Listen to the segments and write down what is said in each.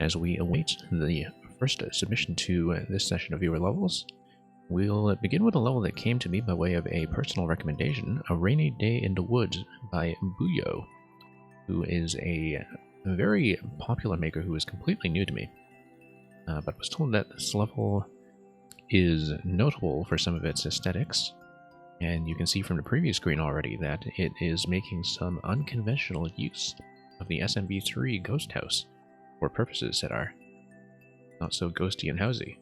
As we await the first submission to this session of Viewer Levels, we'll begin with a level that came to me by way of a personal recommendation, A Rainy Day in the Woods by Buyo, who is a very popular maker who is completely new to me, but was told that this level is notable for some of its aesthetics, and you can see from the previous screen already that it is making some unconventional use of the SMB3 Ghost House for purposes that are not so ghosty and housey.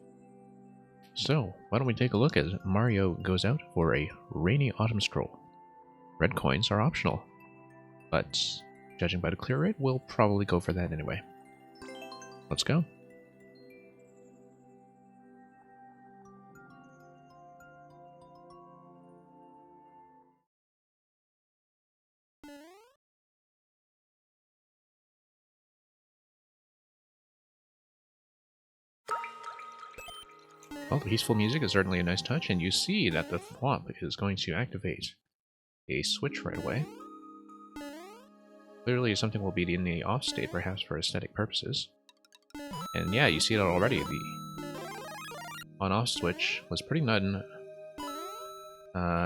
So, why don't we take a look as Mario goes out for a rainy autumn stroll. Red coins are optional, but judging by the clear rate, we'll probably go for that anyway. Let's go. Well, the peaceful music is certainly a nice touch, and you see that the Thwomp is going to activate a switch right away. Clearly something will be in the off state, perhaps for aesthetic purposes. And yeah, you see that already. The on-off switch was pretty done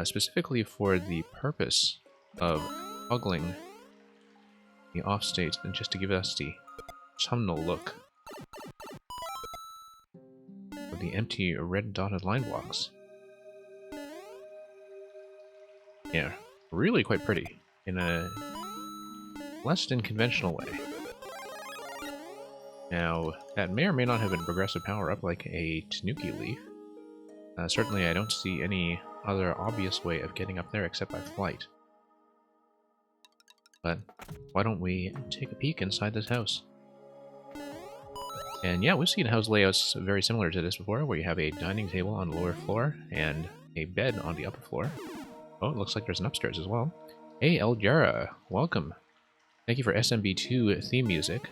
specifically for the purpose of toggling the off state and just to give us the autumnal look. The empty red dotted line blocks. Yeah, really quite pretty in a less than conventional way. Now, that may or may not have been a progressive power-up like a Tanuki Leaf. Certainly I don't see any other obvious way of getting up there except by flight. But why don't we take a peek inside this house? And yeah, we've seen house layouts very similar to this before, where you have a dining table on the lower floor and a bed on the upper floor. Oh, it looks like there's an upstairs as well. Hey, Eljara, welcome. Thank you for SMB2 theme music.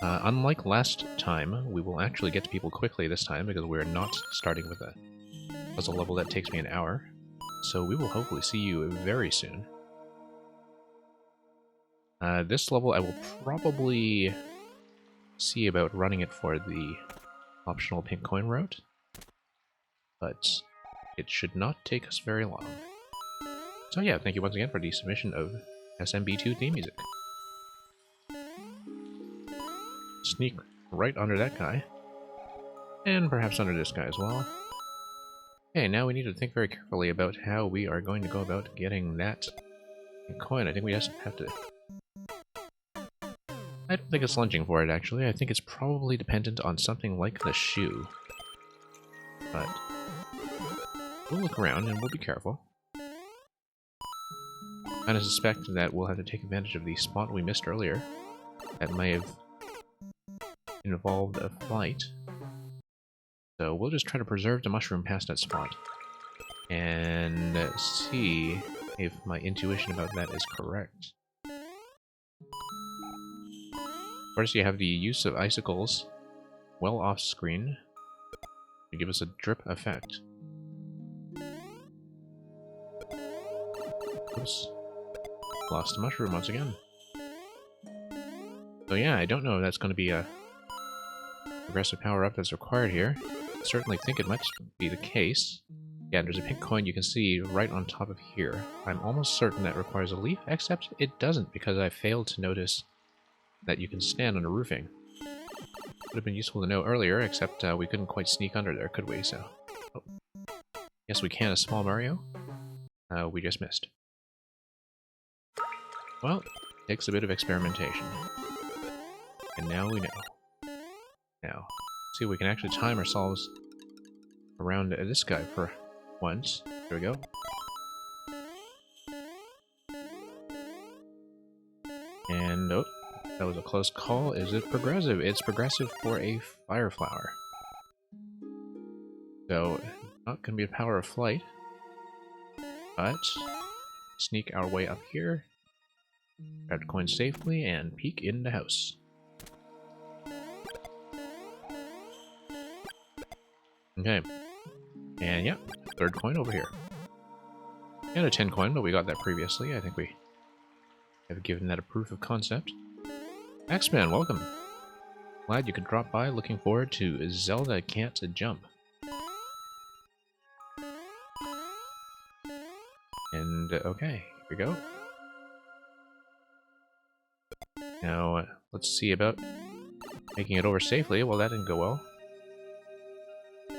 Unlike last time, we will actually get to people quickly this time, because we're not starting with a puzzle level that takes me an hour. So we will hopefully see you very soon. This level I will probably see about running it for the optional pink coin route, but it should not take us very long. So yeah, thank you once again for the submission of SMB2 theme music. Sneak right under that guy, and perhaps under this guy as well. Okay, now we need to think very carefully about how we are going to go about getting that pink coin. I think we just have to... I don't think it's lunging for it, actually. I think it's probably dependent on something like the shoe. But we'll look around and we'll be careful. I kind of suspect that we'll have to take advantage of the spot we missed earlier. That may have involved a flight. So we'll just try to preserve the mushroom past that spot. And see if my intuition about that is correct. First, you have the use of icicles well off screen to give us a drip effect. Oops. Lost the mushroom once again. So yeah, I don't know if that's going to be a progressive power-up that's required here. I certainly think it might be the case. Yeah, there's a pink coin you can see right on top of here. I'm almost certain that requires a leaf, except it doesn't because I failed to notice that you can stand on a roofing. Would have been useful to know earlier, except we couldn't quite sneak under there, could we? So, oh. Yes, we can, a small Mario. We just missed. Well, takes a bit of experimentation. And now we know. Now, see if we can actually time ourselves around this guy for once. Here we go. And, oh. That was a close call. Is it progressive? It's progressive for a fire flower. So, not going to be a power of flight. But, sneak our way up here, grab the coin safely, and peek in the house. Okay. And yeah, third coin over here. And a 10 coin, but we got that previously. I think we have given that a proof of concept. X-Man, welcome. Glad you could drop by. Looking forward to Zelda Can't Jump. And, okay, here we go. Now, let's see about making it over safely. Well, that didn't go well.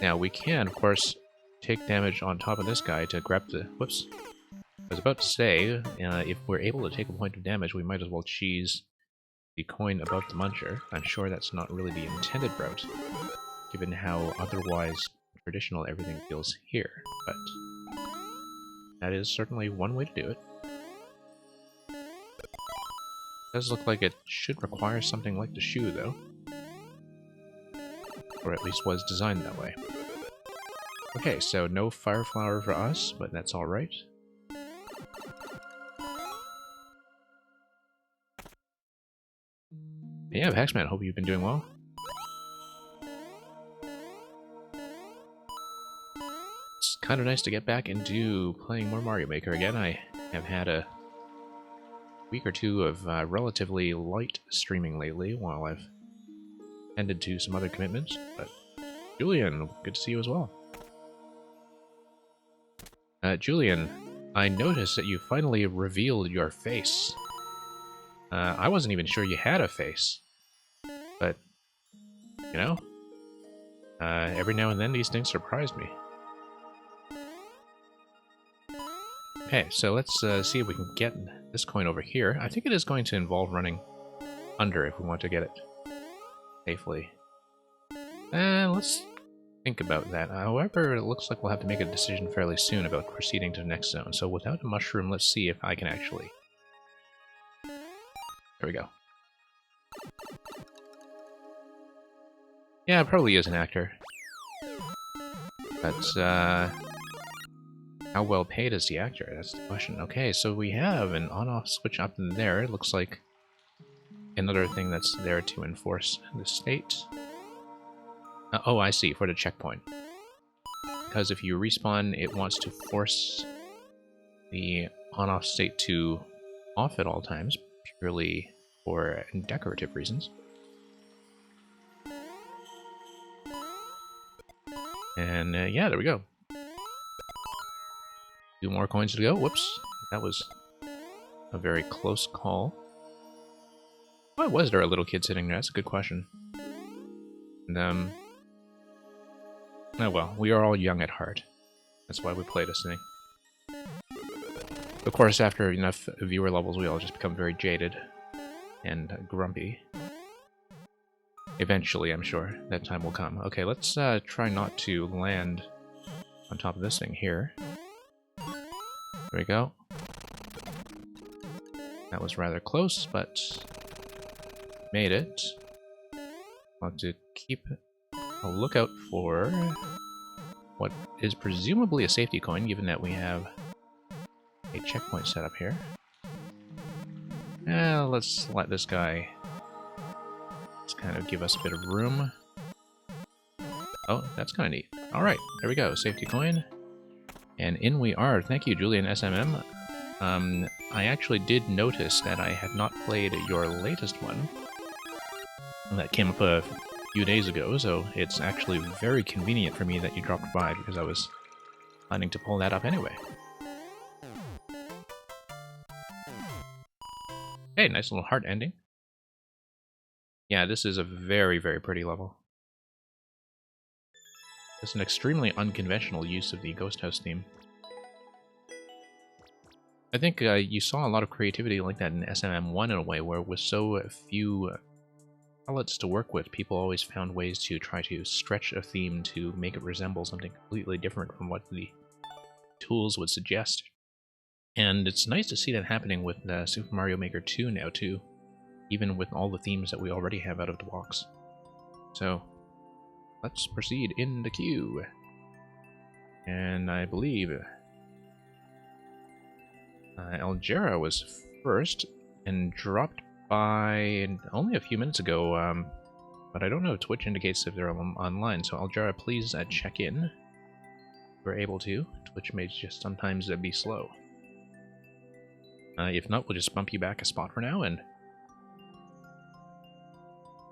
Now, we can, of course, take damage on top of this guy to grab the... Whoops. I was about to say, if we're able to take a point of damage, we might as well cheese the coin above the muncher. I'm sure that's not really the intended route, given how otherwise traditional everything feels here, but that is certainly one way to do it. Does look like it should require something like the shoe, though. Or at least was designed that way. Okay, so no fire flower for us, but that's alright. Yeah, Paxman, hope you've been doing well. It's kind of nice to get back into playing more Mario Maker again. I have had a week or two of relatively light streaming lately while I've tended to some other commitments, but Julian, good to see you as well. Julian, I noticed that you finally revealed your face. I wasn't even sure you had a face. But, you know, every now and then these things surprise me. Okay, so let's see if we can get this coin over here. I think it is going to involve running under if we want to get it safely. Let's think about that. However, it looks like we'll have to make a decision fairly soon about proceeding to the next zone. So without a mushroom, let's see if I can actually... There we go. Yeah, it probably is an actor. But, how well paid is the actor? That's the question. Okay, so we have an on-off switch up in there. It looks like another thing that's there to enforce the state. Oh, I see, for the checkpoint. Because if you respawn, it wants to force the on-off state to off at all times, purely for decorative reasons. And yeah, there we go. 2 more coins to go. Whoops, that was a very close call. Why was there a little kid sitting there? That's a good question. And, oh well, we are all young at heart. That's why we play this thing. Of course, after enough viewer levels, we all just become very jaded and grumpy. Eventually, I'm sure, that time will come. Okay, let's try not to land on top of this thing here. There we go. That was rather close, but made it. I'll have to keep a lookout for what is presumably a safety coin, given that we have a checkpoint set up here. Let's let this guy kind of give us a bit of room. Oh, that's kind of neat. Alright, there we go. Safety coin. And in we are. Thank you, Julian SMM. I actually did notice that I had not played your latest one. That came up a few days ago, so it's actually very convenient for me that you dropped by, because I was planning to pull that up anyway. Hey, nice little heart ending. Yeah, this is a very, very pretty level. It's an extremely unconventional use of the Ghost House theme. I think you saw a lot of creativity like that in SMM1 in a way, where with so few palettes to work with, people always found ways to try to stretch a theme to make it resemble something completely different from what the tools would suggest. And it's nice to see that happening with Super Mario Maker 2 now, too. Even with all the themes that we already have out of the box. So, let's proceed in the queue. And I believe Algera was first and dropped by only a few minutes ago, but I don't know if Twitch indicates if they're online, so Algera, please check in. If we're able to. Twitch may just sometimes be slow. If not, we'll just bump you back a spot for now, and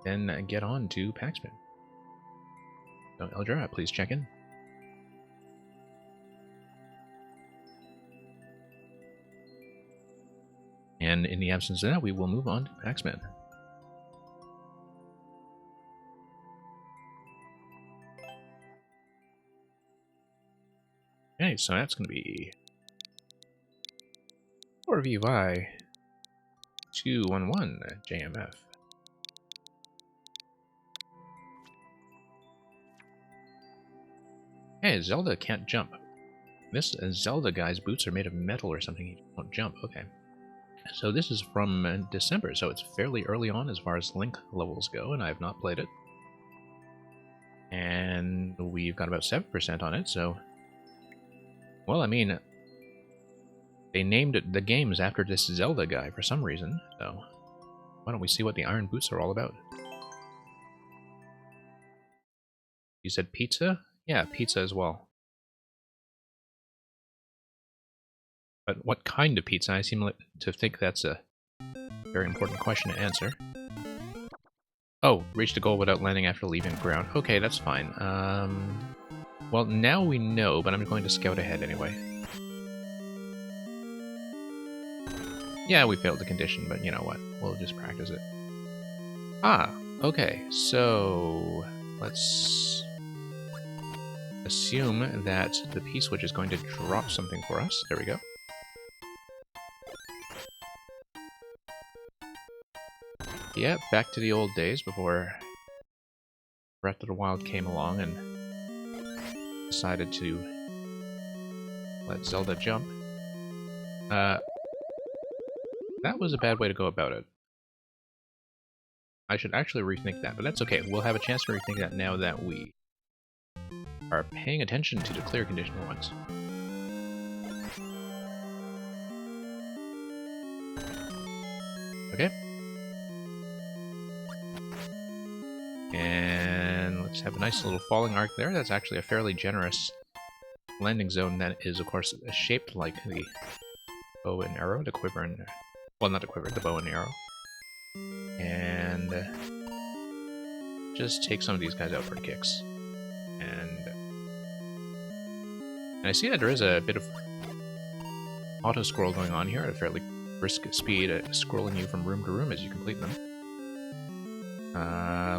then get on to Paxman. So, Eldra, please check in. And in the absence of that, we will move on to Paxman. Okay, so that's going to be 4VY 211 JMF. Hey, Zelda can't jump. This Zelda guy's boots are made of metal or something. He won't jump. Okay. So this is from December, so it's fairly early on as far as Link levels go, and I have not played it. And we've got about 7% on it, so... Well, I mean, they named the games after this Zelda guy for some reason, so why don't we see what the iron boots are all about? You said pizza? Yeah, pizza as well. But what kind of pizza? I seem to think that's a very important question to answer. Oh, reached a goal without landing after leaving the ground. Okay, that's fine. Well, now we know, but I'm going to scout ahead anyway. Yeah, we failed the condition, but you know what? We'll just practice it. Ah, okay. So, let's assume that the P-switch is going to drop something for us. There we go. Yeah, back to the old days before Breath of the Wild came along and decided to let Zelda jump. That was a bad way to go about it. I should actually rethink that, but that's okay. We'll have a chance to rethink that now that we are paying attention to the clear condition once. Okay. And let's have a nice little falling arc there. That's actually a fairly generous landing zone that is, of course, shaped like the bow and arrow, the quiver and... Well, not the quiver, the bow and arrow. And just take some of these guys out for the kicks. And I see that there is a bit of auto-scroll going on here at a fairly brisk speed, scrolling you from room to room as you complete them.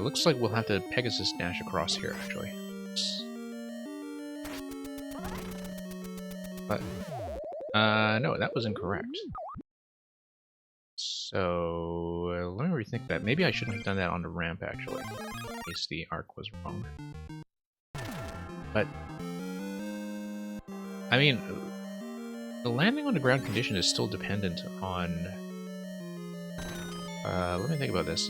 Looks like we'll have to Pegasus dash across here, actually. But, no, that was incorrect. So, let me rethink that. Maybe I shouldn't have done that on the ramp, actually, in case the arc was wrong. But, I mean, the landing on the ground condition is still dependent on... let me think about this.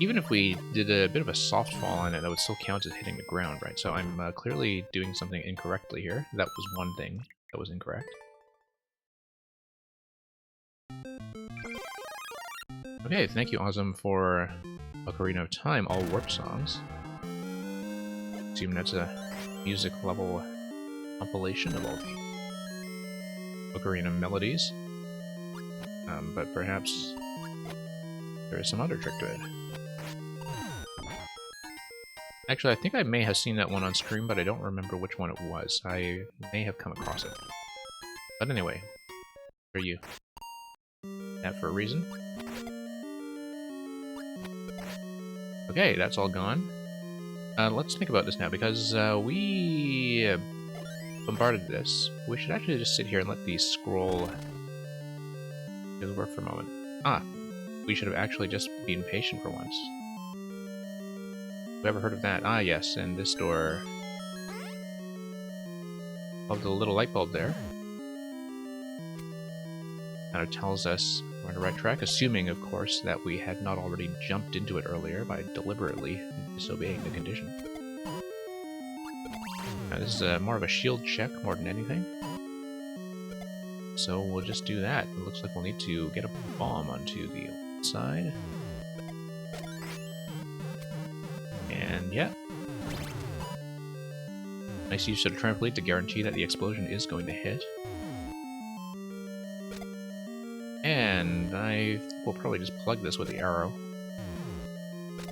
Even if we did a bit of a soft fall on it, that would still count as hitting the ground, right? So I'm clearly doing something incorrectly here. That was one thing that was incorrect. Okay, thank you, Awesome, for Ocarina of Time, all warp songs. Assume that's a music level compilation of all the Ocarina melodies. But perhaps there is some other trick to it. Actually, I think I may have seen that one on stream, but I don't remember which one it was. I may have come across it. But anyway, for you. That for a reason. Okay, that's all gone. Let's think about this now, because we bombarded this. We should actually just sit here and let these scroll work for a moment. Ah, we should have actually just been patient for once. Whoever heard of that? Ah, yes, and this door... Above the little light bulb there. Kind of tells us we're on the right track, assuming, of course, that we had not already jumped into it earlier by deliberately disobeying the condition. Now, this is more of a shield check more than anything. So we'll just do that. It looks like we'll need to get a bomb onto the side. And yeah. Nice use of the trampoline to guarantee that the explosion is going to hit. And And I will probably just plug this with the arrow.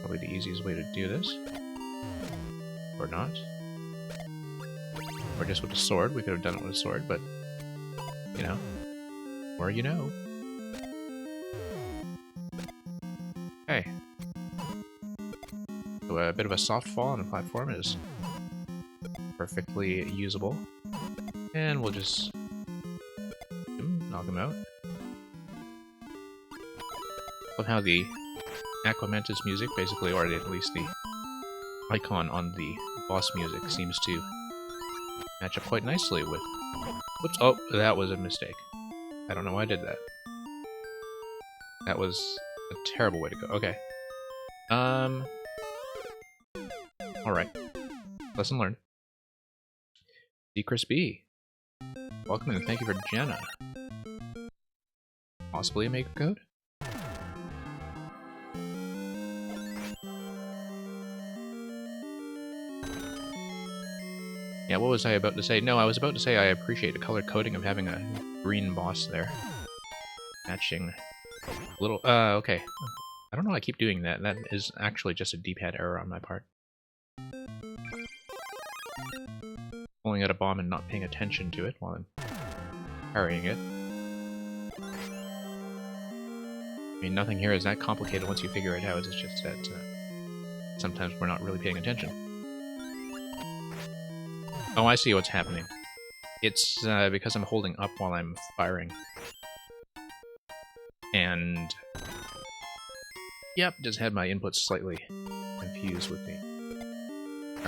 Probably the easiest way to do this. Or not. Or just with a sword. We could have done it with a sword, but, you know. Or you know. Okay. So a bit of a soft fall on the platform is perfectly usable. And we'll just knock him out. Love how the Aquamentus music, basically, or at least the icon on the boss music, seems to match up quite nicely with... Whoops, oh, that was a mistake. I don't know why I did that. That was a terrible way to go. Okay. Alright. Lesson learned. Chris B. Welcome and thank you for Jenna. Possibly a maker code? Yeah, what was I about to say? No, I was about to say I appreciate the color coding of having a green boss there. Matching a little... okay. I don't know why I keep doing that. That is actually just a D-pad error on my part. Pulling out a bomb and not paying attention to it while I'm carrying it. I mean, nothing here is that complicated once you figure it out. It's just that sometimes we're not really paying attention. Oh, I see what's happening. It's because I'm holding up while I'm firing. And... Yep, just had my inputs slightly confused with the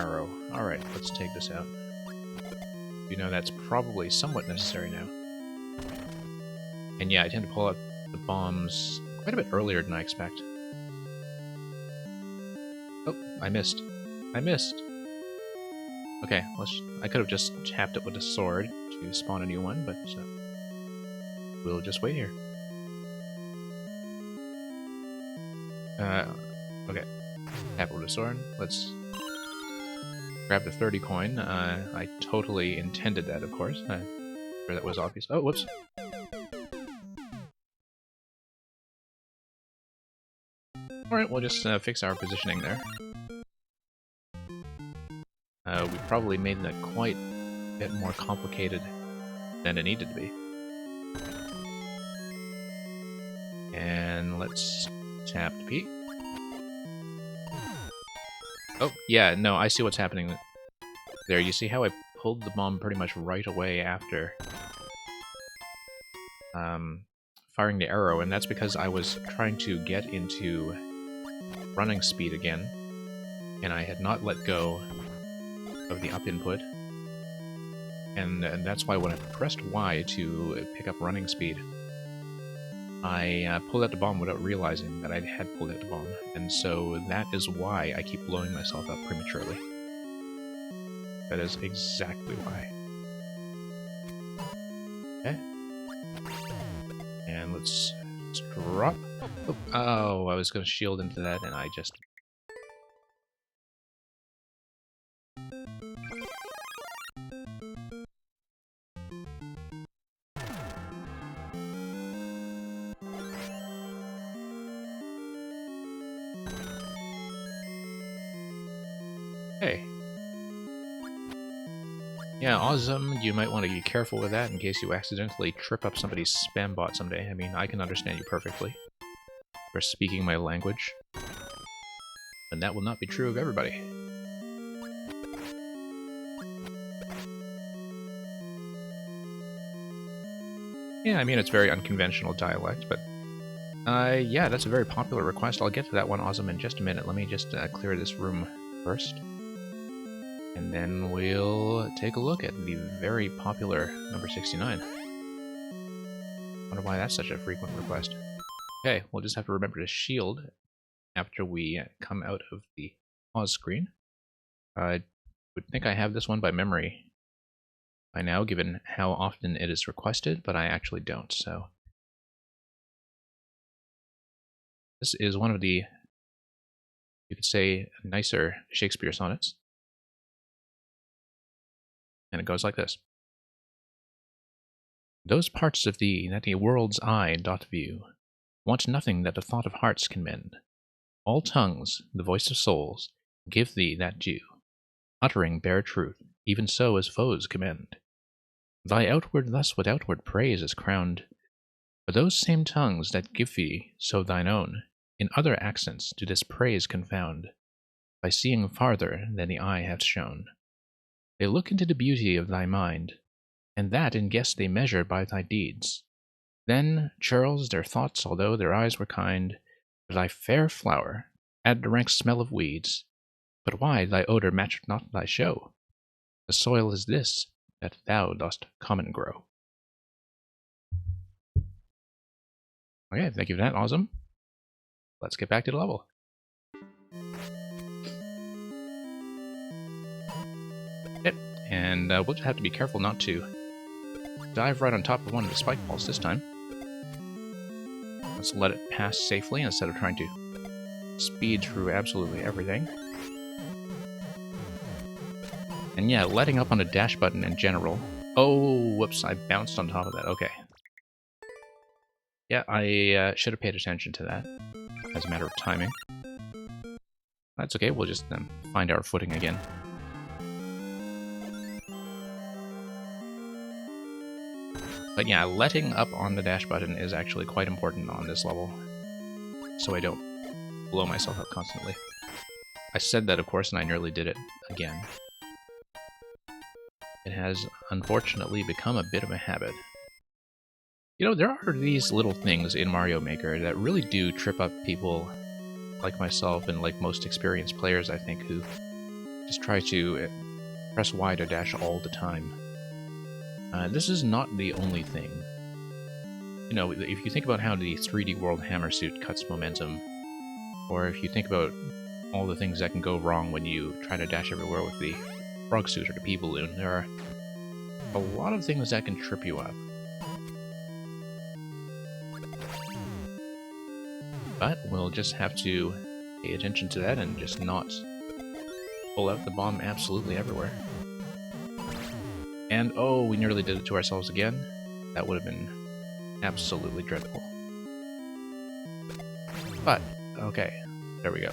arrow. Alright, let's take this out. You know, that's probably somewhat necessary now. And yeah, I tend to pull out the bombs quite a bit earlier than I expect. Oh, I missed. I missed! Okay, I could have just tapped it with a sword to spawn a new one, but we'll just wait here. Okay. Tap it with a sword. Let's grab the 30 coin. I totally intended that, of course. I'm sure that was obvious. Oh, whoops. Alright, we'll just fix our positioning there. We probably made that quite a bit more complicated than it needed to be. And let's tap to peek. Oh, yeah, no, I see what's happening there. You see how I pulled the bomb pretty much right away after firing the arrow, and that's because I was trying to get into running speed again, and I had not let go of the up input, and that's why when I pressed Y to pick up running speed, I pulled out the bomb without realizing that I had pulled out the bomb, and so that is why I keep blowing myself up prematurely. That is exactly why. Okay. And let's drop. Oh, I was going to shield into that, and I just... Hey. Yeah, awesome. You might want to be careful with that in case you accidentally trip up somebody's spam bot someday. I mean, I can understand you perfectly for speaking my language. And that will not be true of everybody. Yeah, I mean, it's very unconventional dialect, but... yeah, that's a very popular request. I'll get to that one, Awesome, in just a minute. Let me just clear this room first. And then we'll take a look at the very popular number 69. Wonder why that's such a frequent request. Okay, we'll just have to remember to shield after we come out of the pause screen. I would think I have this one by memory by now, given how often it is requested, but I actually don't, so... This is one of the, you could say, nicer Shakespeare sonnets. And it goes like this. Those parts of thee that the world's eye doth view, Want nothing that the thought of hearts can mend. All tongues, the voice of souls, give thee that due, uttering bare truth, even so as foes commend. Thy outward thus with outward praise is crowned, but those same tongues that give thee so thine own, in other accents do this praise confound, by seeing farther than the eye hath shown. They look into the beauty of thy mind, and that in guess they measure by thy deeds. Then, churls, their thoughts, although their eyes were kind, to thy fair flower add the rank smell of weeds. But why thy odour matcheth not thy show? The soil is this, that thou dost common grow. Okay, thank you for that, awesome. Let's get back to the level. Yep, and we'll just have to be careful not to dive right on top of one of the spike balls this time. Let's let it pass safely instead of trying to speed through absolutely everything. And yeah, letting up on the dash button in general. Oh, whoops, I bounced on top of that. Okay. Yeah, I should have paid attention to that as a matter of timing. That's okay, we'll just find our footing again. But yeah, letting up on the dash button is actually quite important on this level, so I don't blow myself up constantly. I said that, of course, and I nearly did it again. It has, unfortunately, become a bit of a habit. You know, there are these little things in Mario Maker that really do trip up people like myself and like most experienced players, I think, who just try to press Y to dash all the time. This is not the only thing. You know, if you think about how the 3D World Hammer Suit cuts momentum, or if you think about all the things that can go wrong when you try to dash everywhere with the Frog Suit or the P-Balloon, there are a lot of things that can trip you up. But we'll just have to pay attention to that and just not pull out the bomb absolutely everywhere. And oh, we nearly did it to ourselves again. That would have been absolutely dreadful. But, okay, there we go.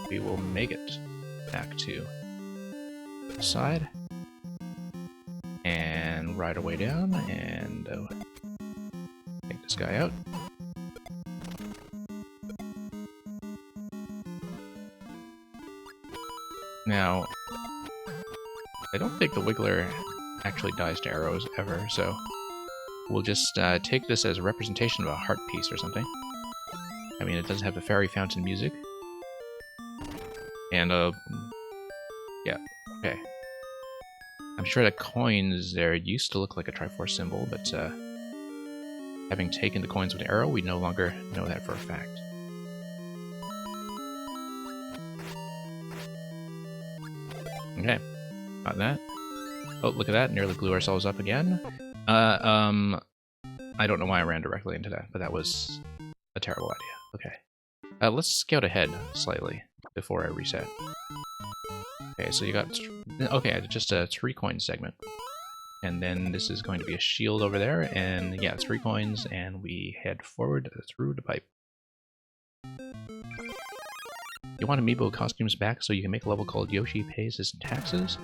We will make it back to the side. And ride our way down, and take this guy out. Now, I don't think the Wiggler actually dies to arrows ever, so we'll just take this as a representation of a heart piece or something. I mean, it does have the fairy fountain music. And, yeah, okay. I'm sure the coins there used to look like a Triforce symbol, but having taken the coins with the arrow, we no longer know that for a fact. Okay, got that. Oh, look at that, nearly blew ourselves up again. I don't know why I ran directly into that, but that was a terrible idea. Okay. Let's scout ahead slightly before I reset. Okay, so you got... Okay, just a 3-coin segment. And then this is going to be a shield over there, and yeah, 3 coins, and we head forward through the pipe. You want Amiibo costumes back so you can make a level called Yoshi Pays His Taxes?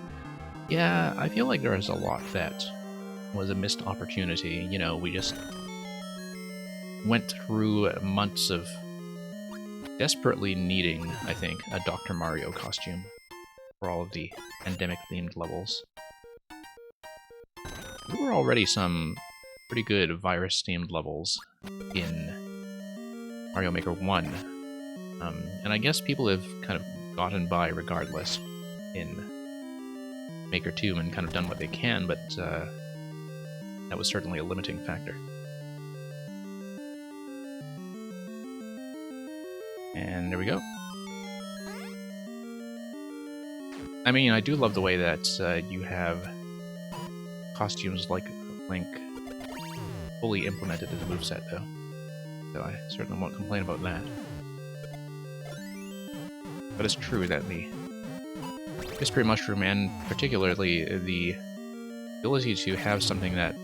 Yeah, I feel like there is a lot that was a missed opportunity. You know, we just went through months of desperately needing, I think, a Dr. Mario costume for all of the pandemic-themed levels. There were already some pretty good virus-themed levels in Mario Maker 1. And I guess people have kind of gotten by regardless in Maker 2 and kind of done what they can, but that was certainly a limiting factor. And there we go. I mean, I do love the way that you have costumes like Link fully implemented in the moveset, though. So I certainly won't complain about that. But it's true that the Mystery Mushroom, and particularly the ability to have something that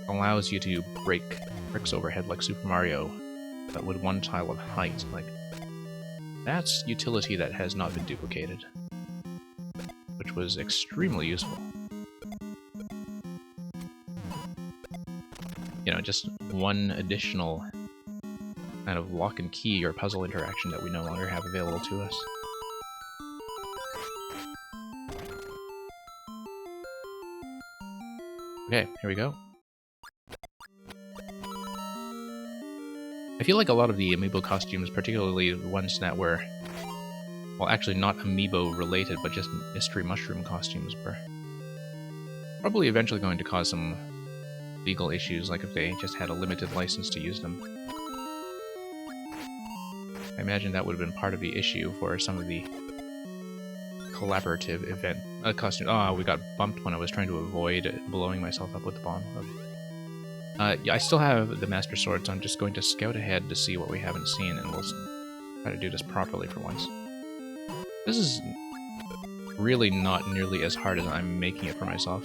allows you to break bricks overhead like Super Mario, but with one tile of height. Like, that's utility that has not been duplicated, which was extremely useful. You know, just one additional kind of lock and key or puzzle interaction that we no longer have available to us. Okay, here we go. I feel like a lot of the amiibo costumes, particularly the ones that were, well, actually not amiibo related, but just mystery mushroom costumes, were probably eventually going to cause some legal issues, like if they just had a limited license to use them. I imagine that would have been part of the issue for some of the collaborative event costume. Oh, we got bumped when I was trying to avoid blowing myself up with the bomb. Yeah, I still have the Master Sword, so I'm just going to scout ahead to see what we haven't seen, and we'll try to do this properly for once. This is really not nearly as hard as I'm making it for myself.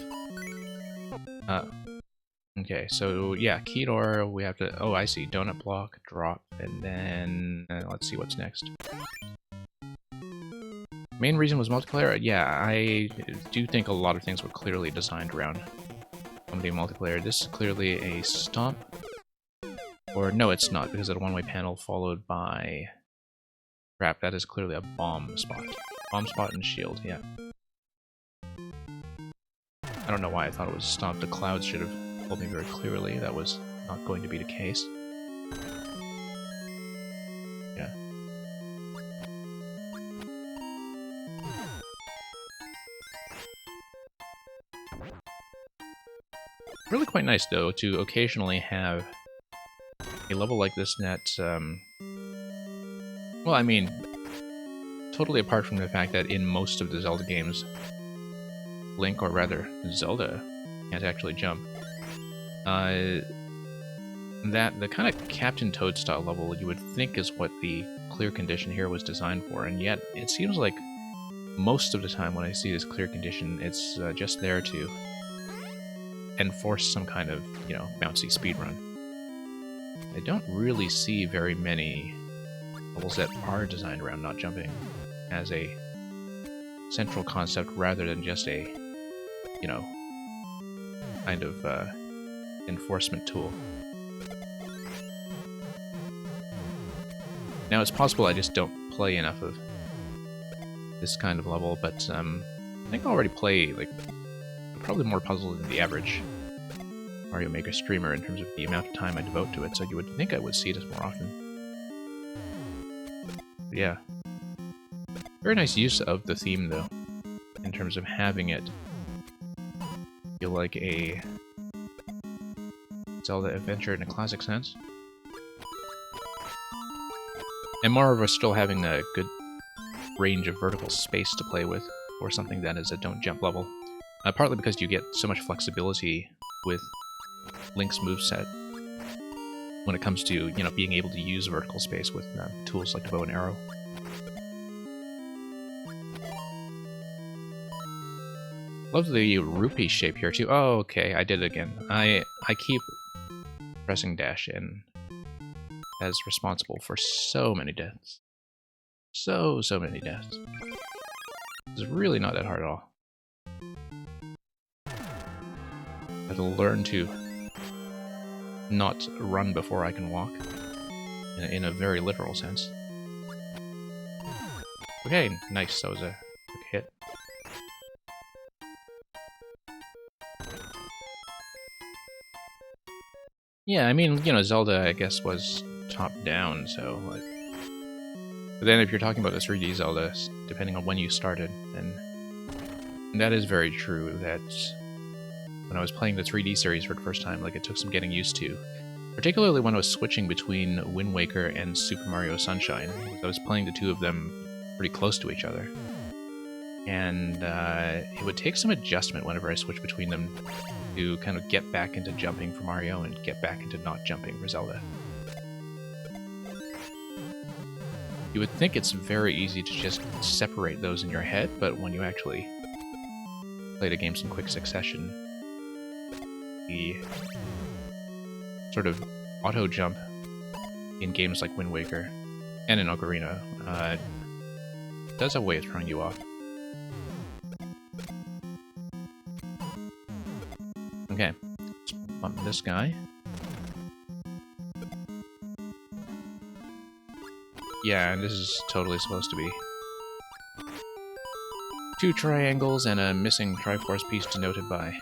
Okay, so yeah, key door, we have to... Oh, I see. Donut block, drop, and then... let's see what's next. Main reason was multiplayer? Yeah, I do think a lot of things were clearly designed around comedy multiplayer. This is clearly a stomp. Or no, it's not, because it's a one-way panel followed by... Crap, that is clearly a bomb spot. Bomb spot and shield, yeah. I don't know why I thought it was stomp. The clouds should have told me very clearly that was not going to be the case. Yeah. Really quite nice, though, to occasionally have a level like this that, well, I mean, totally apart from the fact that in most of the Zelda games, Link, or rather, Zelda, can't actually jump. That the kind of Captain Toad style level you would think is what the clear condition here was designed for, and yet it seems like most of the time when I see this clear condition, it's just there to enforce some kind of, you know, bouncy speedrun. I don't really see very many levels that are designed around not jumping as a central concept rather than just a, you know, kind of enforcement tool. Now, it's possible I just don't play enough of this kind of level, but I think I already play, like, probably more puzzles than the average Mario Maker streamer in terms of the amount of time I devote to it, so you would think I would see this more often. But yeah. Very nice use of the theme, though, in terms of having it feel like a Zelda adventure in a classic sense. And moreover, still having a good range of vertical space to play with, or something that is a don't jump level. Partly because you get so much flexibility with Link's moveset when it comes to, you know, being able to use vertical space with tools like the bow and arrow. Love the rupee shape here too. Oh, okay, I did it again. I keep pressing dash in as responsible for so many deaths. So many deaths. It's really not that hard at all. I have to learn to not run before I can walk, in a very literal sense. Okay, nice, that was a quick hit. Yeah, I mean, you know, Zelda, I guess, was top-down, so, like... But then if you're talking about the 3D Zelda, depending on when you started, then that is very true, that when I was playing the 3D series for the first time, like, it took some getting used to. Particularly when I was switching between Wind Waker and Super Mario Sunshine. I was playing the two of them pretty close to each other. And it would take some adjustment whenever I switched between them to kind of get back into jumping for Mario and get back into not jumping for Zelda. You would think it's very easy to just separate those in your head, but when you actually play the games in quick succession, the sort of auto jump in games like Wind Waker and in Ocarina does have a way of throwing you off. Okay, let's bump this guy. Yeah, and this is totally supposed to be 2 triangles and a missing Triforce piece denoted by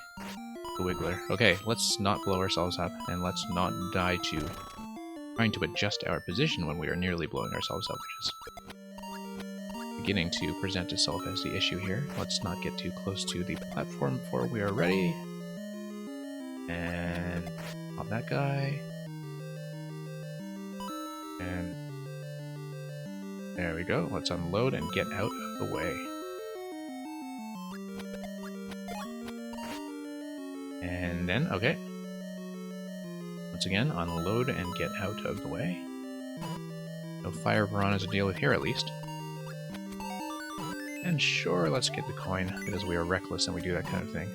the Wiggler. Okay, let's not blow ourselves up, and let's not die to trying to adjust our position when we are nearly blowing ourselves up, which is beginning to present itself as the issue here. Let's not get too close to the platform before we are ready. And pop that guy. And there we go. Let's unload and get out of the way. And then, okay. Once again, unload and get out of the way. No fire piranhas to deal with here, at least. And sure, let's get the coin, because we are reckless and we do that kind of thing.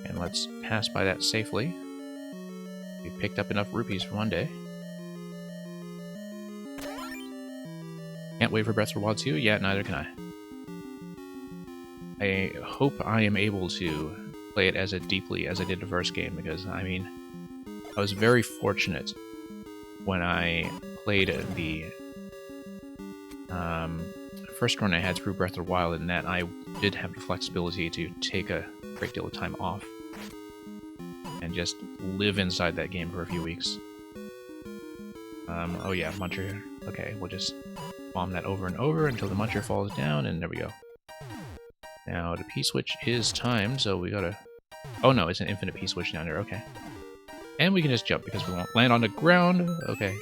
And let's pass by that safely. We picked up enough rupees for one day. Can't wait for Breath of the Wild 2? Yeah, neither can I. I hope I am able to play it as deeply as I did the first game, because, I mean, I was very fortunate when I played the first run I had through Breath of the Wild, in that I did have the flexibility to take a great deal of time off and just live inside that game for a few weeks. Oh yeah, Muncher. Okay, we'll just bomb that over and over until the Muncher falls down, and there we go. Now, the P-switch is timed, so we gotta... Oh no, it's an infinite P-switch down there, okay. And we can just jump, because we won't land on the ground. Okay.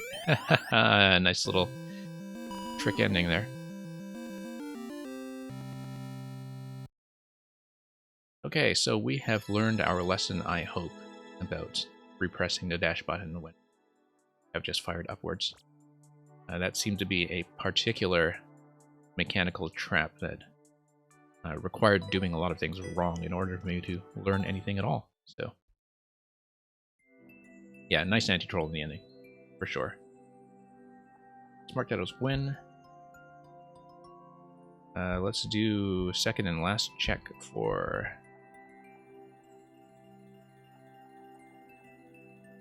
Nice little trick ending there. Okay, so we have learned our lesson, I hope, about repressing the dash button when I've just fired upwards. That seemed to be a particular mechanical trap that required doing a lot of things wrong in order for me to learn anything at all. So, yeah, nice anti-troll in the ending, for sure. Let's mark that as win. Let's do second and last check for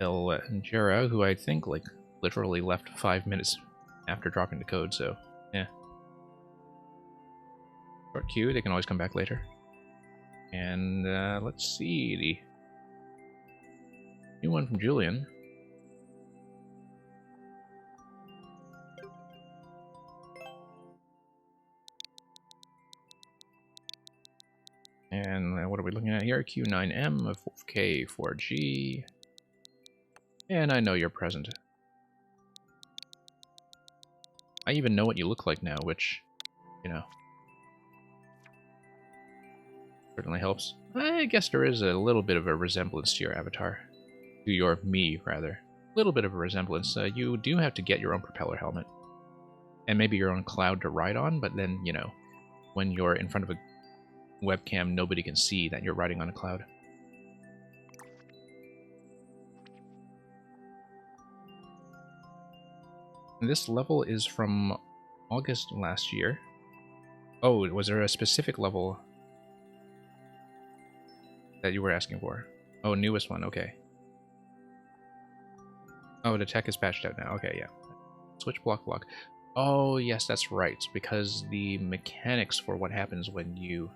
El Jera, who I think, like, literally left 5 minutes after dropping the code, so, yeah. Short queue, they can always come back later. And, let's see, the new one from Julian. And what are we looking at here? Q9M, 4K, 4G. And I know you're present. I even know what you look like now, which, you know, certainly helps. I guess there is a little bit of a resemblance to your avatar. To your me, rather. A little bit of a resemblance. You do have to get your own propeller helmet. And maybe your own cloud to ride on, but then, you know, when you're in front of a webcam, nobody can see that you're riding on a cloud. And this level is from August last year. Oh, was there a specific level that you were asking for? Oh, newest one, okay. Oh, the tech is patched out now, okay, yeah. Switch block. Oh, yes, that's right, because the mechanics for what happens when you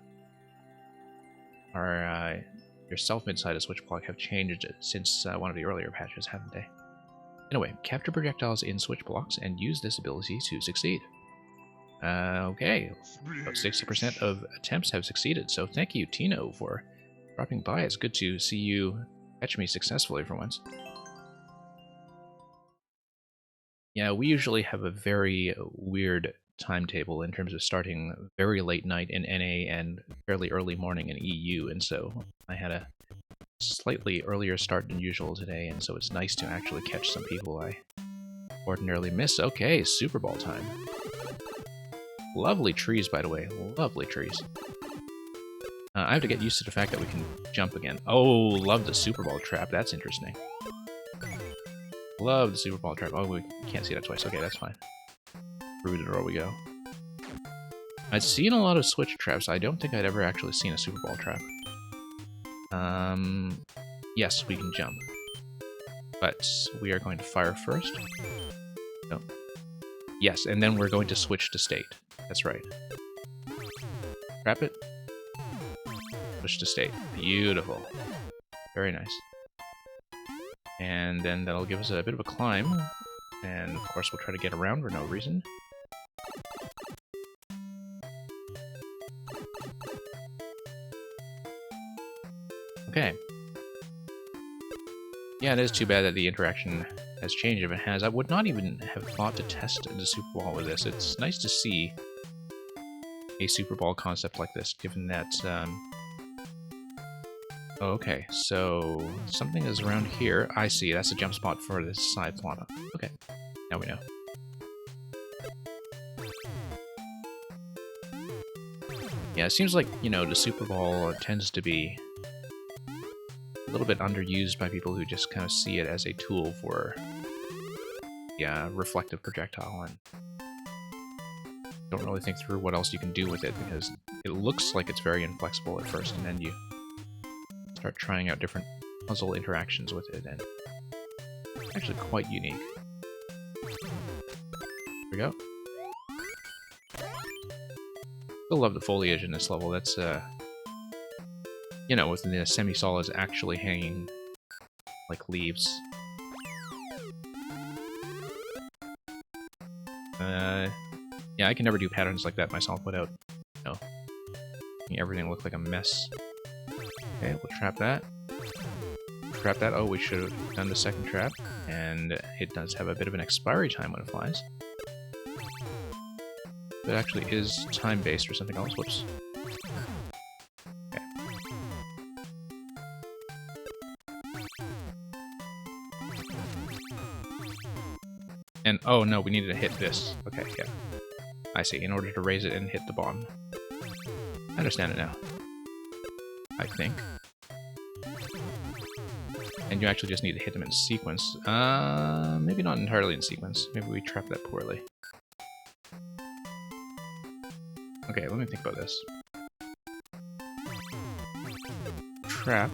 are yourself inside a switch block have changed since one of the earlier patches, haven't they? Anyway, capture projectiles in switch blocks and use this ability to succeed. Okay, about 60% of attempts have succeeded, so thank you, Tino, for dropping by. It's good to see you catch me successfully for once. Yeah, we usually have a very weird timetable in terms of starting very late night in NA and fairly early morning in EU, and so I had a slightly earlier start than usual today, and so it's nice to actually catch some people I ordinarily miss. Okay, Super Ball time. Lovely trees, by the way. Lovely trees. I have to get used to the fact that we can jump again. Oh, love the Super Ball trap. That's interesting. Love the Super Ball trap. Oh, we can't see that twice. Okay, that's fine. Through the door we go. I've seen a lot of switch traps. I don't think I'd ever actually seen a Super Ball trap. Yes, we can jump. But we are going to fire first. No. Yes, and then we're going to switch to state. That's right. Trap it. Switch to state. Beautiful. Very nice. And then that'll give us a bit of a climb. And of course we'll try to get around for no reason. Okay. Yeah, it is too bad that the interaction has changed if it has. I would not even have thought to test the Super Ball with this. It's nice to see a Super Ball concept like this, given that... Oh, okay, so something is around here. I see, that's a jump spot for this side plana. Okay, now we know. Yeah, it seems like, you know, the Super Ball tends to be a little bit underused by people who just kind of see it as a tool for the reflective projectile and don't really think through what else you can do with it, because it looks like it's very inflexible at first, and then you start trying out different puzzle interactions with it, and it's actually quite unique. There we go. Still love the foliage in this level. That's, you know, with the semi-solids actually hanging like leaves. Yeah, I can never do patterns like that myself without, you know, making everything look like a mess. Okay, we'll trap that. Trap that. Oh, we should have done the second trap. And it does have a bit of an expiry time when it flies. It actually is time-based or something else. Whoops. Okay. And, oh no, we needed to hit this. Okay, yeah. I see, in order to raise it and hit the bottom. I understand it now. I think. And you actually just need to hit them in sequence. Maybe not entirely in sequence. Maybe we trapped that poorly. Okay, let me think about this. Trap.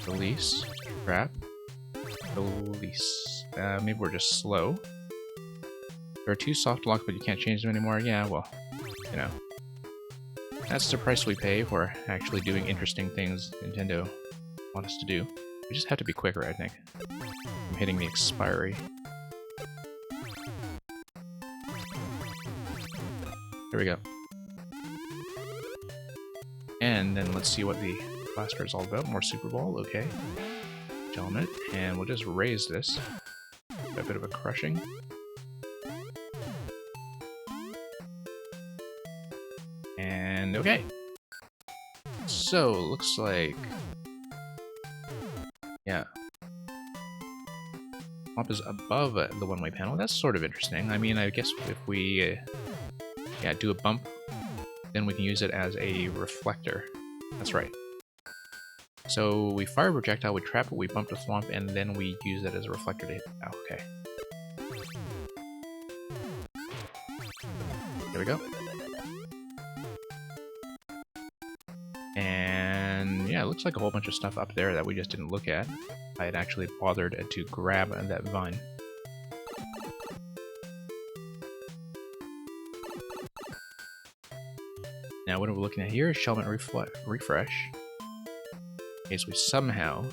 Release. Trap. Release. Maybe we're just slow. There are 2 soft locks, but you can't change them anymore. Yeah, well, you know. That's the price we pay for actually doing interesting things Nintendo want us to do. We just have to be quicker, I think. I'm hitting the expiry. There we go. And then let's see what the blaster is all about. More Super Ball, okay. Element, and we'll just raise this. A bit of a crushing. And okay. So, looks like... yeah. Swamp is above the one-way panel. That's sort of interesting. I mean, I guess if we yeah, do a bump, then we can use it as a reflector. That's right. So we fire a projectile, we trap it, we bump the swamp, and then we use it as a reflector to hit. Oh, okay. There we go. And yeah, it looks like a whole bunch of stuff up there that we just didn't look at. I had actually bothered to grab that vine. Now what are we looking at here? Shelmet refresh. In case we somehow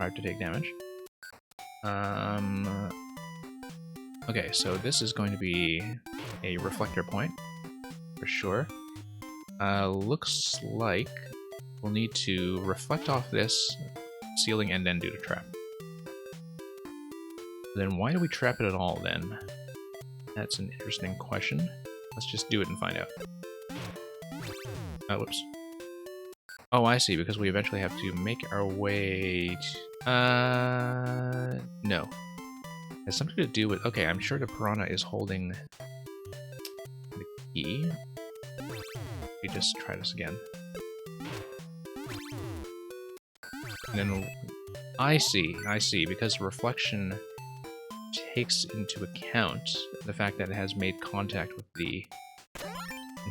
are to take damage. Okay, so this is going to be a reflector point, for sure. Looks like we'll need to reflect off this ceiling and then do the trap. Then why do we trap it at all, then? That's an interesting question. Let's just do it and find out. Whoops. Oh, I see, because we eventually have to make our way to... no. It has something to do with... okay, I'm sure the piranha is holding the key. We just try this again. then I see, because reflection takes into account the fact that it has made contact with the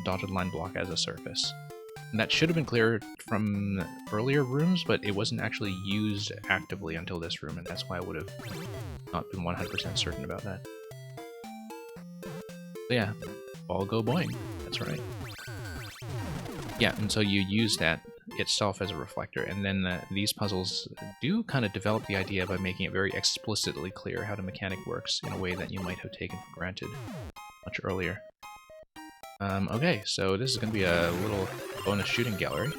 dotted line block as a surface. And that should have been clear from earlier rooms, but it wasn't actually used actively until this room, and that's why I would have not been 100% certain about that. But yeah, ball go boing. That's right. Yeah, and so you use that itself as a reflector, and then these puzzles do kind of develop the idea by making it very explicitly clear how the mechanic works in a way that you might have taken for granted much earlier. Okay, so this is going to be a little bonus shooting gallery.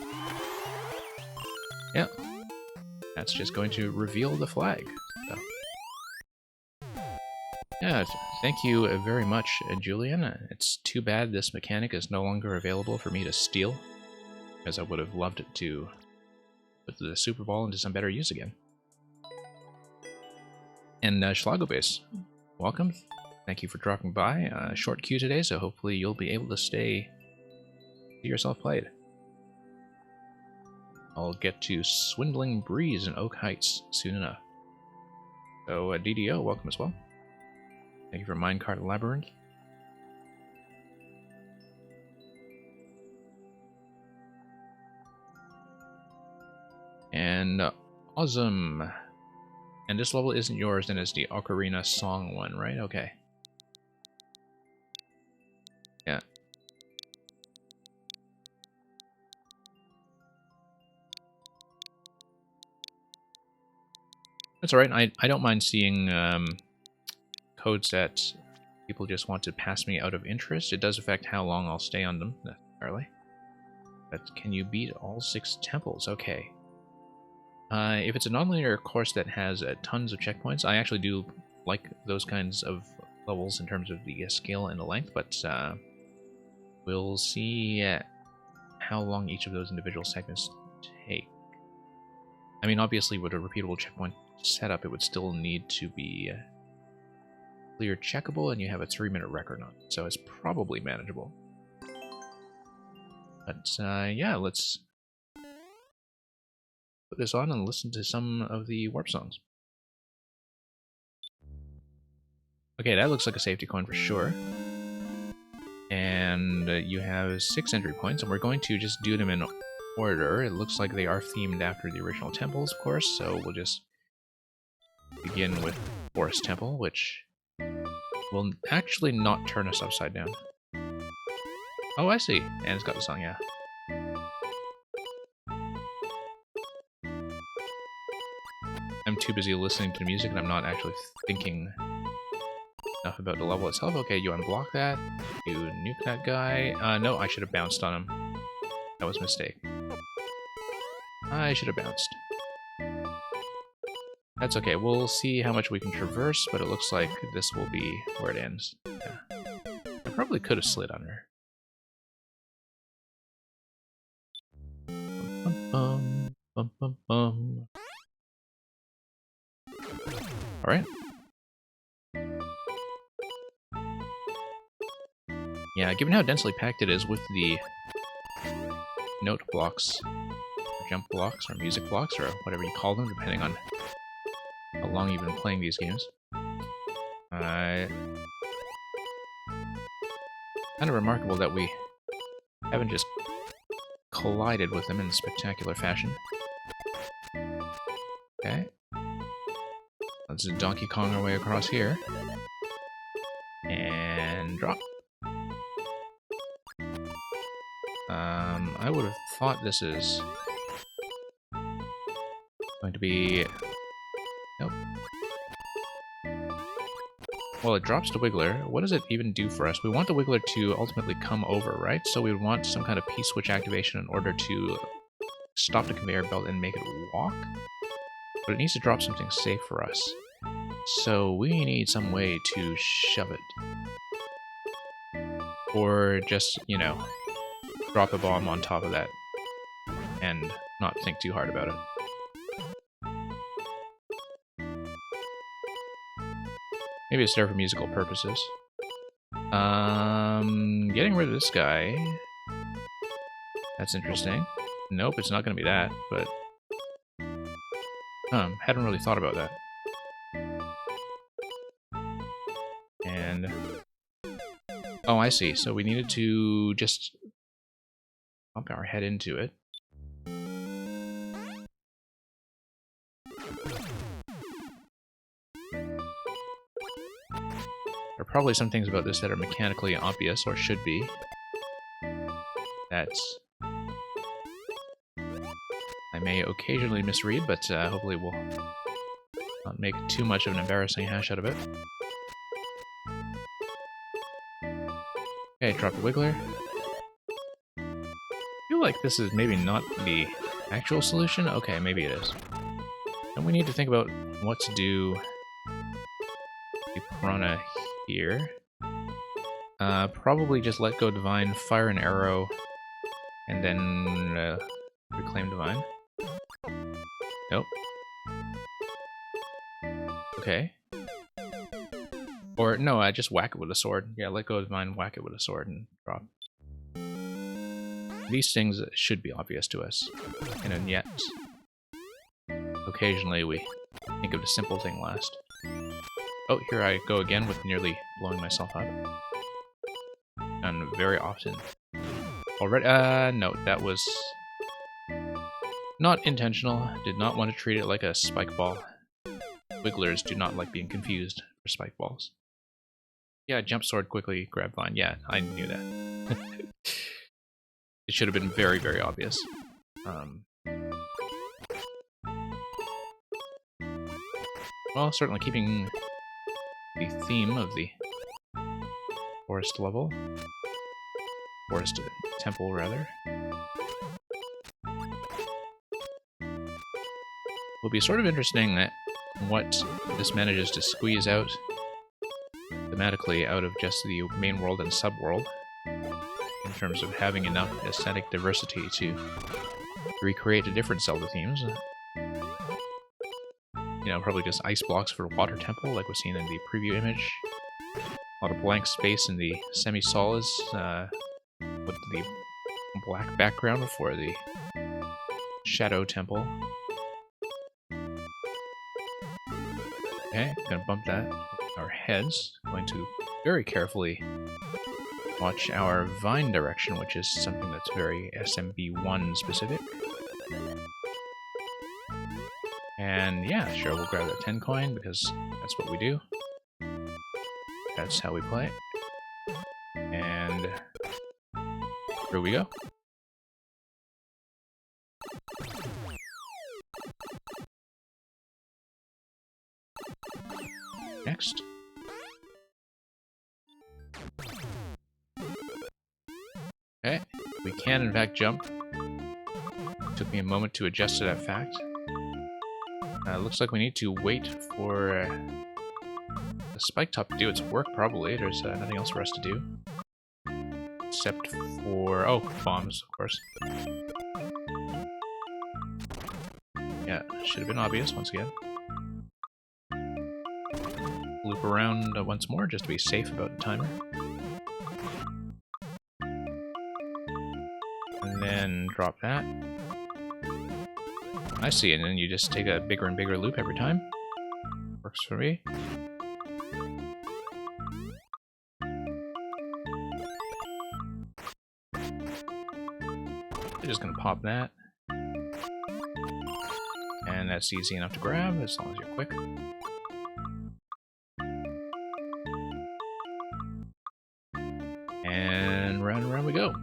Yeah, that's just going to reveal the flag. So. Yeah, thank you very much, Julian. It's too bad this mechanic is no longer available for me to steal, because I would have loved it to put the Super Ball into some better use again. And Schlagobase, welcome. Thank you for dropping by. Short queue today, so hopefully you'll be able to see yourself played. I'll get to Swindling Breeze in Oak Heights soon enough. So DDO, welcome as well. Thank you for Minecart Labyrinth. And awesome. And this level isn't yours, then it's the Ocarina Song one, right? Okay. Yeah. That's alright. I don't mind seeing codes that people just want to pass me out of interest. It does affect how long I'll stay on them, necessarily. But can you beat all 6 temples? Okay. If it's a non-linear course that has tons of checkpoints, I actually do like those kinds of levels in terms of the scale and the length, but we'll see how long each of those individual segments take. I mean, obviously, with a repeatable checkpoint setup, it would still need to be clear checkable, and you have a 3-minute record on it, so it's probably manageable. But yeah, let's put this on and listen to some of the warp songs. Okay, that looks like a safety coin for sure. And you have 6 entry points, and we're going to just do them in order. It looks like they are themed after the original temples, of course, so we'll just begin with Forest Temple, which will actually not turn us upside down. Oh, I see. And it's got the song, yeah. I'm too busy listening to the music, and I'm not actually thinking enough about the level itself. Okay, you unblock that. You nuke that guy. No, I should have bounced on him. That was a mistake. I should have bounced. That's okay. We'll see how much we can traverse, but it looks like this will be where it ends. Yeah. I probably could have slid under. Bum, bum, bum, bum. Alright. Yeah, given how densely packed it is with the note blocks, or jump blocks, or music blocks, or whatever you call them, depending on how long you've been playing these games. Kind of remarkable that we haven't just collided with them in spectacular fashion. Okay. Let's Donkey Kong our way across here. And drop. I would have thought this is going to be... Nope. Well, it drops the Wiggler. What does it even do for us? We want the Wiggler to ultimately come over, right? So we would want some kind of P-switch activation in order to stop the conveyor belt and make it walk. But it needs to drop something safe for us. So we need some way to shove it. Or just, you know, drop a bomb on top of that and not think too hard about it. Maybe it's there for musical purposes. Getting rid of this guy. That's interesting. Nope, it's not going to be that, but... Hadn't really thought about that. And... oh, I see. So we needed to just pump our head into it. There are probably some things about this that are mechanically obvious, or should be. That I may occasionally misread, but hopefully we'll not make too much of an embarrassing hash out of it. Okay, drop the Wiggler. I feel like this is maybe not the actual solution. Okay, maybe it is. And we need to think about what to do to Piranha here. Probably just let go Divine, fire an arrow, and then reclaim Divine. Nope. Okay. Or, no, I just whack it with a sword. Yeah, let go of Divine, whack it with a sword, and drop. These things should be obvious to us, and yet occasionally we think of the simple thing last. Oh, here I go again with nearly blowing myself up. And very often. Already, no, that was not intentional. Did not want to treat it like a spike ball. Wigglers do not like being confused for spike balls. Yeah, jump sword quickly, grab vine. Yeah, I knew that. It should have been very, very obvious. Well, certainly keeping the theme of the forest level. Forest temple, rather. Will be sort of interesting that what this manages to squeeze out thematically out of just the main world and subworld, in terms of having enough aesthetic diversity to recreate the different Zelda themes. You know, probably just ice blocks for Water Temple, like we've seen in the preview image. A lot of blank space in the semi-solids, with the black background for the Shadow Temple. Okay, gonna bump that with our heads. Going to very carefully watch our vine direction, which is something that's very SMB1 specific. And yeah, sure, we'll grab that 10 coin because that's what we do. That's how we play. And here we go. Next. Okay, we can in fact jump. Took me a moment to adjust to that fact. Looks like we need to wait for the spike top to do its work, probably. There's nothing else for us to do. Except for... oh, bombs, of course. Yeah, should have been obvious once again. Loop around once more, just to be safe about the timer. And then drop that. I see, and then you just take a bigger and bigger loop every time. Works for me. I'm just gonna pop that. And that's easy enough to grab, as long as you're quick. And round and round we go.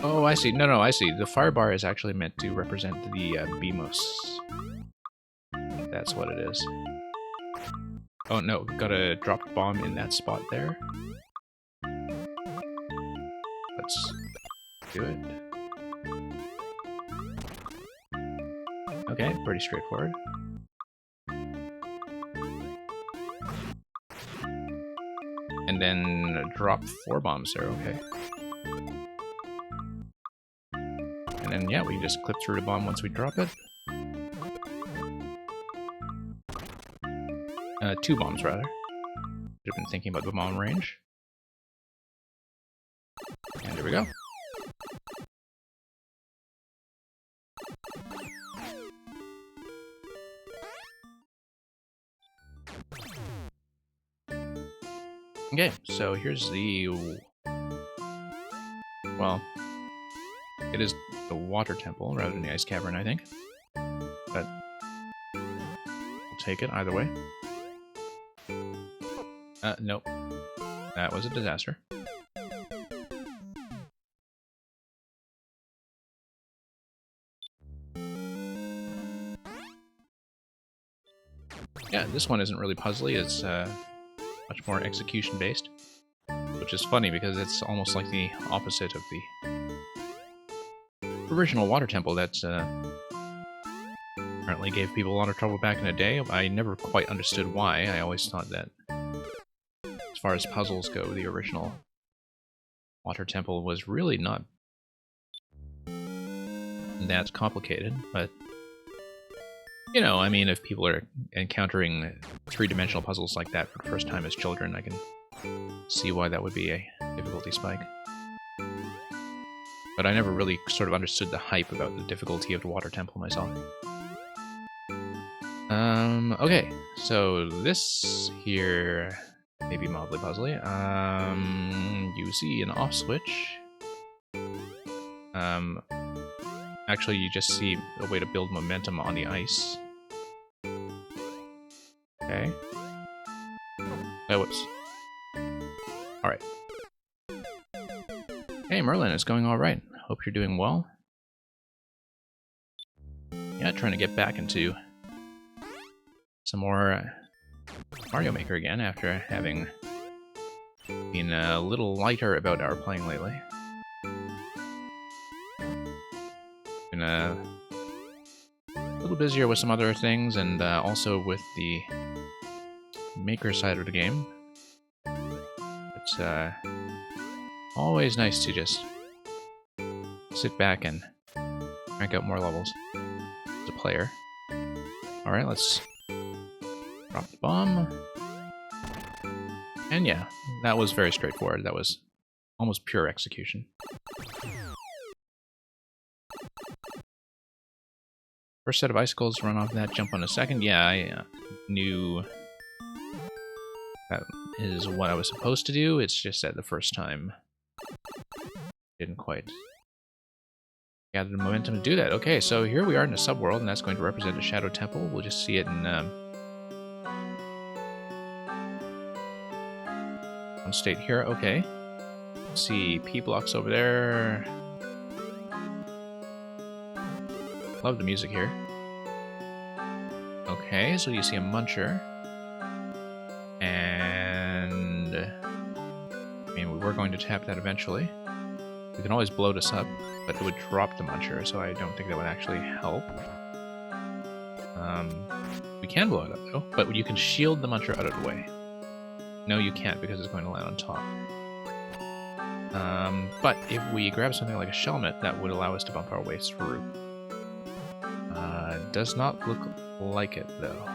Oh, I see. No, I see. The fire bar is actually meant to represent the Beamos. That's what it is. Oh no, gotta drop the bomb in that spot there. Let's do it. Okay, pretty straightforward. And then drop 4 bombs there, okay. And then, yeah, we can just clip through the bomb once we drop it. 2 bombs, rather. Should have been thinking about the bomb range. And there we go. Okay, so here's the... Well, it is the water temple rather than the ice cavern, I think. But we'll take it either way. Nope. That was a disaster. Yeah, this one isn't really puzzly, it's much more execution-based. Which is funny, because it's almost like the opposite of the original water temple that apparently gave people a lot of trouble back in the day. I never quite understood why. I always thought that, as far as puzzles go, the original water temple was really not that complicated, but you know, I mean, if people are encountering three-dimensional puzzles like that for the first time as children, I can see why that would be a difficulty spike. But I never really sort of understood the hype about the difficulty of the water temple myself. Okay, so this here may be mildly puzzly. You see an off switch. Actually, you just see a way to build momentum on the ice. Okay. Oh, whoops. Alright. Hey, Merlin, it's going alright. Hope you're doing well. Yeah, trying to get back into some more Mario Maker again after having been a little lighter about our playing lately. Been a little busier with some other things, and also with the Maker side of the game. It's always nice to just sit back and crank out more levels as a player. Alright, let's drop the bomb. And yeah, that was very straightforward. That was almost pure execution. First set of icicles, run off that, jump on a second. Yeah, I knew that is what I was supposed to do. It's just that the first time didn't quite gather the momentum to do that. Okay, so here we are in a subworld, and that's going to represent a shadow temple. We'll just see it in one state here. Okay. Let's see, P blocks over there. Love the music here. Okay, so you see a muncher. And I mean, we were going to tap that eventually. We can always blow this up, but it would drop the muncher, so I don't think that would actually help. We can blow it up, though, but you can shield the muncher out of the way. No, you can't, because it's going to land on top. But if we grab something like a Shelmet, that would allow us to bump our way through. Does not look like it, though.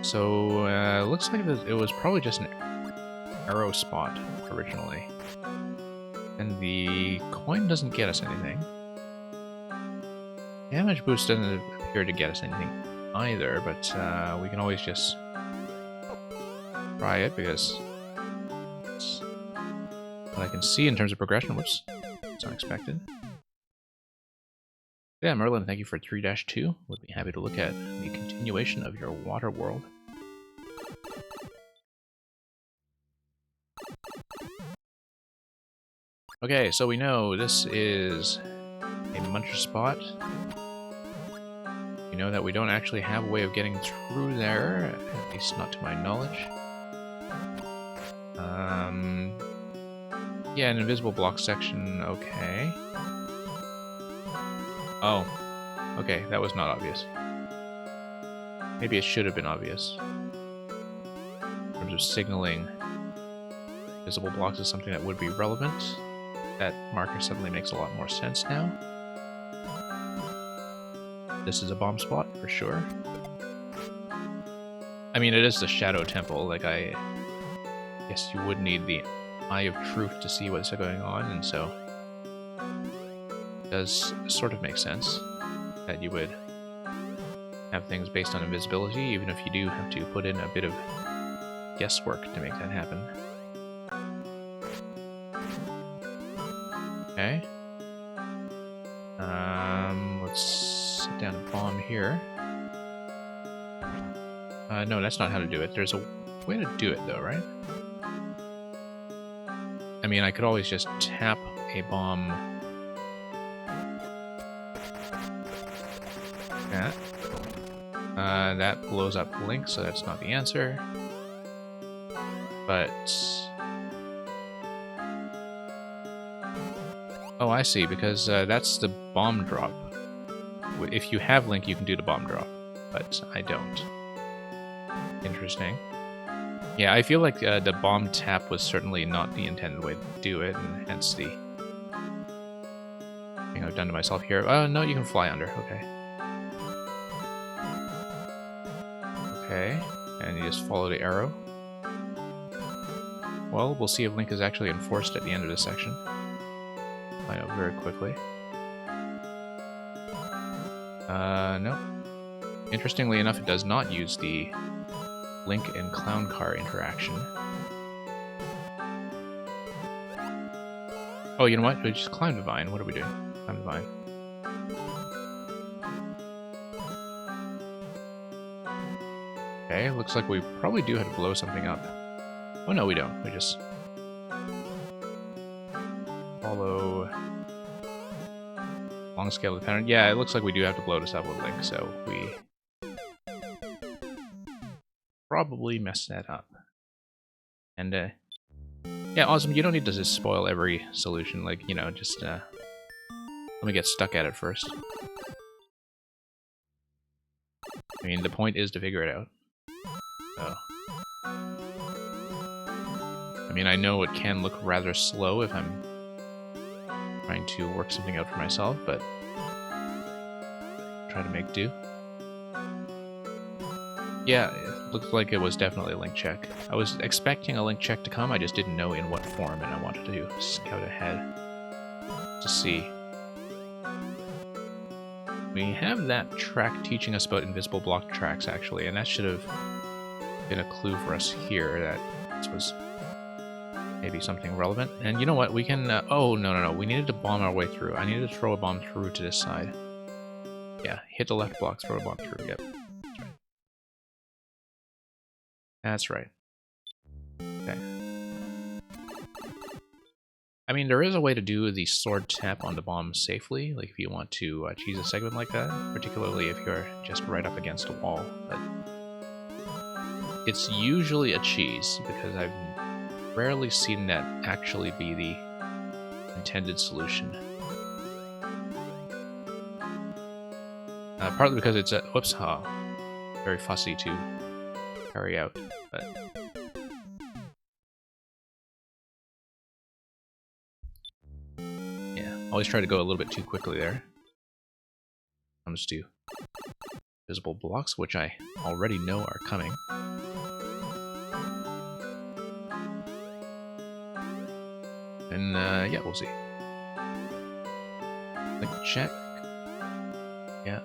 So, looks like it was probably just an arrow spot originally. And the coin doesn't get us anything. Damage boost doesn't appear to get us anything either, but we can always just try it, because it's what I can see in terms of progression. Whoops, it's unexpected. Yeah, Merlin, thank you for 3-2. Would be happy to look at the continuation of your water world. Okay, so we know this is a muncher spot. We know that we don't actually have a way of getting through there, at least not to my knowledge. Yeah, an invisible block section, okay. Oh, okay, that was not obvious. Maybe it should have been obvious. In terms of signaling visible blocks is something that would be relevant. That marker suddenly makes a lot more sense now. This is a bomb spot, for sure. I mean, it is the Shadow Temple, like I guess you would need the Eye of Truth to see what's going on, and so it does sort of make sense that you would have things based on invisibility, even if you do have to put in a bit of guesswork to make that happen. Okay. Let's sit down a bomb here. No, that's not how to do it. There's a way to do it, though, right? I mean, I could always just tap a bomb. Yeah. That blows up Link, so that's not the answer. But... oh, I see, because that's the bomb drop. If you have Link, you can do the bomb drop, but I don't. Interesting. Yeah, I feel like the bomb tap was certainly not the intended way to do it, and hence the thing I've done to myself here. Oh, no, you can fly under. Okay. Okay, and you just follow the arrow. Well, we'll see if Link is actually enforced at the end of this section. Find out very quickly. No. Interestingly enough, it does not use the Link and Clown Car interaction. Oh, you know what? We just climb the vine. What are we doing? Climb the vine. Okay, looks like we probably do have to blow something up. Oh no, we don't. We just follow long scale of the pattern. Yeah, it looks like we do have to blow this up with Link, so we probably messed that up. And yeah, awesome. You don't need to just spoil every solution. Like, you know, just let me get stuck at it first. I mean, the point is to figure it out. So, I mean, I know it can look rather slow if I'm trying to work something out for myself, but try to make do. Yeah, it looked like it was definitely a Link check. I was expecting a Link check to come, I just didn't know in what form, and I wanted to scout ahead to see. We have that track teaching us about invisible block tracks, actually, and that should have been a clue for us here that this was maybe something relevant. And you know what? We can... oh, no. We needed to bomb our way through. I needed to throw a bomb through to this side. Yeah, hit the left block, throw a bomb through. Yep. That's right. Okay. I mean, there is a way to do the sword tap on the bomb safely, like if you want to cheese a segment like that, particularly if you're just right up against a wall. But it's usually a cheese, because I've rarely seen that actually be the intended solution. Partly because it's a... whoops, very fussy to carry out, but... yeah, always try to go a little bit too quickly there. Comes to visible blocks, which I already know are coming. And, yeah, we'll see. Like, check. Yeah.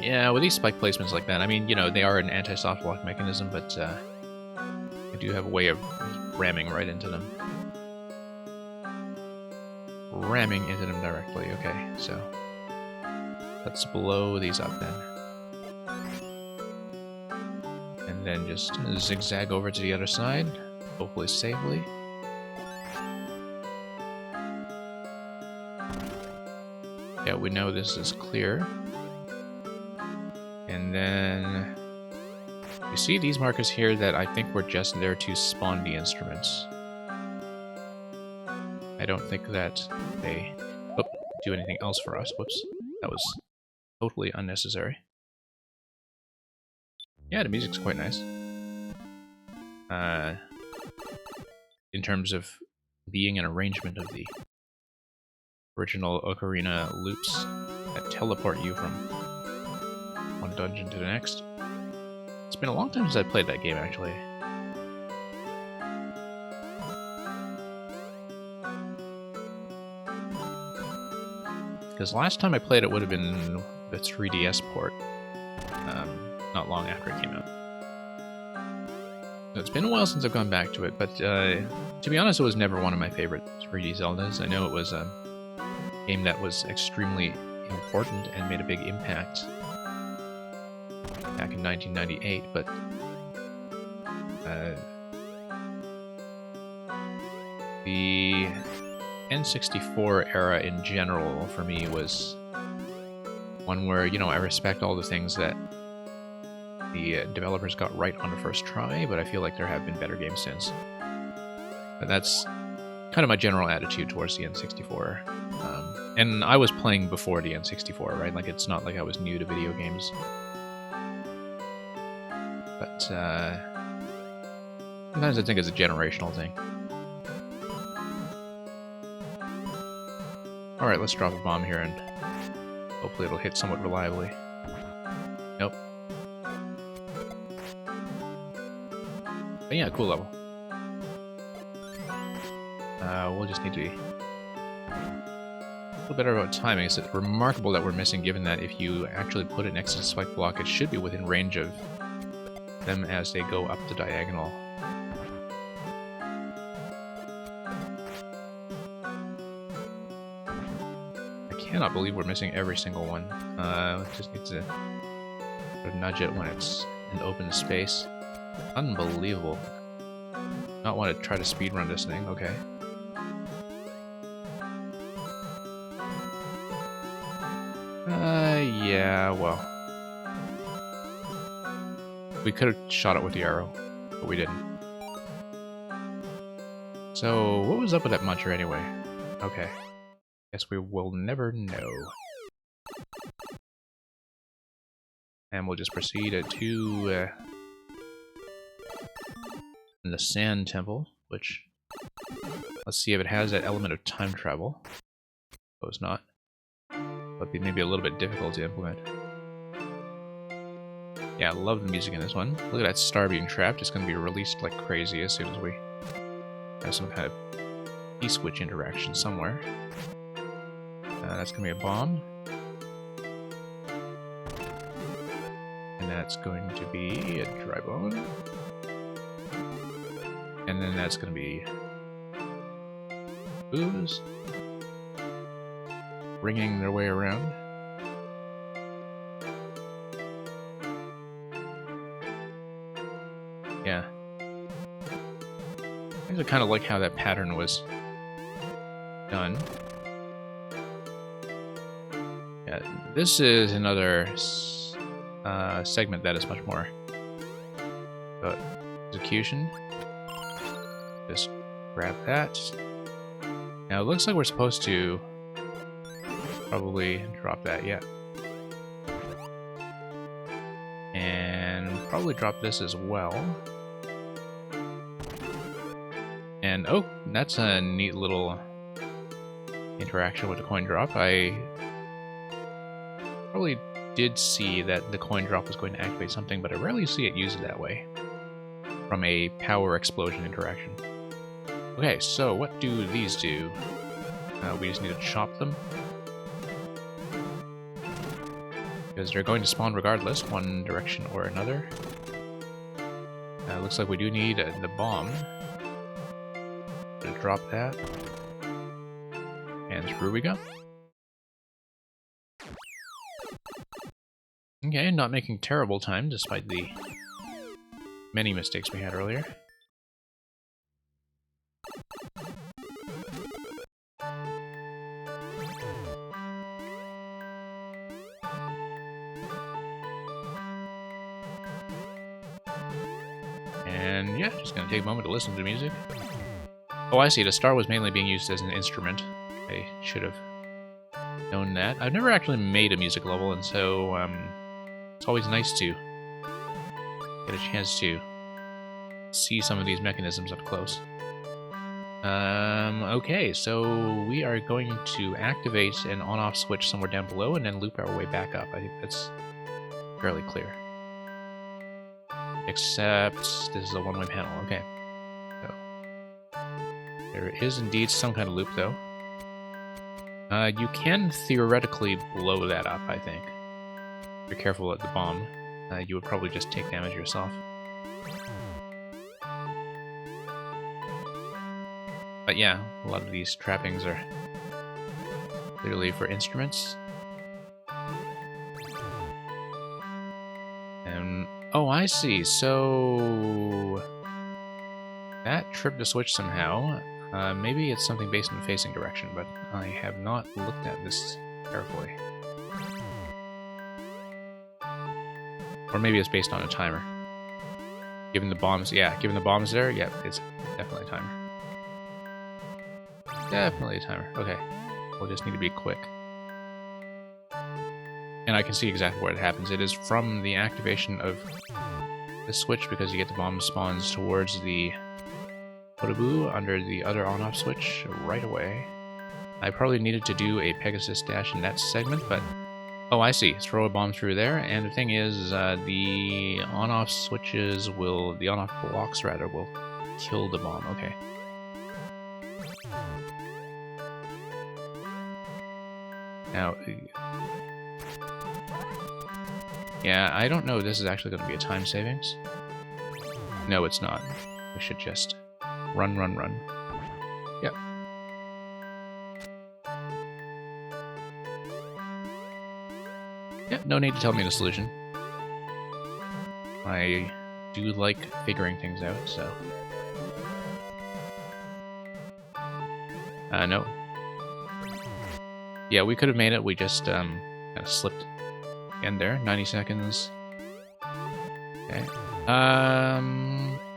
Yeah, with these spike placements like that, I mean, you know, they are an anti-soft block mechanism, but I do have a way of ramming right into them. Ramming into them directly, okay, so let's blow these up then. And then just zigzag over to the other side, hopefully safely. Yeah, we know this is clear. And then you see these markers here that I think were just there to spawn the instruments. I don't think that they do anything else for us. Whoops. That was totally unnecessary. Yeah, the music's quite nice. In terms of being an arrangement of the original Ocarina loops that teleport you from one dungeon to the next. It's been a long time since I played that game, actually. Because last time I played it would have been the 3DS port not long after it came out. So it's been a while since I've gone back to it, but to be honest, it was never one of my favorite 3D Zeldas. I know it was a game that was extremely important and made a big impact back in 1998, but the N64 era in general for me was one where, you know, I respect all the things that the developers got right on the first try, but I feel like there have been better games since. But that's kind of my general attitude towards the N64. And I was playing before the N64, right? Like, it's not like I was new to video games. But sometimes I think it's a generational thing. Alright, let's drop a bomb here and hopefully it'll hit somewhat reliably. Nope. But yeah, cool level. We'll just need to be a little better about timing. It's remarkable that we're missing, given that if you actually put it next to the spike block, it should be within range of them as they go up the diagonal. I cannot believe we're missing every single one. Just need to sort of nudge it when it's in open space. Unbelievable. Not want to try to speedrun this thing, okay. Yeah, well. We could have shot it with the arrow, but we didn't. So, what was up with that muncher anyway? Okay. Guess we will never know. And we'll just proceed to the Sand Temple, which, let's see if it has that element of time travel. Suppose not. But maybe a little bit difficult to implement. Yeah, I love the music in this one. Look at that star being trapped. It's going to be released like crazy as soon as we have some kind of P-switch interaction somewhere. That's going to be a bomb. And that's going to be a dry bone. And then that's going to be ooze. Ringing their way around. Yeah. I kind of like how that pattern was done. Yeah, this is another segment that is much more about execution. Just grab that. Now it looks like we're supposed to probably drop that, yeah. And probably drop this as well. And oh, that's a neat little interaction with the coin drop. I probably did see that the coin drop was going to activate something, but I rarely see it used that way from a power explosion interaction. Okay, so what do these do? We just need to chop them. Because they're going to spawn regardless, one direction or another. Looks like we do need the bomb. To drop that. And through we go. Okay, not making terrible time despite the many mistakes we had earlier. And yeah, just gonna take a moment to listen to the music. Oh, I see. The star was mainly being used as an instrument. I should have known that. I've never actually made a music level, and so it's always nice to get a chance to see some of these mechanisms up close. Okay, so we are going to activate an on-off switch somewhere down below and then loop our way back up. I think that's fairly clear. Except this is a one-way panel. Okay. So there is indeed some kind of loop, though. You can theoretically blow that up, I think. If you're careful at the bomb, you would probably just take damage yourself. But yeah, a lot of these trappings are clearly for instruments. And oh, I see. So that tripped a switch somehow. Maybe it's something based on facing direction, but I have not looked at this carefully. Or maybe it's based on a timer. Given the bombs, yeah, given the bombs there, yeah, it's definitely a timer. Definitely a timer. Okay. We'll just need to be quick. And I can see exactly where it happens. It is from the activation of the switch because you get the bomb spawns towards the Podoboo under the other on-off switch right away. I probably needed to do a Pegasus dash in that segment, but... Oh, I see. Throw a bomb through there, and the thing is, the on-off switches will... The on-off blocks, rather, will kill the bomb. Okay. Now... Yeah, I don't know if this is actually going to be a time savings. No, it's not. We should just run, run, run. Yep. Yep, no need to tell me the solution. I do like figuring things out, so... no. Yeah, we could have made it, we just, kind of slipped in there. 90 seconds. Okay.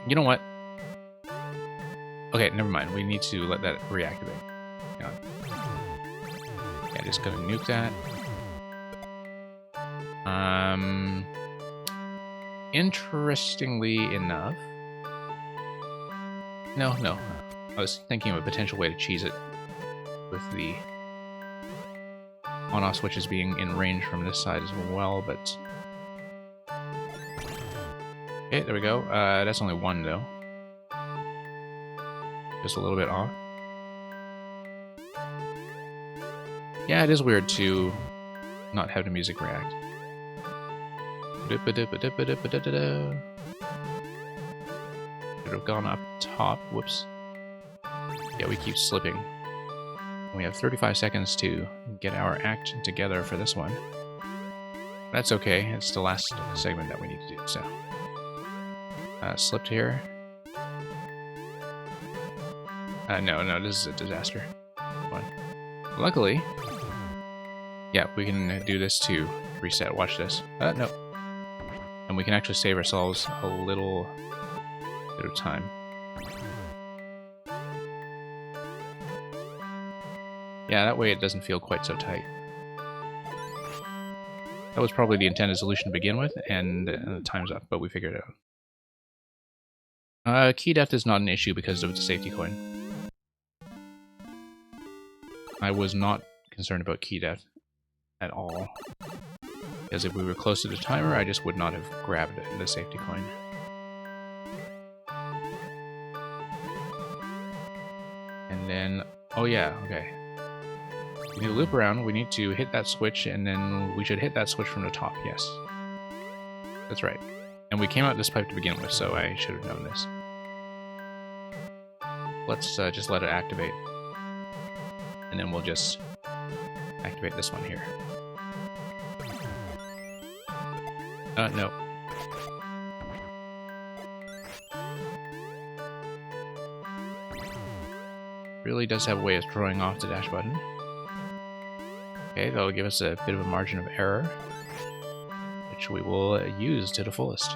You know what? Okay, never mind. We need to let that reactivate. Hang on. Yeah, just gonna nuke that. Interestingly enough... No. I was thinking of a potential way to cheese it with the on-off switches being in range from this side as well, but... Okay, there we go. That's only one, though. Just a little bit off. Yeah, it is weird to not have the music react. Should have gone up top. Whoops. Yeah, we keep slipping. We have 35 seconds to get our act together for this one. That's okay. It's the last segment that we need to do, so... slipped here. No, this is a disaster. But luckily... Yeah, we can do this to reset. Watch this. No. And we can actually save ourselves a little bit of time. Yeah, that way it doesn't feel quite so tight. That was probably the intended solution to begin with, and time's up, but we figured it out. Key death is not an issue because of the safety coin. I was not concerned about key death at all. Because if we were close to the timer, I just would not have grabbed the safety coin. And then... Oh yeah, okay. We need to loop around, we need to hit that switch, and then we should hit that switch from the top, yes. That's right. And we came out this pipe to begin with, so I should have known this. Let's just let it activate. And then we'll just activate this one here. No. Really does have a way of throwing off the dash button. Okay, that'll give us a bit of a margin of error, which we will use to the fullest.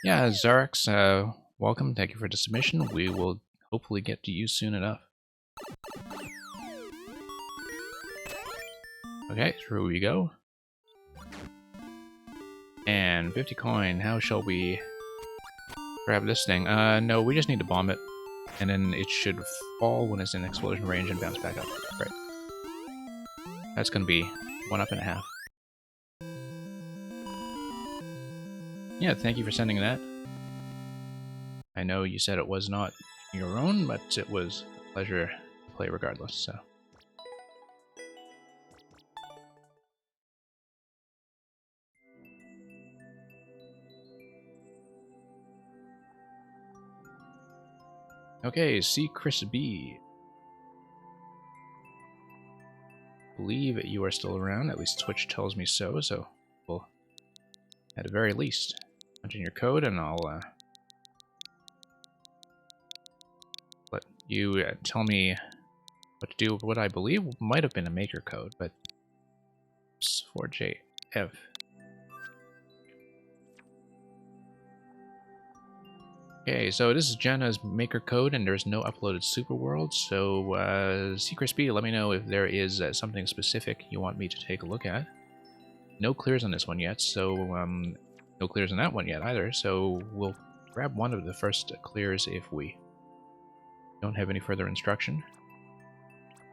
Yeah, Zarex, welcome. Thank you for the submission. We will hopefully get to you soon enough. Okay, through we go. And 50 coin, how shall we grab this thing? No, we just need to bomb it. And then it should fall when it's in explosion range and bounce back up. Right. That's gonna be 1.5. Yeah, thank you for sending that. I know you said it was not your own, but it was a pleasure to play regardless, so... Okay, see Chris B. Believe you are still around, at least Twitch tells me so, so we'll, at the very least, punch in your code and I'll let you tell me what to do with what I believe might have been a maker code, but it's 4JF. Okay, so this is Jenna's maker code, and there's no uploaded super world. So, Secret Speed, let me know if there is something specific you want me to take a look at. No clears on this one yet, so no clears on that one yet either. So we'll grab one of the first clears if we don't have any further instruction.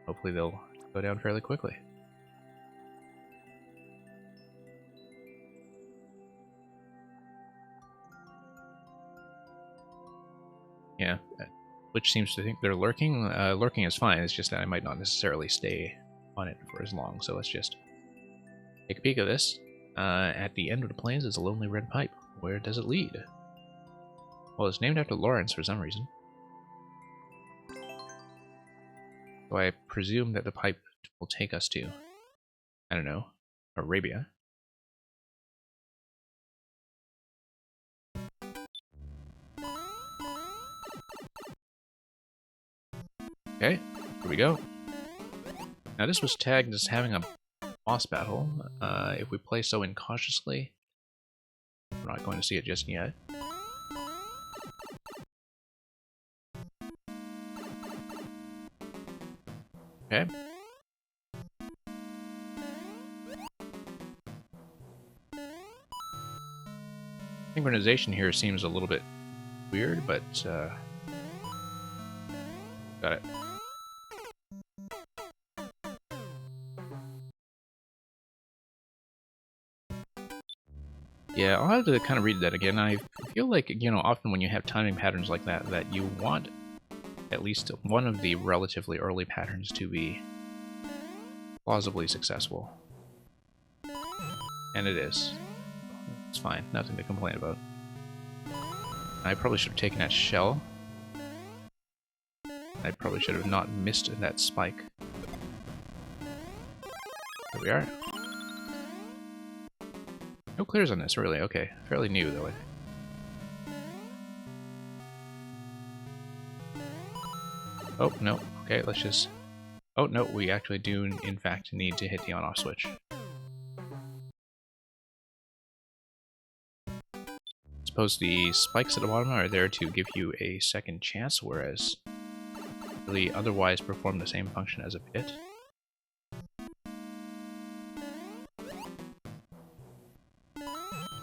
Hopefully they'll go down fairly quickly. Yeah, which seems to think they're lurking. Lurking is fine, it's just that I might not necessarily stay on it for as long, so let's just take a peek of this. At the end of the plains is a lonely red pipe. Where does it lead? Well, it's named after Lawrence for some reason. So I presume that the pipe will take us to, I don't know, Arabia. Okay, here we go. Now this was tagged as having a boss battle. If we play so incautiously, we're not going to see it just yet. Okay. Synchronization here seems a little bit weird, but got it. Yeah, I'll have to kind of read that again. I feel like, you know, often when you have timing patterns like that, that you want at least one of the relatively early patterns to be plausibly successful. And it is. It's fine, nothing to complain about. I probably should have taken that shell. I probably should have not missed that spike. There we are. No clears on this, really. Okay, fairly new, though, I think. Oh, no. Okay, let's just... Oh, no, we actually do, in fact, need to hit the on-off switch. I suppose the spikes at the bottom are there to give you a second chance, whereas really otherwise perform the same function as a pit.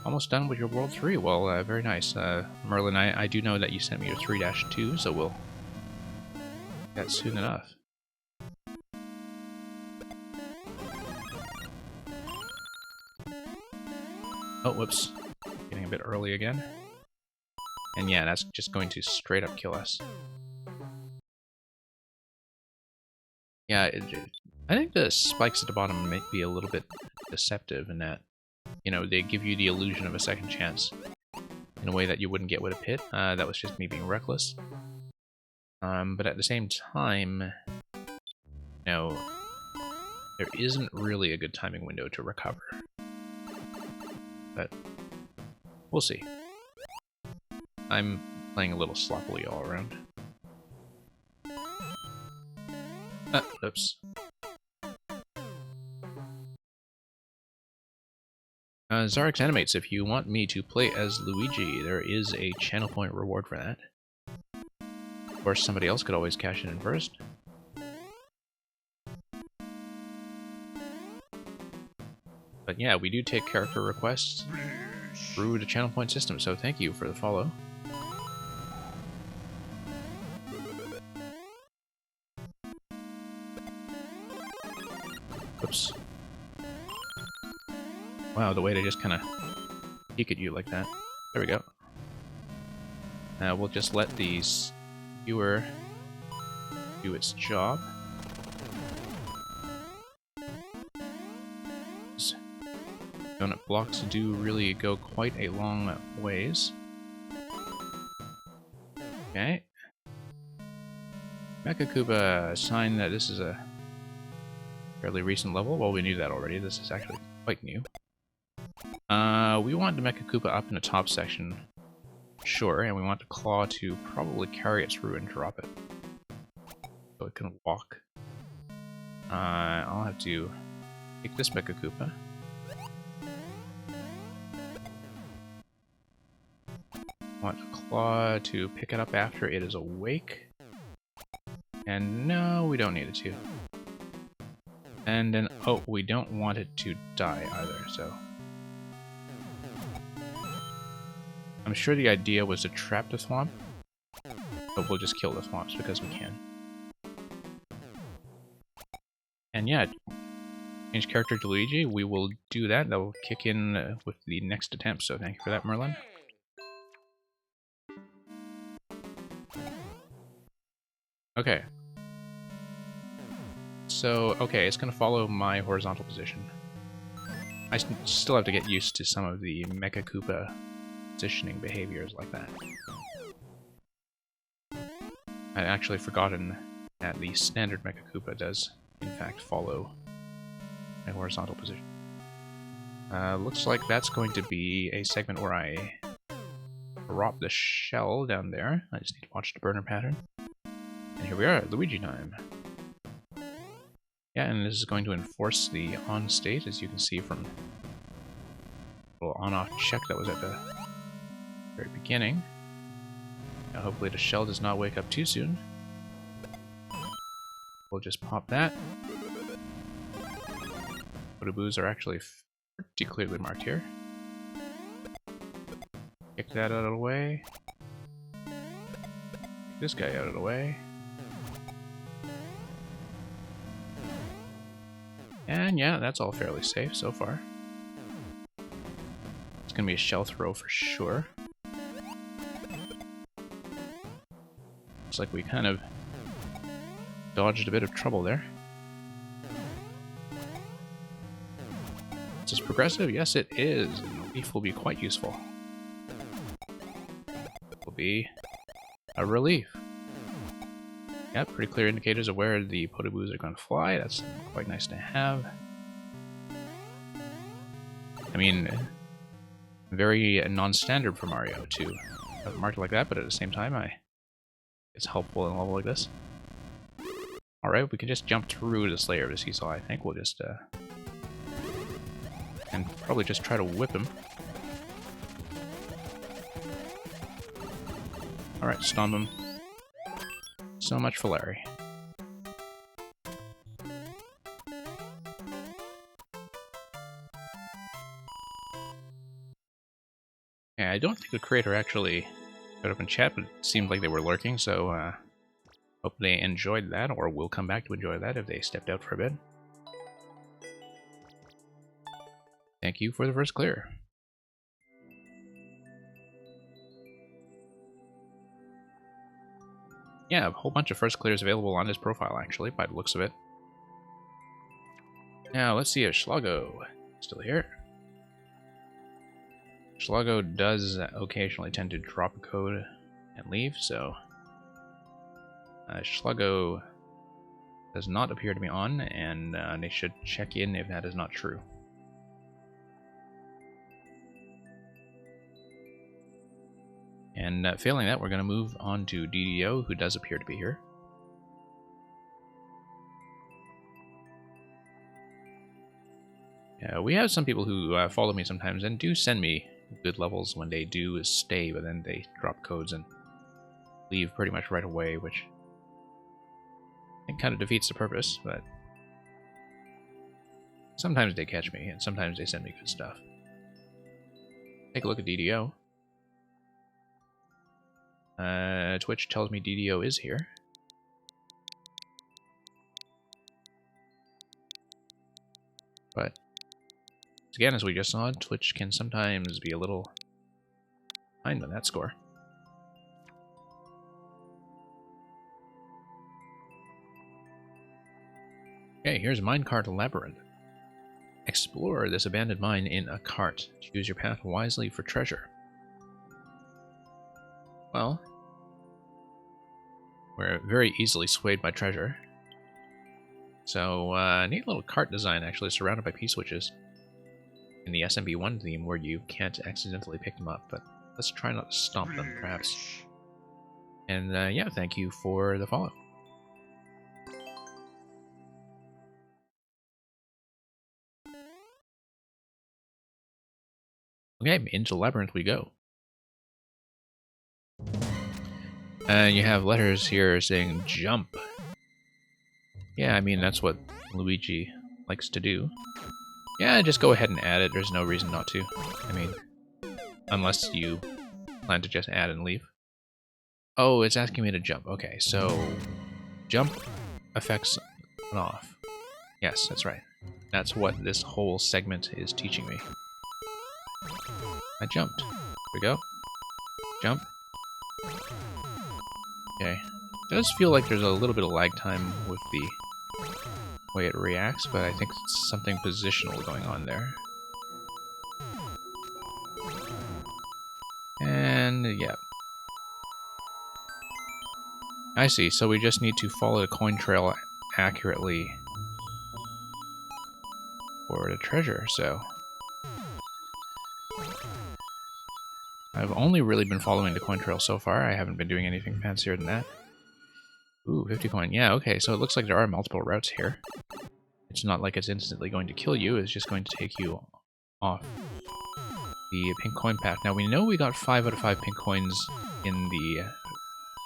Almost done with your World 3. Well, very nice. Merlin, I do know that you sent me your 3-2, so we'll get that soon enough. Oh, whoops. Getting a bit early again. And yeah, that's just going to straight up kill us. Yeah, I think the spikes at the bottom might be a little bit deceptive in that, you know, they give you the illusion of a second chance in a way that you wouldn't get with a pit. That was just me being reckless. But at the same time, you know, there isn't really a good timing window to recover. But we'll see. I'm playing a little sloppily all around. Oops. Zarix Animates, if you want me to play as Luigi, there is a channel point reward for that. Of course, somebody else could always cash it in first. But yeah, we do take character requests through the channel point system, so thank you for the follow. Oops. Wow, the way they just kind of peek at you like that. There we go. We'll just let the skewer do its job. Donut blocks do really go quite a long ways. Okay. Mecha Koopa, sign that this is a fairly recent level. Well, we knew that already. This is actually quite new. We want the Mecha Koopa up in the top section, sure, and we want the claw to probably carry it through and drop it, so it can walk. I'll have to take this Mecha Koopa. I want the claw to pick it up after it is awake. And no, we don't need it to. And then, oh, we don't want it to die either, so. I'm sure the idea was to trap the Thwomp, but we'll just kill the Thwomps because we can. And yeah, change character to Luigi, we will do that. That will kick in with the next attempt, so thank you for that, Merlin. Okay. So, okay, it's going to follow my horizontal position. I still have to get used to some of the Mecha Koopa positioning behaviors like that. I'd actually forgotten that the standard Mecha Koopa does, in fact, follow my horizontal position. Looks like that's going to be a segment where I drop the shell down there. I just need to watch the burner pattern. And here we are, Luigi time. Yeah, and this is going to enforce the on state, as you can see from the little on-off check that was at the very beginning. Now hopefully the shell does not wake up too soon. We'll just pop that. Photoboos are actually pretty clearly marked here. Kick that out of the way. Kick this guy out of the way. And yeah, that's all fairly safe so far. It's gonna be a shell throw for sure. Looks like we kind of dodged a bit of trouble there. Is this progressive? Yes, it is. And Leaf will be quite useful. Will be a relief. Yeah, pretty clear indicators of where the Photoboos are going to fly. That's quite nice to have. I mean, very non-standard for Mario to have it marked like that, but at the same time, it's helpful in a level like this. Alright, we can just jump through this layer of the seesaw, I think. We'll just, and probably just try to whip him. Alright, stomp him. So much for Larry. Yeah, I don't think the creator actually showed up in chat, but it seemed like they were lurking, so hope they enjoyed that, or will come back to enjoy that if they stepped out for a bit. Thank you for the first clear. Yeah, a whole bunch of first clears available on this profile, actually, by the looks of it. Now, let's see if Schlago is still here. Schlago does occasionally tend to drop a code and leave, so... Schlago does not appear to be on, and they should check in if that is not true. And failing that, we're going to move on to DDO, who does appear to be here. We have some people who follow me sometimes and do send me good levels when they do stay, but then they drop codes and leave pretty much right away, which I think kind of defeats the purpose, but sometimes they catch me, and sometimes they send me good stuff. Take a look at DDO. Twitch tells me DDO is here. But, again, as we just saw, Twitch can sometimes be a little behind on that score. Okay, here's Minecart Labyrinth. Explore this abandoned mine in a cart. Choose your path wisely for treasure. Well, We're very easily swayed by treasure. So, neat little cart design, actually, surrounded by P-switches. In the SMB1 theme, where you can't accidentally pick them up, but let's try not to stomp them, perhaps. And, yeah, thank you for the follow. Okay, into Labyrinth we go. You have letters here saying jump. Yeah, I mean, that's what Luigi likes to do. Yeah, just go ahead and add it. There's no reason not to. I mean, unless you plan to just add and leave. Oh, it's asking me to jump. Okay, so jump affects on off. Yes, that's right. That's what this whole segment is teaching me. I jumped. Here we go. Jump. Okay. It does feel like there's a little bit of lag time with the way it reacts, but I think it's something positional going on there. And, yeah. I see, so we just need to follow the coin trail accurately for the treasure, so... I've only really been following the coin trail so far. I haven't been doing anything fancier than that. Ooh, 50 coin. Yeah, okay, so it looks like there are multiple routes here. It's not like it's instantly going to kill you, it's just going to take you off the pink coin path. Now, we know we got 5 out of 5 pink coins in the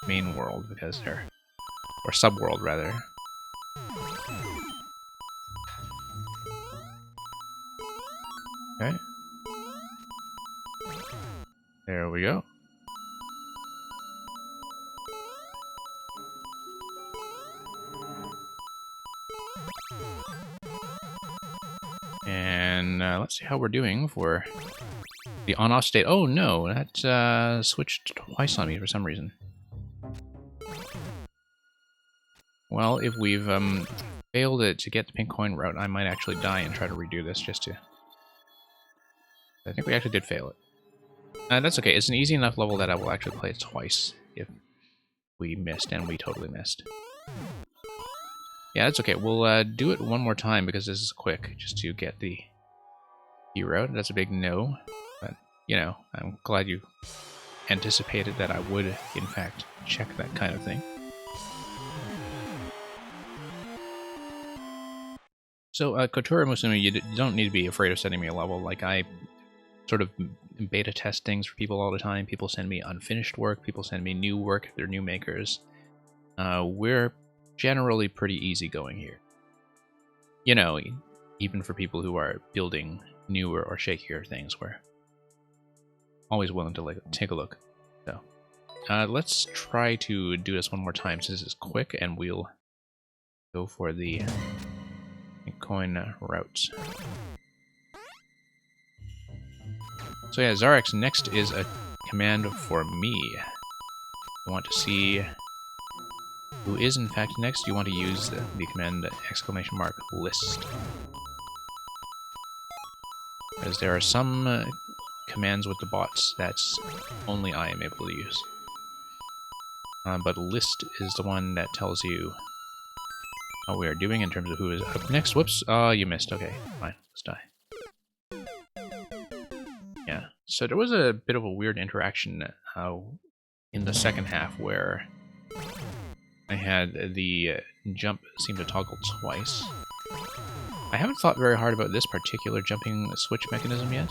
main world, because they're... or sub-world, rather. Okay. There we go. And let's see how we're doing for the on-off state. Oh no, that switched twice on me for some reason. Well, if we've failed it to get the pink coin route, I might actually die and try to redo this just to... I think we actually did fail it. That's okay. It's an easy enough level that I will actually play it twice if we missed, and we totally missed. Yeah, that's okay. We'll do it one more time because this is quick, just to get the key route. That's a big no, but, you know, I'm glad you anticipated that I would, in fact, check that kind of thing. So, Kotura Musume, you don't need to be afraid of sending me a level. Like, I sort of beta test things for people all the time. People send me unfinished work, people send me new work if they're new makers. We're generally pretty easygoing here. You know, even for people who are building newer or shakier things, we're always willing to take a look. So, let's try to do this one more time since it's quick, and we'll go for the coin route. So yeah, Zarex, next is a command for me. You want to see who is in fact next, you want to use the command !list. As there are some commands with the bots that's only I am able to use. But list is the one that tells you how we are doing in terms of who is up next. Whoops, you missed. Okay, fine, let's die. Yeah, so there was a bit of a weird interaction in the second half where I had the jump seem to toggle twice. I haven't thought very hard about this particular jumping switch mechanism yet.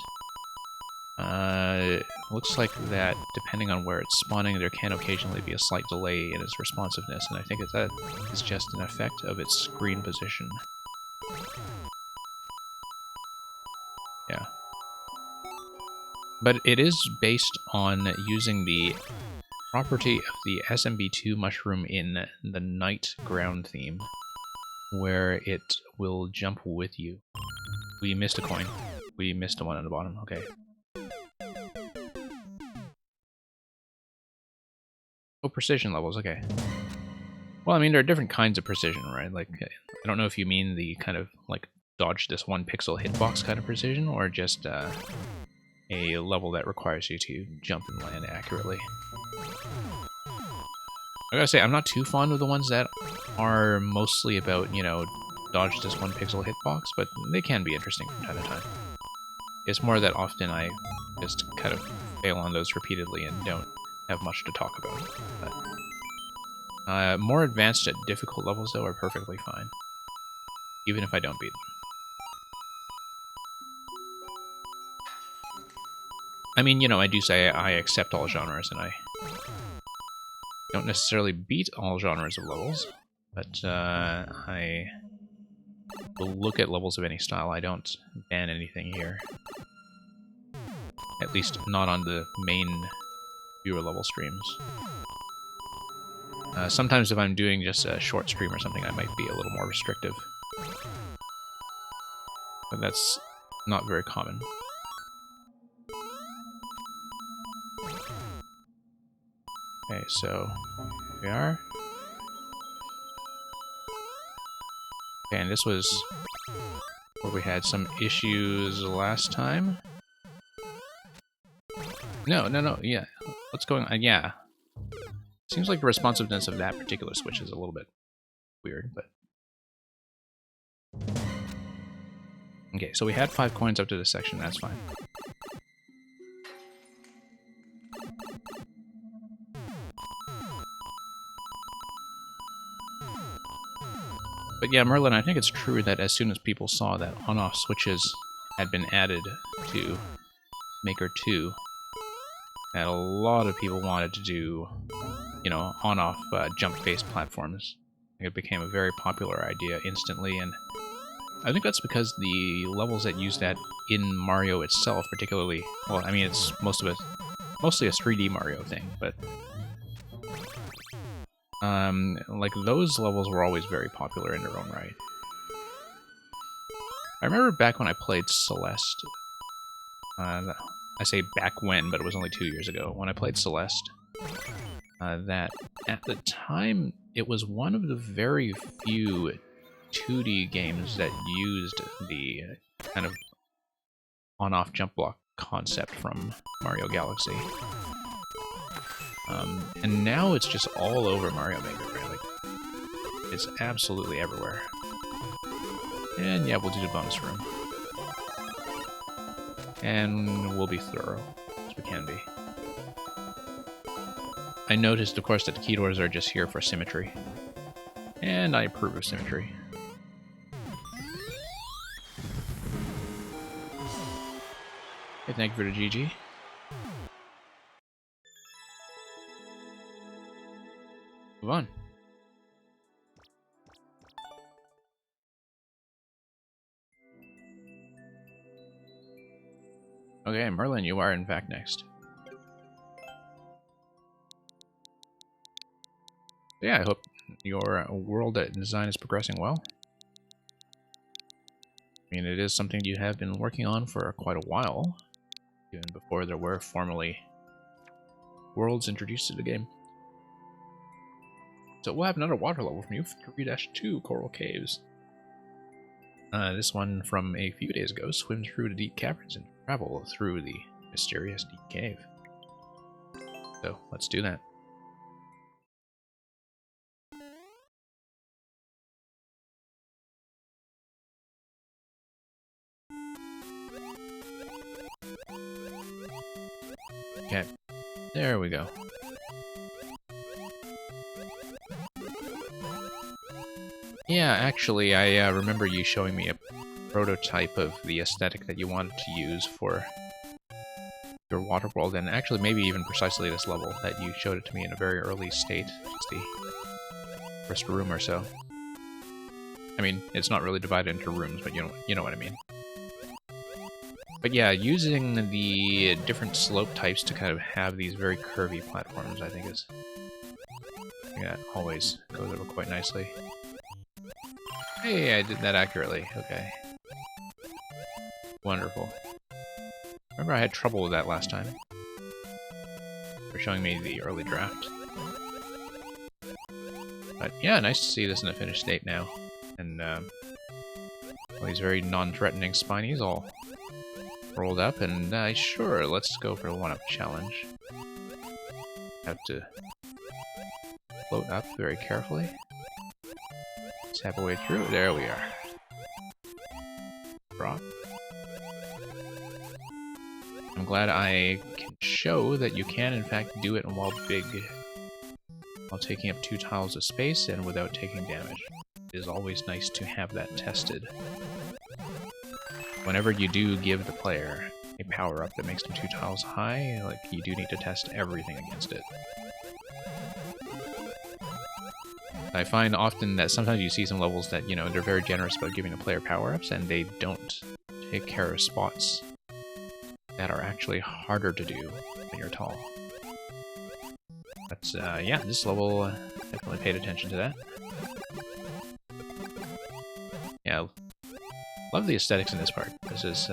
Looks like that, depending on where it's spawning, there can occasionally be a slight delay in its responsiveness, and I think that is just an effect of its screen position. Yeah. But it is based on using the property of the SMB2 mushroom in the night ground theme, where it will jump with you. We missed a coin. We missed a one on the bottom. Okay. Oh, precision levels. Okay. Well, I mean, there are different kinds of precision, right? Like, I don't know if you mean the kind of, like, dodge this one pixel hitbox kind of precision, or just, a level that requires you to jump and land accurately. I gotta say, I'm not too fond of the ones that are mostly about, you know, dodge this 1 pixel hitbox, but they can be interesting from time to time. It's more that often I just kind of fail on those repeatedly and don't have much to talk about. But, more advanced at difficult levels, though, are perfectly fine, even if I don't beat them. I mean, you know, I do say I accept all genres, and I don't necessarily beat all genres of levels, but I will look at levels of any style. I don't ban anything here. At least not on the main viewer level streams. Sometimes if I'm doing just a short stream or something, I might be a little more restrictive. But that's not very common. Okay, so here we are. Okay, and this was where we had some issues last time. No, yeah. What's going on? Yeah. Seems like the responsiveness of that particular switch is a little bit weird, but... Okay, so we had 5 coins up to this section, that's fine. But yeah, Merlin, I think it's true that as soon as people saw that on-off switches had been added to Maker 2, that a lot of people wanted to do, you know, on-off jump-based platforms. I think it became a very popular idea instantly, and I think that's because the levels that use that in Mario itself, particularly, well, I mean, it's mostly a 3D Mario thing, but like those levels were always very popular in their own right. I remember back when I played Celeste, I say back when, but it was only 2 years ago, when I played Celeste, that at the time it was one of the very few 2D games that used the kind of on-off jump block concept from Mario Galaxy. And now it's just all over Mario Maker, really. It's absolutely everywhere. And yeah, we'll do the bonus room. And we'll be thorough, as we can be. I noticed, of course, that the key doors are just here for symmetry. And I approve of symmetry. Okay, thank you for the GG. Move on. Okay, Merlin, you are in fact next. Yeah, I hope your world design is progressing well. I mean, it is something you have been working on for quite a while, even before there were formally worlds introduced to the game. So we'll have another water level from you, 3-2 Coral Caves. This one from a few days ago, swim through the deep caverns and travel through the mysterious deep cave. So let's do that. Okay, there we go. Yeah, actually, I remember you showing me a prototype of the aesthetic that you wanted to use for your water world, and actually maybe even precisely this level that you showed it to me in a very early state. It's the first room or so. I mean, it's not really divided into rooms, but you know what I mean. But yeah, using the different slope types to kind of have these very curvy platforms, I think is... yeah, always goes over quite nicely. Hey, I did that accurately. Okay. Wonderful. Remember I had trouble with that last time. For showing me the early draft. But yeah, nice to see this in a finished state now. And all these very non-threatening spinies all rolled up, and sure, let's go for a one-up challenge. Have to float up very carefully. Tap our way through. There we are. Drop. I'm glad I can show that you can in fact do it while taking up 2 tiles of space and without taking damage. It is always nice to have that tested. Whenever you do give the player a power-up that makes them 2 tiles high, like, you do need to test everything against it. I find often that sometimes you see some levels that, you know, they're very generous about giving the player power-ups, and they don't take care of spots that are actually harder to do when you're tall. But, yeah, this level definitely paid attention to that. Yeah, love the aesthetics in this part. This is,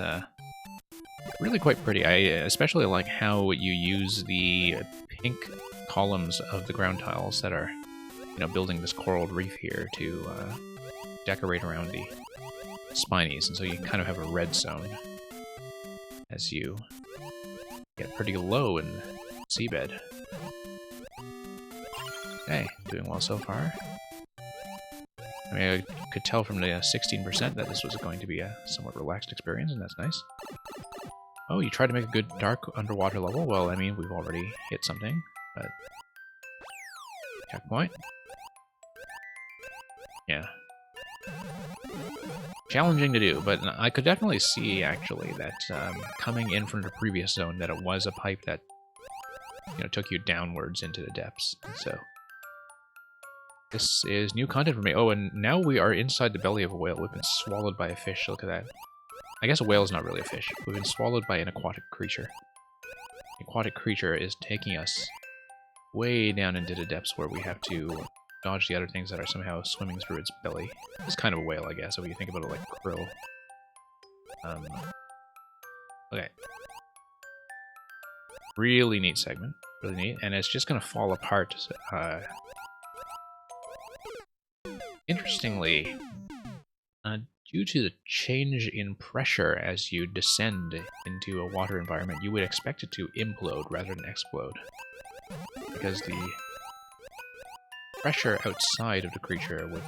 really quite pretty. I especially like how you use the pink columns of the ground tiles that are, you know, building this coral reef here to decorate around the spinies, and so you kind of have a red zone as you get pretty low in seabed. Okay, doing well so far. I mean, I could tell from the 16% that this was going to be a somewhat relaxed experience, and that's nice. Oh, you tried to make a good dark underwater level? Well, I mean, we've already hit something, but... checkpoint. Yeah. Challenging to do, but I could definitely see, actually, that coming in from the previous zone, that it was a pipe that, you know, took you downwards into the depths, so... This is new content for me. Oh, and now we are inside the belly of a whale. We've been swallowed by a fish. Look at that. I guess a whale is not really a fish. We've been swallowed by an aquatic creature. The aquatic creature is taking us way down into the depths where we have to dodge the other things that are somehow swimming through its belly. It's kind of a whale, I guess, if you think about it like krill. Okay. Really neat segment. Really neat. And it's just going to fall apart. Interestingly, due to the change in pressure as you descend into a water environment, you would expect it to implode rather than explode. Because the pressure outside of the creature would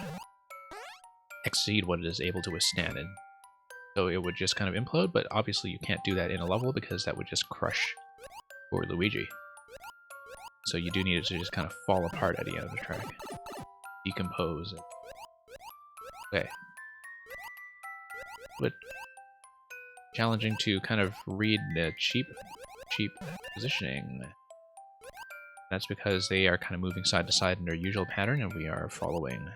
exceed what it is able to withstand, and so it would just kind of implode, but obviously you can't do that in a level because that would just crush poor Luigi. So you do need it to just kind of fall apart at the end of the track. Decompose. Okay. But challenging to kind of read the cheap positioning. That's because they are kind of moving side to side in their usual pattern, and we are following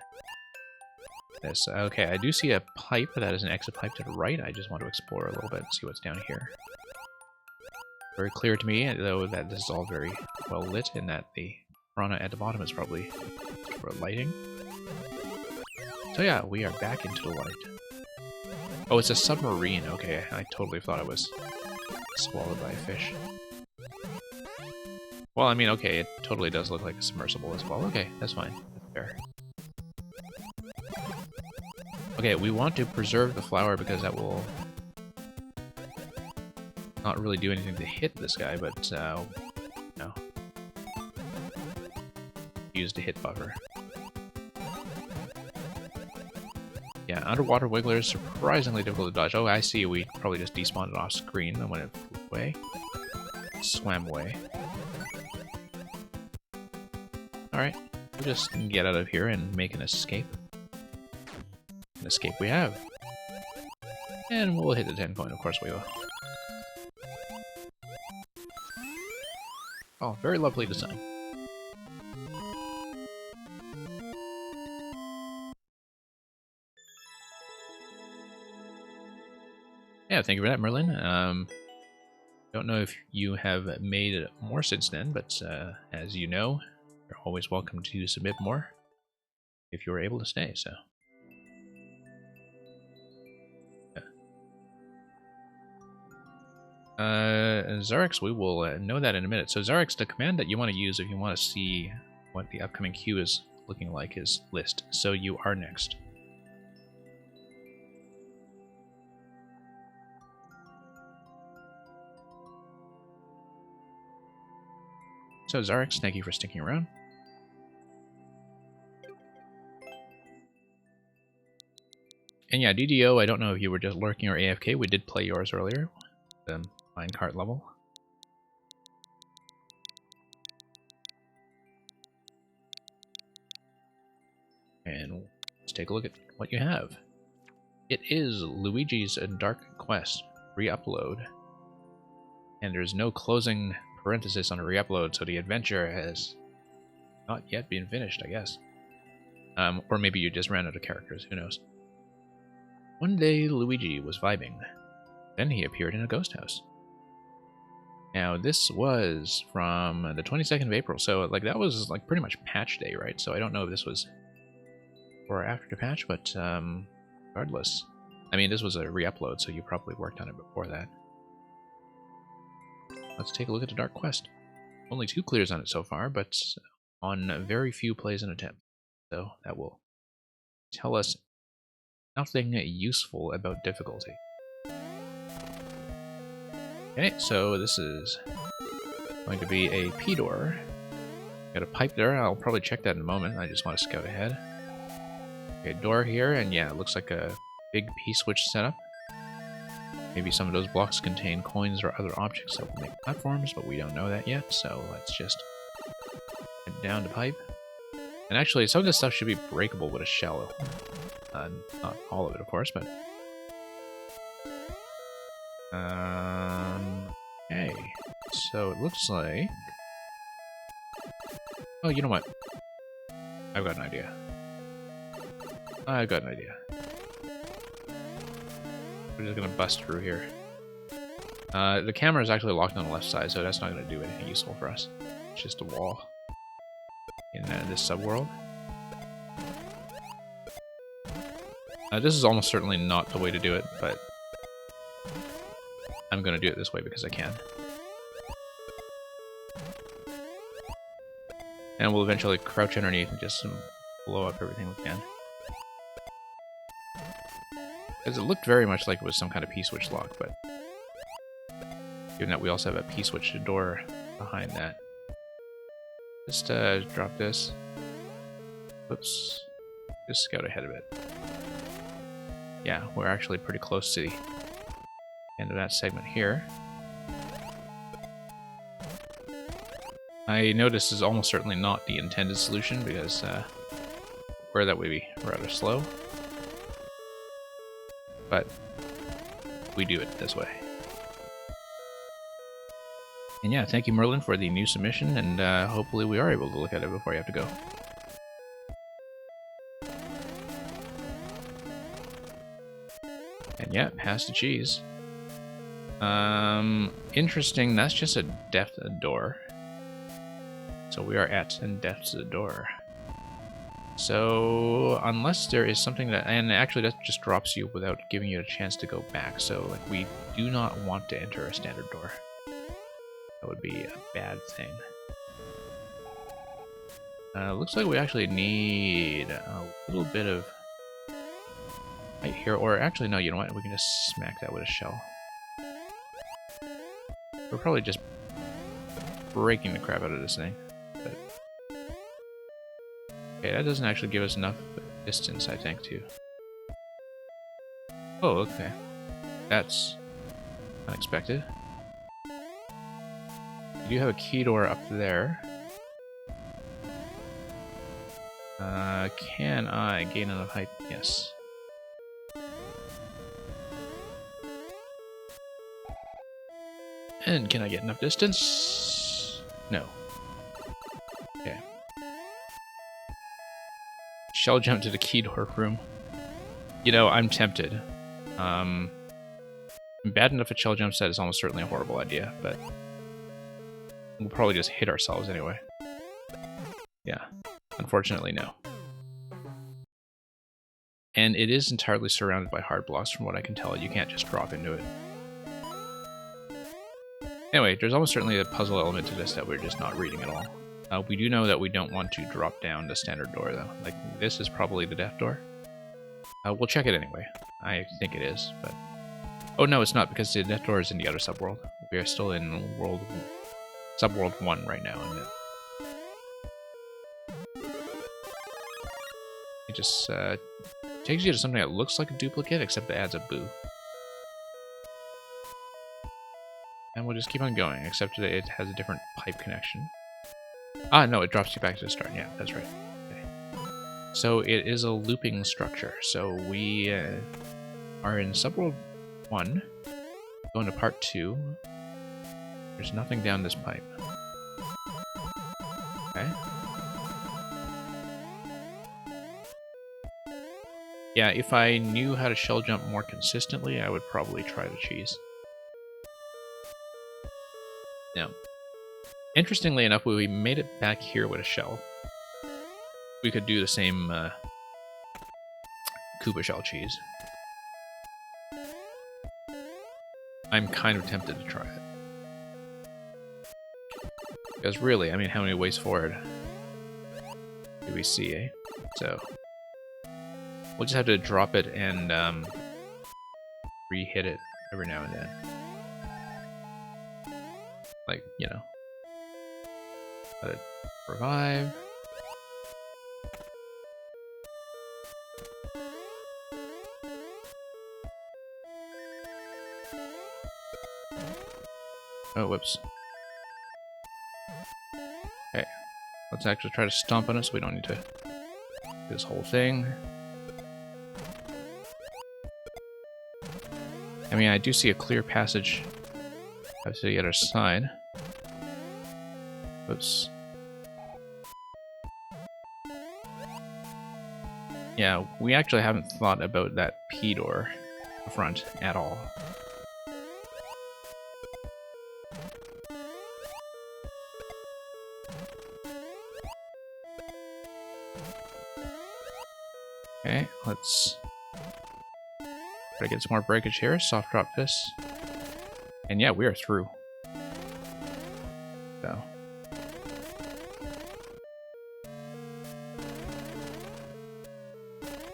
this. Okay, I do see a pipe. That is an exit pipe to the right. I just want to explore a little bit and see what's down here. Very clear to me, though, that this is all very well lit, and that the piranha at the bottom is probably for lighting. So yeah, we are back into the light. Oh, it's a submarine. Okay, I totally thought it was swallowed by a fish. Well, I mean, okay, it totally does look like a submersible as well. Okay, that's fine. That's fair. Okay, we want to preserve the flower because that will not really do anything to hit this guy, but, no. Use the hit buffer. Yeah, underwater wigglers, surprisingly difficult to dodge. Oh, I see, we probably just despawned it off screen when it flew away. Swam away. Alright, we'll just get out of here and make an escape. An escape we have. And we'll hit the 10 point, of course we will. Oh, very lovely design. Yeah, thank you for that, Merlin. Don't know if you have made more since then, but as you know, you're always welcome to submit more if you're able to stay, so. Zarix, we will know that in a minute. So Zarix, the command that you want to use if you want to see what the upcoming queue is looking like is list. So you are next. So Zarix, thank you for sticking around. And yeah, DDO, I don't know if you were just lurking or AFK. We did play yours earlier, the minecart level. And let's take a look at what you have. It is Luigi's Dark Quest re-upload. And there's no closing parenthesis on a re-upload, so the adventure has not yet been finished, I guess. Or maybe you just ran out of characters, who knows. One day, Luigi was vibing. Then he appeared in a ghost house. Now, this was from the 22nd of April, so like that was like pretty much patch day, right? So I don't know if this was before or after the patch, but regardless. I mean, this was a re-upload, so you probably worked on it before that. Let's take a look at the Dark Quest. Only 2 clears on it so far, but on very few plays and attempts. So that will tell us nothing useful about difficulty. Okay, so this is going to be a P-door. Got a pipe there, I'll probably check that in a moment. I just want to scout ahead. Okay, door here, and yeah, it looks like a big P-switch setup. Maybe some of those blocks contain coins or other objects that will make platforms, but we don't know that yet, so let's just head down the pipe. And actually, some of this stuff should be breakable with a shell. Not all of it, of course, but... okay. So it looks like... oh, you know what? I've got an idea. We're just gonna bust through here. The camera is actually locked on the left side, so that's not gonna do anything useful for us. It's just a wall in this subworld. This is almost certainly not the way to do it, but I'm gonna do it this way because I can. And we'll eventually crouch underneath and just blow up everything we can. Because it looked very much like it was some kind of P-switch lock, but given that we also have a P-switch door behind that. Just drop this. Whoops. Just scout ahead of it. Yeah, we're actually pretty close to the end of that segment here. I know this is almost certainly not the intended solution because where that would be rather slow. But we do it this way. And yeah, thank you Merlin for the new submission, and hopefully we are able to look at it before you have to go. And yeah, pass the cheese. Interesting, that's just a depth door. So we are at and depth to the door. So unless there is something that, and actually that just drops you without giving you a chance to go back. So like we do not want to enter a standard door. That would be a bad thing. Looks like we actually need a little bit of right here, or actually no, you know what? We can just smack that with a shell. We're probably just breaking the crap out of this thing. But okay, that doesn't actually give us enough distance, I think, to... oh, okay. That's unexpected. You do have a key door up there. Can I gain enough height? Yes. And can I get enough distance? No. Okay. Shell jump to the key door room. You know, I'm tempted. Bad enough at shell jumps that is almost certainly a horrible idea, but we'll probably just hit ourselves anyway. Yeah. Unfortunately, no. And it is entirely surrounded by hard blocks from what I can tell. You can't just drop into it. Anyway, there's almost certainly a puzzle element to this that we're just not reading at all. We do know that we don't want to drop down the standard door, though. Like, this is probably the death door. We'll check it anyway. I think it is, but... oh, no, it's not, because the death door is in the other subworld. We are still in subworld 1 right now. And it just Takes you to something that looks like a duplicate, except it adds a boo. And we'll just keep on going, except that it has a different pipe connection. Ah, no, it drops you back to the start. Yeah, that's right. Okay. So it is a looping structure. So we are in subworld 1, go into part 2. There's nothing down this pipe. Okay. Yeah, if I knew how to shell jump more consistently, I would probably try the cheese. Now, interestingly enough, when we made it back here with a shell, we could do the same Koopa shell cheese. I'm kind of tempted to try it. Because really, I mean, how many ways forward do we see, eh? So, we'll just have to drop it and re-hit it every now and then. Like, you know. Let it revive. Oh, whoops. Okay. Let's actually try to stomp on it so we don't need to do this whole thing. I mean, I do see a clear passage out to the other side. Oops. Yeah, we actually haven't thought about that P door front at all. Okay, let's try to get some more breakage here. Soft drop this. And yeah, we are through. So.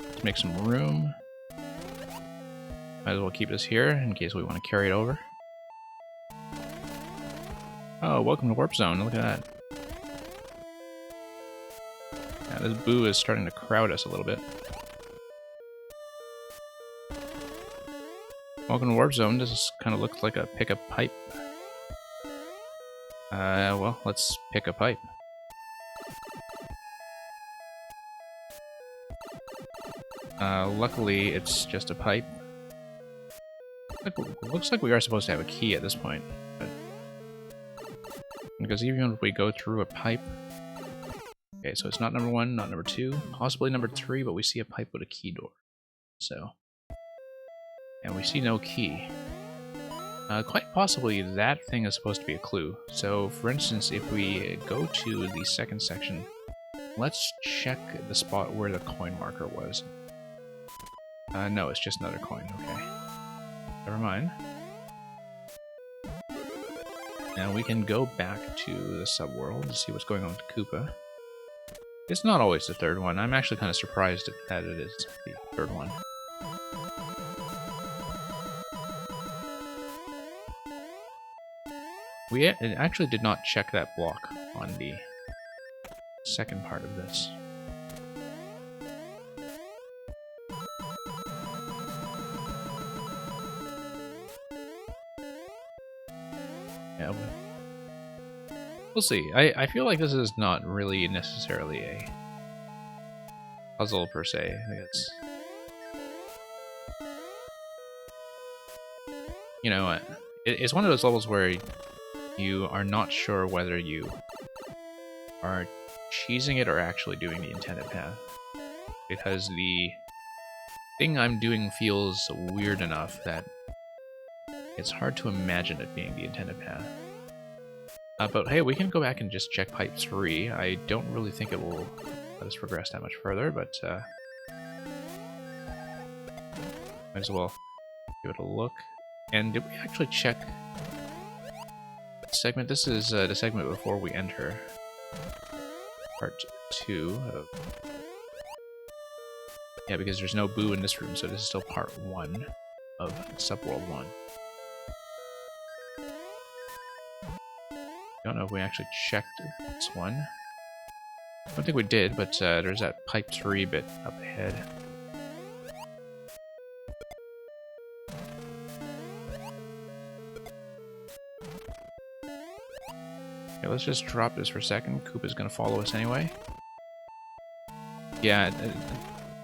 Let's make some room. Might as well keep this here in case we want to carry it over. Oh, welcome to Warp Zone. Look at that. Yeah, this boo is starting to crowd us a little bit. Welcome to Warp Zone. This kind of looks like a pick a pipe. Well, let's pick a pipe. Luckily, it's just a pipe. Looks like we are supposed to have a key at this point. But because even if we go through a pipe... Okay, so it's not number 1, not number 2, possibly number 3, but we see a pipe with a key door. So... And we see no key. Quite possibly that thing is supposed to be a clue. So, for instance, if we go to the second section, let's check the spot where the coin marker was. No, it's just another coin, okay. Never mind. Now we can go back to the subworld to see what's going on with Koopa. It's not always the third one. I'm actually kind of surprised that it is the third one. We actually did not check that block on the second part of this. Yeah, we'll see. I feel like this is not really necessarily a puzzle per se. I think it's... You know, it's one of those levels where you are not sure whether you are cheesing it or actually doing the intended path. Because the thing I'm doing feels weird enough that it's hard to imagine it being the intended path. But hey, we can go back and just check pipe 3. I don't really think it will let us progress that much further, but might as well give it a look. And did we actually check segment? This is the segment before we enter part 2 of... Yeah, because there's no boo in this room, so this is still part 1 of Subworld 1. Don't know if we actually checked this one. I don't think we did, but there's that pipe 3 bit up ahead. Okay, let's just drop this for a second. Koopa's gonna follow us anyway. Yeah,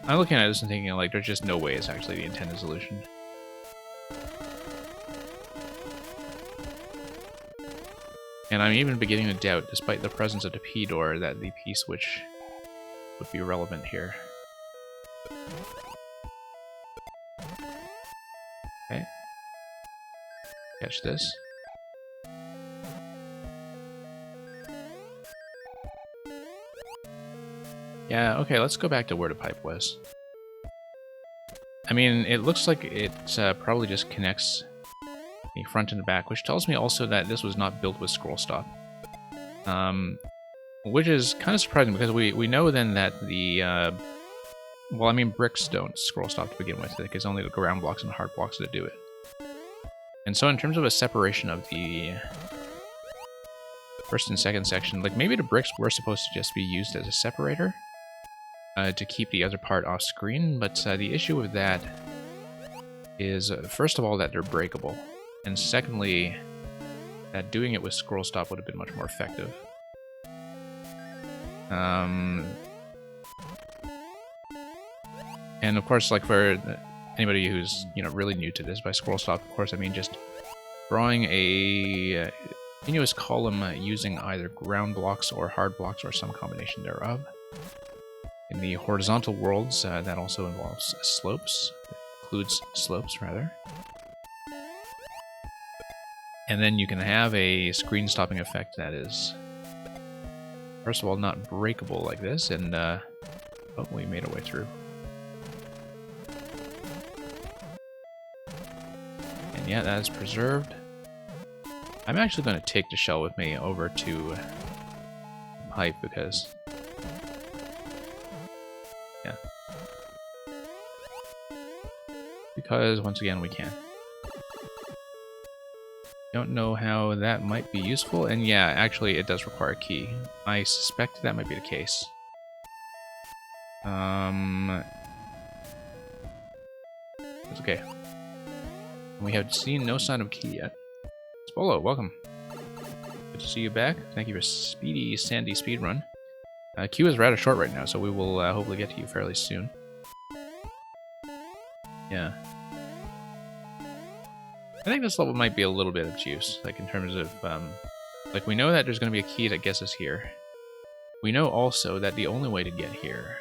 I'm looking at this and thinking, like, there's just no way it's actually the intended solution. And I'm even beginning to doubt, despite the presence of the P-door, that the P-switch would be relevant here. Okay. Catch this. Yeah, okay, let's go back to where the pipe was. I mean, it looks like it probably just connects the front and the back, which tells me also that this was not built with scroll stop. Which is kind of surprising, because we know then that the... well, I mean, bricks don't scroll stop to begin with. It's only the ground blocks and hard blocks that do it. And so in terms of a separation of the first and second section, like, maybe the bricks were supposed to just be used as a separator to keep the other part off screen, but the issue with that is, first of all, that they're breakable, and secondly, that doing it with scroll stop would have been much more effective. And of course, like, for anybody who's, you know, really new to this, by scroll stop, of course, I mean just drawing a continuous column using either ground blocks or hard blocks or some combination thereof. In the horizontal worlds, that also involves slopes. It includes slopes, rather. And then you can have a screen stopping effect that is, first of all, not breakable like this, and oh, we made our way through. And yeah, that is preserved. I'm actually going to take the shell with me over to pipe, because... yeah. Because, once again, we can. Don't know how that might be useful, and yeah, actually it does require a key. I suspect that might be the case. It's okay. We have seen no sign of key yet. Spolo, welcome. Good to see you back. Thank you for speedy Sandy speedrun. Queue is rather short right now, so we will hopefully get to you fairly soon. Yeah. I think this level might be a little bit of juice, like in terms of, like, we know that there's going to be a key that gets us here. We know also that the only way to get here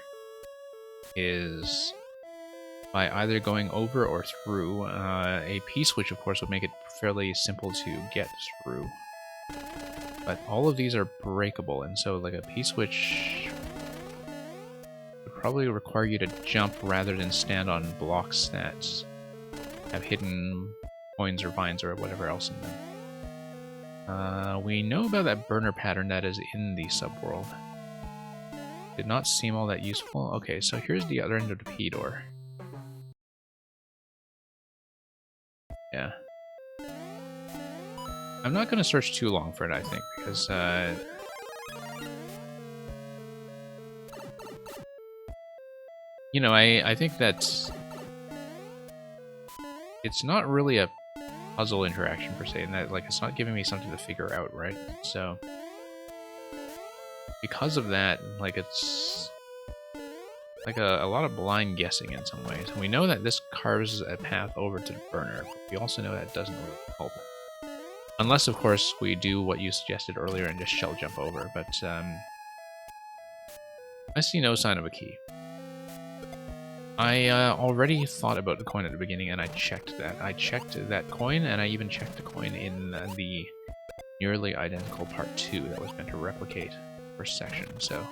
is by either going over or through. A P-switch, of course, would make it fairly simple to get through. But all of these are breakable, and so, like, a P-switch would probably require you to jump rather than stand on blocks that have hidden coins or vines or whatever else in them. We know about that burner pattern that is in the subworld. Did not seem all that useful. Okay, so here's the other end of the P-door. Yeah. I'm not going to search too long for it, I think, because, you know, I think that it's not really a puzzle interaction, per se, in that, like, it's not giving me something to figure out, right? So, because of that, like, it's like a lot of blind guessing in some ways. And we know that this carves a path over to the burner, but we also know that doesn't really help. Unless, of course, we do what you suggested earlier and just shell jump over, but I see no sign of a key. I already thought about the coin at the beginning, and I checked that. I checked that coin, and I even checked the coin in the nearly identical part 2 that was meant to replicate the first section, so...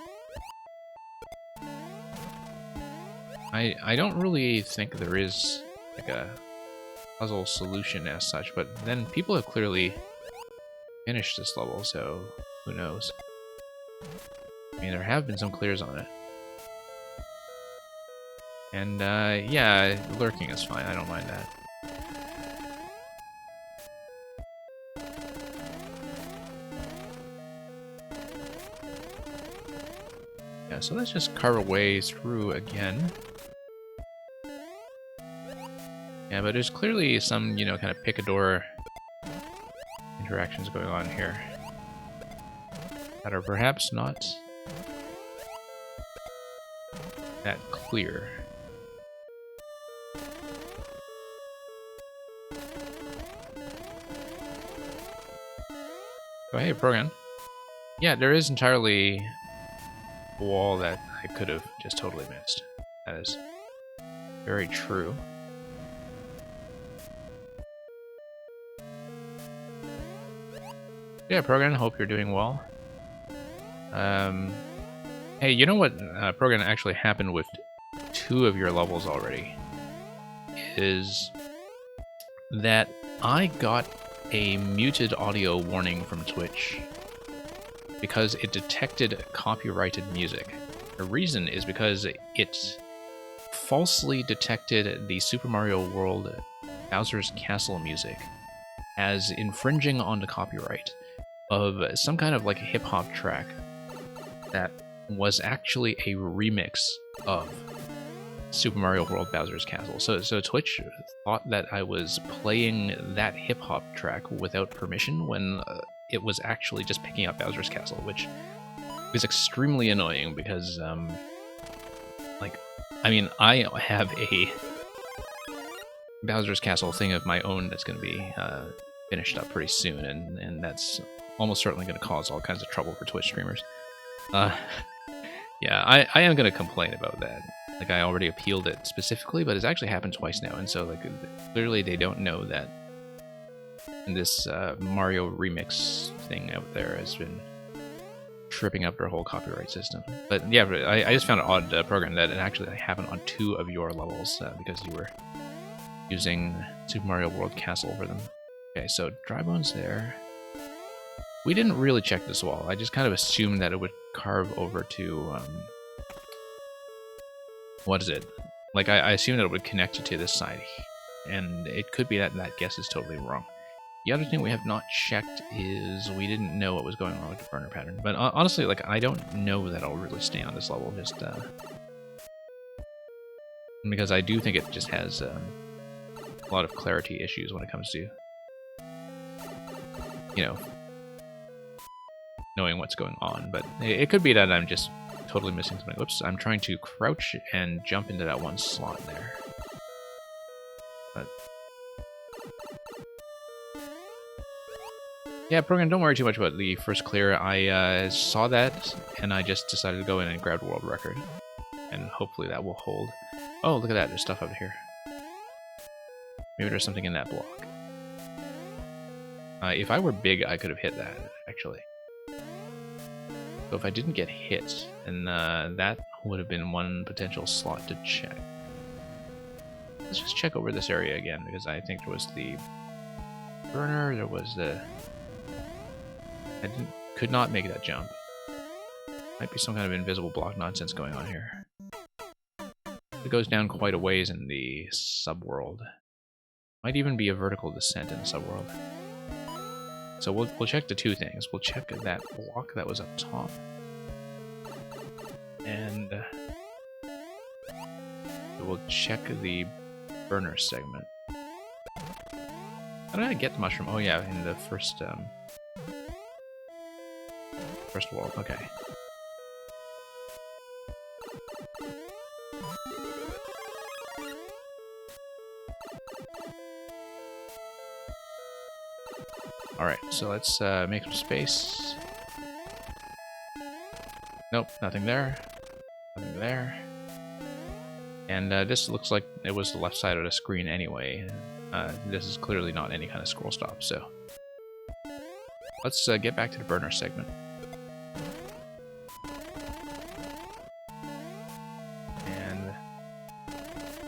I don't really think there is, like, a puzzle solution as such, but then people have clearly finished this level, so who knows. I mean, there have been some clears on it. And, yeah, lurking is fine, I don't mind that. Yeah, so let's just carve our way through again. Yeah, but there's clearly some, you know, kind of picador interactions going on here. that are perhaps not that clear. Oh, hey, Progan. Yeah, there is entirely a wall that I could have just totally missed. That is very true. Yeah, Progan, hope you're doing well. Hey, you know what, Progan, actually happened with 2 of your levels already? Is that I got a muted audio warning from Twitch because it detected copyrighted music. The reason is because it falsely detected the Super Mario World Bowser's Castle music as infringing on the copyright of some kind of like hip-hop track that was actually a remix of Super Mario World Bowser's Castle. So Twitch thought that I was playing that hip-hop track without permission when it was actually just picking up Bowser's Castle, which is extremely annoying because, like, I mean, I have a Bowser's Castle thing of my own that's going to be finished up pretty soon, and that's almost certainly going to cause all kinds of trouble for Twitch streamers. Yeah, I am going to complain about that. Like, I already appealed it specifically, but it's actually happened twice now, and so, like, clearly they don't know that this Mario remix thing out there has been tripping up their whole copyright system. But yeah, I just found an odd program that it actually happened on 2 of your levels because you were using Super Mario World Castle for them. Okay, so Dry Bones there. We didn't really check this wall. I just kind of assumed that it would carve over to what is it? Like, I assumed that it would connect to this side, and it could be that that guess is totally wrong. The other thing we have not checked is we didn't know what was going on with the burner pattern. But honestly, like, I don't know that I'll really stay on this level, just because I do think it just has a lot of clarity issues when it comes to, you know, knowing what's going on. But it could be that I'm just totally missing something. Whoops, I'm trying to crouch and jump into that one slot there. But yeah, Program, don't worry too much about the first clear. I saw that, and I just decided to go in and grab world record. And hopefully that will hold. Oh, look at that, there's stuff over here. Maybe there's something in that block. If I were big, I could have hit that, actually. So if I didn't get hit, then that would have been one potential slot to check. Let's just check over this area again, because I think there was the burner, there was the... could not make that jump. Might be some kind of invisible block nonsense going on here. It goes down quite a ways in the subworld. Might even be a vertical descent in the subworld. So we'll check the 2 things. We'll check that block that was up top. And we'll check the burner segment. How did I get the mushroom? Oh yeah, in the first world. Okay. Alright, so let's make some space. Nope, nothing there. Nothing there. And this looks like it was the left side of the screen anyway. This is clearly not any kind of scroll stop, so... Let's get back to the burner segment. And...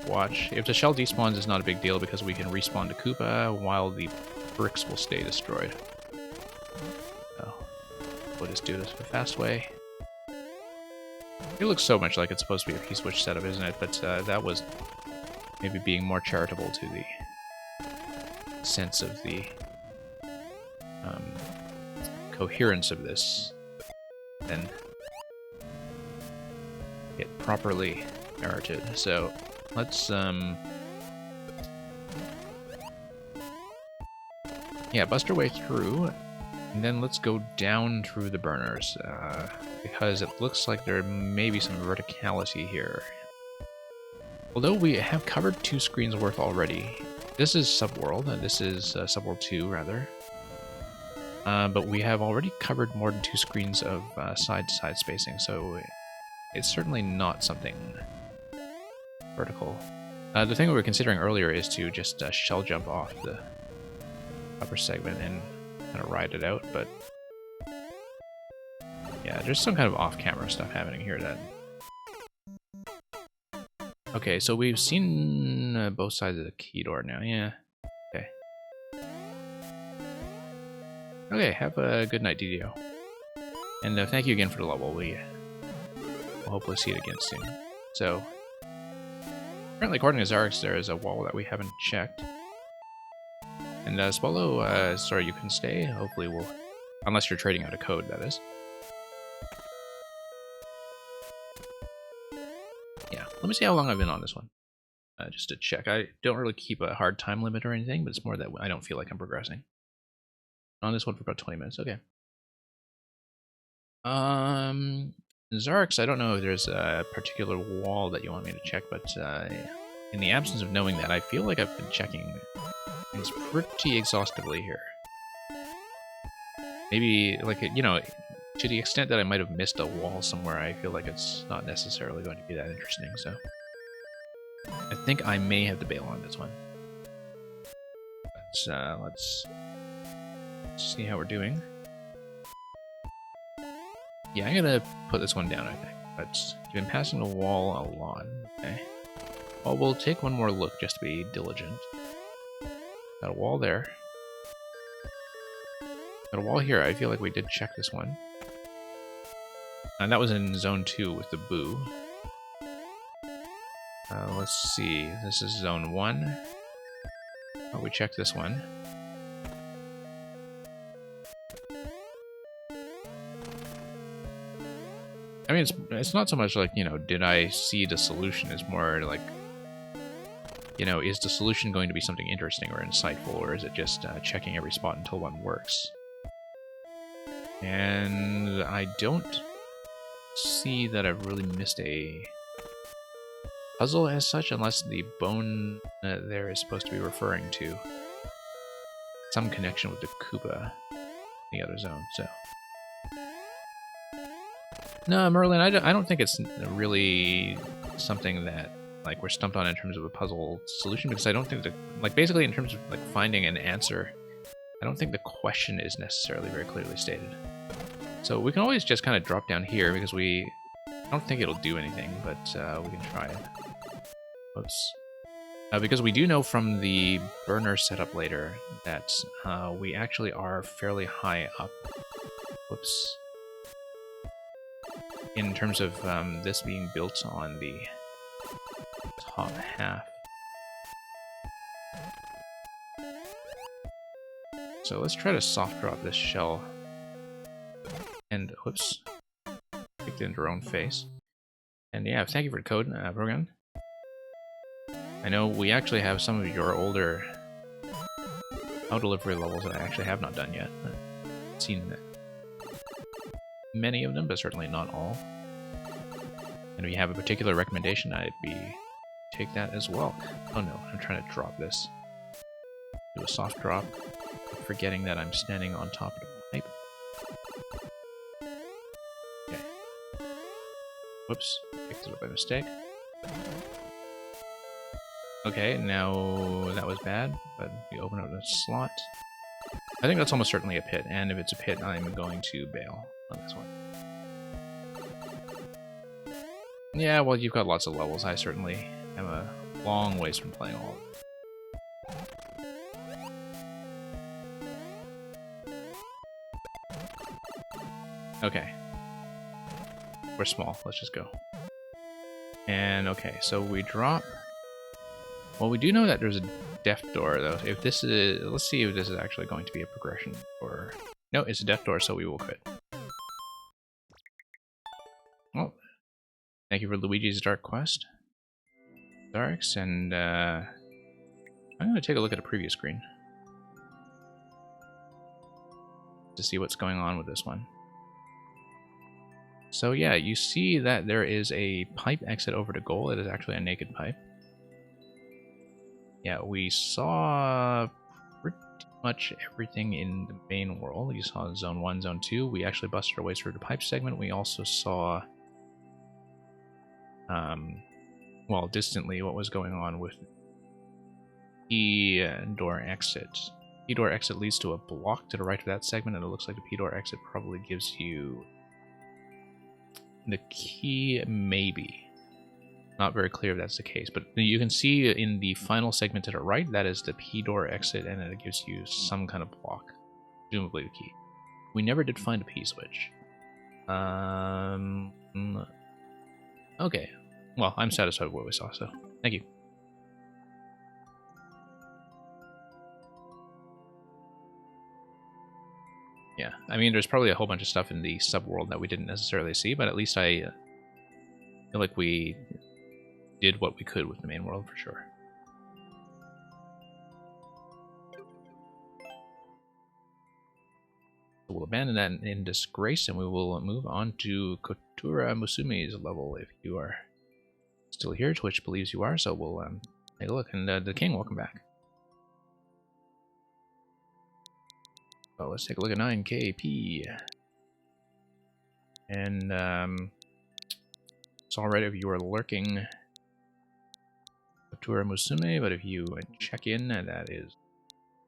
watch. If the shell despawns, it's not a big deal because we can respawn to Koopa while the bricks will stay destroyed. Oh. We'll just do this the fast way. It looks so much like it's supposed to be a P-switch setup, isn't it? But that was maybe being more charitable to the sense of the coherence of this than it properly merited. So let's yeah, bust our way through And then let's go down through the burners, because it looks like there may be some verticality here. Although we have covered 2 screens worth already. This is Subworld, and this is Subworld 2, rather. But we have already covered more than 2 screens of side-to-side spacing, so it's certainly not something vertical. The thing we were considering earlier is to just shell jump off the upper segment and kind of ride it out, but yeah, there's some kind of off-camera stuff happening here that... Okay, so we've seen both sides of the key door now, yeah. Okay. Okay, have a good night, DDO. And thank you again for the level. We'll hopefully see it again soon. So, apparently according to Zarix, there is a wall that we haven't checked. And Spolo, sorry you couldn't stay. Hopefully we'll... Unless you're trading out a code, that is. Yeah, let me see how long I've been on this one. Just to check. I don't really keep a hard time limit or anything, but it's more that I don't feel like I'm progressing. On this one for about 20 minutes, okay. Zarix, I don't know if there's a particular wall that you want me to check, but in the absence of knowing that, I feel like I've been checking things pretty exhaustively here. Maybe, like, you know, to the extent that I might have missed a wall somewhere, I feel like it's not necessarily going to be that interesting, so... I think I may have to bail on this one. But, let's see how we're doing. Yeah, I'm gonna put this one down, I think. But you've been passing the wall a lot, okay. Well, we'll take one more look just to be diligent. Got a wall there. Got a wall here. I feel like we did check this one. And that was in Zone 2 with the Boo. Let's see. This is Zone 1. Oh, we checked this one. I mean, it's not so much like, you know, did I see the solution? It's more like, you know, is the solution going to be something interesting or insightful, or is it just checking every spot until one works? And I don't see that I've really missed a puzzle as such, unless the bone there is supposed to be referring to some connection with the Koopa in the other zone, so... No, Merlin, I don't think it's really something that, like, we're stumped on in terms of a puzzle solution, because I don't think that, like, basically in terms of, like, finding an answer, I don't think the question is necessarily very clearly stated. So we can always just kind of drop down here, because I don't think it'll do anything, but we can try it. Oops. Because we do know from the burner setup later that we actually are fairly high up. Whoops. In terms of this being built on the top half. So let's try to soft drop this shell. And, whoops, kicked it into our own face. And yeah, thank you for the code, Brogan. I know we actually have some of your older mail delivery levels that I actually have not done yet. I've seen many of them, but certainly not all. And if you have a particular recommendation, I'd take that as well. Oh no, I'm trying to drop this. Do a soft drop, forgetting that I'm standing on top of the pipe. Okay. Whoops, picked it up by mistake. Okay, now that was bad, but we open up the slot. I think that's almost certainly a pit, and if it's a pit, I'm going to bail on this one. Yeah, well, you've got lots of levels. I certainly am a long ways from playing all of them. Okay. We're small. Let's just go. And, okay, so we drop... Well, we do know that there's a death door, though. If this is... Let's see if this is actually going to be a progression, or... No, it's a death door, so we will quit. Well, thank you for Luigi's Dark Quest, Zarix, and I'm going to take a look at a preview screen. to see what's going on with this one. So yeah, you see that there is a pipe exit over to goal. It is actually a naked pipe. Yeah, we saw pretty much everything in the main world. You saw Zone 1, Zone 2. We actually busted our way through the pipe segment. We also saw, well, distantly what was going on with the door exit. P-door exit leads to a block to the right of that segment, and it looks like the P-door exit probably gives you the key, maybe. Not very clear if that's the case, but you can see in the final segment to the right, that is the P-door exit, and it gives you some kind of block, presumably the key. We never did find a P-switch. Okay. Well, I'm satisfied with what we saw, so thank you. Yeah, I mean, there's probably a whole bunch of stuff in the subworld that we didn't necessarily see, but at least I feel like we did what we could with the main world for sure. So we'll abandon that in disgrace, and we will move on to Kotura Musume's level if you are still here, Twitch believes you are, so we'll take a look. And the king, welcome back. Oh, let's take a look at 9KP. And it's alright if you are lurking Kotura Musume, but if you check in, that is,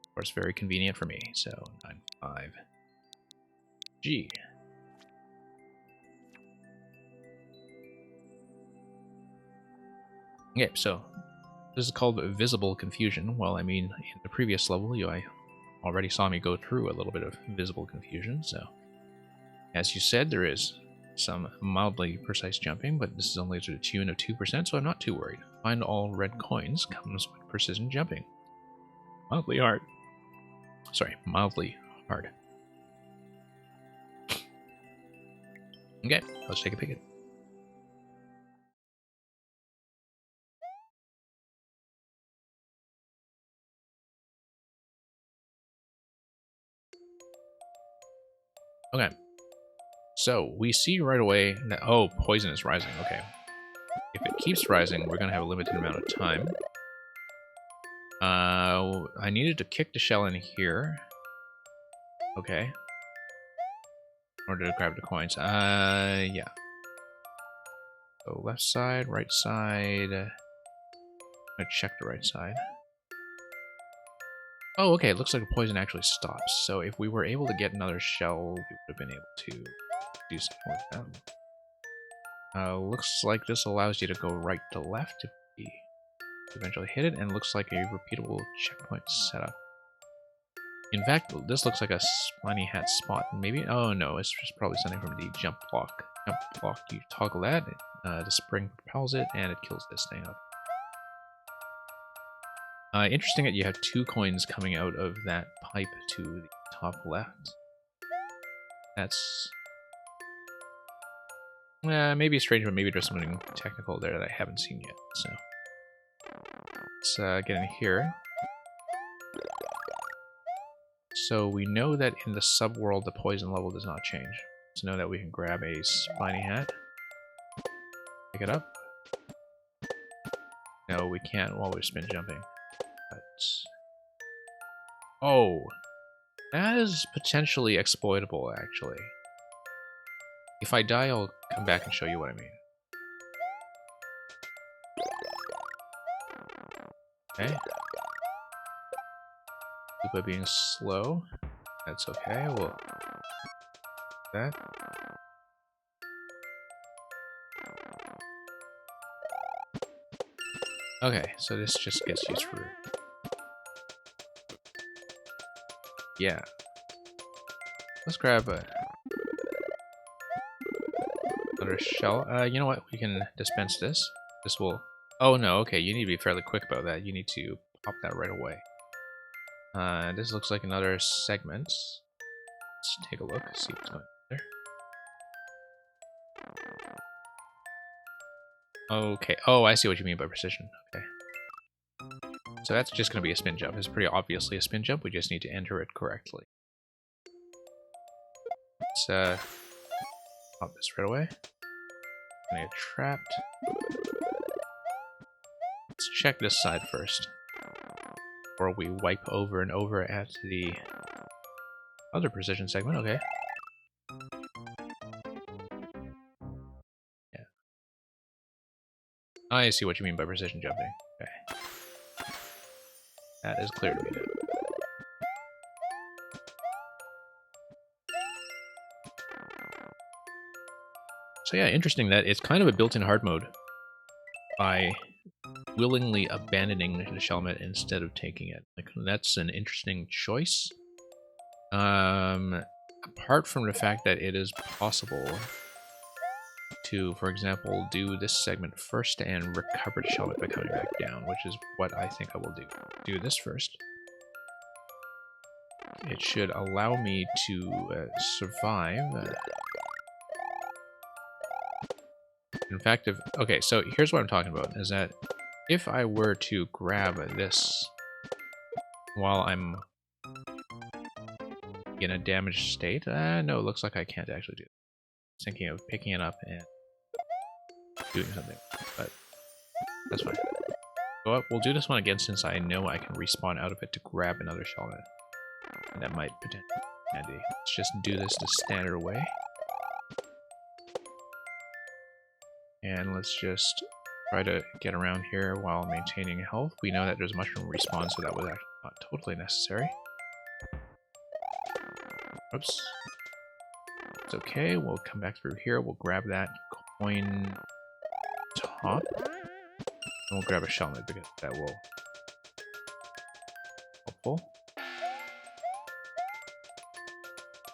of course, very convenient for me. So 95G. Okay, so this is called visible confusion. Well, I mean, in the previous level, I already saw me go through a little bit of visible confusion, so as you said, there is some mildly precise jumping, but this is only to the tune of 2%, so I'm not too worried. Find all red coins comes with precision jumping. Mildly hard. Sorry, mildly hard. Okay, let's take a peek. Okay, so we see right away that, oh, poison is rising. Okay, if it keeps rising, we're going to have a limited amount of time. I needed to kick the shell in here. Okay. In order to grab the coins. Yeah. So left side, right side. I'm gonna check the right side. Oh, okay, it looks like the poison actually stops. So if we were able to get another shell, we would have been able to do something with them. Looks like this allows you to go right to left if we eventually hit it, and looks like a repeatable checkpoint setup. In fact, this looks like a spiny hat spot. Maybe, oh no, it's just probably something from the jump block. Jump block, you toggle that, the spring propels it, and it kills this thing up. Interesting that you have 2 coins coming out of that pipe to the top left. That's maybe strange, but maybe there's something technical there that I haven't seen yet. So let's get in here. So we know that in the subworld the poison level does not change. So know that we can grab a spiny hat, pick it up. No, we can't while we're spin jumping. But oh, that is potentially exploitable, actually. If I die, I'll come back and show you what I mean. Okay. By being slow. That's okay. We'll that. Okay, so this just gets used for. Yeah. Let's grab another shell. You know what? We can dispense this. This will. Oh no. Okay, you need to be fairly quick about that. You need to pop that right away. This looks like another segment. Let's take a look, see what's going on there. Okay. Oh, I see what you mean by precision. Okay. So that's just going to be a spin jump. It's pretty obviously a spin jump. We just need to enter it correctly. let's pop this right away. Gonna get trapped. Let's check this side first. Or we wipe over and over at the other precision segment, okay. Yeah. I see what you mean by precision jumping. Okay. That is clear to me now. So yeah, interesting that it's kind of a built-in hard mode by willingly abandoning the Shelmet instead of taking it. Like, that's an interesting choice. Apart from the fact that it is possible to, for example, do this segment first and recover the Shelmet by coming back down, which is what I think I will do. Do this first. It should allow me to survive. In fact, okay, so here's what I'm talking about, is that if I were to grab this while I'm in a damaged state, no, it looks like I can't actually do it. I was thinking of picking it up and doing something, but that's fine. So we'll do this one again since I know I can respawn out of it to grab another Shelmet. And that might potentially be handy. Let's just do this the standard way. And let's just try to get around here while maintaining health. We know that there's mushroom respawn, so that was actually not totally necessary. Oops. It's okay, we'll come back through here, we'll grab that coin top. And we'll grab a Shelmet because that will helpful.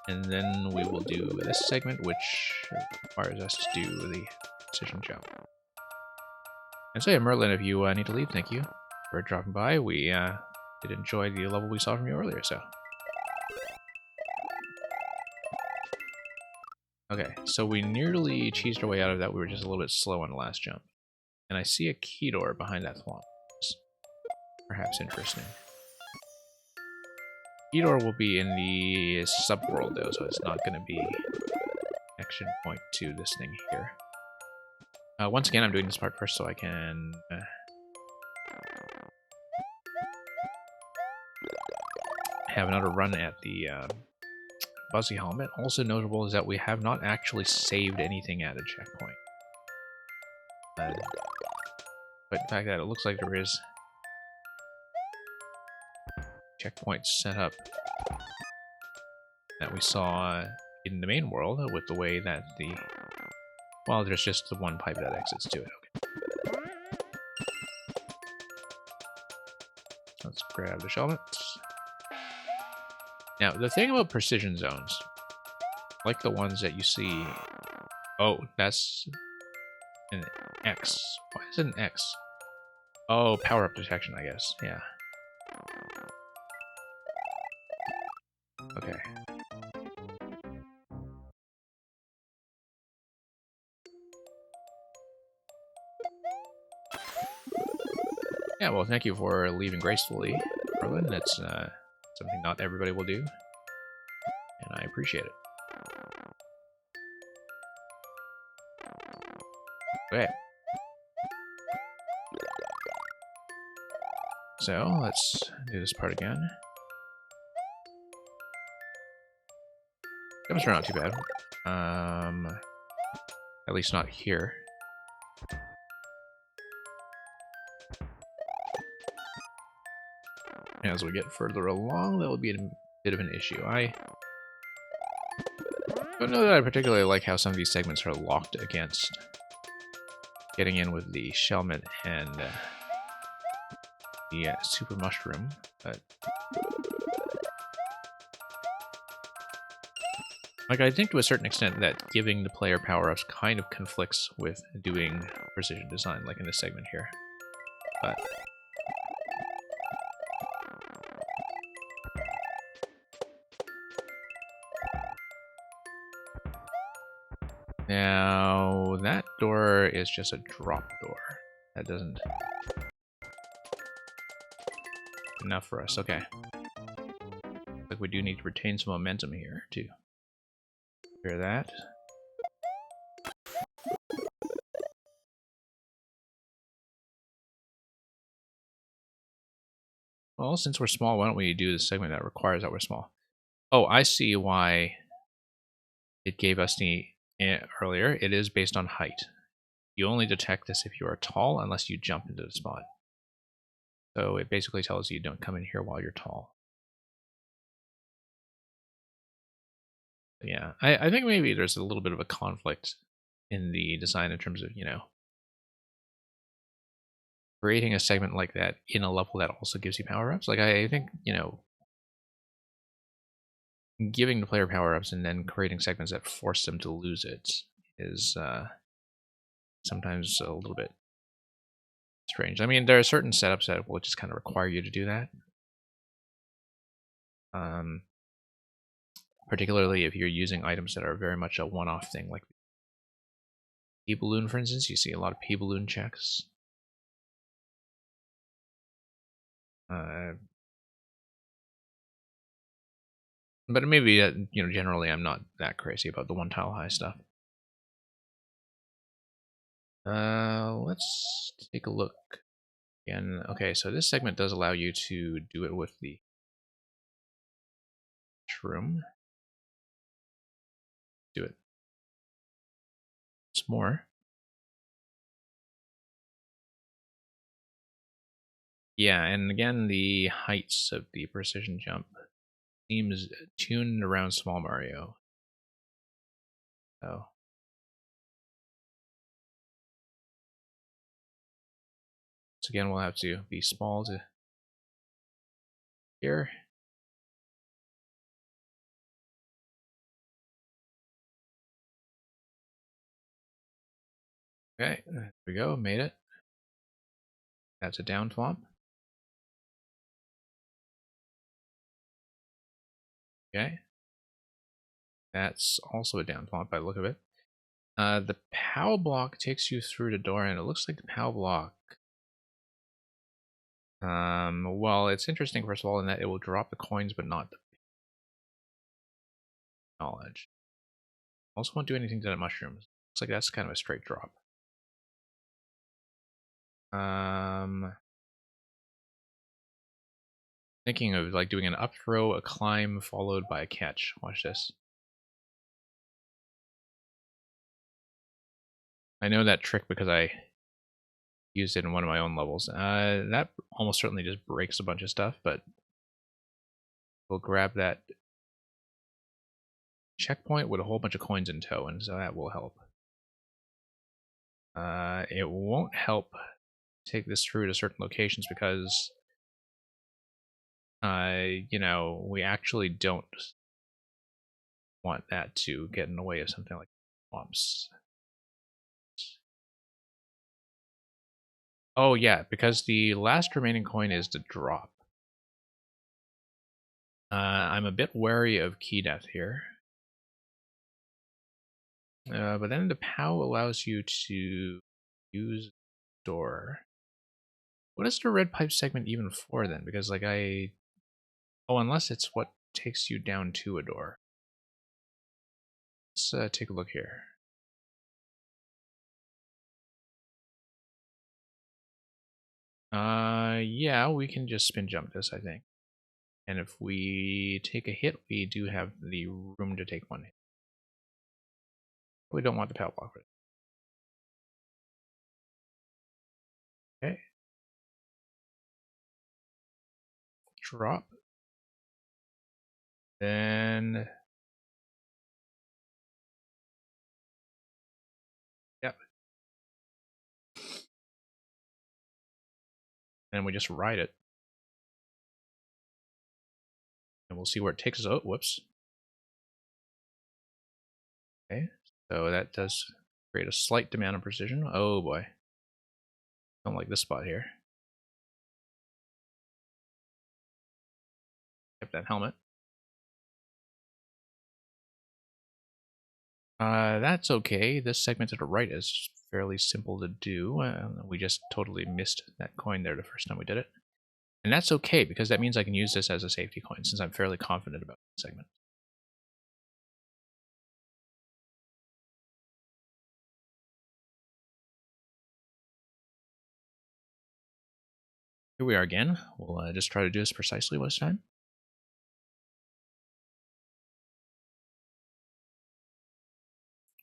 And then we will do this segment, which requires us to do the precision jump. And so yeah, Merlin, if you need to leave, thank you for dropping by. We did enjoy the level we saw from you earlier, so. Okay, so we nearly cheesed our way out of that. We were just a little bit slow on the last jump. And I see a key door behind that swamp. Perhaps interesting. Key door will be in the subworld though, so it's not going to be connection point to this thing here. Once again, I'm doing this part first so I can have another run at the Buzzy Helmet. Also notable is that we have not actually saved anything at a checkpoint. But the fact that it looks like there is checkpoints set up that we saw in the main world with the way that the... Well, there's just the one pipe that exits to it. Okay. Let's grab the Shelmets. Now, the thing about precision zones, like the ones that you see... Oh, that's an X. Why is it an X? Oh, power-up detection, I guess. Yeah. Okay. Yeah, well, thank you for leaving gracefully, Merlin. That's something not everybody will do, and I appreciate it. Okay. So, let's do this part again. Jumps are not too bad. At least not here. As we get further along, that will be a bit of an issue. I don't know that I particularly like how some of these segments are locked against getting in with the Shelmet and the Super Mushroom, but... Like, I think to a certain extent that giving the player power-ups kind of conflicts with doing precision design, like in this segment here. But... Now, that door is just a drop door. That doesn't... Enough for us, okay. Like we do need to retain some momentum here, too. Clear that. Well, since we're small, why don't we do the segment that requires that we're small? Oh, I see why it gave us the earlier. It is based on height. You only detect this if you are tall, unless you jump into the spot. So it basically tells you don't come in here while you're tall. Yeah, I think maybe there's a little bit of a conflict in the design in terms of, creating a segment like that in a level that also gives you power-ups. Like, I think, giving the player power-ups and then creating segments that force them to lose it is sometimes a little bit strange. I mean, there are certain setups that will just kind of require you to do that. Particularly if you're using items that are very much a one-off thing, like P-Balloon, for instance. You see a lot of P-Balloon checks. But maybe, generally I'm not that crazy about the one tile high stuff. Let's take a look again. Okay, so this segment does allow you to do it with the shroom. Do it. It's more. Yeah, and again, the heights of the precision jump seems tuned around Small Mario. So again, we'll have to be small to here. Okay, there we go, made it. That's a down thwomp. Okay. That's also a down thwomp by the look of it. The POW block takes you through the door, and it looks like the POW block. Well, it's interesting, first of all, in that it will drop the coins, but not the knowledge. Also won't do anything to the mushrooms. Looks like that's kind of a straight drop. Thinking of like doing an up throw, a climb, followed by a catch. Watch this. I know that trick because I used it in one of my own levels. That almost certainly just breaks a bunch of stuff, but we'll grab that checkpoint with a whole bunch of coins in tow, and so that will help. It won't help take this through to certain locations because, we actually don't want that to get in the way of something like swamps. Oh yeah, because the last remaining coin is the drop. I'm a bit wary of key death here. But then the POW allows you to use door. What is the red pipe segment even for then? Because like oh, unless it's what takes you down to a door. Let's take a look here. Yeah, we can just spin jump this, I think. And if we take a hit, we do have the room to take one hit. We don't want the POW block for it. Okay. Drop. Then... Yep. And we just ride it. And we'll see where it takes us. Oh, whoops. Okay, so that does create a slight demand on precision. Oh boy. Don't like this spot here. Get that helmet. That's okay. This segment to the right is fairly simple to do. We just totally missed that coin there the first time we did it. And that's okay, because that means I can use this as a safety coin, since I'm fairly confident about the segment. Here we are again. We'll just try to do this precisely this time.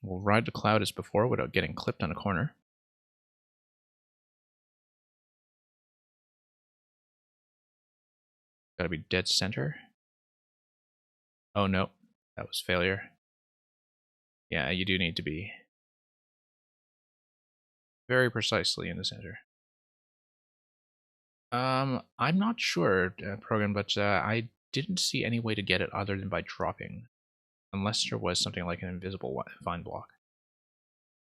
We'll ride the cloud as before without getting clipped on a corner. Gotta be dead center. Oh no, that was failure. Yeah, you do need to be very precisely in the center. I'm not sure, program, but I didn't see any way to get it other than by dropping, unless there was something like an invisible vine block.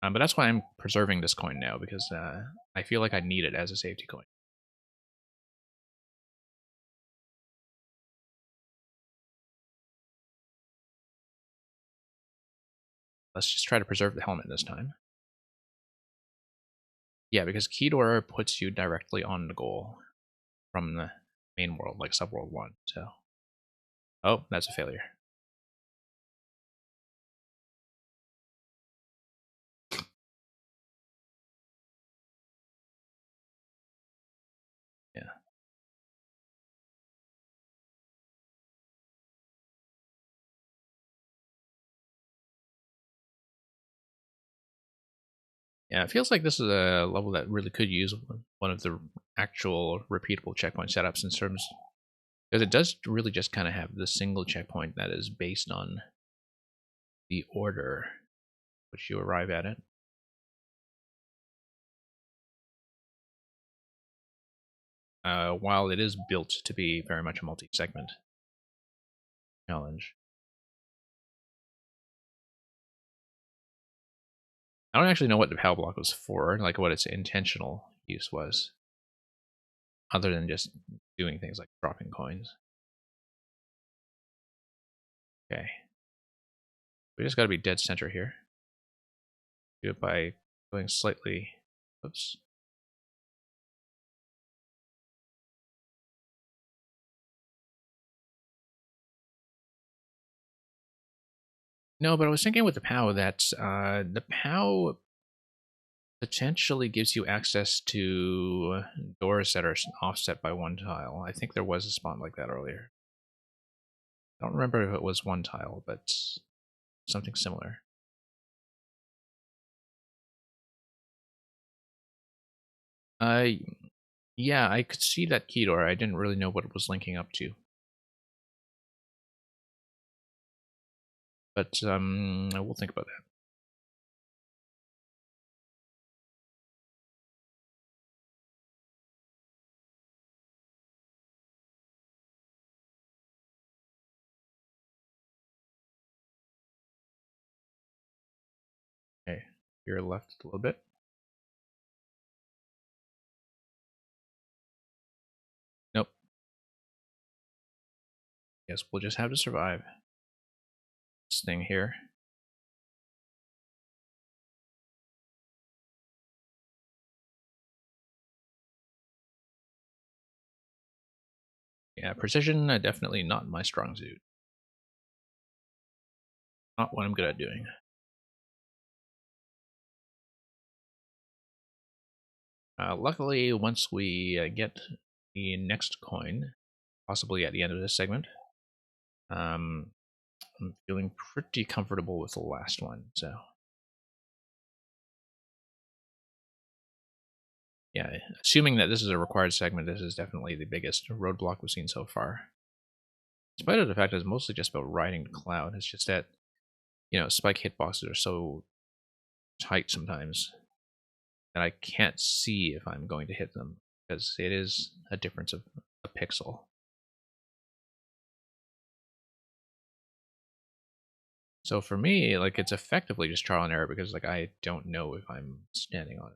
But that's why I'm preserving this coin now, because I feel like I need it as a safety coin. Let's just try to preserve the helmet this time. Yeah, because Kedor puts you directly on the goal from the main world, like Subworld 1, so... Oh, that's a failure. Yeah. Yeah, it feels like this is a level that really could use one of the actual repeatable checkpoint setups in terms... Because it does really just kind of have the single checkpoint that is based on the order which you arrive at it. While it is built to be very much a multi-segment challenge. I don't actually know what the POW block was for, like what its intentional use was, other than just doing things like dropping coins. Okay. We just gotta be dead center here. Do it by going slightly... Oops. No, but I was thinking with the POW that the POW potentially gives you access to doors that are offset by one tile. I think there was a spot like that earlier. I don't remember if it was one tile, but something similar. Yeah, I could see that key door. I didn't really know what it was linking up to. But we'll think about that. Okay, you're left a little bit. Nope. Yes, we'll just have to survive this thing here. Yeah, precision, definitely not my strong suit. Not what I'm good at doing. Luckily, once we get the next coin, possibly at the end of this segment, I'm feeling pretty comfortable with the last one, so... Yeah, assuming that this is a required segment, this is definitely the biggest roadblock we've seen so far. Despite of the fact that it's mostly just about riding the cloud, it's just that, you know, spike hitboxes are so tight sometimes that I can't see if I'm going to hit them, because it is a difference of a pixel. So for me, like, it's effectively just trial and error, because like I don't know if I'm standing on the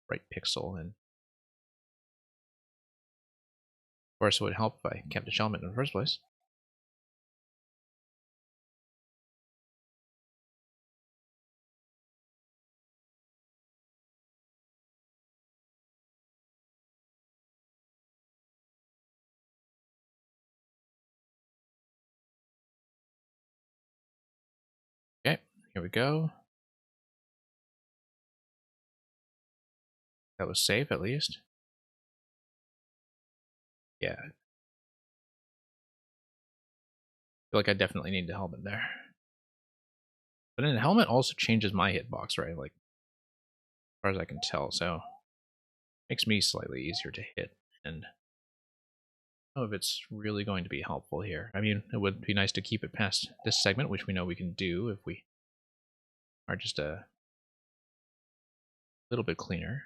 right pixel, and of course it would help if I kept the helmet in the first place. Okay, here we go. That was safe, at least. Yeah. I feel like I definitely need the helmet there. But then the helmet also changes my hitbox, right? Like, as far as I can tell, so makes me slightly easier to hit. And I don't know if it's really going to be helpful here. I mean, it would be nice to keep it past this segment, which we know we can do if we are just a little bit cleaner.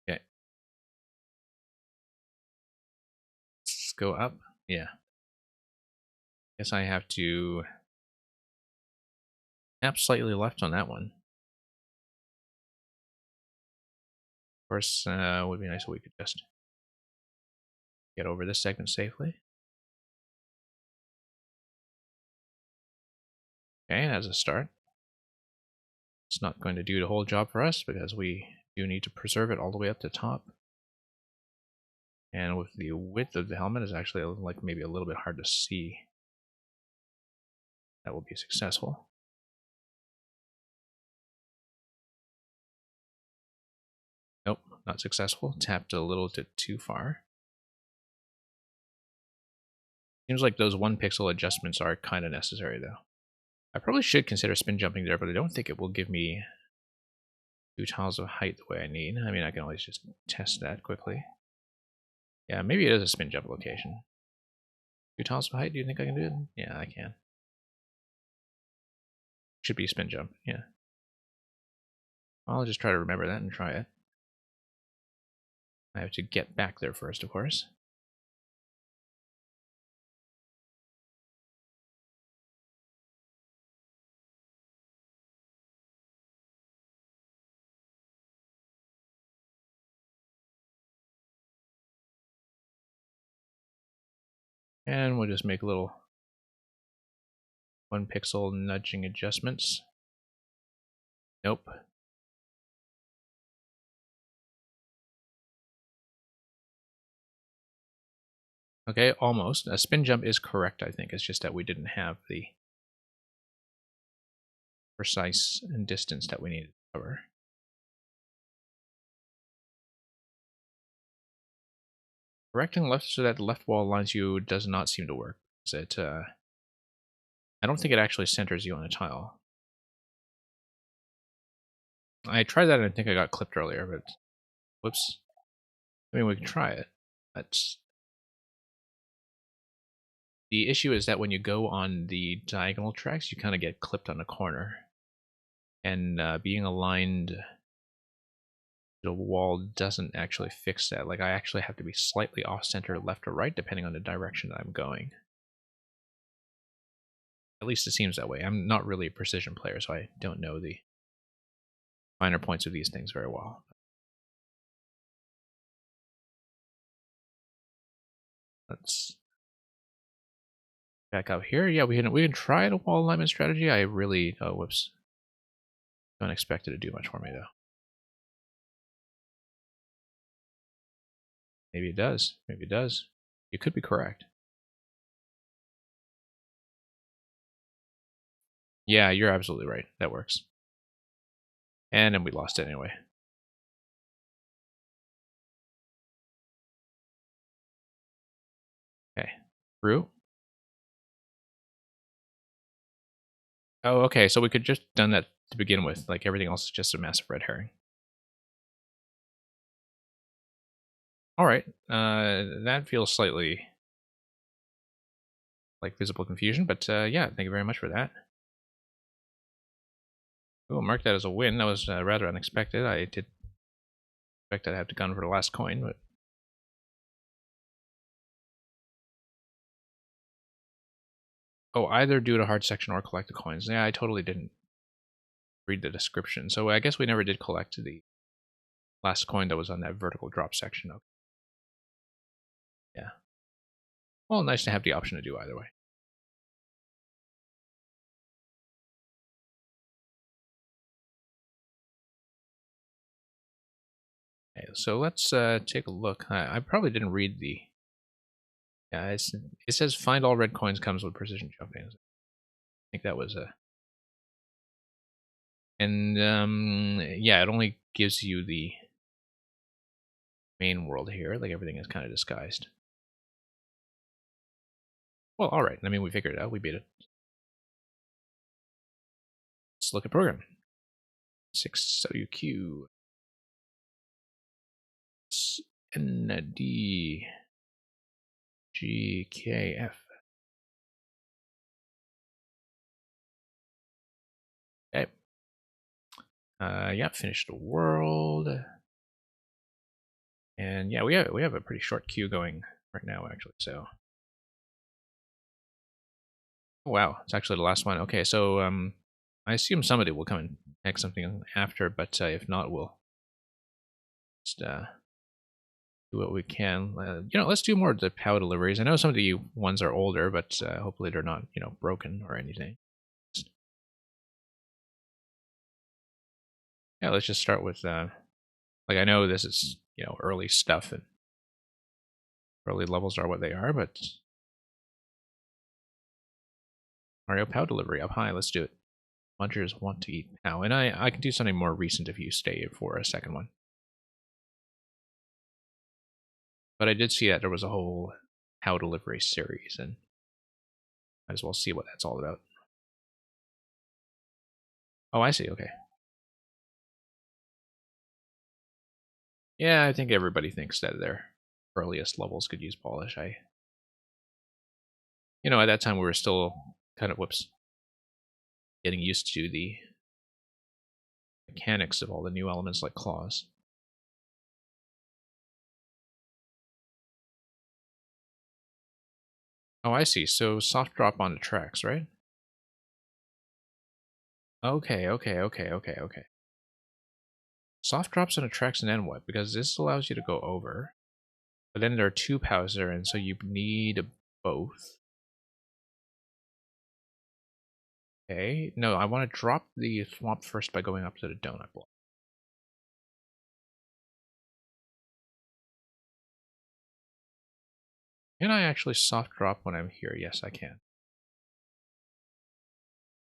Okay, let's go up. Yeah. Guess I have to tap slightly left on that one. Of course, would be nice if we could just get over this segment safely. Okay, as a start. It's not going to do the whole job for us because we do need to preserve it all the way up to the top. And with the width of the helmet is actually like maybe a little bit hard to see. That will be successful. Nope, not successful. Tapped a little bit too far. Seems like those 1 pixel adjustments are kind of necessary though. I probably should consider spin jumping there, but I don't think it will give me 2 tiles of height the way I need. I mean, I can always just test that quickly. Yeah, maybe it is a spin jump location. 2 tiles of height, do you think I can do it? Yeah, I can. Should be spin jump, yeah. I'll just try to remember that and try it. I have to get back there first, of course. And we'll just make a little 1 pixel nudging adjustments. Nope. Okay, almost. A spin jump is correct, I think. It's just that we didn't have the precise distance that we needed to cover. Correcting left so that the left wall aligns you does not seem to work. It, I don't think it actually centers you on a tile. I tried that and I think I got clipped earlier, but whoops. I mean, we can try it. That's the issue is that when you go on the diagonal tracks, you kind of get clipped on a corner. And being aligned to the wall doesn't actually fix that. Like, I actually have to be slightly off-center left or right, depending on the direction that I'm going. At least it seems that way. I'm not really a precision player, so I don't know the finer points of these things very well. Let's back up here. Yeah, we can try the wall alignment strategy. I really whoops. Don't expect it to do much for me though. Maybe it does. Maybe it does. You could be correct. Yeah, you're absolutely right. That works. And then we lost it anyway. Okay. Through. Oh, okay. So we could just done that to begin with. Like everything else is just a massive red herring. All right. That feels slightly like visible confusion, but yeah, thank you very much for that. We'll mark that as a win. That was rather unexpected. I did expect I'd have to gun for the last coin, but oh, either do the hard section or collect the coins. Yeah, I totally didn't read the description, so I guess we never did collect the last coin that was on that vertical drop section. Okay. Yeah. Well, nice to have the option to do either way. Okay, so let's take a look. I probably didn't read the. Yeah, it says find all red coins comes with precision jumping. think that was a... And, yeah, it only gives you the main world here. Like, everything is kind of disguised. Well, alright. I mean, we figured it out. We beat it. Let's look at program. 6WQ. ND. GKF. Okay. Yeah, finish the world. And yeah, we have a pretty short queue going right now, actually. So, oh, wow, it's actually the last one. Okay, so I assume somebody will come and take something after, but if not, we'll just do what we can. Let's do more of the POW deliveries. I know some of the ones are older, but hopefully they're not, broken or anything. Yeah, let's just start with like, I know this is early stuff and early levels are what they are, but Mario POW delivery up high. Let's do it. Munchers want to eat POW, and I can do something more recent if you stay for a second one. But I did see that there was a whole POW delivery series, and might as well see what that's all about. Oh, I see. Okay. Yeah, I think everybody thinks that their earliest levels could use polish. At that time we were still kind of, getting used to the mechanics of all the new elements like claws. Oh, I see. So soft drop onto tracks, right? Okay. Soft drops onto tracks and then what? Because this allows you to go over. But then there are two POWs there, and so you need both. Okay. No, I want to drop the swamp first by going up to the donut block. Can I actually soft drop when I'm here? Yes, I can.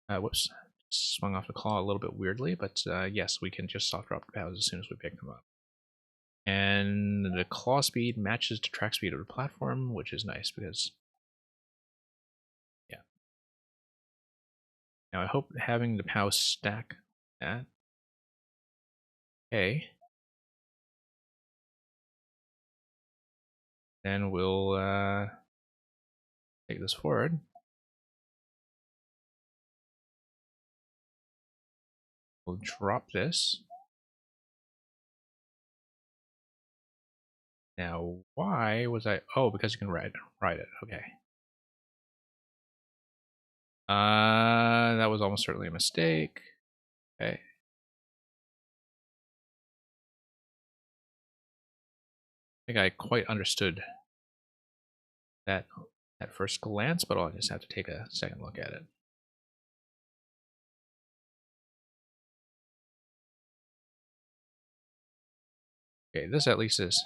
Whoops. Swung off the claw a little bit weirdly, but yes, we can just soft drop the POWs as soon as we pick them up. And the claw speed matches the track speed of the platform, which is nice because, yeah. Now I hope having the POW stack that. Okay. Then we'll take this forward. We'll drop this. Now, why was I... Oh, because you can ride it. Okay. That was almost certainly a mistake. Okay. I think I quite understood that at first glance, but I'll just have to take a second look at it. Okay, this at least is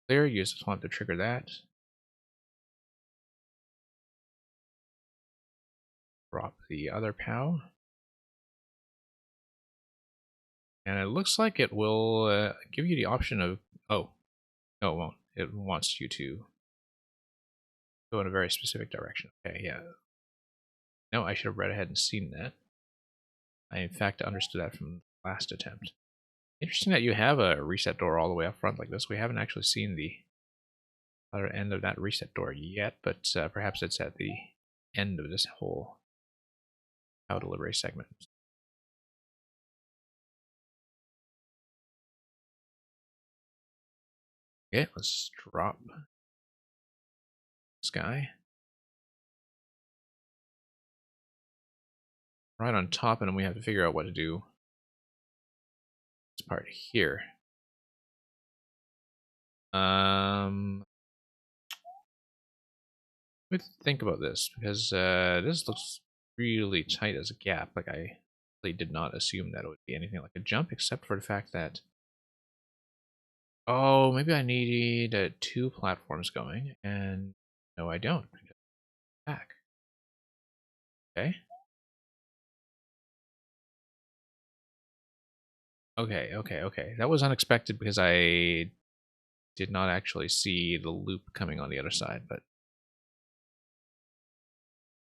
clear. You just want to trigger that. Drop the other POW. And it looks like it will give you the option of... Oh, no, it won't. It wants you to go in a very specific direction. Okay, yeah. No, I should have read ahead and seen that. I, in fact, understood that from the last attempt. Interesting that you have a reset door all the way up front like this. We haven't actually seen the other end of that reset door yet, but perhaps it's at the end of this whole POW delivery segment. Okay, let's drop this guy. Right on top, and then we have to figure out what to do this part here. Let me think about this, because this looks really tight as a gap. Like, I really did not assume that it would be anything like a jump, except for the fact that... Oh, maybe I need 2 platforms going, and no, I don't. Back. Okay. Okay. That was unexpected because I did not actually see the loop coming on the other side, but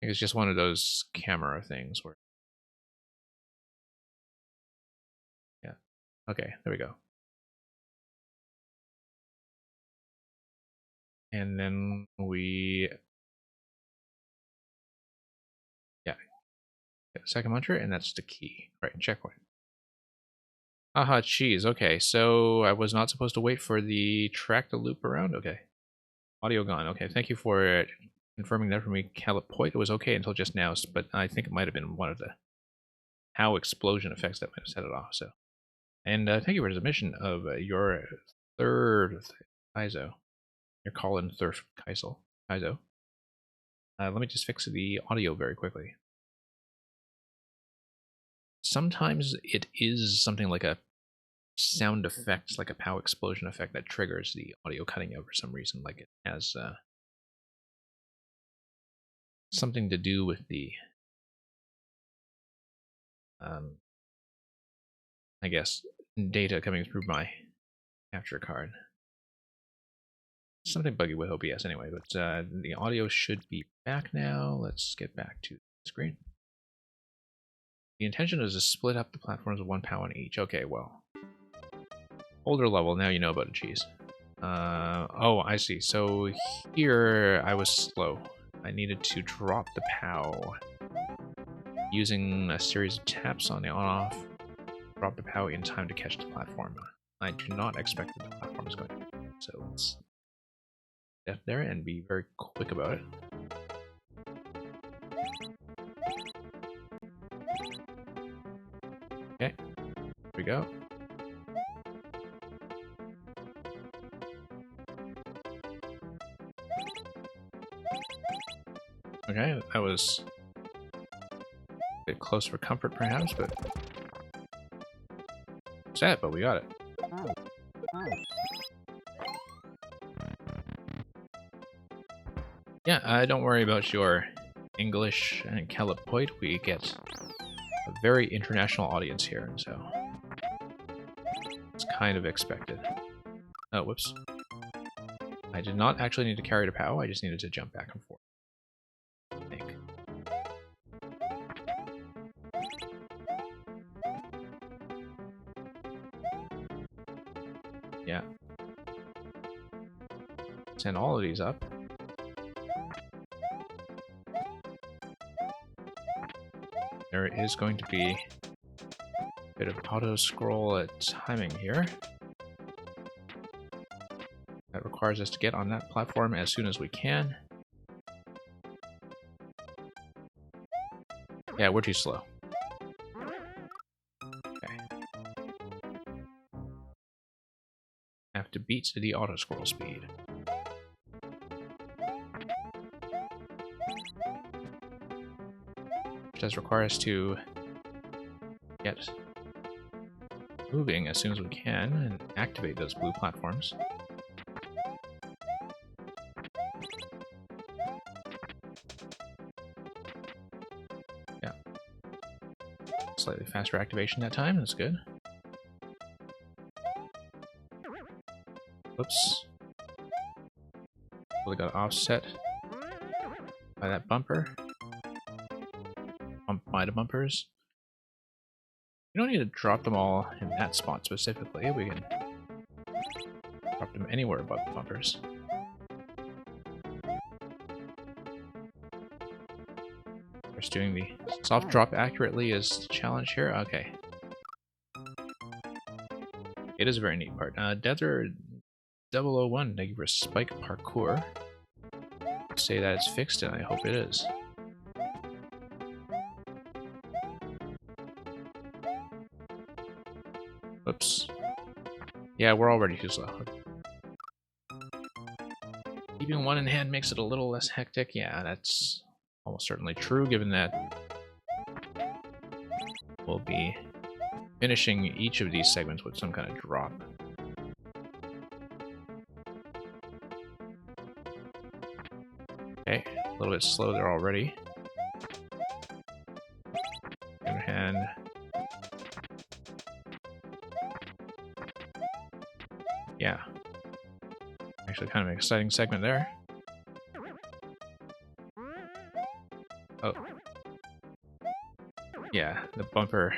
I think it's just one of those camera things where, yeah. Okay, there we go. And then we, yeah, get the second muncher, and that's the key. Right, checkpoint. Aha, cheese. Okay, so I was not supposed to wait for the track to loop around? Okay. Audio gone. Okay, thank you for confirming that for me, Calipoit. It was okay until just now, but I think it might have been one of the how explosion effects that might have set it off, so. And thank you for the submission of your third Kaizo. Your call-in third Kaizo. Let me just fix the audio very quickly. Sometimes it is something like a sound effect, like a POW explosion effect that triggers the audio cutting out for some reason, like it has something to do with the, I guess, data coming through my capture card. Something buggy with OBS anyway, but the audio should be back now. Let's get back to the screen. The intention is to split up the platforms with 1 POW on each. Okay, well. Older level, now you know about the cheese. Oh, I see. So here I was slow. I needed to drop the POW using a series of taps on the on-off. Drop the POW in time to catch the platform. I do not expect that the platform is going to be. So let's get there and be very quick about it. Okay, here we go. Okay, that was a bit close for comfort perhaps, but sad, but we got it. Yeah, don't worry about your English and Calipoit. We get a very international audience here, and so it's kind of expected. Oh, whoops. I did not actually need to carry the POW, I just needed to jump back and forth. I think. Yeah. Send all of these up. There is going to be a bit of auto-scroll timing here. That requires us to get on that platform as soon as we can. Yeah, we're too slow. Okay. Have to beat the auto-scroll speed. Which does require us to get moving as soon as we can and activate those blue platforms. Yeah. Slightly faster activation that time, that's good. Whoops. We got offset by that bumper. Bump by the bumpers. We don't need to drop them all in that spot specifically. We can drop them anywhere above the bumpers. Just doing the soft drop accurately is the challenge here. Okay. It is a very neat part. Desert001, thank you for Spike Parkour. Say that it's fixed, and I hope it is. Oops. Yeah, we're already too slow. Keeping one in hand makes it a little less hectic. Yeah, that's almost certainly true, given that we'll be finishing each of these segments with some kind of drop. Okay, a little bit slow there already. Yeah. Actually kind of an exciting segment there. Oh. Yeah, the bumper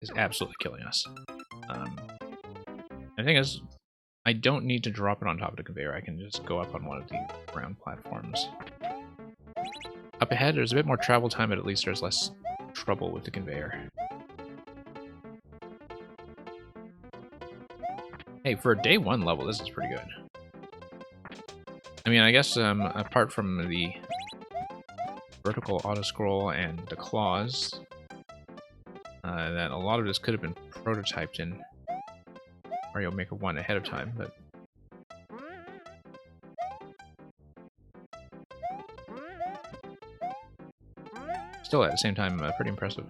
is absolutely killing us. The thing is, I don't need to drop it on top of the conveyor. I can just go up on one of the ground platforms. Up ahead, there's a bit more travel time, but at least there's less trouble with the conveyor. Hey, for a day 1 level, this is pretty good. I mean, I guess apart from the vertical auto-scroll and the claws, that a lot of this could have been prototyped in Mario Maker 1 ahead of time, but... still, at the same time, pretty impressive.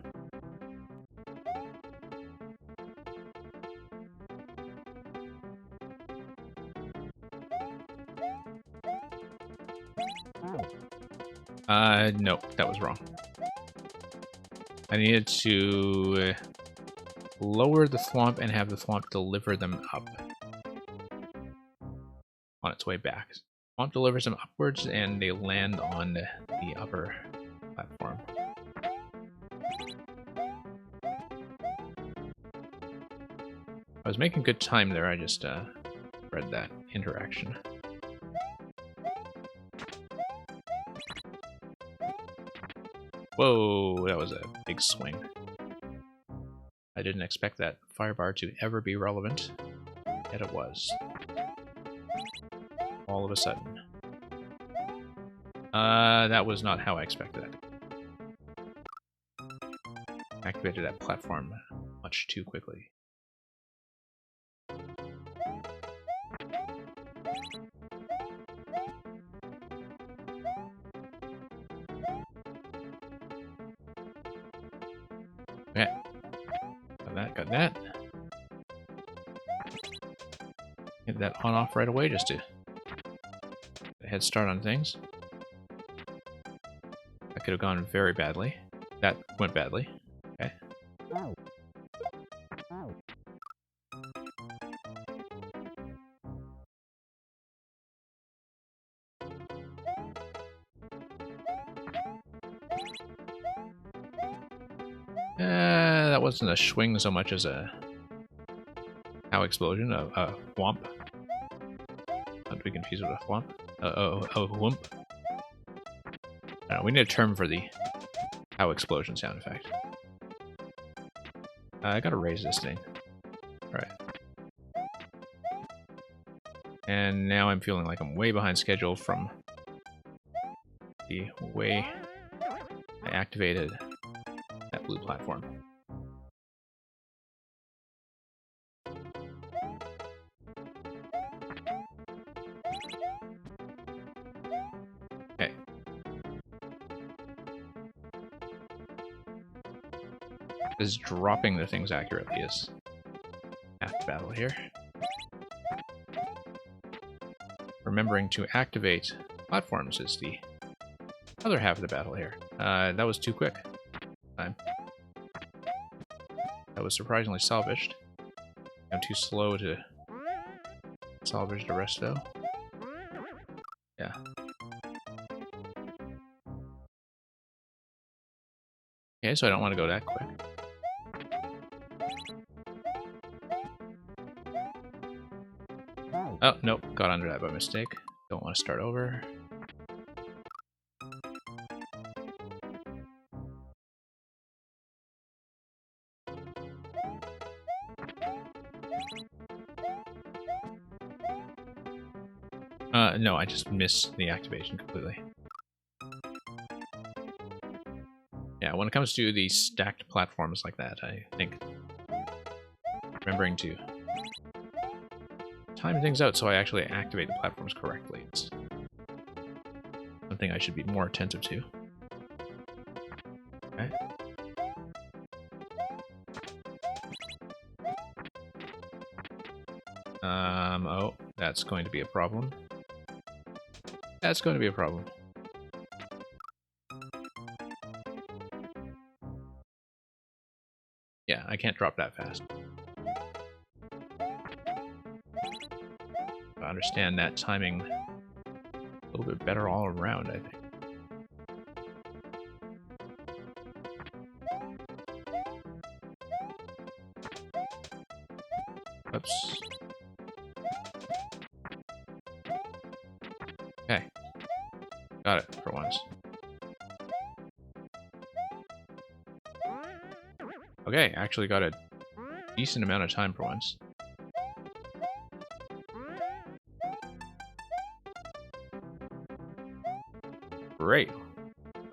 No, that was wrong. I needed to lower the thwomp and have the thwomp deliver them up on its way back. Thwomp delivers them upwards and they land on the upper platform. I was making good time there, I just read that interaction. Whoa, that was a big swing. I didn't expect that firebar to ever be relevant, yet it was. All of a sudden. That was not how I expected it. Activated that platform much too quickly. Okay. Got that. Get that on off right away just to get a head start on things. That could have gone very badly. That went badly. Okay. That wasn't a swing so much as a cow explosion, a whomp. Not to be confused with a whomp. A whoomp. I don't know, we need a term for the cow explosion sound effect. I gotta raise this thing. Alright. And now I'm feeling like I'm way behind schedule from the way I activated that blue platform. Okay. Because dropping the things accurately is half the battle here. Remembering to activate platforms is the other half of the battle here. That was too quick. Time. That was surprisingly salvaged. I'm too slow to salvage the rest, though. Yeah. Okay, so I don't want to go that quick. Oh, nope. Got under that by mistake. Don't want to start over. No, I just missed the activation completely. Yeah, when it comes to the stacked platforms like that, I think remembering to time things out so I actually activate the platforms correctly is something I should be more attentive to. Okay. Oh, that's going to be a problem. That's going to be a problem. Yeah, I can't drop that fast. understand that timing a little bit better all around, I think. Oops. Okay. Got it for once. Okay, actually got a decent amount of time for once. Great.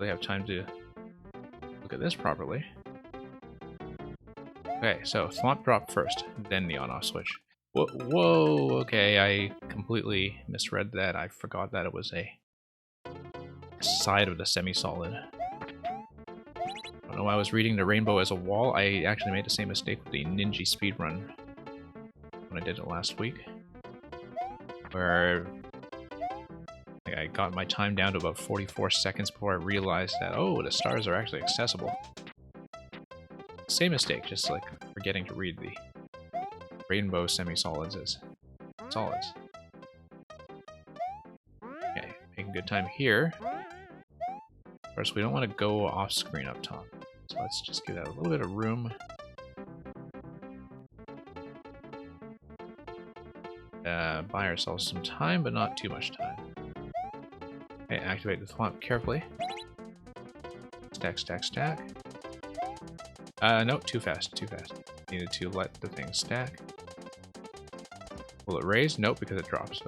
They have time to look at this properly. Okay, so Thwomp Drop first, then the on-off switch. Whoa, okay, I completely misread that. I forgot that it was a side of the semi-solid. I don't know why I was reading the rainbow as a wall. I actually made the same mistake with the Ninja speedrun when I did it last week, where I got my time down to about 44 seconds before I realized that, oh, the stars are actually accessible. Same mistake, just like forgetting to read the rainbow semi-solids as solids. Okay, making good time here. Of course, we don't want to go off screen up top, so let's just give that a little bit of room. Buy ourselves some time, but not too much time. Okay, activate the thwomp carefully. Stack, stack, stack. No, too fast, too fast. Needed to let the thing stack. Will it raise? Nope, because it drops.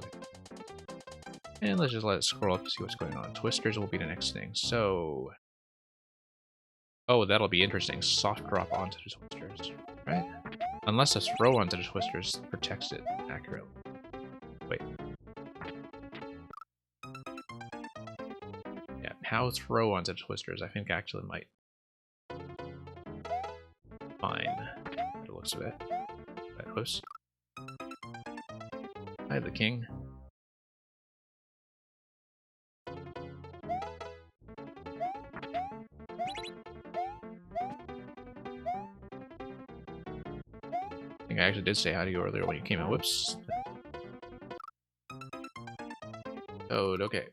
And let's just let it scroll up to see what's going on. Twisters will be the next thing. So... oh, that'll be interesting. Soft drop onto the twisters, right? Unless a throw onto the twisters protects it accurately. Wait. Yeah, how throw onto the twisters, I think actually might... fine. It looks a bit. Right, whoops. Hi, the king. I think I actually did say hi to you earlier when you came in. Whoops. Toad, okay.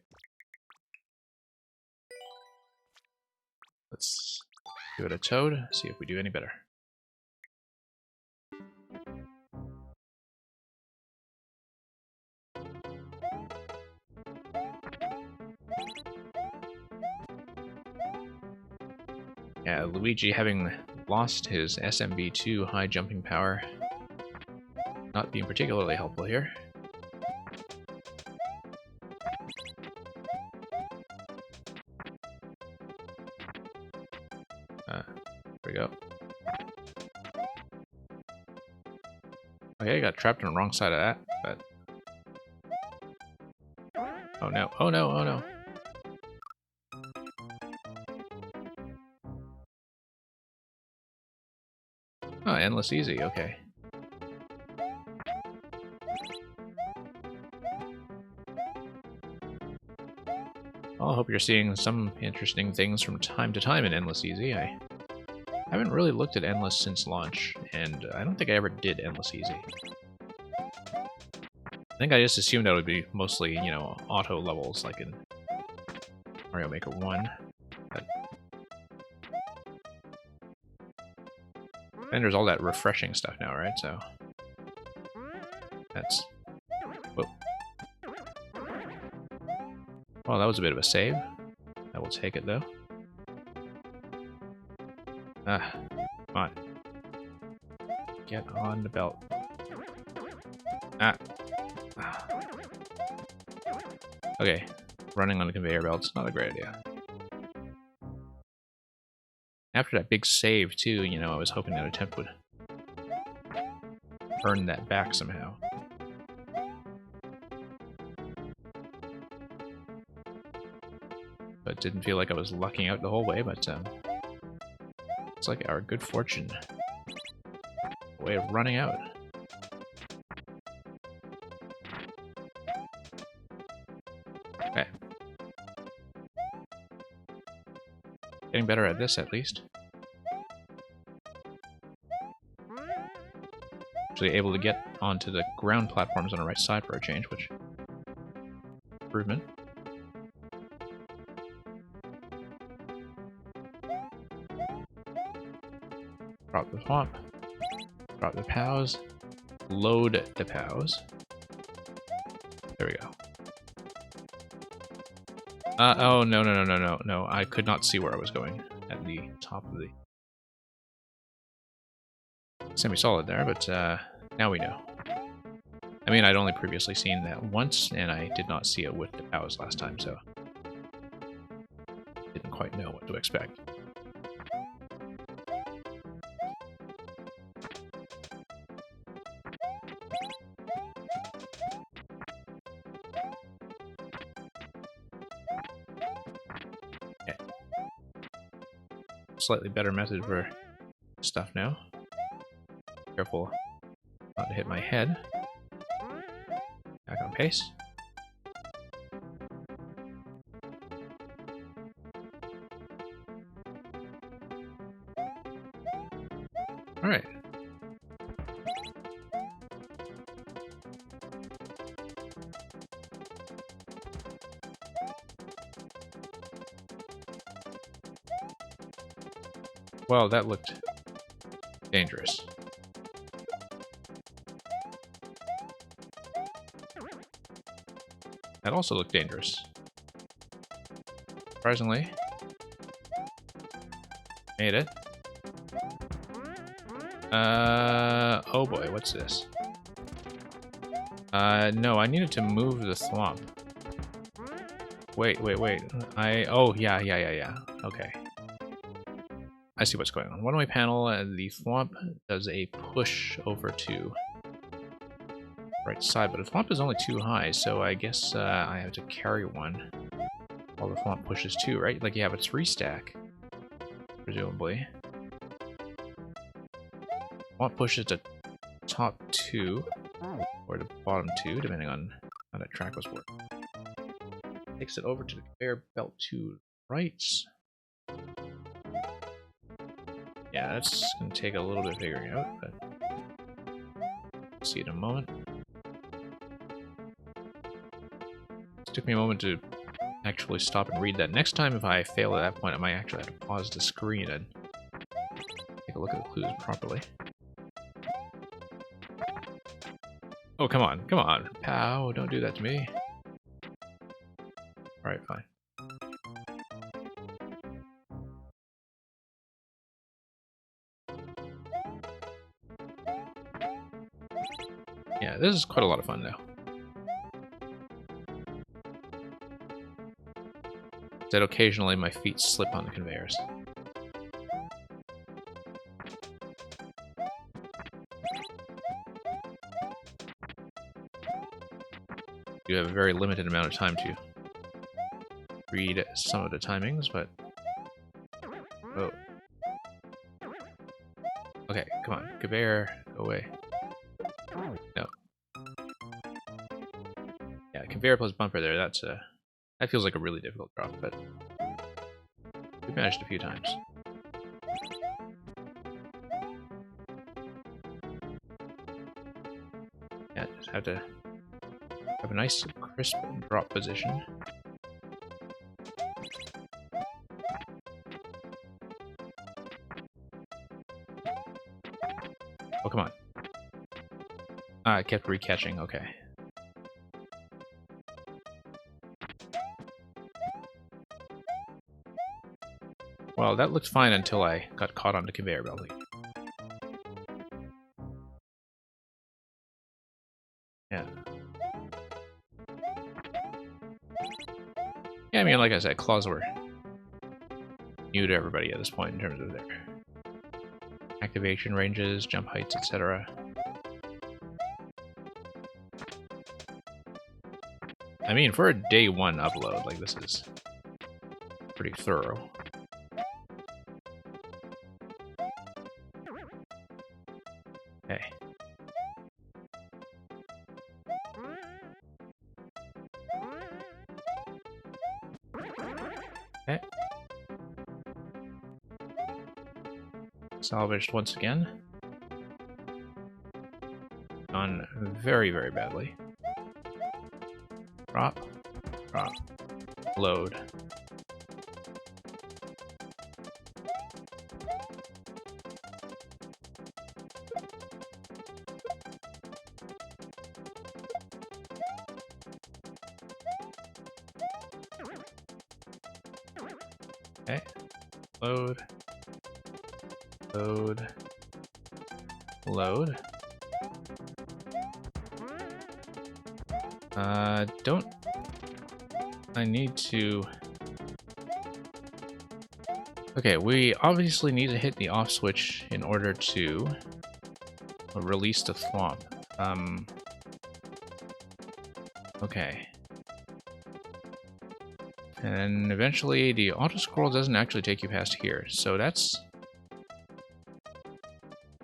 Let's give it a toad, see if we do any better. Yeah, Luigi having lost his SMB2 high jumping power, not being particularly helpful here. There we go. Okay, I got trapped on the wrong side of that, but... oh no, oh no, oh no. Oh, endless easy, okay. Well, I hope you're seeing some interesting things from time to time in Endless Easy. I haven't really looked at Endless since launch, and I don't think I ever did Endless Easy. I think I just assumed that it would be mostly, you know, auto levels, like in Mario Maker 1. But... and there's all that refreshing stuff now, right? So... that's... whoa. Well, that was a bit of a save. I will take it, though. Ah, come on. Get on the belt. Ah. Okay, running on the conveyor belt's not a great idea. After that big save, too, you know, I was hoping that attempt would earn that back somehow. But didn't feel like I was lucking out the whole way, but it's like our good fortune. Way of running out. Okay. Getting better at this, at least. actually able to get onto the ground platforms on the right side for a change, which improvement. Drop the swamp. Drop the POWs. Load the POWs. There we go. Oh, no. I could not see where I was going at the top of the semi-solid there, but now we know. I mean, I'd only previously seen that once, and I did not see it with the POWs last time, so didn't quite know what to expect. Okay. Slightly better method for stuff now. Careful not to hit my head. Back on pace. Alright. Well, that looked dangerous. That also looked dangerous. Surprisingly. Made it. Oh boy, what's this? No, I needed to move the swamp. Wait. Oh, yeah. Okay. I see what's going on. One-way panel, the swamp does a push over to right side, but the swamp is only too high, so I guess I have to carry one while the swamp pushes too, right? Like you have a 3-stack, presumably. Swamp pushes to top 2, or the bottom 2, depending on how that track was working. Takes it over to the conveyor belt to right. Yeah, that's going to take a little bit figuring out, but we'll see in a moment. It took me a moment to actually stop and read that. Next time, if I fail at that point, I might actually have to pause the screen and take a look at the clues properly. Oh, come on. Pow, don't do that to me. Alright, fine. Yeah, this is quite a lot of fun now. That occasionally my feet slip on the conveyors. You have a very limited amount of time to read some of the timings, but... Oh. Okay, come on. Conveyor, go away. No. Yeah, conveyor plus bumper there, that's that feels like a really difficult drop, but we've managed a few times. Yeah, just have to have a nice crisp drop position. Oh, come on. Ah, I kept recatching, okay. Well, that looked fine until I got caught on the conveyor belt. Yeah. Yeah, I mean, like I said, claws were new to everybody at this point in terms of their activation ranges, jump heights, etc. I mean, for a day 1 upload, like, this is pretty thorough. Okay. Okay. Salvaged once again. down very, very badly. Drop, drop, load. Okay, load, load, load. Don't I need to... Okay, we obviously need to hit the off switch in order to release the thwomp. Okay. And eventually the auto scroll doesn't actually take you past here, so that's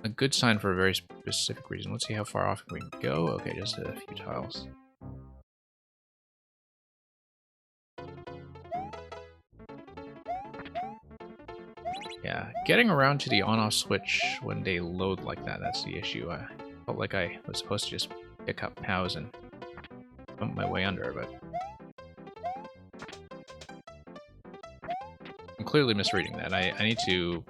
a good sign for a very specific reason. Let's see how far off we can go. Okay, just a few tiles. Yeah, getting around to the on-off switch when they load like that, that's the issue. I felt like I was supposed to just pick up POWs and bump my way under, but I'm clearly misreading that. I need to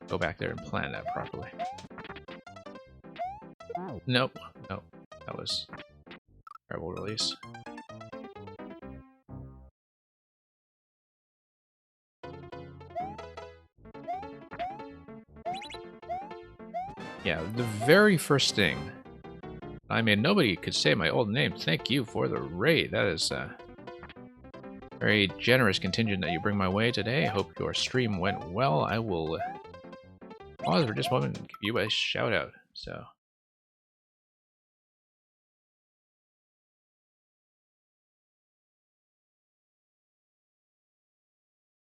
go back there and plan that properly. Nope, nope, that was a terrible release. Yeah, the very first thing I made, nobody could say my old name. Thank you for the raid. That is a very generous contingent that you bring my way today. I hope your stream went well. I will pause for just a moment and give you a shout out. So,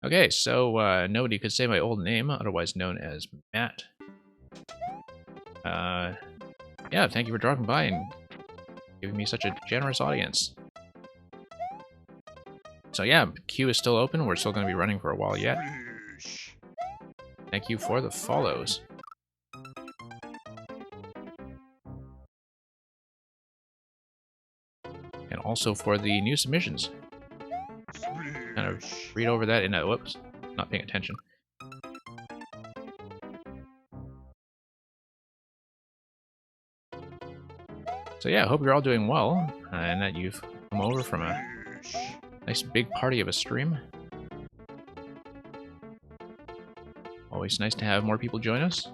okay, so nobody could say my old name, otherwise known as Matt. Yeah, thank you for dropping by and giving me such a generous audience. So yeah, queue is still open. We're still going to be running for a while yet. Thank you for the follows. And also for the new submissions. Kind of read over that in a... Whoops, not paying attention. So yeah, I hope you're all doing well, and that you've come over from a nice big party of a stream. Always nice to have more people join us.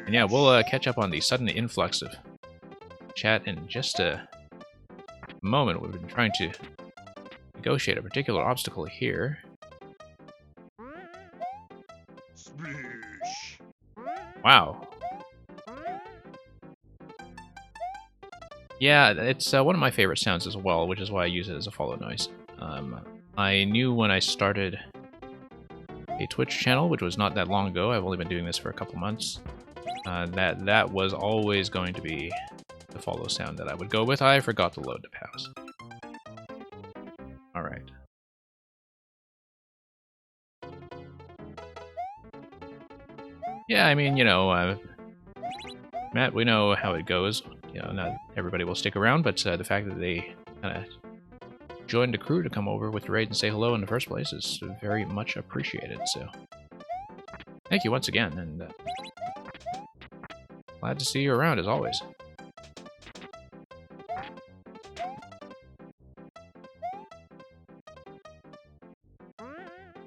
And yeah, we'll catch up on the sudden influx of chat in just a moment. We've been trying to negotiate a particular obstacle here. Wow. Yeah, it's one of my favorite sounds as well, which is why I use it as a follow noise. I knew when I started a Twitch channel, which was not that long ago, I've only been doing this for a couple months, that was always going to be the follow sound that I would go with. I forgot to load the POWs. Alright. Yeah, I mean, you know, Matt, we know how it goes. You know, not everybody will stick around, but the fact that they kind of joined the crew to come over with the raid and say hello in the first place is very much appreciated, so thank you once again, and glad to see you around as always.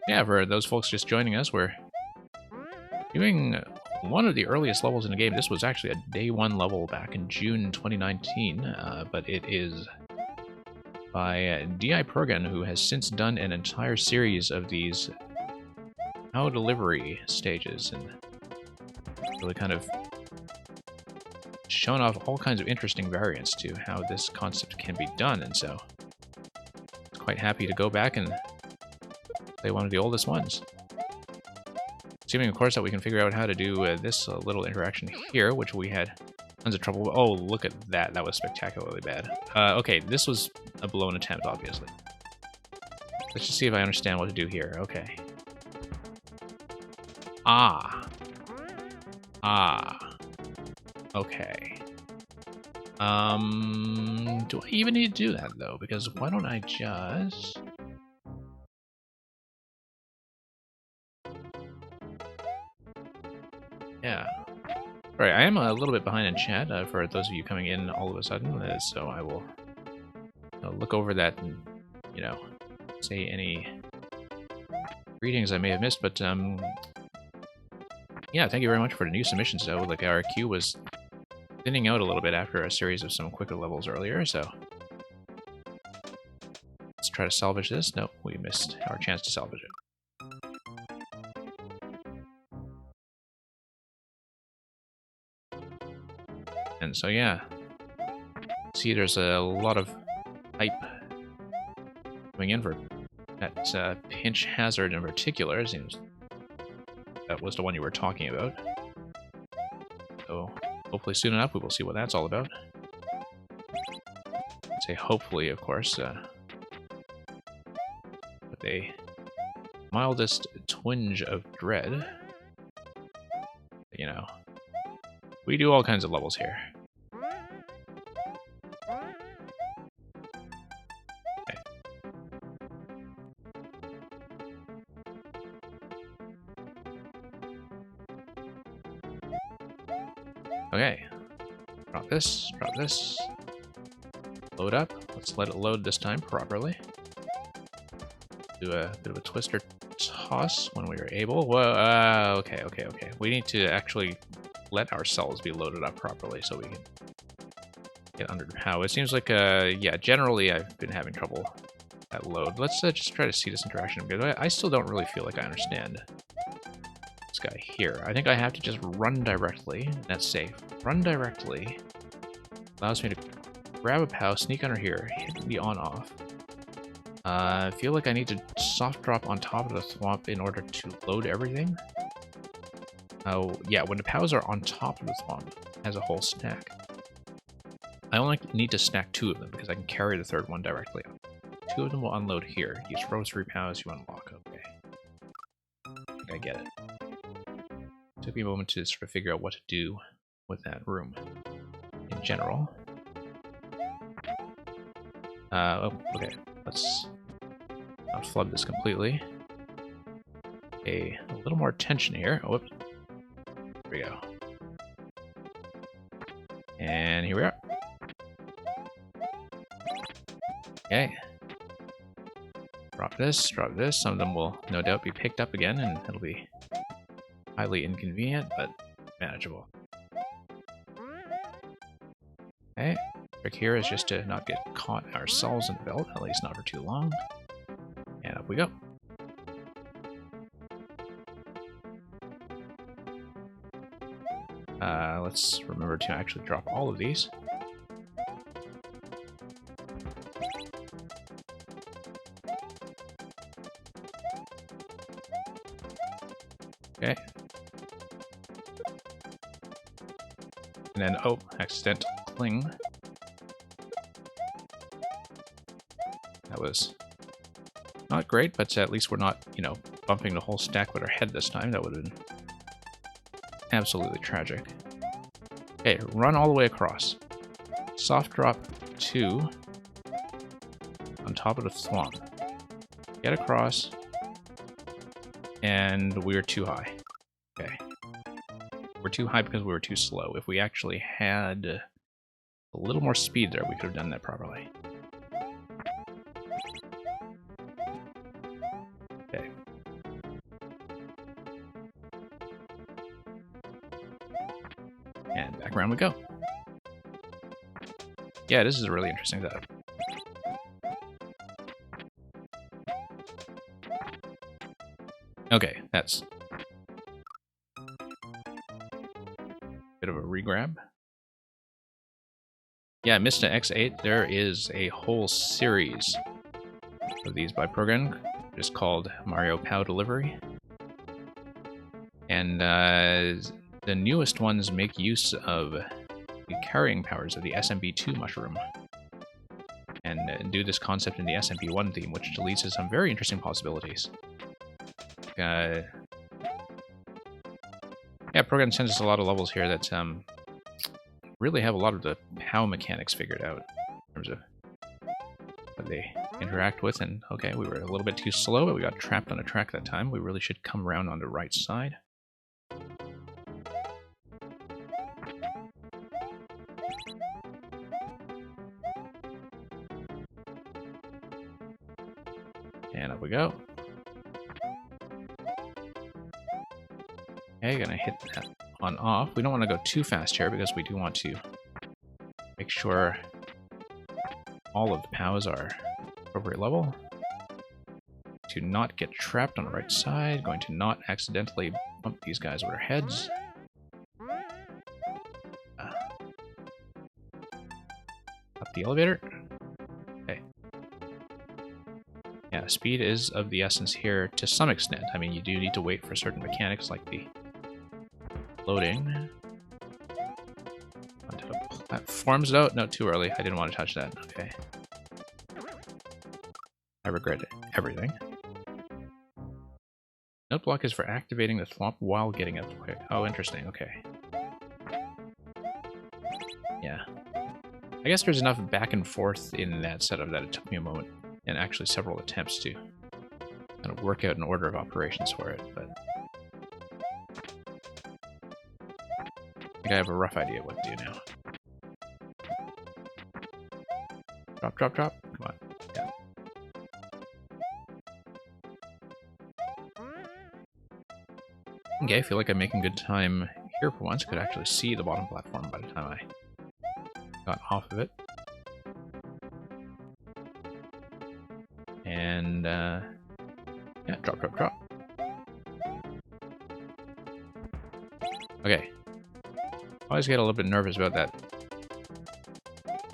Yeah, for those folks just joining us, we're doing one of the earliest levels in the game. This was actually a day one level back in June 2019, but it is by D.I. Progan, who has since done an entire series of these POW delivery stages, and really kind of shown off all kinds of interesting variants to how this concept can be done, and so I'm quite happy to go back and play one of the oldest ones. Assuming, of course, that we can figure out how to do this little interaction here, which we had tons of trouble with. Oh, look at that. That was spectacularly bad. Okay, this was a blown attempt, obviously. Let's just see if I understand what to do here. Okay. Ah. Okay. Do I even need to do that, though? Because why don't I just... Yeah. Alright, I am a little bit behind in chat for those of you coming in all of a sudden, so I will look over that and, you know, say any greetings I may have missed, but, yeah, thank you very much for the new submissions, though. Like, our queue was thinning out a little bit after a series of some quicker levels earlier, so... Let's try to salvage this. Nope, we missed our chance to salvage it. And so, yeah. See, there's a lot of hype coming in for that Pinch Hazard in particular. It seems that was the one you were talking about. So, hopefully soon enough we will see what that's all about. I'd say hopefully, of course. With a mildest twinge of dread. You know, we do all kinds of levels here. Okay. Drop this, load up. Let's let it load this time properly. Do a bit of a twister toss when we are able. Whoa, okay. We need to actually let ourselves be loaded up properly so we can get under the POW. It seems like, yeah, generally I've been having trouble at load. Let's just try to see this interaction, because I still don't really feel like I understand this guy here. I think I have to just run directly. That's safe. Run directly. Allows me to grab a POW, sneak under here, hit the on-off. I feel like I need to soft drop on top of the thwomp in order to load everything. Oh, yeah, when the POWs are on top of the thwomp, it has a whole stack. I only need to stack 2 of them because I can carry the third one directly up. 2 of them will unload here. Use row 3 POWs, you unlock. Okay. I think I get it. Took me a moment to sort of figure out what to do with that room in general. Oh, okay. Let's not flood this completely. A little more tension here. Oh, whoops. There we go. And here we are. Okay. Drop this, drop this. Some of them will no doubt be picked up again, and it'll be highly inconvenient, but manageable. Okay. Trick here is just to not get caught ourselves in the belt, at least not for too long. And up we go. Let's remember to actually drop all of these. Okay. And then, oh, accidental cling. That was not great, but at least we're not, you know, bumping the whole stack with our head this time. That would have been absolutely tragic. Okay, run all the way across. Soft drop 2 on top of the thwomp. Get across. And we're too high. Okay. We're too high because we were too slow. If we actually had a little more speed there, we could have done that properly. Okay. And back around we go. Yeah, this is a really interesting setup. Okay, that's a bit of a regrab. Yeah, Mista X8, there is a whole series of these by Progan, just called Mario POW Delivery. And the newest ones make use of the carrying powers of the SMB2 mushroom. And do this concept in the SMP1 theme, which leads to some very interesting possibilities. Yeah, Program sends us a lot of levels here that really have a lot of the POW mechanics figured out in terms of what they interact with. And okay, we were a little bit too slow, but we got trapped on a track that time. We really should come around on the right side. And up we go. Okay, gonna hit that on off. We don't want to go too fast here because we do want to make sure all of the POWs are appropriate level. To not get trapped on the right side. Going to not accidentally bump these guys with our heads. Up the elevator. Okay. Yeah, speed is of the essence here to some extent. I mean, you do need to wait for certain mechanics like the loading. Onto the platforms. No, too early. I didn't want to touch that. Okay. I regret everything. Note block is for activating the thwomp while getting up quick. Oh, interesting. Okay. Yeah. I guess there's enough back and forth in that setup that it took me a moment and actually several attempts to kind of work out an order of operations for it, but I think I have a rough idea what to do now. Drop, drop, drop. Come on. Yeah. Okay, I feel like I'm making good time here for once. Could actually see the bottom platform by the time I got off of it. And, yeah, drop, drop, drop. Okay. I always get a little bit nervous about that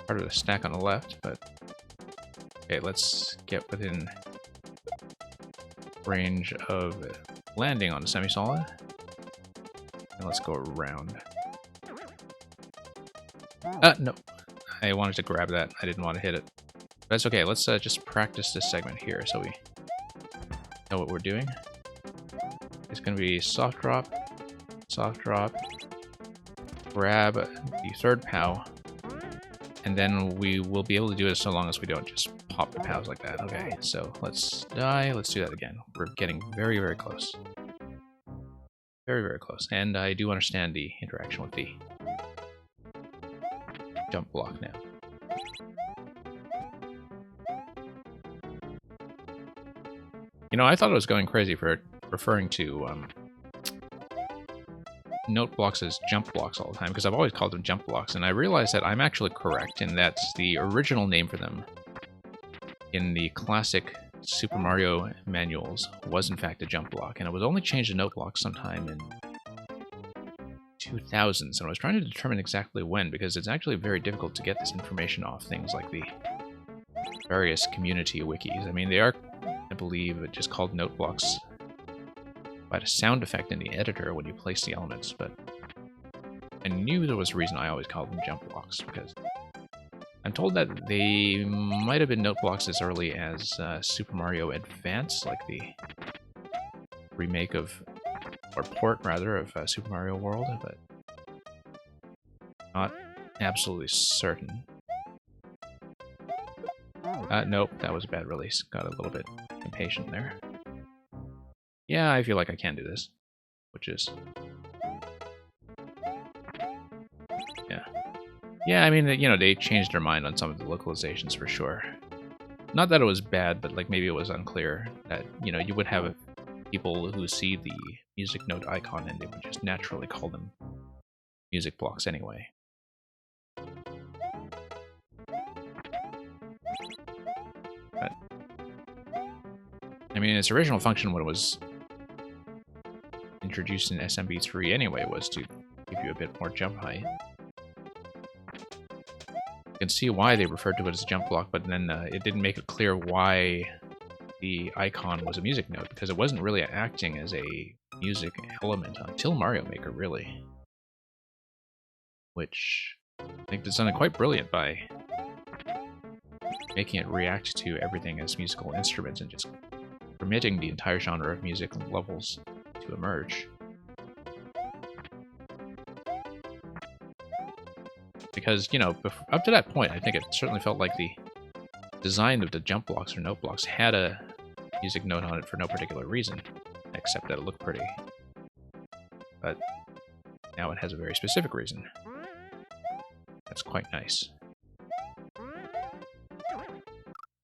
part of the stack on the left, but okay, let's get within range of landing on the semi-solid. And let's go around. No. I wanted to grab that. I didn't want to hit it. But that's okay. Let's just practice this segment here so we know what we're doing. It's going to be soft drop, grab the third POW, and then we will be able to do it so long as we don't just pop the POWs like that. Okay, so let's die. Let's do that again. We're getting very, very close. Very, very close. And I do understand the interaction with the jump block now. You know, I thought I was going crazy for referring to note blocks as jump blocks all the time, because I've always called them jump blocks, and I realized that I'm actually correct, and that's the original name for them in the classic Super Mario manuals was in fact a jump block, and it was only changed to note block sometime in 2000s, and I was trying to determine exactly when, because it's actually very difficult to get this information off things like the various community wikis. I mean, they are, I believe, just called note blocks by the sound effect in the editor when you place the elements, but I knew there was a reason I always called them jump blocks, because I'm told that they might have been note blocks as early as Super Mario Advance, like the remake of, or port rather, of Super Mario World, but not absolutely certain. Nope, that was a bad release. Got a little bit impatient there. Yeah, I feel like I can do this, which is... yeah. Yeah, I mean, you know, they changed their mind on some of the localizations for sure. Not that it was bad, but like maybe it was unclear that, you know, you would have people who see the music note icon and they would just naturally call them music blocks anyway. But, I mean, its original function when it was introduced in SMB3 anyway was to give you a bit more jump height. You can see why they referred to it as a jump block, but then it didn't make it clear why the icon was a music note, because it wasn't really acting as a music element until Mario Maker, really. Which I think is done quite brilliant by making it react to everything as musical instruments and just permitting the entire genre of music levels to emerge. Because, you know, up to that point, I think it certainly felt like the design of the jump blocks or note blocks had a music note on it for no particular reason, except that it looked pretty. But now it has a very specific reason. That's quite nice.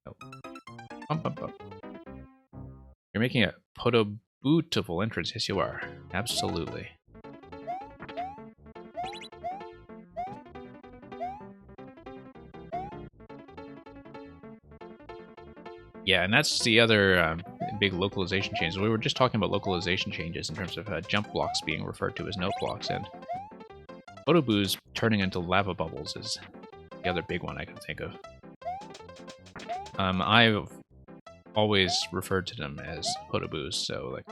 Oh. Bump, bump, bump. You're making a potobutable entrance. Yes, you are. Absolutely. Yeah, and that's the other big localization change. We were just talking about localization changes in terms of jump blocks being referred to as note blocks, and Photoboos turning into lava bubbles is the other big one I can think of. I've always referred to them as Photoboos, so like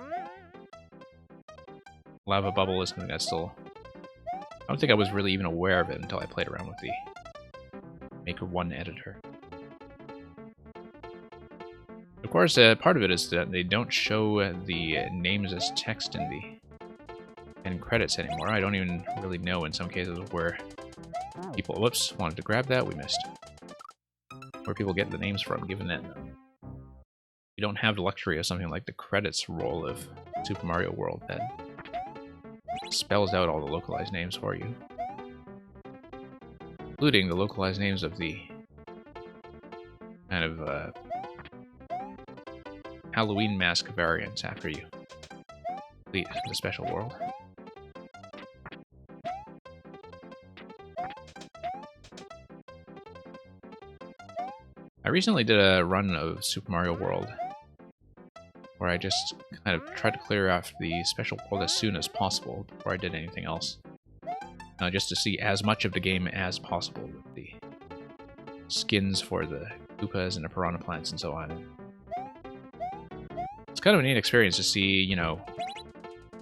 lava bubble is something that's still... I don't think I was really even aware of it until I played around with the Maker 1 editor. Of course, part of it is that they don't show the names as text in the end credits anymore. I don't even really know in some cases where people... Whoops, wanted to grab that, we missed. Where people get the names from, given that you don't have the luxury of something like the credits roll of Super Mario World that spells out all the localized names for you. Including the localized names of the kind of Halloween mask variants after you complete the special world. I recently did a run of Super Mario World where I just kind of tried to clear off the special world as soon as possible before I did anything else. Just to see as much of the game as possible with the skins for the Koopas and the Piranha Plants and so on. It's kind of a neat experience to see, you know,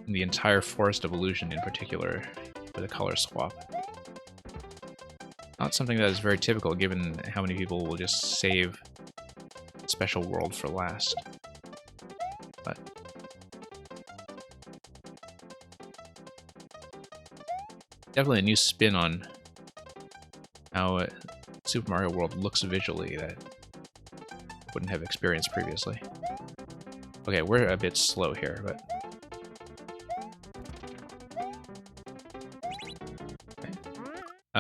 the entire Forest of Illusion in particular with a color swap. Not something that is very typical given how many people will just save Special World for last. But definitely a new spin on how Super Mario World looks visually that I wouldn't have experienced previously. Okay, we're a bit slow here, but... Okay.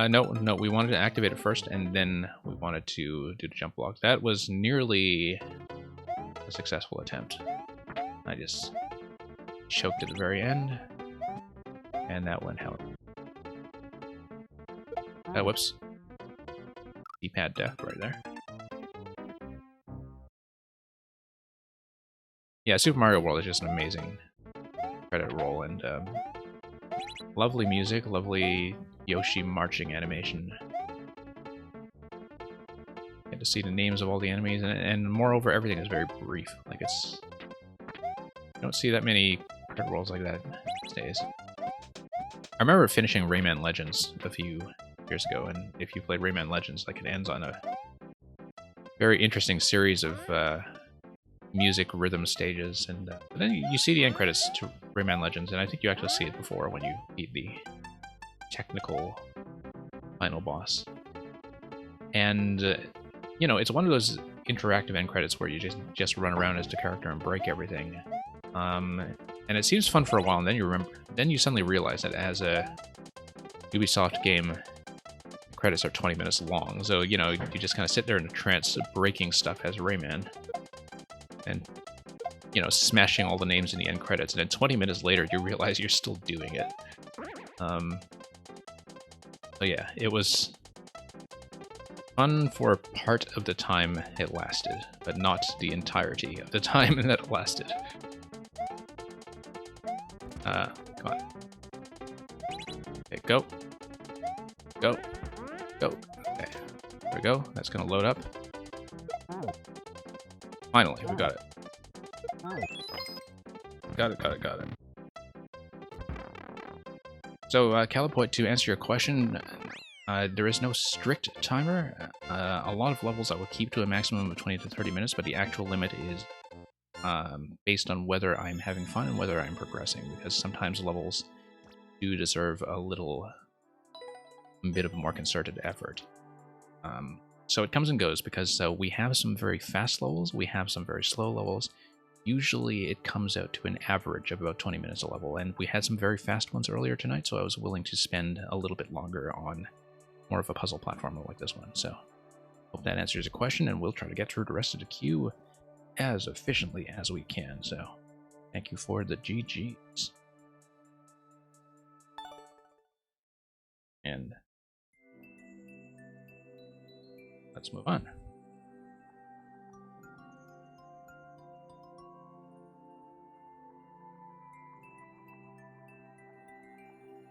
No, we wanted to activate it first, and then we wanted to do the jump block. That was nearly a successful attempt. I just choked at the very end, and that went out. Whoops. D-pad death right there. Yeah, Super Mario World is just an amazing credit roll, and lovely music, lovely Yoshi marching animation. Get to see the names of all the enemies, and moreover, everything is very brief. Like, it's... You don't see that many credit rolls like that these days. I remember finishing Rayman Legends a few years ago, and if you played Rayman Legends, like, it ends on a very interesting series of music rhythm stages, and but then you see the end credits to Rayman Legends, and I think you actually see it before when you beat the technical final boss. And you know, it's one of those interactive end credits where you just run around as the character and break everything. And it seems fun for a while, and then you suddenly realize that as a Ubisoft game, the credits are 20 minutes long. So, you know, you just kind of sit there in a trance breaking stuff as Rayman. And, you know, smashing all the names in the end credits, and then 20 minutes later you realize you're still doing it. So yeah, it was fun for part of the time it lasted, but not the entirety of the time that it lasted. Come on. Okay, go. Go. Go. Okay, there we go. That's gonna load up. Finally, we got it. Got it. So, Calipoid, to answer your question, there is no strict timer. A lot of levels I will keep to a maximum of 20 to 30 minutes, but the actual limit is based on whether I'm having fun and whether I'm progressing, because sometimes levels do deserve a little bit of a more concerted effort. So it comes and goes because we have some very fast levels, we have some very slow levels. Usually it comes out to an average of about 20 minutes a level, and we had some very fast ones earlier tonight, so I was willing to spend a little bit longer on more of a puzzle platformer like this one. So hope that answers your question, and we'll try to get through the rest of the queue as efficiently as we can. So thank you for the GGs. And let's move on.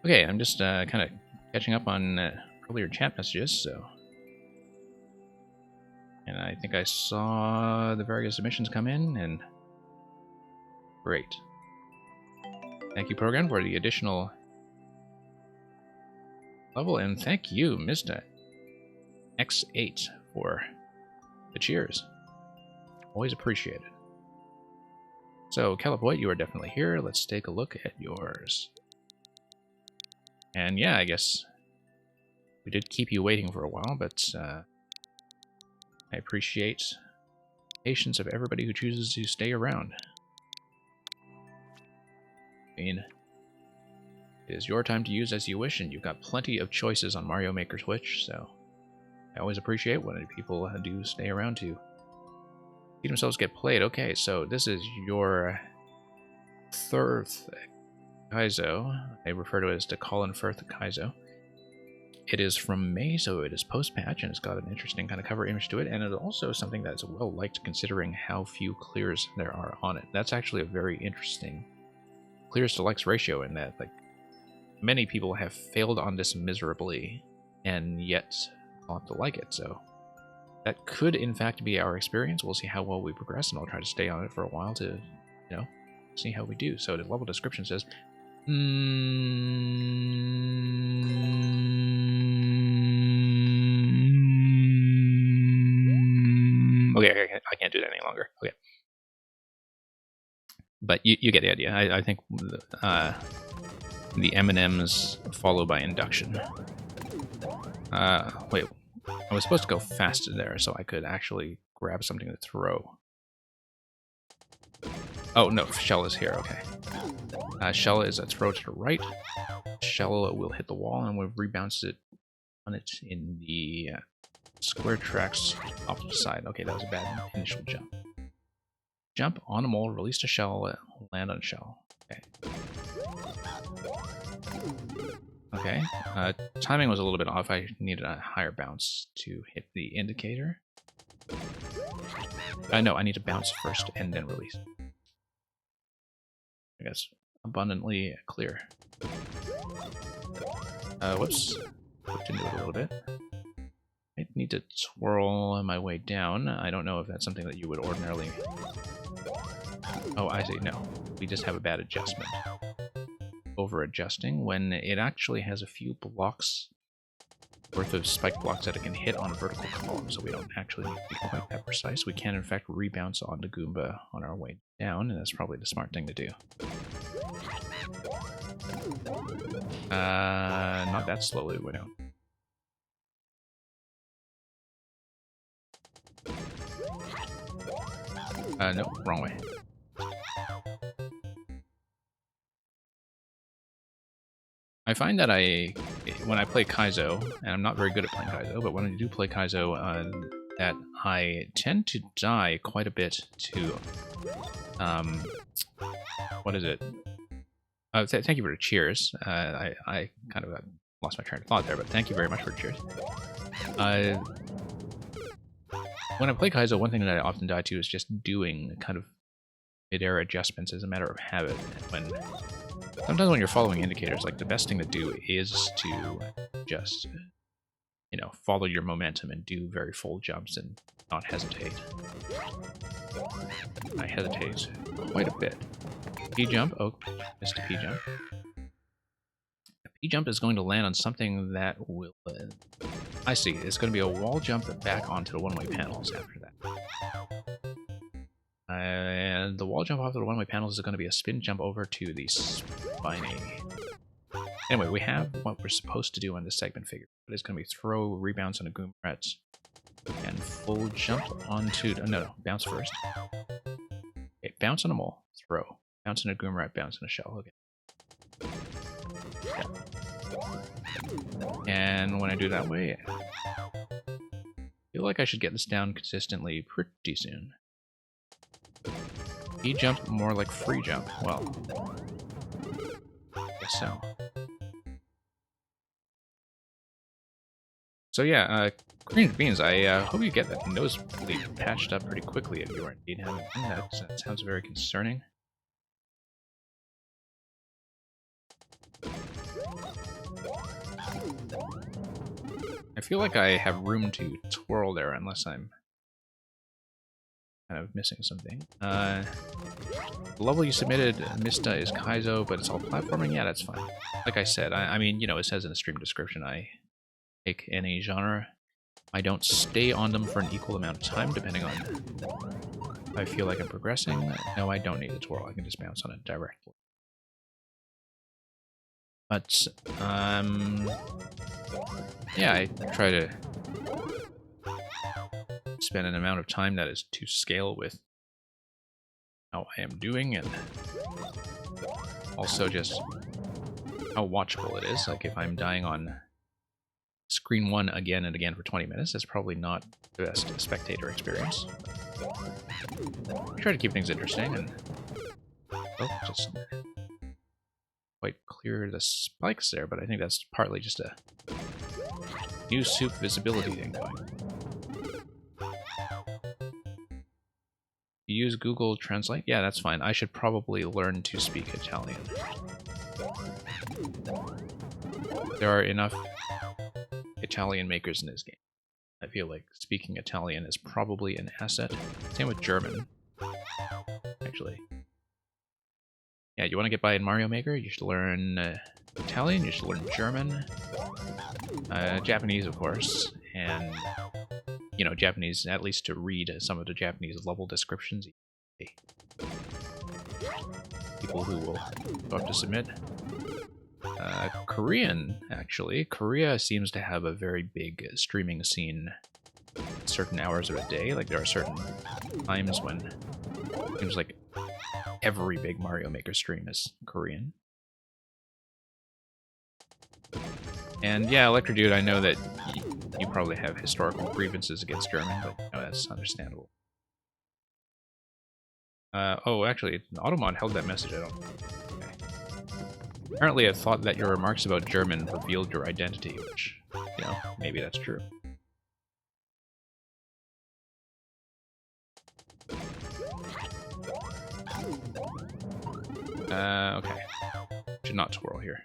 Okay, I'm just kind of catching up on earlier chat messages, so... And I think I saw the various submissions come in, and... Great. Thank you, Program, for the additional level, and thank you, Mr. X8, for the cheers. Always appreciated. So, Calipoid, you are definitely here. Let's take a look at yours. And yeah, I guess we did keep you waiting for a while, but I appreciate the patience of everybody who chooses to stay around. I mean, it is your time to use as you wish, and you've got plenty of choices on Mario Maker Switch, so I always appreciate when people do stay around to see themselves get played. Okay, so this is your third Kaizo. I refer to it as the Colin Firth Kaizo. It is from May, so it is post-patch, and it's got an interesting kind of cover image to it, and it's also something that's well-liked considering how few clears there are on it. That's actually a very interesting clears to likes ratio in that, like, many people have failed on this miserably, and yet thought to like it, so that could in fact be our experience. We'll see how well we progress, and I'll try to stay on it for a while to, you know, see how we do. So the level description says, okay, I can't do that any longer. Okay. But you get the idea. I think the M&Ms follow by induction. Wait, I was supposed to go faster there so I could actually grab something to throw. Oh, no, Shell is here, okay. Shell is a throw to the right. Shell will hit the wall and we'll rebounce it on it in the square tracks off to the side. Okay, that was a bad initial jump. Jump on a mole, release the shell, land on shell. Okay. Okay, timing was a little bit off. I needed a higher bounce to hit the indicator. No, I need to bounce first and then release. I guess abundantly clear. Whoops. Looked into it a little bit. I need to twirl my way down. I don't know if that's something that you would ordinarily... Oh, I see. No. We just have a bad adjustment. Over-adjusting when it actually has a few blocks worth of spike blocks that it can hit on a vertical column, so we don't actually need to be quite that precise. We can, in fact, rebounce on the Goomba on our way down, and that's probably the smart thing to do. Not that slowly, we don't. No, wrong way. I find that when I play Kaizo, and I'm not very good at playing Kaizo, but when I do play Kaizo, that I tend to die quite a bit to, what is it? Thank you for the cheers. I kind of lost my train of thought there, but thank you very much for the cheers. When I play Kaizo, one thing that I often die to is just doing kind of mid-air adjustments as a matter of habit. Sometimes when you're following indicators, like, the best thing to do is to just, you know, follow your momentum and do very full jumps and not hesitate. I hesitate quite a bit. P-jump, oh, missed a P-jump. A P-jump is going to land on something that will... I see, it's going to be a wall jump back onto the one-way panels after that. And the wall jump off the one-way panels is going to be a spin jump over to the spiny Anyway, we have what we're supposed to do on this segment figure. It's going to be throw, rebounds on a Goombrat, and full jump onto... No, bounce first. Okay, bounce on a mole, throw. Bounce on a Goombrat, bounce on a shell. Okay. Yeah. And when I do that way, I feel like I should get this down consistently pretty soon. E-jump more like free jump. Well, I guess so. So yeah, green beans, I hope you get that nosebleed patched up pretty quickly if you are indeed having that. That sounds very concerning. I feel like I have room to twirl there unless I'm kind of missing something. The level you submitted, Mista, is Kaizo, but it's all platforming? Yeah, that's fine. Like I said, I mean, you know, it says in the stream description, I take any genre. I don't stay on them for an equal amount of time, depending on if I feel like I'm progressing. No, I don't need a twirl. I can just bounce on it directly. But, yeah, I try to spend an amount of time that is to scale with how I am doing, and also just how watchable it is. Like, if I'm dying on screen 1 again and again for 20 minutes, that's probably not the best spectator experience. I try to keep things interesting, and just quite clear the spikes there, but I think that's partly just a new soup visibility thing going. You use Google Translate? Yeah, that's fine. I should probably learn to speak Italian. There are enough Italian makers in this game. I feel like speaking Italian is probably an asset. Same with German, actually. Yeah, you want to get by in Mario Maker? You should learn Italian, you should learn German, Japanese, of course, and, you know, Japanese, at least to read some of the Japanese level descriptions. People who will go up to submit. Korean, actually. Korea seems to have a very big streaming scene certain hours of a day. Like, there are certain times when it seems like every big Mario Maker stream is Korean. And yeah, Electrodude, I know that you probably have historical grievances against German, but no, that's understandable. Oh, actually, Automod held that message, I don't... Okay. Apparently I thought that your remarks about German revealed your identity, which, you know, maybe that's true. Okay. Should not twirl here.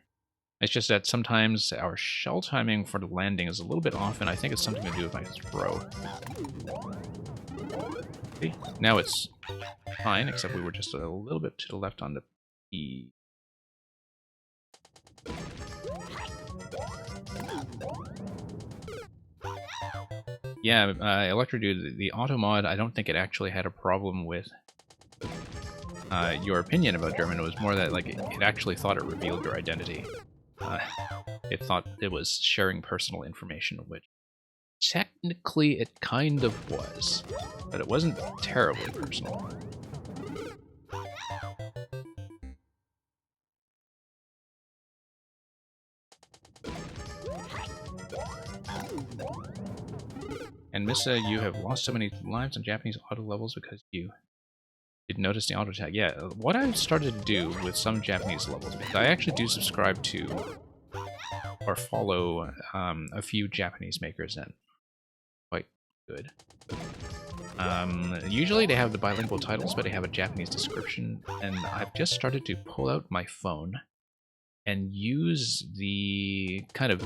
It's just that sometimes our shell timing for the landing is a little bit off, and I think it's something to do with my throw. Okay, now it's fine, except we were just a little bit to the left on the P. Yeah, Electrodude, the auto mod, I don't think it actually had a problem with your opinion about German. It was more that, like, it actually thought it revealed your identity. It thought it was sharing personal information, which technically it kind of was, but it wasn't terribly personal. And Missa, you have lost so many lives on Japanese auto levels because you didn't notice the auto tag. Yeah, what I've started to do with some Japanese levels, because I actually do subscribe to or follow a few Japanese makers, and quite good. Usually they have the bilingual titles, but they have a Japanese description, and I've just started to pull out my phone and use the kind of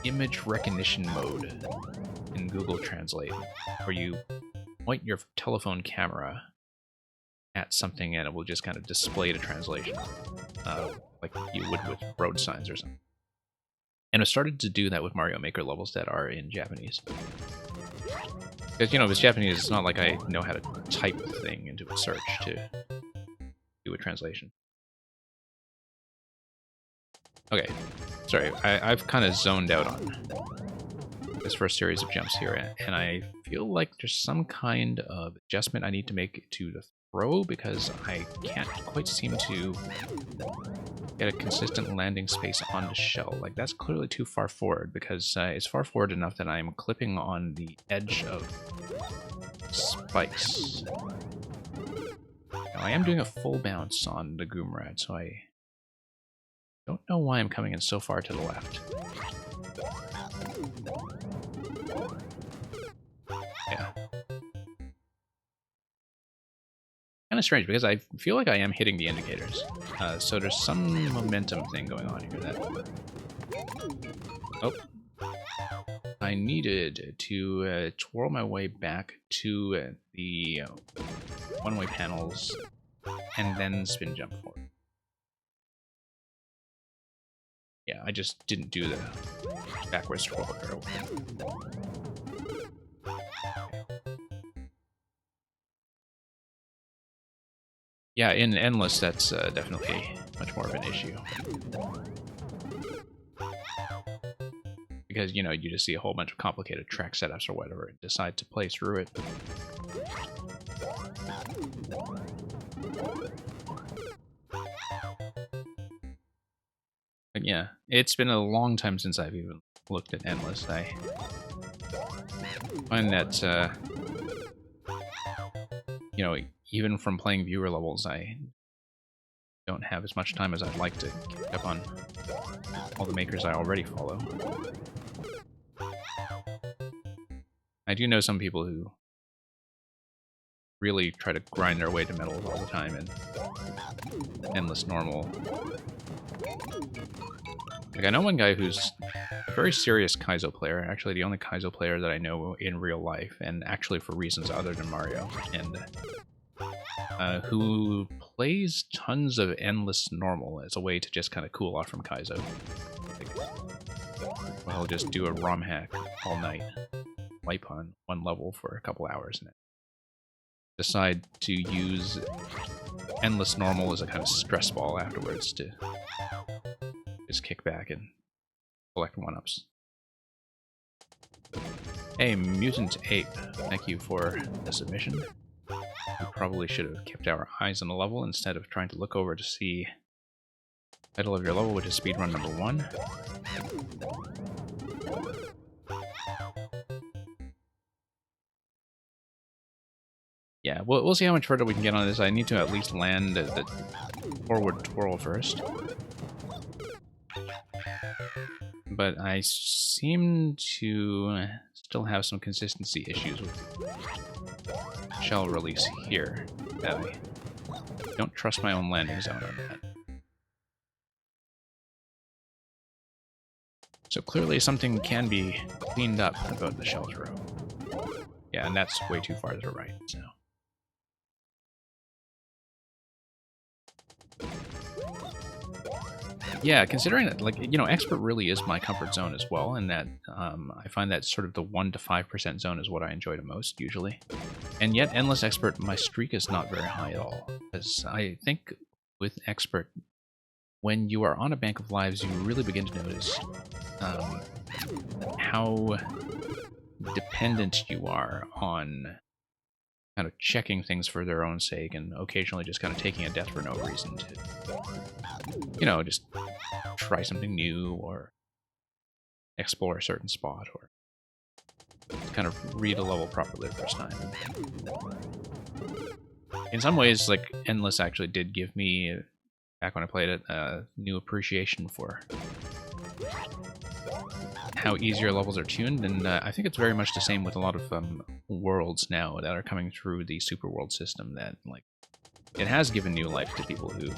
image recognition mode in Google Translate, where you point your telephone camera at something and it will just kind of display the translation, like you would with road signs or something. And I started to do that with Mario Maker levels that are in Japanese. Because, you know, if it's Japanese, it's not like I know how to type the thing into a search to do a translation. Okay, sorry, I've kind of zoned out on this first series of jumps here, and I feel like there's some kind of adjustment I need to make to the throw, because I can't quite seem to get a consistent landing space on the shell. Like, that's clearly too far forward, because it's far forward enough that I'm clipping on the edge of spikes. Now, I am doing a full bounce on the Goomrad, so I don't know why I'm coming in so far to the left. Yeah. Kind of strange, because I feel like I am hitting the indicators. So there's some momentum thing going on here that... Oh. I needed to twirl my way back to the one-way panels and then spin jump forward. Yeah, I just didn't do the backwards twirl very well. Yeah, in Endless, that's definitely much more of an issue. Because, you know, you just see a whole bunch of complicated track setups or whatever and decide to play through it. But yeah, it's been a long time since I've even looked at Endless. I find that, you know, even from playing viewer levels, I don't have as much time as I'd like to catch up on all the makers I already follow. I do know some people who really try to grind their way to medals all the time in Endless Normal. Like, I know one guy who's a very serious Kaizo player, actually the only Kaizo player that I know in real life, and actually for reasons other than Mario, and who plays tons of Endless Normal as a way to just kind of cool off from Kaizo. Like, well, he'll just do a ROM hack all night, wipe on one level for a couple hours, and decide to use Endless Normal as a kind of stress ball afterwards to just kick back and collect one-ups. Hey, Mutant Ape, thank you for the submission. We probably should have kept our eyes on the level instead of trying to look over to see the title of your level, which is speedrun number 1. Yeah, we'll see how much further we can get on this. I need to at least land the forward twirl first. But I seem to still have some consistency issues with shell release here. That I don't trust my own landing zone on that. So clearly something can be cleaned up about the shell throw. Yeah, and that's way too far to the right, so... Yeah, considering that, like, you know, Expert really is my comfort zone as well, and that I find that sort of the 1 to 5% zone is what I enjoy the most, usually. And yet, Endless Expert, my streak is not very high at all. Because I think with Expert, when you are on a bank of lives, you really begin to notice how dependent you are on kind of checking things for their own sake, and occasionally just kind of taking a death for no reason to, you know, just try something new or explore a certain spot or kind of read a level properly the first time. In some ways, like, Endless actually did give me, back when I played it, a new appreciation for how easier levels are tuned, and I think it's very much the same with a lot of worlds now that are coming through the Super World system, that, like, it has given new life to people who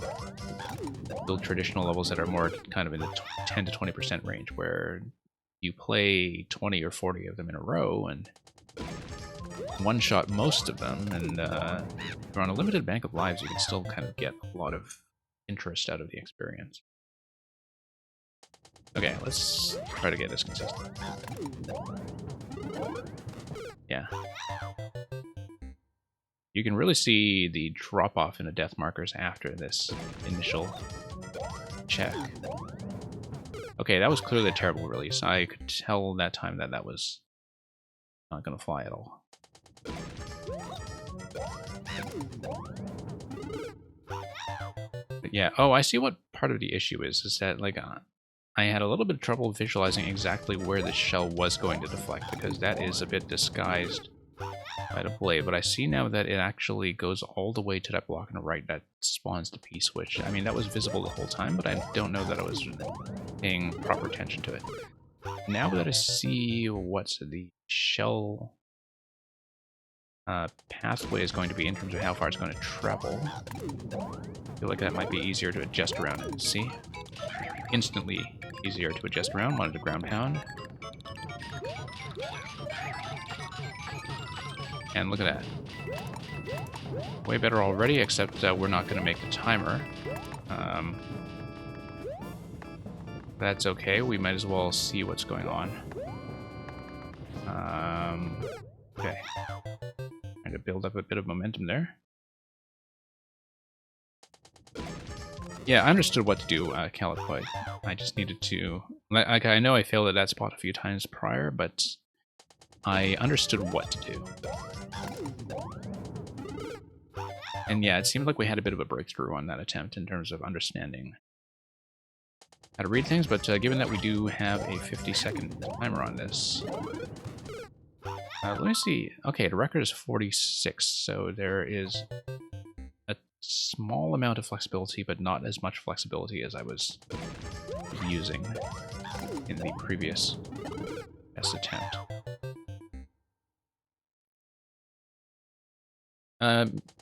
build traditional levels that are more kind of in the 10 to 20% range, where you play 20 or 40 of them in a row and one-shot most of them, and if you're on a limited bank of lives, you can still kind of get a lot of interest out of the experience. Okay, let's try to get this consistent. Yeah. You can really see the drop-off in the death markers after this initial check. Okay, that was clearly a terrible release. I could tell that time that that was not going to fly at all. But yeah, oh, I see what part of the issue is that, like, I had a little bit of trouble visualizing exactly where the shell was going to deflect, because that is a bit disguised by the blade, but I see now that it actually goes all the way to that block on the right that spawns the P-switch. I mean, that was visible the whole time, but I don't know that I was paying proper attention to it. Now that I see what the shell pathway is going to be in terms of how far it's going to travel, I feel like that might be easier to adjust around and see. Instantly easier to adjust around. Wanted to ground pound. And look at that. Way better already, except we're not going to make the timer. That's okay. We might as well see what's going on. Okay. Trying to build up a bit of momentum there. Yeah, I understood what to do, Calipoid. I just needed to... Like, I know I failed at that spot a few times prior, but I understood what to do. And yeah, it seemed like we had a bit of a breakthrough on that attempt in terms of understanding how to read things, but given that we do have a 50-second timer on this... let me see. Okay, the record is 46, so there is a small amount of flexibility, but not as much flexibility as I was using in the previous test attempt.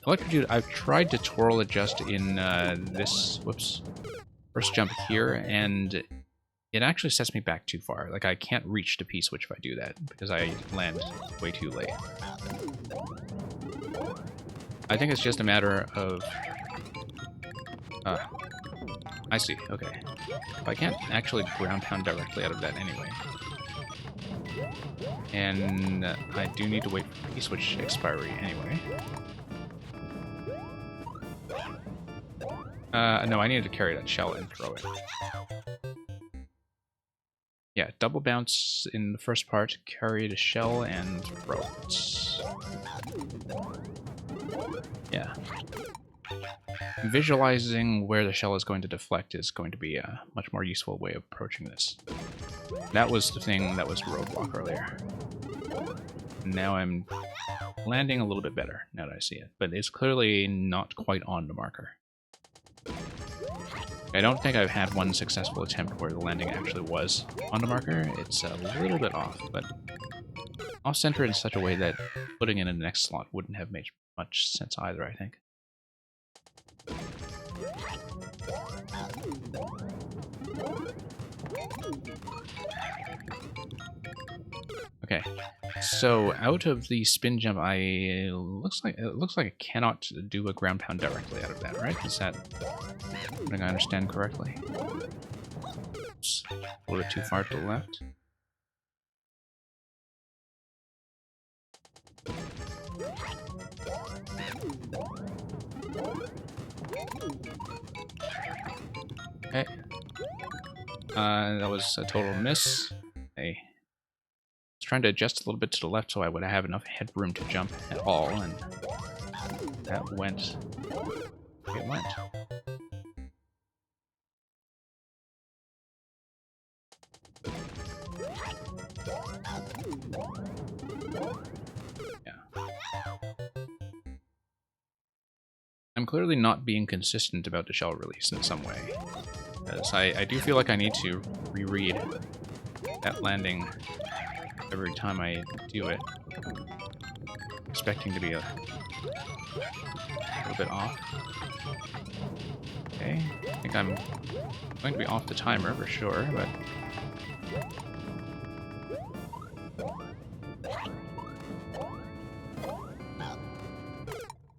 Electrodude, I've tried to twirl adjust in this, whoops, first jump here, and it actually sets me back too far. Like, I can't reach the P-switch if I do that, because I land way too late. I think it's just a matter of... I see, okay. I can't actually ground pound directly out of that anyway. And I do need to wait for P-switch expiry anyway. No, I needed to carry that shell and throw it. Yeah, double bounce in the first part, carry the shell and throw it. Yeah. Visualizing where the shell is going to deflect is going to be a much more useful way of approaching this. That was the thing that was the roadblock earlier. Now I'm landing a little bit better, now that I see it, but it's clearly not quite on the marker. I don't think I've had one successful attempt where the landing actually was on the marker. It's a little bit off, but off-center in such a way that putting it in the next slot wouldn't have made much sense either, I think. Okay, so out of the spin jump, it looks like I cannot do a ground pound directly out of that, right? Is that something I understand correctly? Oops, a little bit too far to the left. Okay. That was a total miss. Hey. I was trying to adjust a little bit to the left so I would have enough headroom to jump at all, and that went... it went. Yeah. I'm clearly not being consistent about the shell release in some way. Because I do feel like I need to reread that landing every time I do it. Expecting to be a little bit off. Okay, I think I'm going to be off the timer for sure, but...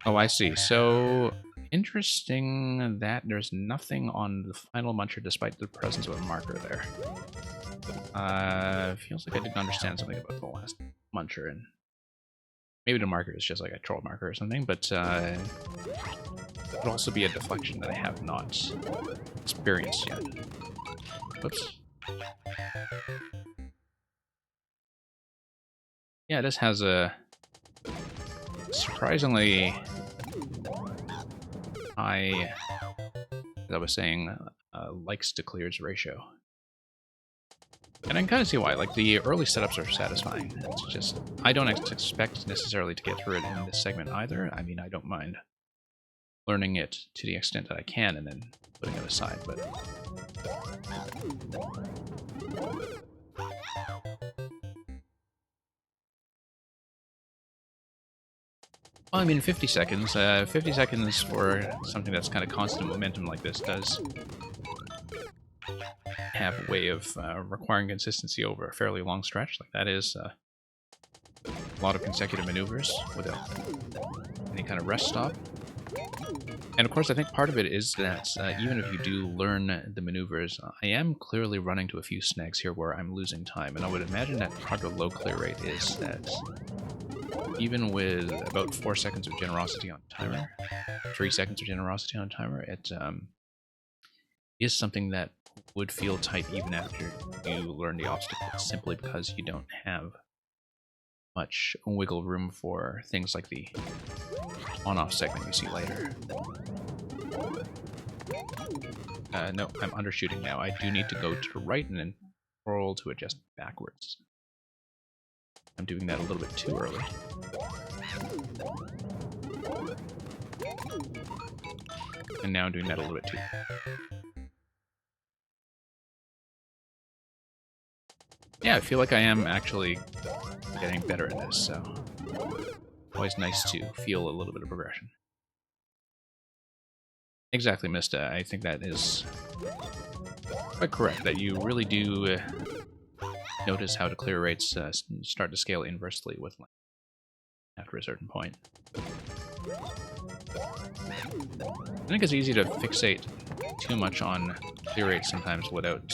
Oh, I see. So, interesting that there's nothing on the final muncher despite the presence of a marker there. Feels like I didn't understand something about the last muncher, and maybe the marker is just like a troll marker or something, but it could also be a deflection that I have not experienced yet. Whoops. Yeah, this has a surprisingly high, as I was saying, likes to clears ratio. And I can kind of see why. Like, the early setups are satisfying. It's just, I don't expect necessarily to get through it in this segment either. I mean, I don't mind learning it to the extent that I can and then putting it aside, but... Well, I mean, 50 seconds. 50 seconds for something that's kind of constant momentum like this does have a way of requiring consistency over a fairly long stretch. Like, that is a lot of consecutive maneuvers without any kind of rest stop. And of course, I think part of it is that even if you do learn the maneuvers, I am clearly running to a few snags here where I'm losing time. And I would imagine that part of the low clear rate is that even with about 4 seconds of generosity on timer, 3 seconds of generosity on timer, it is something that would feel tight even after you learn the obstacle, simply because you don't have much wiggle room for things like the on-off segment you see later. No, I'm undershooting now. I do need to go to the right and then roll to adjust backwards. I'm doing that a little bit too early. And now I'm doing that a little bit too. Yeah, I feel like I am actually getting better at this, so always nice to feel a little bit of progression. Exactly, Mista. I think that is quite correct, that you really do notice how the clear rates start to scale inversely with length after a certain point. I think it's easy to fixate too much on clear rates sometimes without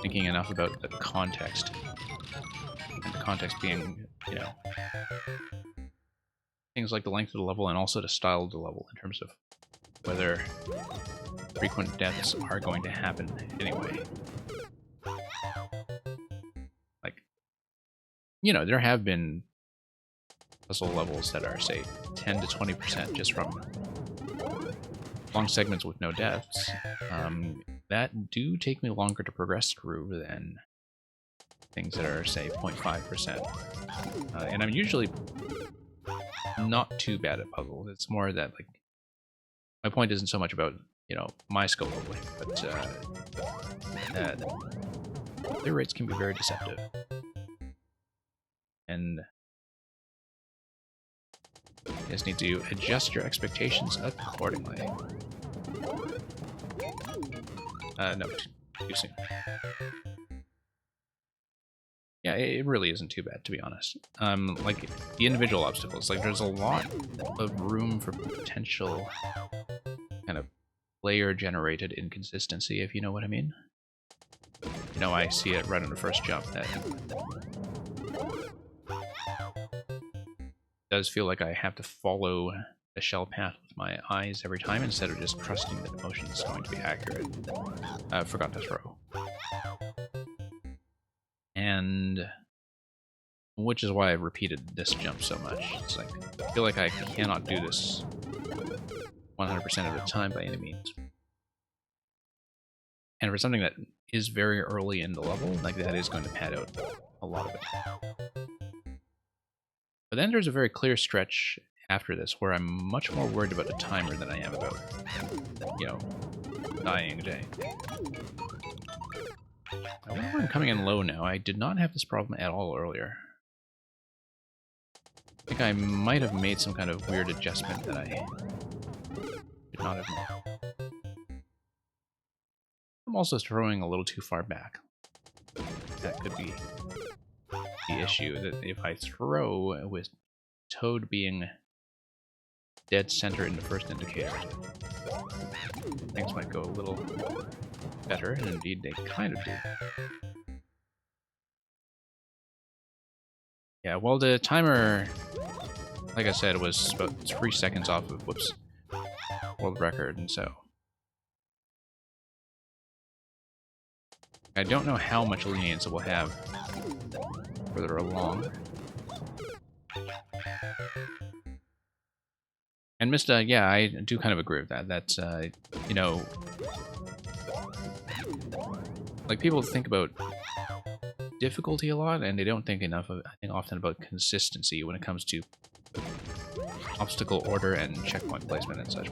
thinking enough about the context. And the context being, you know, things like the length of the level and also the style of the level in terms of whether frequent deaths are going to happen anyway. Like, you know, there have been puzzle levels that are, say, 10 to 20% just from long segments with no deaths. That do take me longer to progress through than things that are, say, 0.5%. And I'm usually not too bad at puzzles. It's more that, like, my point isn't so much about, you know, my skill leveling, but clear rates can be very deceptive. And you just need to adjust your expectations accordingly. No, too soon. Yeah, it really isn't too bad, to be honest. Like, the individual obstacles, like, there's a lot of room for potential kind of player-generated inconsistency, if you know what I mean. You know, I see it right on the first jump that does feel like I have to follow the shell path with my eyes every time instead of just trusting that the motion is going to be accurate. I forgot to throw. And which is why I've repeated this jump so much. It's like, I feel like I cannot do this 100% of the time by any means. And for something that is very early in the level, like, that is going to pad out a lot of it. But then there's a very clear stretch after this where I'm much more worried about the timer than I am about, you know, dying a day. I wonder where I'm coming in low now. I did not have this problem at all earlier. I think I might have made some kind of weird adjustment that I did not have made. I'm also throwing a little too far back. That could be the issue, that if I throw with Toad being dead center in the first indicator, things might go a little better, and indeed they kind of do. Yeah, well, the timer, like I said, was about 3 seconds off of, whoops, world record, and so I don't know how much lenience it will have further along. And Mista, yeah, I do kind of agree with that. That's, you know, like people think about difficulty a lot, and they don't think enough of, I think, often about consistency when it comes to obstacle order and checkpoint placement and such.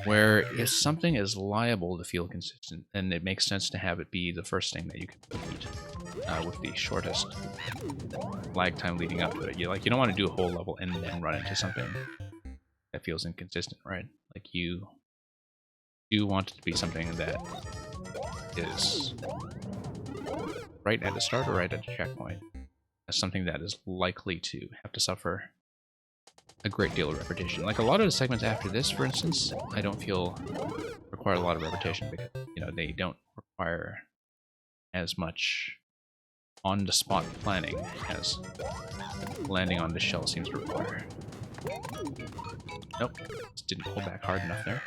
Where if something is liable to feel consistent, then it makes sense to have it be the first thing that you can complete with the shortest lag time leading up to it. You don't want to do a whole level and then run into something that feels inconsistent, right? Like you do want it to be something that is right at the start or right at the checkpoint. As something that is likely to have to suffer a great deal of repetition. Like a lot of the segments after this, for instance, I don't feel require a lot of repetition because, you know, they don't require as much on-the-spot planning as landing on the shell seems to require. Nope, just didn't pull back hard enough there.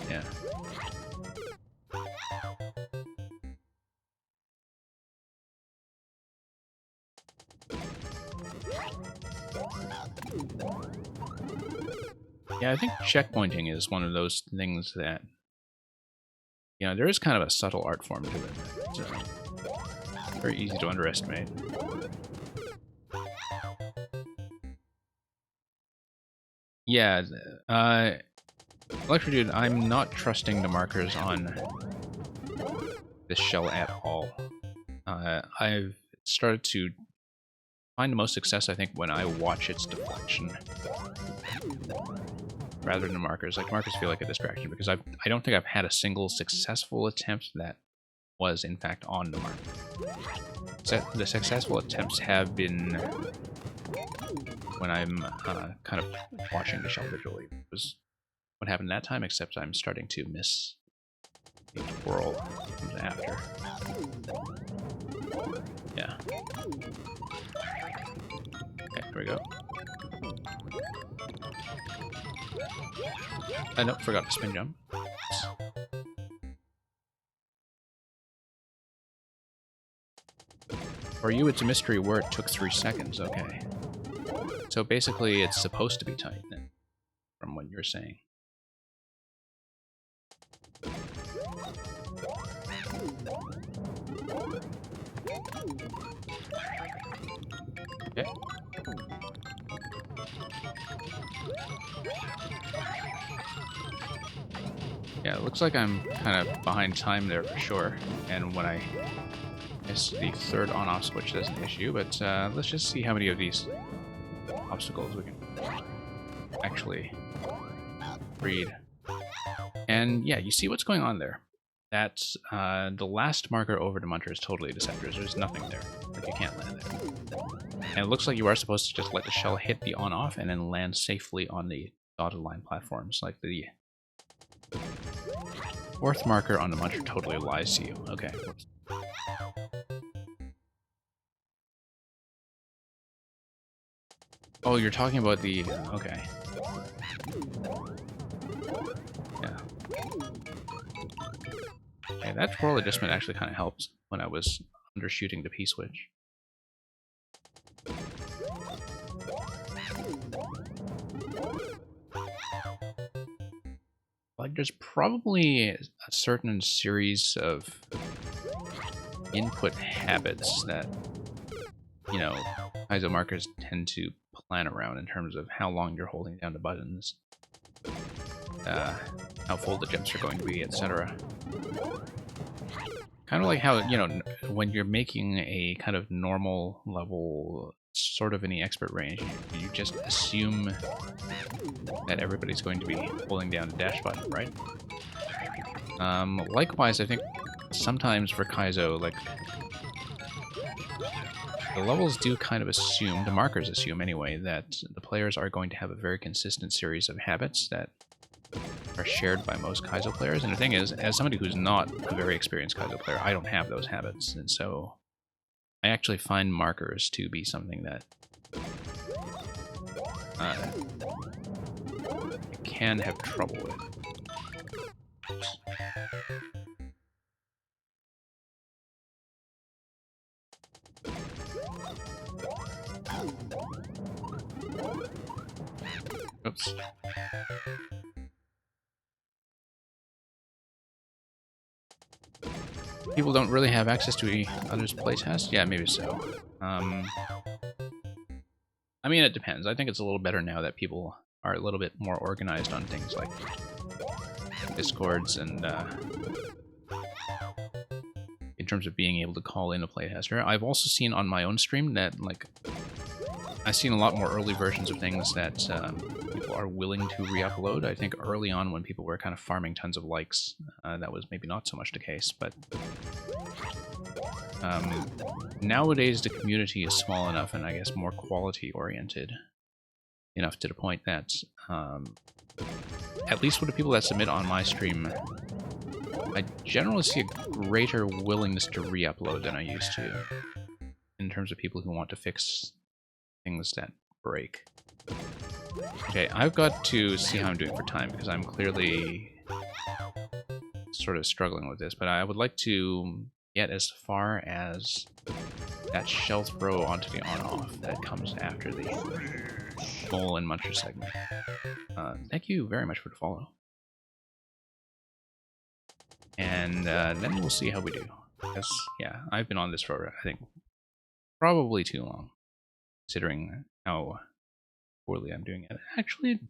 Yeah. Yeah, I think checkpointing is one of those things that, you know, there is kind of a subtle art form to it. It's very easy to underestimate. Yeah, Electro Dude, I'm not trusting the markers on this shell at all. I've started to find the most success, I think, when I watch its deflection rather than the markers. Like, markers feel like a distraction because I don't think I've had a single successful attempt that was, in fact, on the marker. The successful attempts have been when I'm kind of watching the shell visually. It was what happened that time, except I'm starting to miss the twirl that comes after. Yeah. Okay, here we go. Nope, forgot to spin jump. For you, it's a mystery where it took 3 seconds. Okay. So basically, it's supposed to be tight, then, from what you're saying. Okay. Yeah, it looks like I'm kind of behind time there for sure. And when I miss the third on-off switch, that's an issue. But let's just see how many of these obstacles we can actually read. And yeah, you see what's going on there. That's the last marker over the Munter is totally deceptors. There's nothing there. Like, you can't land there. And it looks like you are supposed to just let the shell hit the on-off and then land safely on the dotted line platforms. Like, the fourth marker on the Munter totally lies to you. Okay. Whoops. Oh, you're talking about the... okay. Yeah. Okay, that twirl adjustment actually kind of helps when I was undershooting the P-switch. Like, there's probably a certain series of input habits that, you know, Kaizo markers tend to plan around in terms of how long you're holding down the buttons, how full the jumps are going to be, etc. Kind of like how, you know, when you're making a kind of normal level, sort of in the expert range, you just assume that everybody's going to be holding down the dash button, right? Likewise, I think sometimes for Kaizo, like, the levels do kind of assume, the markers assume anyway, that the players are going to have a very consistent series of habits that are shared by most Kaizo players. And the thing is, as somebody who's not a very experienced Kaizo player, I don't have those habits. And so I actually find markers to be something that I can have trouble with. Oops. People don't really have access to others' playtests? Yeah, maybe so. I mean, it depends. I think it's a little better now that people are a little bit more organized on things like Discords and in terms of being able to call in a playtester. I've also seen on my own stream that, like, I've seen a lot more early versions of things that people are willing to re-upload. I think early on when people were kind of farming tons of likes, that was maybe not so much the case, but nowadays the community is small enough and I guess more quality-oriented enough to the point that at least with the people that submit on my stream, I generally see a greater willingness to re-upload than I used to in terms of people who want to fix things that break. Okay, I've got to see how I'm doing for time because I'm clearly sort of struggling with this, but I would like to get as far as that shell throw onto the on-off that comes after the Mole and Muncher segment. Thank you very much for the follow. And then we'll see how we do. Because, yeah, I've been on this for, I think, probably too long, considering how poorly I'm doing it. Actually, it's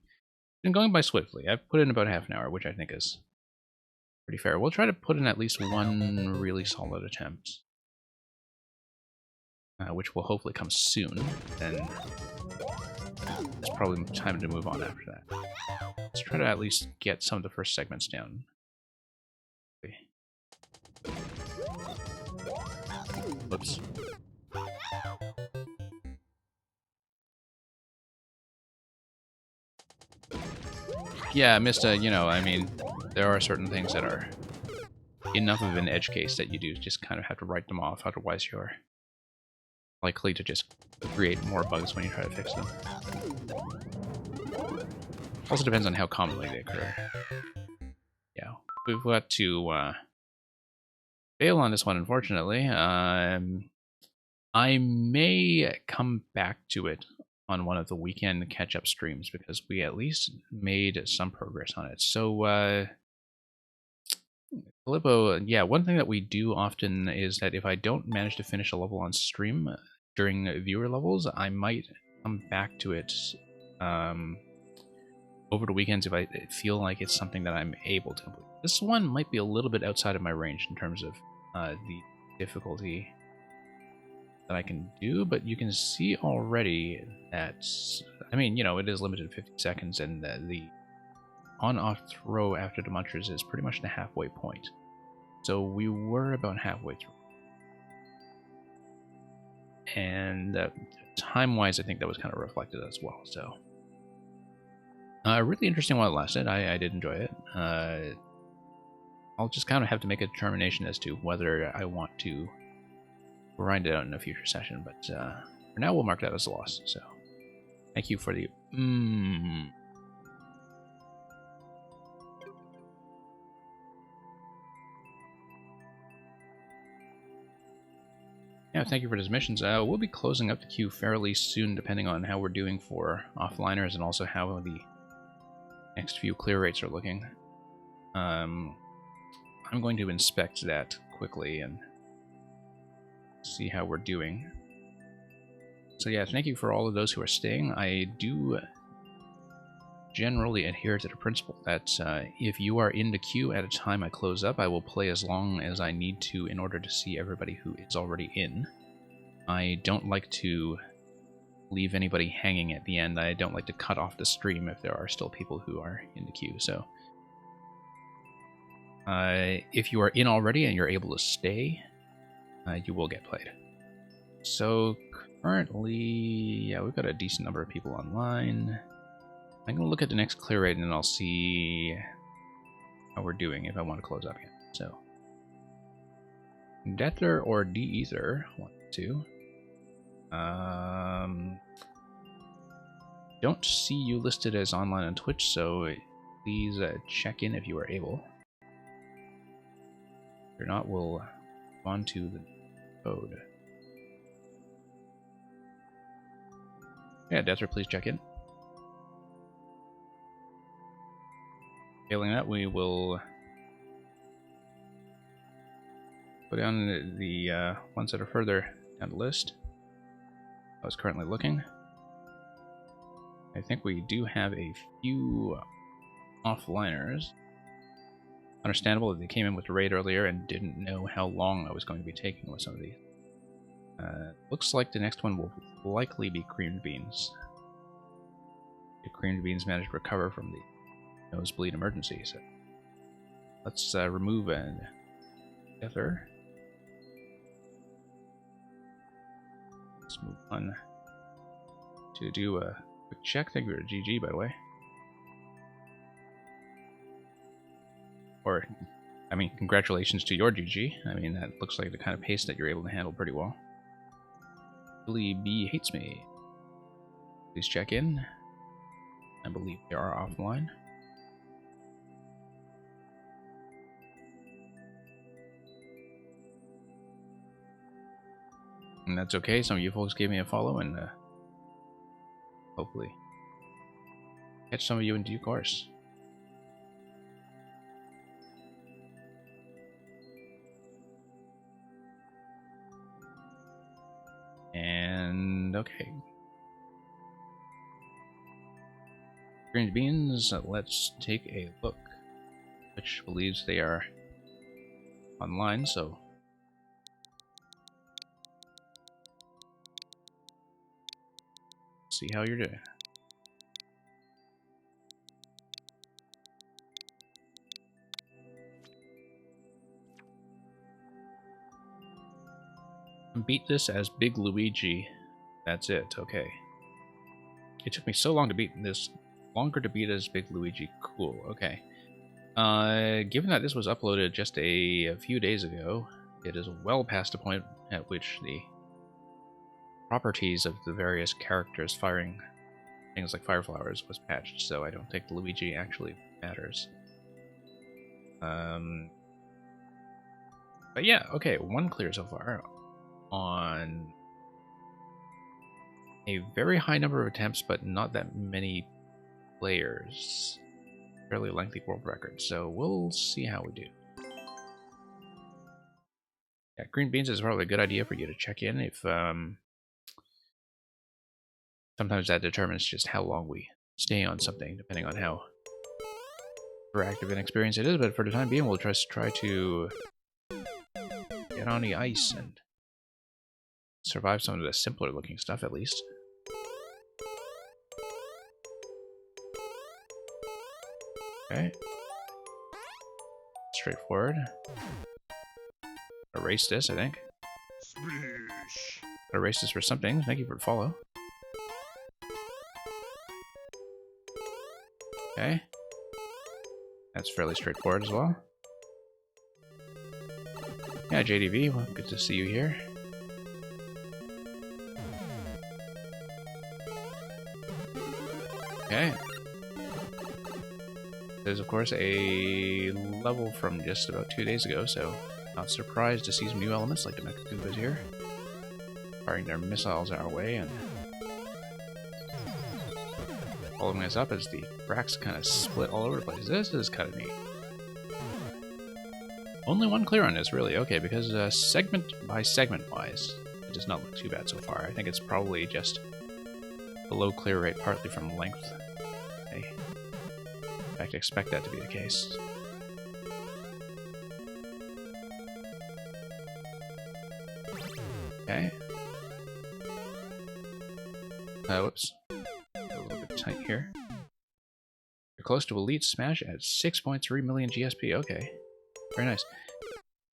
been going by swiftly. I've put in about half an hour, which I think is pretty fair. We'll try to put in at least one really solid attempt, which will hopefully come soon. Then it's probably time to move on after that. Let's try to at least get some of the first segments down. Okay. Whoops. Yeah, Mista, you know, I mean, there are certain things that are enough of an edge case that you do just kind of have to write them off, otherwise you're likely to just create more bugs when you try to fix them. Also depends on how commonly they occur. Yeah, we've got to fail on this one, unfortunately. I may come back to it on one of the weekend catch-up streams because we at least made some progress on it. So, Filippo, yeah, one thing that we do often is that if I don't manage to finish a level on stream during viewer levels, I might come back to it over the weekends if I feel like it's something that I'm able to complete. This one might be a little bit outside of my range in terms of the difficulty that I can do, but you can see already that, I mean, you know, it is limited to 50 seconds, and the on-off throw after the Munchers is pretty much the halfway point. So we were about halfway through. And time-wise, I think that was kind of reflected as well, so. Really interesting while it lasted. I did enjoy it. I'll just kind of have to make a determination as to whether I want to grind it out in a future session, but for now we'll mark that as a loss. So thank you for the Yeah, thank you for the submissions. We'll be closing up the queue fairly soon, depending on how we're doing for offliners and also how the next few clear rates are looking. I'm going to inspect that quickly and see how we're doing. So yeah, thank you for all of those who are staying. I do generally adhere to the principle that if you are in the queue at a time I close up, I will play as long as I need to in order to see everybody who is already in. I don't like to leave anybody hanging at the end. I don't like to cut off the stream if there are still people who are in the queue. So if you are in already and you're able to stay, you will get played. So currently, yeah, we've got a decent number of people online. I'm going to look at the next clear rate and then I'll see how we're doing if I want to close up again. So, Deathler or De-Ether, 1, 2. Don't see you listed as online on Twitch, so please check in if you are able. If you're not, we'll move on to the code. Yeah, Deathra, please check in. Failing that, we will go down the ones that are further down the list. I was currently looking. I think we do have a few offliners. Understandable that they came in with the raid earlier and didn't know how long I was going to be taking with some of these. Looks like the next one will likely be Creamed Beans. The Creamed Beans managed to recover from the nosebleed emergency, so let's remove an Ether. Let's move on to do a quick check. Thank you for GG, by the way. Or, I mean, congratulations to your GG. I mean, that looks like the kind of pace that you're able to handle pretty well. Billy B hates me. Please check in. I believe they are offline. And that's okay. Some of you folks gave me a follow, and hopefully catch some of you in due course. And okay. Green Beans, let's take a look. Which believes they are online, so see how you're doing. Beat this as Big Luigi. That's it, okay. It took me so long to beat this. Longer to beat as Big Luigi. Cool, okay. Given that this was uploaded just a few days ago, it is well past the point at which the properties of the various characters firing things like fire flowers was patched, so I don't think Luigi actually matters. But yeah, okay, one clear so far on a very high number of attempts, but not that many players. Fairly lengthy world record, so we'll see how we do. Yeah, Green Beans is probably a good idea for you to check in if sometimes that determines just how long we stay on something, depending on how interactive and experienced it is, but for the time being we'll just try to get on the ice and survive some of the simpler looking stuff at least. Okay. Straightforward. Erase this, I think. Erase this for something. Thank you for the follow. Okay. That's fairly straightforward as well. Yeah, JDV, well, good to see you here. Okay. There's, of course, a level from just about 2 days ago, so not surprised to see some new elements like the Mecha Koopas here. Firing their missiles our way and following us up as the tracks kind of split all over the place. This is kind of neat. Only one clear on this, really. Okay, because segment by segment wise, it does not look too bad so far. I think it's probably just the low clear rate, partly from length. In fact, I expect that to be the case. Okay. Whoops. A little bit tight here. You're close to Elite Smash at 6.3 million GSP. Okay. Very nice.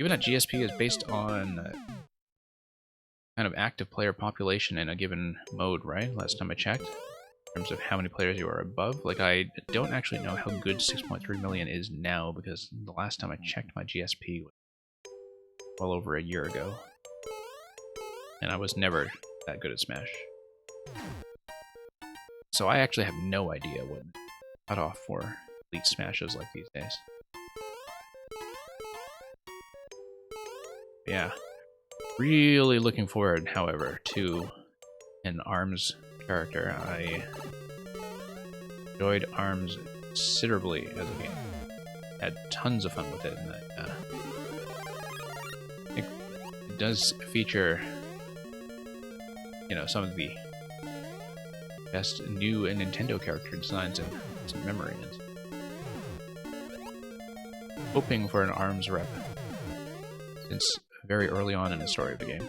Given that GSP is based on kind of active player population in a given mode, right? Last time I checked. In terms of how many players you are above. Like, I don't actually know how good 6.3 million is now, because the last time I checked my GSP was well over a year ago. And I was never that good at Smash. So I actually have no idea what cutoff for Elite Smash is like these days. Yeah. Really looking forward, however, to an ARMS character. I enjoyed ARMS considerably as a game. Had tons of fun with it, and it does feature, you know, some of the best new Nintendo character designs in memory. Hoping for an ARMS rep since very early on in the story of the game.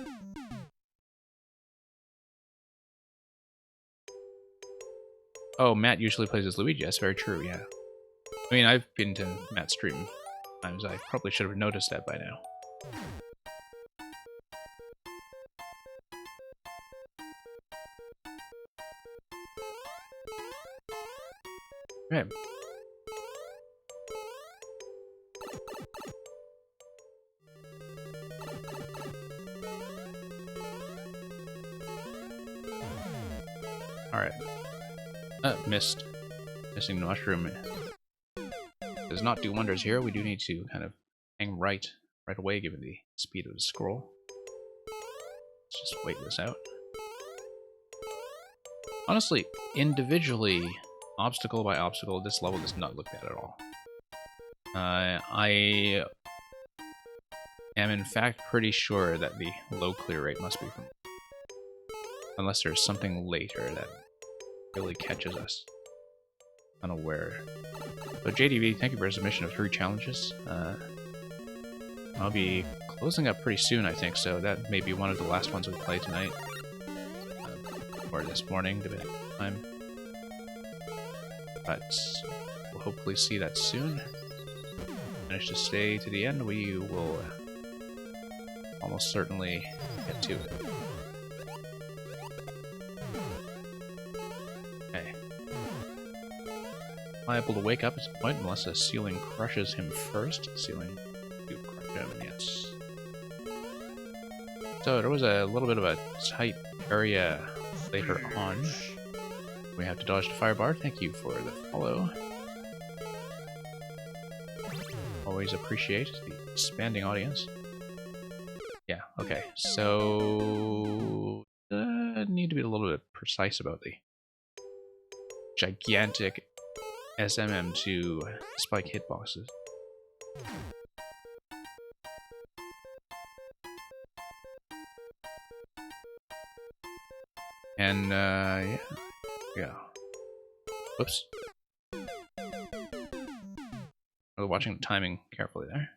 Oh, Matt usually plays as Luigi. That's very true, yeah. I mean, I've been to Matt's stream times. I probably should have noticed that by now. Okay. Alright. Missing the mushroom. Does not do wonders here. We do need to kind of hang right away given the speed of the scroll. Let's just wait this out. Honestly, individually, obstacle by obstacle, this level does not look bad at all. I am in fact pretty sure that the low clear rate must be from... Unless there's something later that really catches us unaware. So JDV, thank you for a submission of 3 challenges. I'll be closing up pretty soon, I think, so that may be one of the last ones we play tonight. Or this morning, depending on the time. But we'll hopefully see that soon. Manage to stay to the end, we will almost certainly get to it. Okay. Liable to wake up at some point unless the ceiling crushes him first. Ceiling do crush him, yes. So there was a little bit of a tight area later on. We have to dodge the fire bar. Thank you for the follow. Always appreciate the expanding audience. Yeah, okay. So need to be a little bit precise about the gigantic SMM2 spike hitboxes. And yeah. Whoops. I was watching the timing carefully there.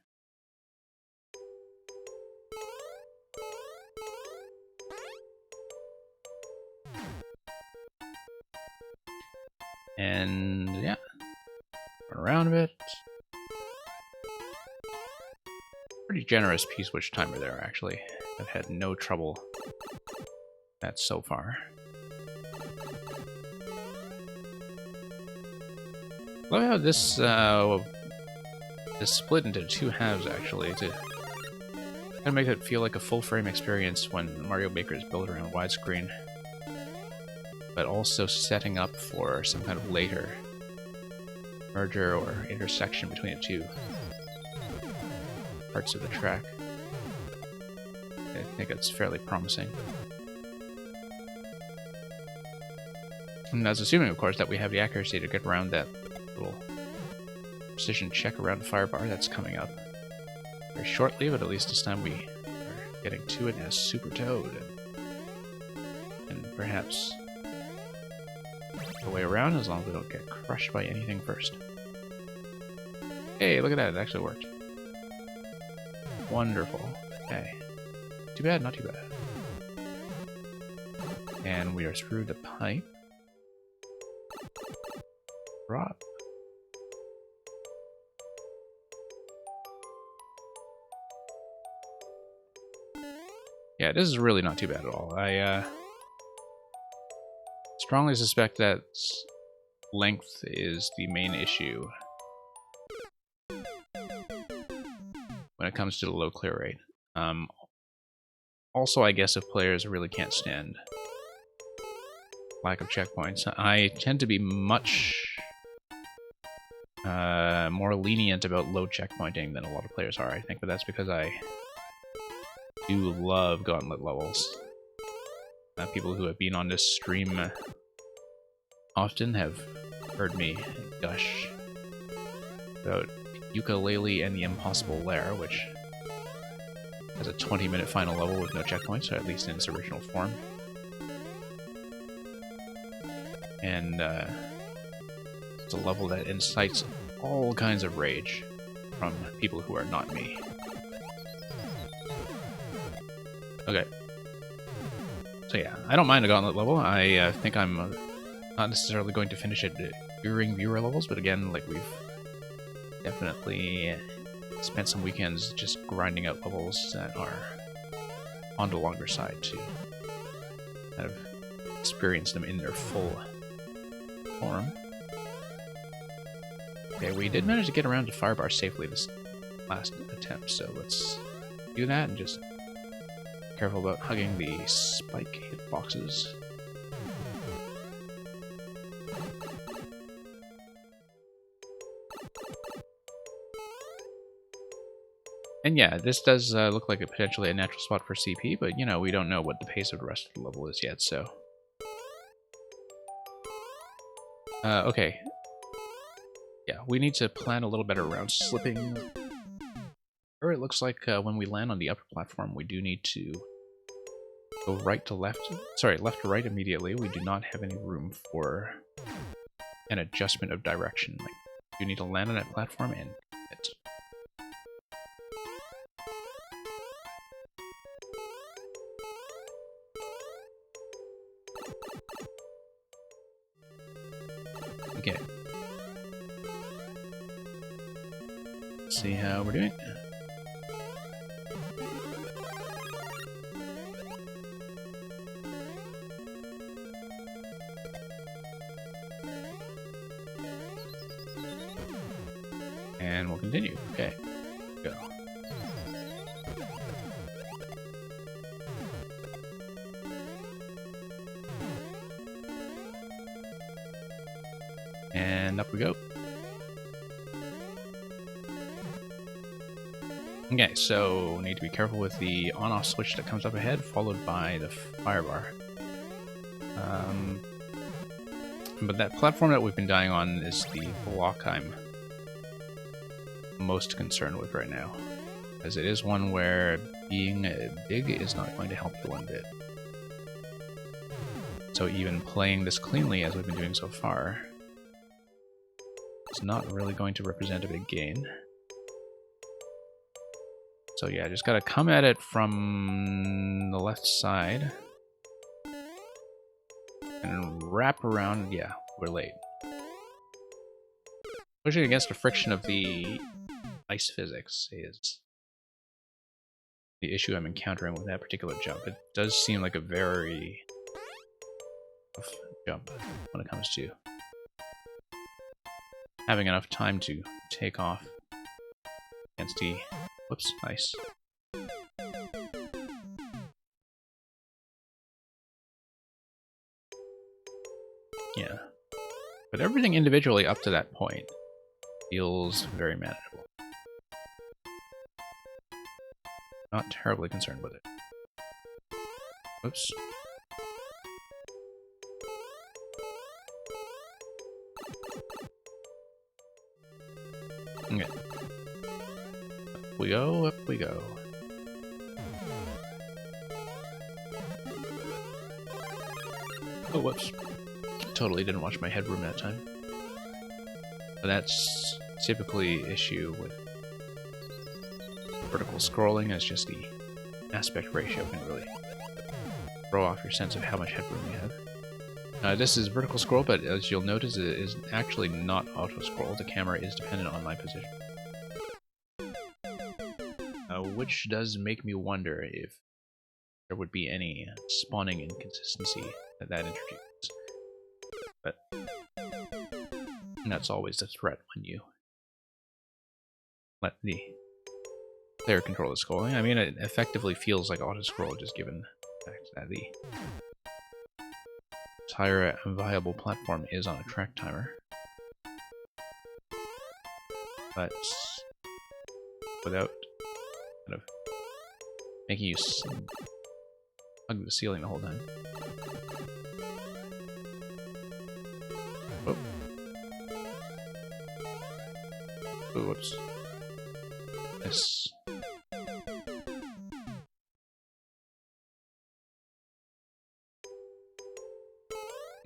And yeah, run around a bit. Pretty generous P-switch timer there, actually. I've had no trouble with that so far. Love how this is split into 2 halves, actually, to kind of make it feel like a full-frame experience when Mario Maker is built around widescreen, but also setting up for some kind of later merger or intersection between the 2 parts of the track. I think it's fairly promising. And that's assuming, of course, that we have the accuracy to get around that little precision check around the fire bar that's coming up very shortly, but at least this time we are getting to it as Super Toad, and perhaps the way around as long as we don't get crushed by anything first. Hey, look at that, it actually worked. Wonderful. Okay. Too bad, not too bad. And we are through the pipe. Drop. Yeah, this is really not too bad at all. I strongly suspect that length is the main issue when it comes to the low clear rate. Also, I guess if players really can't stand lack of checkpoints, I tend to be much more lenient about low checkpointing than a lot of players are, I think, but that's because I do love gauntlet levels. People who have been on this stream often have heard me gush about Yooka-Laylee and the Impossible Lair, which has a 20-minute final level with no checkpoints, or at least in its original form. And it's a level that incites all kinds of rage from people who are not me. Okay. So yeah, I don't mind a gauntlet level. I think I'm not necessarily going to finish it during viewer levels, but again, like, we've definitely spent some weekends just grinding out levels that are on the longer side to kind of experience them in their full form. Okay, we did manage to get around to Firebar safely this last attempt, so let's do that and just be careful about hugging the spike hitboxes. And yeah, this does look like potentially a natural spot for CP, but you know, we don't know what the pace of the rest of the level is yet, so... okay. Yeah, we need to plan a little better around slipping. Or it looks like when we land on the upper platform, we do need to go right to left. Sorry, left to right immediately. We do not have any room for an adjustment of direction. Like, you need to land on that platform and hit. Okay. Let's see how we're doing. And we'll continue. Okay. Go. And up we go. Okay, so we need to be careful with the on-off switch that comes up ahead, followed by the fire bar. But that platform that we've been dying on is the block I'm most concerned with right now, as it is one where being big is not going to help you one bit. So even playing this cleanly, as we've been doing so far, is not really going to represent a big gain. So yeah, just gotta come at it from the left side and wrap around. Yeah, we're late. Pushing against the friction of the ice physics is the issue I'm encountering with that particular jump. It does seem like a very tough jump when it comes to having enough time to take off against the... Whoops, nice. Yeah. But everything individually up to that point feels very manageable. Not terribly concerned with it. Whoops. Okay. Up we go, up we go. Oh, whoops. Totally didn't watch my headroom that time. But that's typically issue with vertical scrolling, as just the aspect ratio can really throw off your sense of how much headroom you have. This is vertical scroll, but as you'll notice, it is actually not auto scroll. The camera is dependent on my position. Which does make me wonder if there would be any spawning inconsistency that introduces. But that's always the threat when you let the player control the scrolling. I mean, it effectively feels like auto-scroll, just given the fact that the entire viable platform is on a track timer. But without kind of making you hugging the ceiling the whole time. Oh. Oh, whoops. This.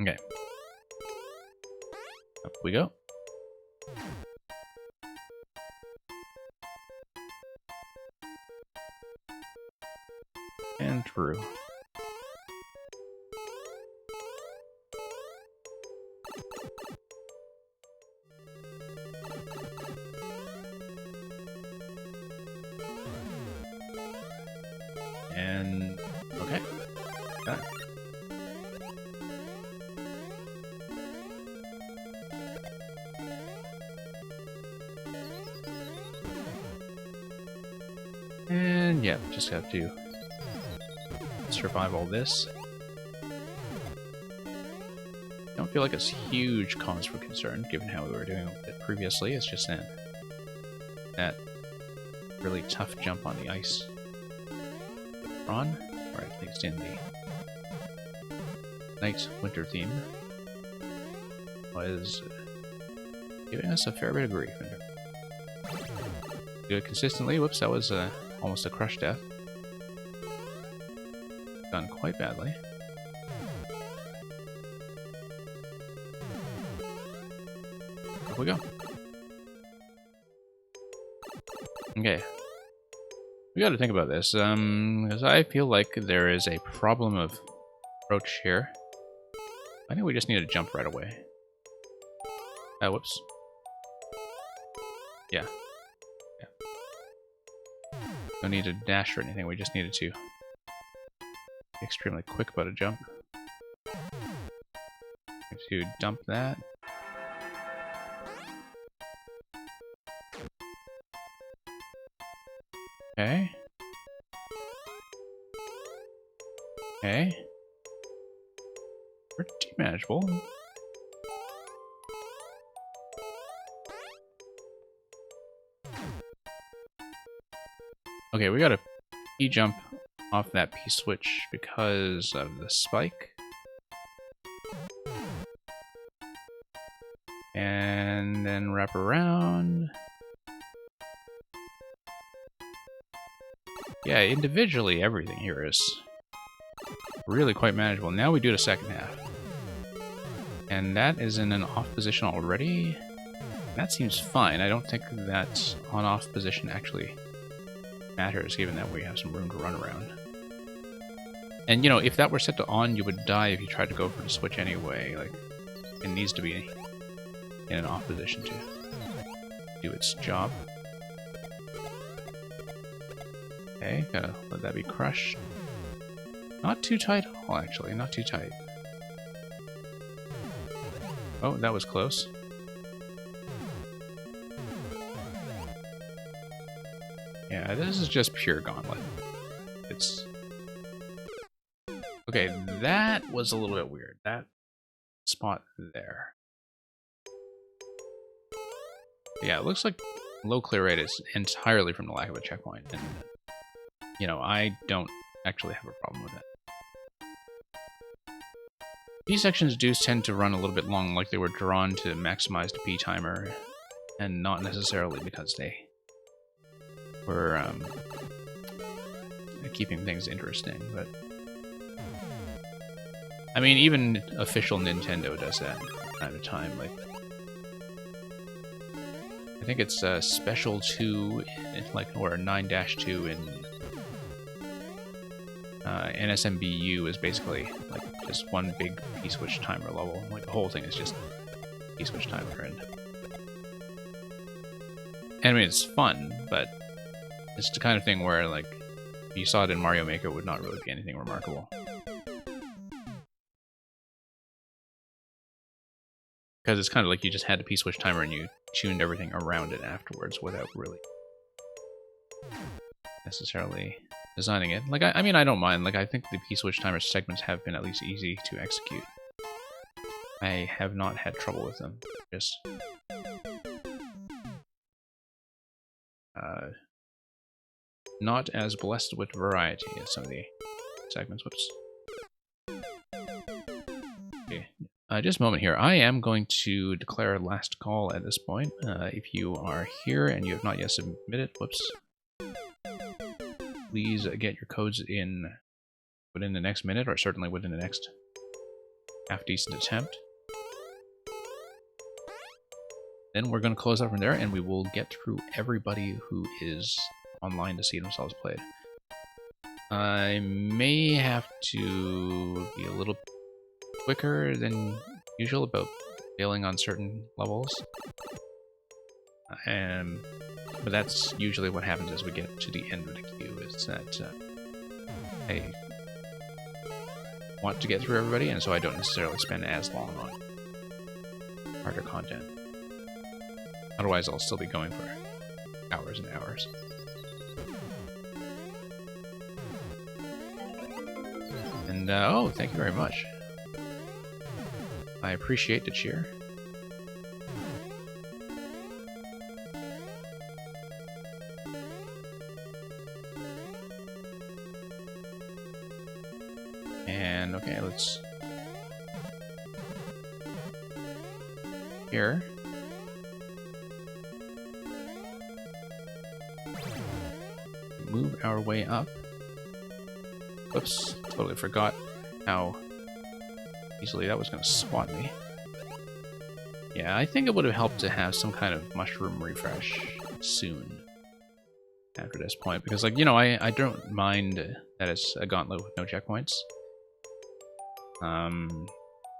Okay. Up we go. And through. And okay. Got it. And yeah, just have to survive all this. Don't feel like it's huge cause for concern, given how we were doing it previously. It's just that really tough jump on the ice. Ron, or at least in the night winter theme, was giving us a fair bit of grief. Do it consistently. Whoops, that was almost a crush death. Done quite badly. Here we go. Okay. We gotta think about this, because I feel like there is a problem of approach here. I think we just need to jump right away. Whoops. Yeah. Don't need to dash or anything, we just needed to be extremely quick about a jump. To dump that. Okay. Okay. Pretty manageable. Okay, we got a P-jump off that P-switch because of the spike. And then wrap around. Yeah, individually everything here is really quite manageable. Now we do the second half. And that is in an off position already. That seems fine. I don't think that on-off position actually matters, given that we have some room to run around. And, you know, if that were set to on, you would die if you tried to go for the switch anyway. Like, it needs to be in an off position to do its job. Okay, gotta let that be crushed. Not too tight at all, actually. Not too tight. Oh, that was close. Yeah, this is just pure gauntlet. It's... Okay, that was a little bit weird. That spot there. Yeah, it looks like low clear rate is entirely from the lack of a checkpoint. And, you know, I don't actually have a problem with it. These sections do tend to run a little bit long, like they were drawn to maximize the P timer, and not necessarily because they were keeping things interesting, but I mean, even official Nintendo does that from time to time. Like, I think it's Special 2, like, or 9-2 in NSMBU is basically like just one big P-switch timer level. Like, the whole thing is just P-switch timer, and I mean, it's fun, but it's the kind of thing where, like, if you saw it in Mario Maker, it would not really be anything remarkable. Because it's kind of like you just had a P-switch timer and you tuned everything around it afterwards without really necessarily designing it. Like, I mean, I don't mind. Like, I think the P-switch timer segments have been at least easy to execute. I have not had trouble with them. Just... not as blessed with variety as some of the segments. Whoops. Okay. Just a moment here. I am going to declare last call at this point. If you are here and you have not yet submitted, whoops, please get your codes in within the next minute, or certainly within the next half-decent attempt. Then we're going to close out from there, and we will get through everybody who is online to see themselves played. I may have to be a little quicker than usual about failing on certain levels. But that's usually what happens as we get to the end of the queue, is that I want to get through everybody, and so I don't necessarily spend as long on harder content. Otherwise, I'll still be going for hours and hours. And, oh, thank you very much. I appreciate the cheer. And, okay, let's... Here. Move our way up. Oops, totally forgot how easily that was going to spot me. Yeah, I think it would have helped to have some kind of mushroom refresh soon after this point, because, like, you know, I don't mind that it's a gauntlet with no checkpoints.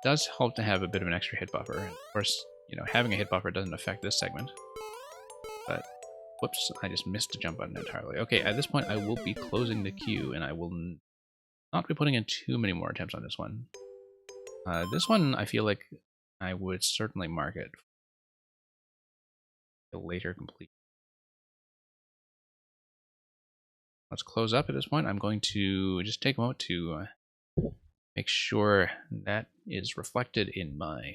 Does help to have a bit of an extra hit buffer. Of course, you know, having a hit buffer doesn't affect this segment, but whoops, I just missed the jump button entirely. Okay, at this point I will be closing the queue, and I will not be putting in too many more attempts on this one. This one, I feel like I would certainly mark it for later complete. Let's close up at this point. I'm going to just take a moment to make sure that is reflected in my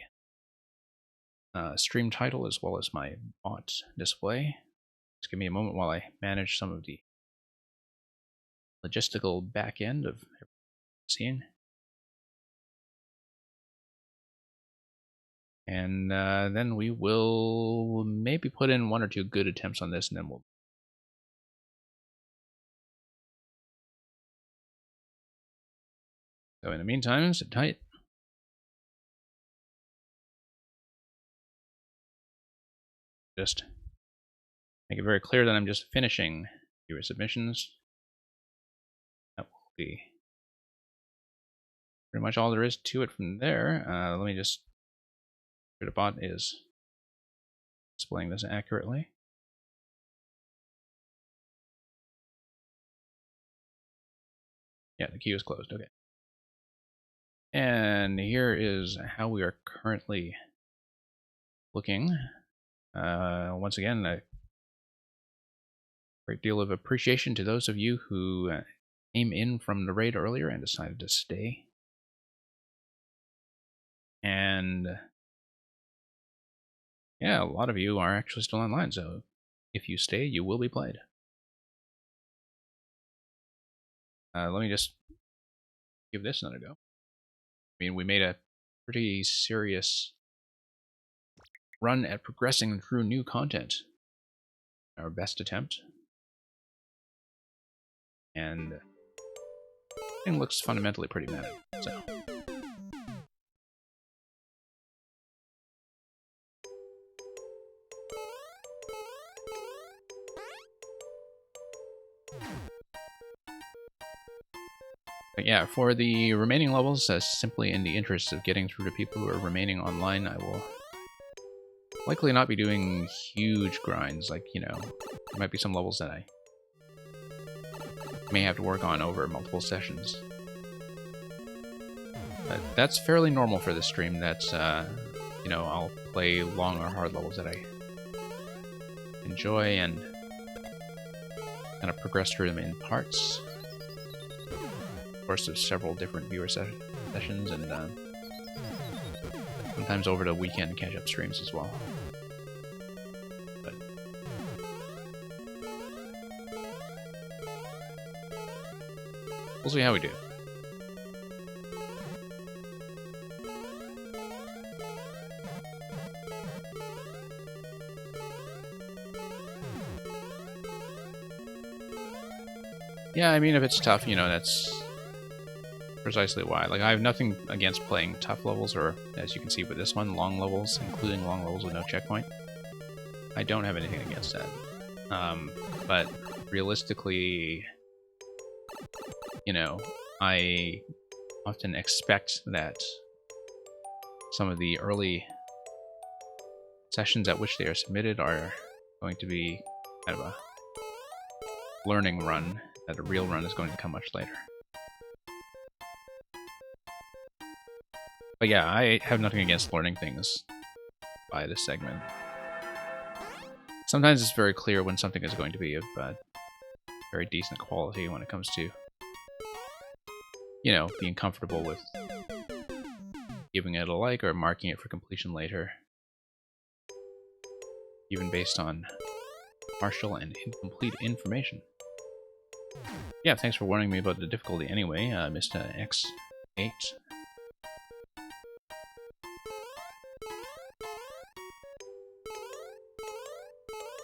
stream title as well as my bot display. Just give me a moment while I manage some of the logistical back end of the scene. And then we will maybe put in 1 or 2 good attempts on this, and then we'll... So in the meantime, sit tight. Just make it very clear that I'm just finishing viewer submissions. That will be pretty much all there is to it from there. Let me just... The bot is displaying this accurately. Yeah, the queue is closed. Okay. And here is how we are currently looking. Once again, a great deal of appreciation to those of you who came in from the raid earlier and decided to stay. And yeah, a lot of you are actually still online, so if you stay, you will be played. Let me just give this another go. I mean, we made a pretty serious run at progressing through new content. Our best attempt. And it looks fundamentally pretty meta, so. But yeah, for the remaining levels, simply in the interest of getting through to people who are remaining online, I will likely not be doing huge grinds. Like, you know, there might be some levels that I may have to work on over multiple sessions. But that's fairly normal for this stream. That's, you know, I'll play long or hard levels that I enjoy and kind of progress through them in parts. Of course, there's several different viewer sessions, and sometimes over the weekend catch-up streams as well. But we'll see how we do. Yeah, I mean, if it's tough, you know, that's precisely why. Like, I have nothing against playing tough levels, or, as you can see with this one, long levels, including long levels with no checkpoint. I don't have anything against that. But realistically, you know, I often expect that some of the early sessions at which they are submitted are going to be kind of a learning run, that a real run is going to come much later. But yeah, I have nothing against learning things by this segment. Sometimes it's very clear when something is going to be of very decent quality when it comes to, you know, being comfortable with giving it a like or marking it for completion later, even based on partial and incomplete information. Yeah, thanks for warning me about the difficulty anyway, Mr. X8.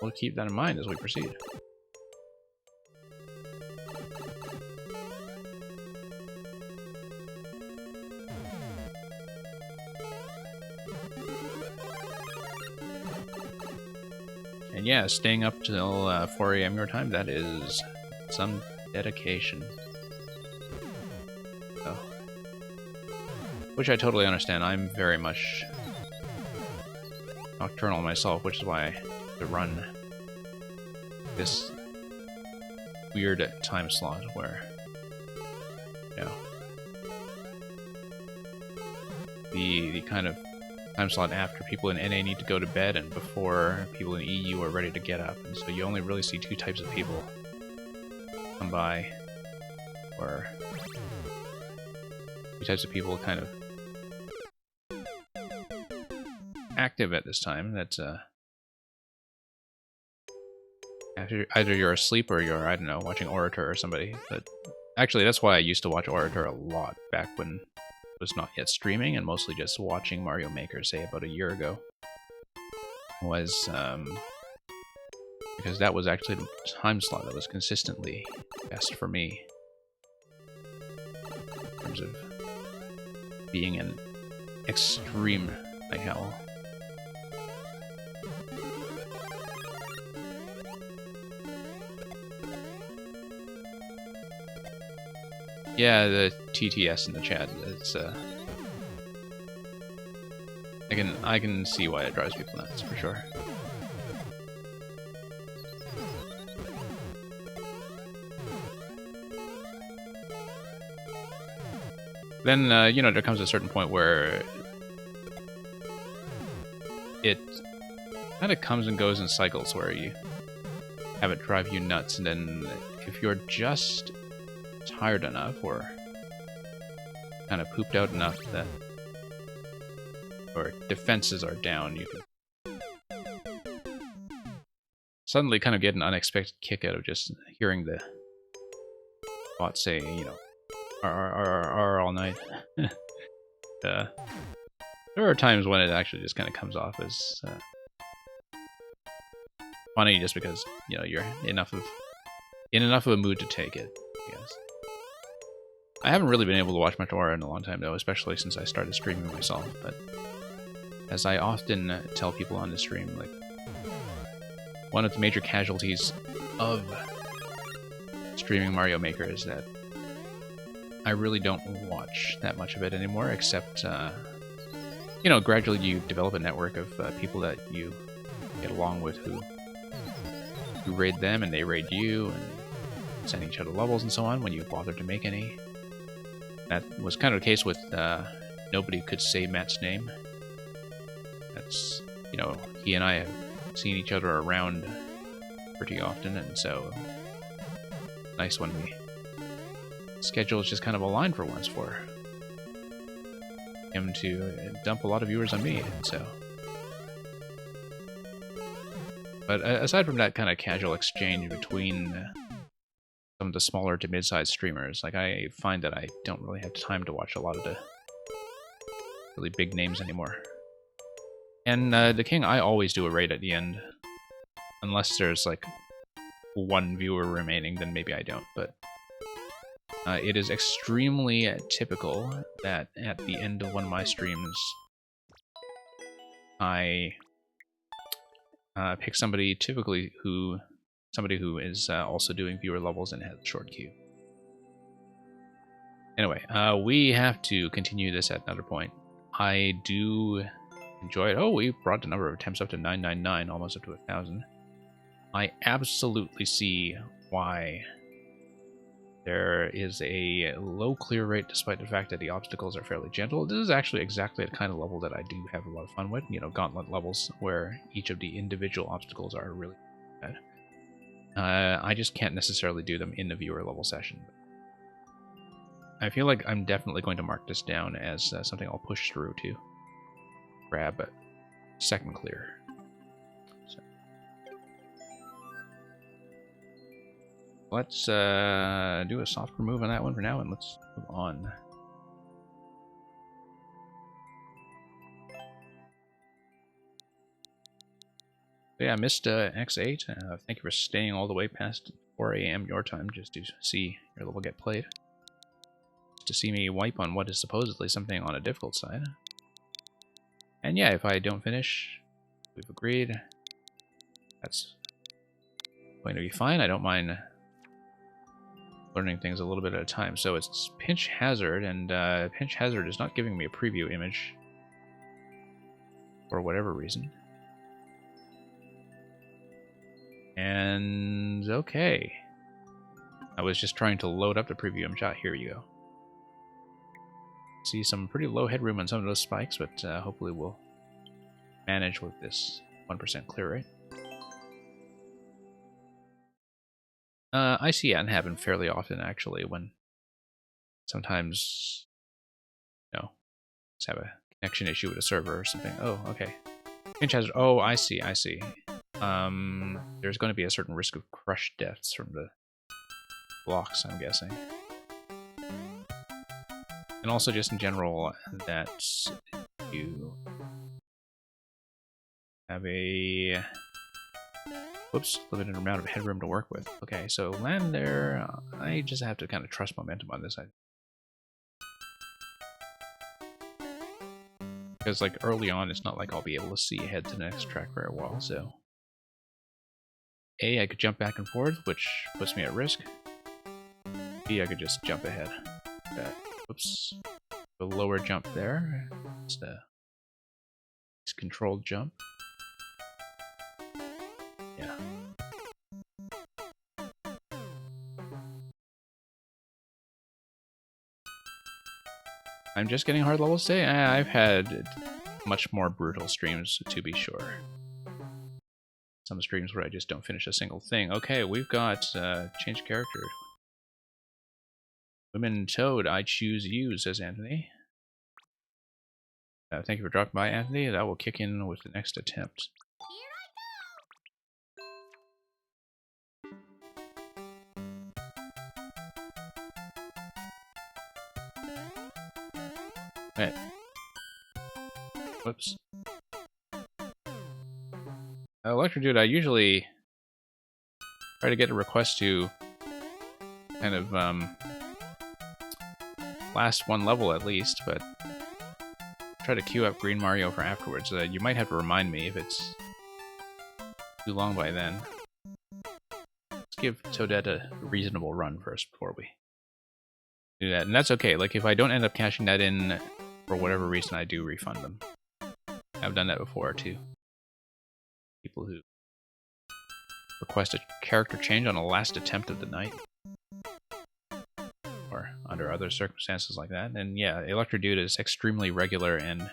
We'll keep that in mind as we proceed. And yeah, staying up till 4 AM your time, that is some dedication. So, which I totally understand. I'm very much nocturnal myself, which is why to run this weird time slot where, you know, the kind of time slot after people in NA need to go to bed and before people in EU are ready to get up, and so you only really see two types of people come by, or two types of people kind of active at this time. That's either you're asleep or you're, I don't know, watching Orator or somebody. But actually, that's why I used to watch Orator a lot back when it was not yet streaming and mostly just watching Mario Maker, say about a year ago. Was because that was actually the time slot that was consistently best for me in terms of being an extreme night owl. Yeah, the TTS in the chat, it's I can see why it drives people nuts, for sure. Then, you know, there comes a certain point where it kind of comes and goes in cycles where you have it drive you nuts, and then if you're just tired enough or kind of pooped out enough that or defenses are down, you can suddenly kind of get an unexpected kick out of just hearing the bot say, you know, R all night. There are times when it actually just kind of comes off as funny, just because, you know, you're in enough of a mood to take it, I guess. I haven't really been able to watch much Aura in a long time, though, especially since I started streaming myself, but as I often tell people on the stream, like, one of the major casualties of streaming Mario Maker is that I really don't watch that much of it anymore, except, you know, gradually you develop a network of people that you get along with who raid them and they raid you and send each other levels and so on when you bother to make any. That was kind of the case with nobody could say Matt's name. That's, you know, he and I have seen each other around pretty often, and so nice when we schedules just kind of aligned for once for him to dump a lot of viewers on me, and so. But aside from that kind of casual exchange between some of the smaller to mid-sized streamers, like, I find that I don't really have time to watch a lot of the really big names anymore. And the King, I always do a raid at the end, unless there's like one viewer remaining, then maybe I don't. But It is extremely typical that at the end of one of my streams, I pick somebody who is also doing viewer levels and has a short queue. Anyway, we have to continue this at another point. I do enjoy it. Oh, we brought the number of attempts up to 999, almost up to 1,000. I absolutely see why there is a low clear rate despite the fact that the obstacles are fairly gentle. This is actually exactly the kind of level that I do have a lot of fun with. You know, gauntlet levels where each of the individual obstacles are really bad. I just can't necessarily do them in the viewer level session. I feel like I'm definitely going to mark this down as something I'll push through to grab a second clear. So. Let's do a soft remove on that one for now, and let's move on. So yeah, I missed X8. Thank you for staying all the way past 4 a.m. your time just to see your level get played. To see me wipe on what is supposedly something on a difficult side. And yeah, if I don't finish, we've agreed. That's going to be fine. I don't mind learning things a little bit at a time. So it's Pinch Hazard, and Pinch Hazard is not giving me a preview image for whatever reason. And okay. I was just trying to load up the preview image. Here you go. See some pretty low headroom on some of those spikes, but hopefully we'll manage with this 1% clear rate. I see it happen fairly often, actually, when sometimes, you know, just have a connection issue with a server or something. Oh, okay. Pinch Hazard. Oh, I see. There's going to be a certain risk of crush deaths from the blocks, I'm guessing. And also just in general, that you have a limited amount of headroom to work with. Okay, so land there. I just have to kind of trust momentum on this. Because like early on, it's not like I'll be able to see ahead to the next track very well, so... A, I could jump back and forth, which puts me at risk. B, I could just jump ahead. Whoops. A lower jump there. Just a controlled jump. Yeah. I'm just getting hard levels today. I've had much more brutal streams, to be sure. Some streams where I just don't finish a single thing. Okay, we've got change character. Women Toad, I choose you, says Anthony. Thank you for dropping by, Anthony. That will kick in with the next attempt. Right. Whoops. Electro Dude, I usually try to get a request to kind of last one level at least, but try to queue up Green Mario for afterwards. You might have to remind me if it's too long by then. Let's give Toadette a reasonable run first before we do that. And that's okay. Like, if I don't end up cashing that in for whatever reason, I do refund them. I've done that before, too. People who request a character change on the last attempt of the night. Or under other circumstances like that. And yeah, Electro Dude is extremely regular and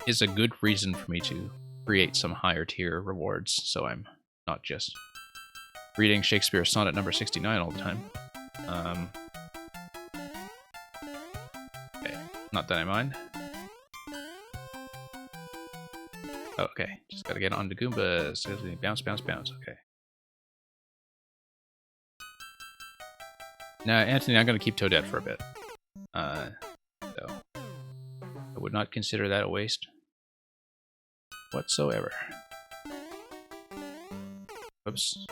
is a good reason for me to create some higher tier rewards, so I'm not just reading Shakespeare's Sonnet number 69 all the time. Okay, not that I mind. Oh, okay, just gotta get on the Goombas. Bounce, bounce, bounce, okay. Now, Anthony, I'm gonna keep Toadette for a bit. So I would not consider that a waste whatsoever. Oops.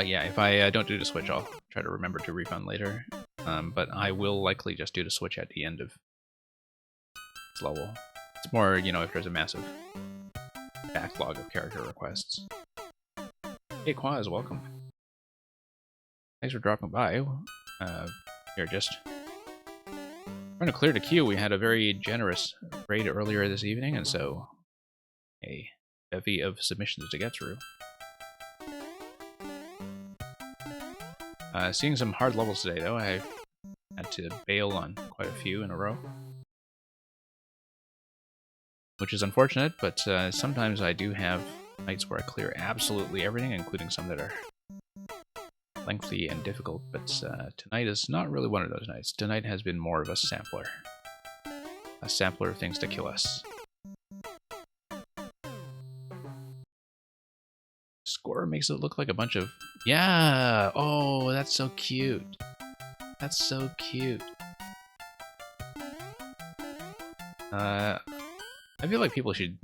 But yeah, if I don't do the Switch, I'll try to remember to refund later. But I will likely just do the Switch at the end of this level. It's more, you know, if there's a massive backlog of character requests. Hey, Quaz, welcome. Thanks for dropping by. You're just trying to clear the queue. We had a very generous raid earlier this evening, and so a bevy of submissions to get through. Seeing some hard levels today, though. I had to bail on quite a few in a row, which is unfortunate, but sometimes I do have nights where I clear absolutely everything, including some that are lengthy and difficult, but tonight is not really one of those nights. Tonight has been more of a sampler of things to kill us. Score makes it look like a bunch of... Yeah! Oh, that's so cute. That's so cute. I feel like people should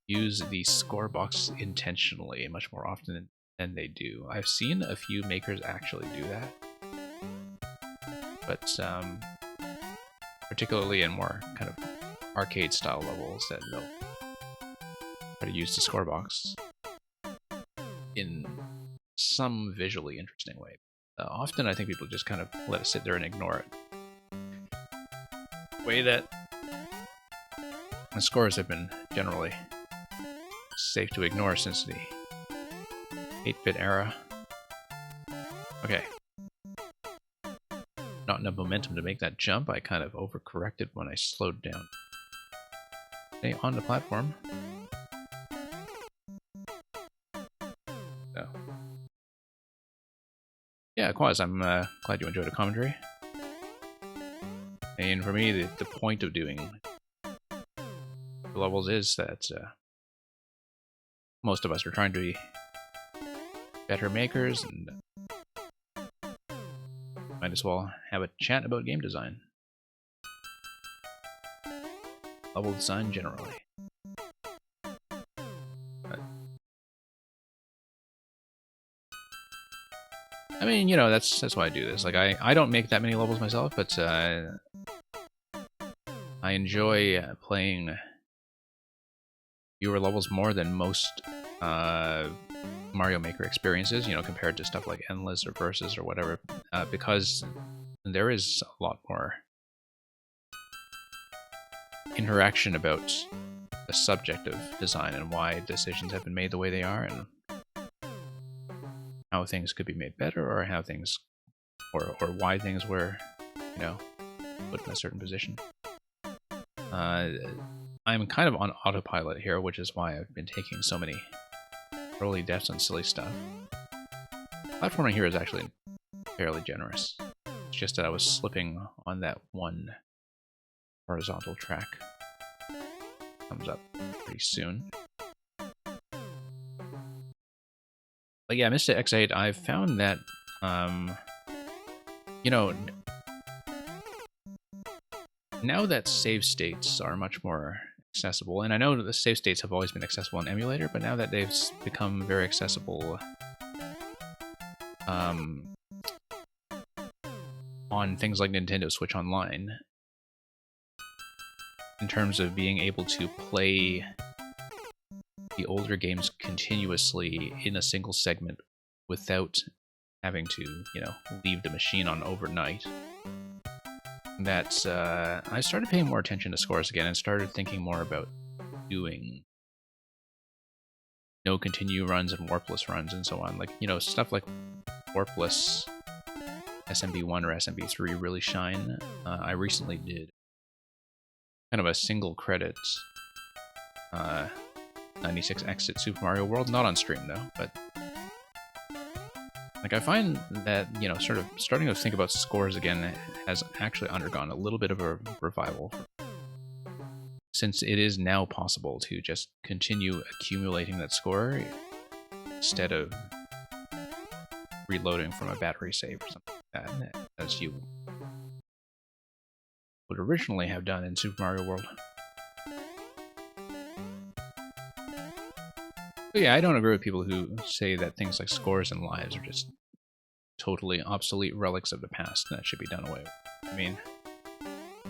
use the score box intentionally much more often than they do. I've seen a few makers actually do that. But particularly in more kind of arcade style levels that they'll try to use the score box in some visually interesting way. Often I think people just kind of let it sit there and ignore it. The way that the scores have been generally safe to ignore since the 8-bit era. Okay. Not enough momentum to make that jump. I kind of overcorrected when I slowed down. Stay on the platform. So. Yeah, Quaz, I'm glad you enjoyed the commentary. And for me, the point of doing the levels is that most of us are trying to be better makers, and might as well have a chat about game design. Level design generally. But, I mean, you know, that's why I do this. Like, I don't make that many levels myself, but I enjoy playing fewer levels more than most Mario Maker experiences, you know, compared to stuff like Endless or Versus or whatever, because there is a lot more interaction about the subject of design and why decisions have been made the way they are, and how things could be made better, or how things, or why things were, you know, put in a certain position. I'm kind of on autopilot here, which is why I've been taking so many early deaths on silly stuff. Platforming here is actually fairly generous. It's just that I was slipping on that one horizontal track. Comes up pretty soon. But yeah, Mr. X8, I've found that, you know, now that save states are much more accessible, and I know that the save states have always been accessible in emulator, but now that they've become very accessible on things like Nintendo Switch Online, in terms of being able to play the older games continuously in a single segment without having to, you know, leave the machine on overnight, that I started paying more attention to scores again and started thinking more about doing no continue runs and warpless runs and so on. Like, you know, stuff like warpless SMB1 or SMB3 really shine. I recently did kind of a single credit 96 Exit Super Mario World, not on stream though, but like, I find that, you know, sort of starting to think about scores again has actually undergone a little bit of a revival, since it is now possible to just continue accumulating that score instead of reloading from a battery save or something like that, as you would originally have done in Super Mario World. But yeah, I don't agree with people who say that things like scores and lives are just totally obsolete relics of the past and that should be done away with. I mean,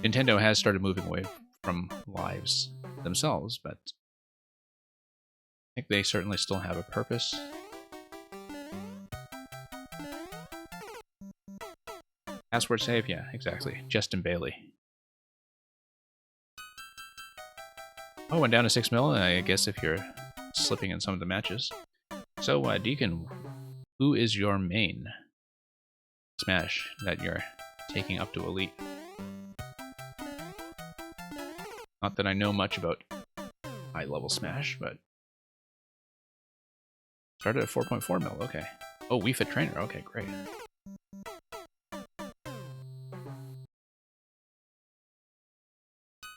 Nintendo has started moving away from lives themselves, but I think they certainly still have a purpose. Password save? Yeah, exactly. Justin Bailey. Oh, went down to 6 mil, I guess if you're slipping in some of the matches. So, Deacon, who is your main Smash that you're taking up to Elite? Not that I know much about high-level Smash, but... Started at 4.4 mil, okay. Oh, Wii Fit Trainer, okay, great.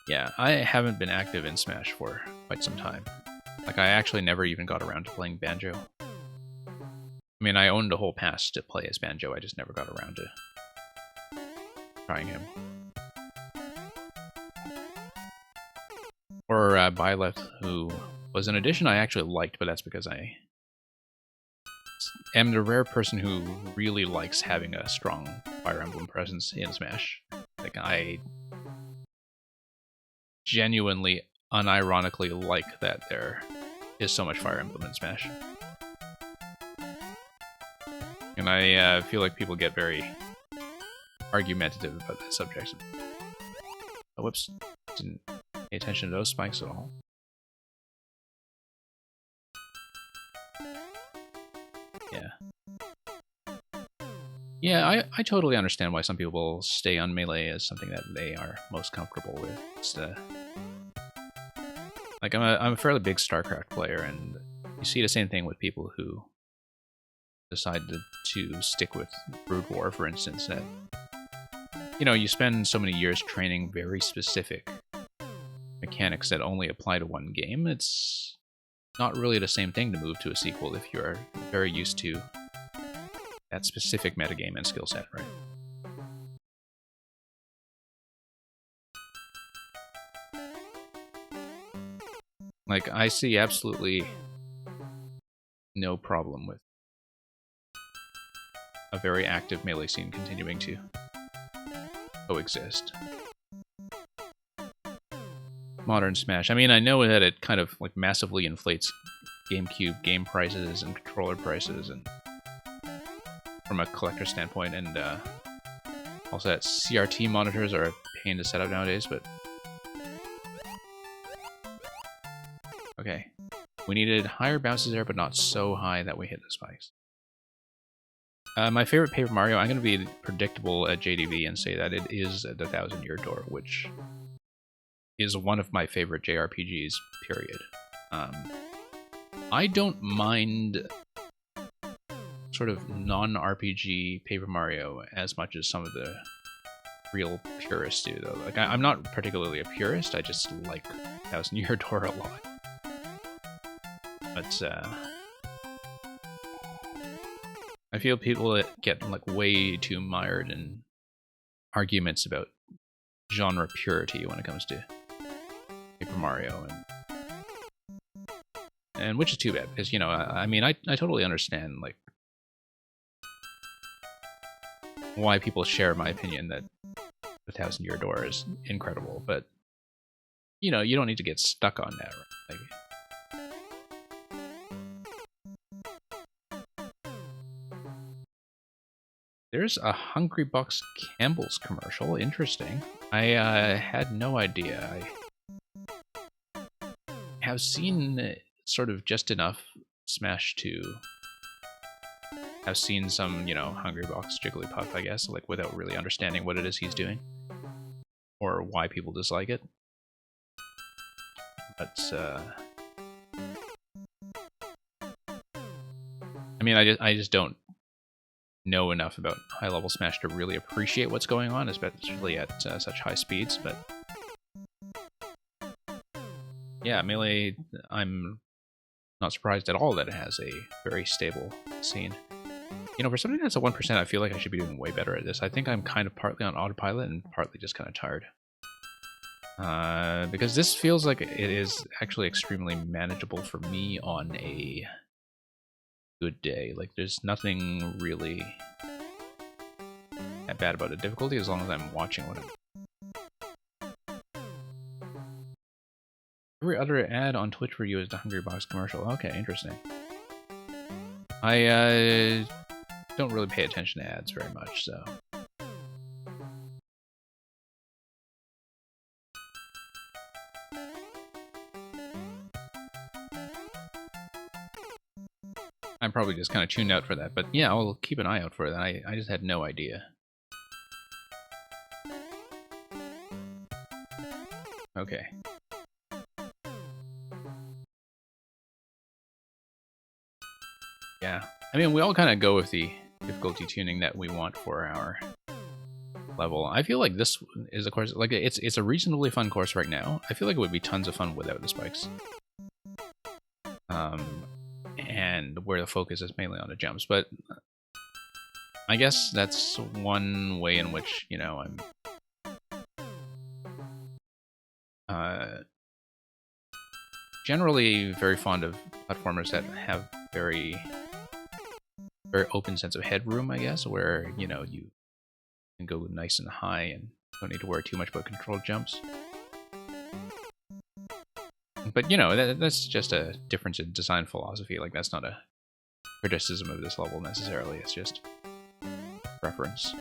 Yeah, I haven't been active in Smash for quite some time. Like, I actually never even got around to playing Banjo. I mean, I owned a whole pass to play as Banjo, I just never got around to trying him. Or Byleth, who was an addition I actually liked, but that's because I am the rare person who really likes having a strong Fire Emblem presence in Smash. Like, I genuinely, unironically like that there is so much Fire Emblem in Smash. And I feel like people get very argumentative about that subject. Oh, whoops. Didn't pay attention to those spikes at all. Yeah. Yeah, I totally understand why some people stay on Melee as something that they are most comfortable with. It's like, I'm a fairly big StarCraft player, and you see the same thing with people who decide to stick with Brood War, for instance, that, you know, you spend so many years training very specific mechanics that only apply to one game. It's not really the same thing to move to a sequel if you're very used to that specific metagame and skill set, right? Like, I see absolutely no problem with a very active Melee scene continuing to coexist. Modern Smash. I mean, I know that it kind of like massively inflates GameCube game prices and controller prices, and from a collector standpoint, and also that CRT monitors are a pain to set up nowadays, but okay. We needed higher bounces there, but not so high that we hit the spikes. My favorite Paper Mario, I'm going to be predictable at JDV and say that it is the Thousand Year Door, which is one of my favorite JRPGs, period. I don't mind sort of non-RPG Paper Mario as much as some of the real purists do, though. Like, I'm not particularly a purist, I just like Thousand Year Door a lot. But, I feel people that get, like, way too mired in arguments about genre purity when it comes to Paper Mario, and which is too bad, because, you know, I mean, I totally understand, like, why people share my opinion that the Thousand Year Door is incredible, but, you know, you don't need to get stuck on that, right? Like, there's a Hungrybox Campbell's commercial. Interesting. I had no idea. I have seen sort of just enough Smash to have seen some, you know, Hungrybox Jigglypuff, I guess, like, without really understanding what it is he's doing or why people dislike it. But I mean, I just don't know enough about high-level Smash to really appreciate what's going on, especially at such high speeds, but yeah, Melee, I'm not surprised at all that it has a very stable scene. You know, for something that's a 1%, I feel like I should be doing way better at this. I think I'm kind of partly on autopilot and partly just kind of tired. Because this feels like it is actually extremely manageable for me on a good day. Like, there's nothing really that bad about the difficulty as long as I'm watching what I'm... Every other ad on Twitch for you is the Hungrybox commercial. Okay, interesting. I don't really pay attention to ads very much, so... I'm probably just kind of tuned out for that, but yeah, I'll keep an eye out for that. I just had no idea. Okay. Yeah. I mean, we all kind of go with the difficulty tuning that we want for our level. I feel like this is a course, like, it's a reasonably fun course right now. I feel like it would be tons of fun without the spikes. And where the focus is mainly on the jumps, but I guess that's one way in which, you know, I'm generally very fond of platformers that have very open sense of headroom, I guess, where, you know, you can go nice and high and don't need to worry too much about controlled jumps. But, you know, that's just a difference in design philosophy. Like, that's not a criticism of this level necessarily, it's just preference.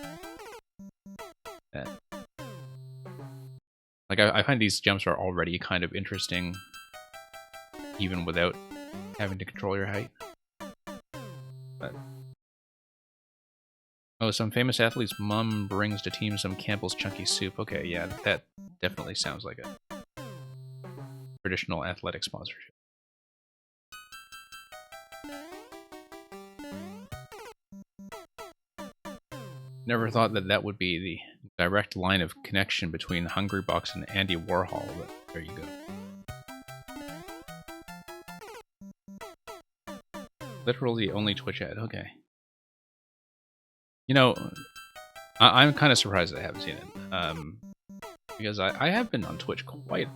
Like, I find these jumps are already kind of interesting, even without having to control your height. But... Oh, some famous athlete's mom brings the team some Campbell's Chunky Soup. Okay, yeah, that definitely sounds like a traditional athletic sponsorship. Never thought that that would be the direct line of connection between Hungrybox and Andy Warhol, but there you go. Literally only Twitch ad, okay. You know, I'm kind of surprised that I haven't seen it, because I have been on Twitch quite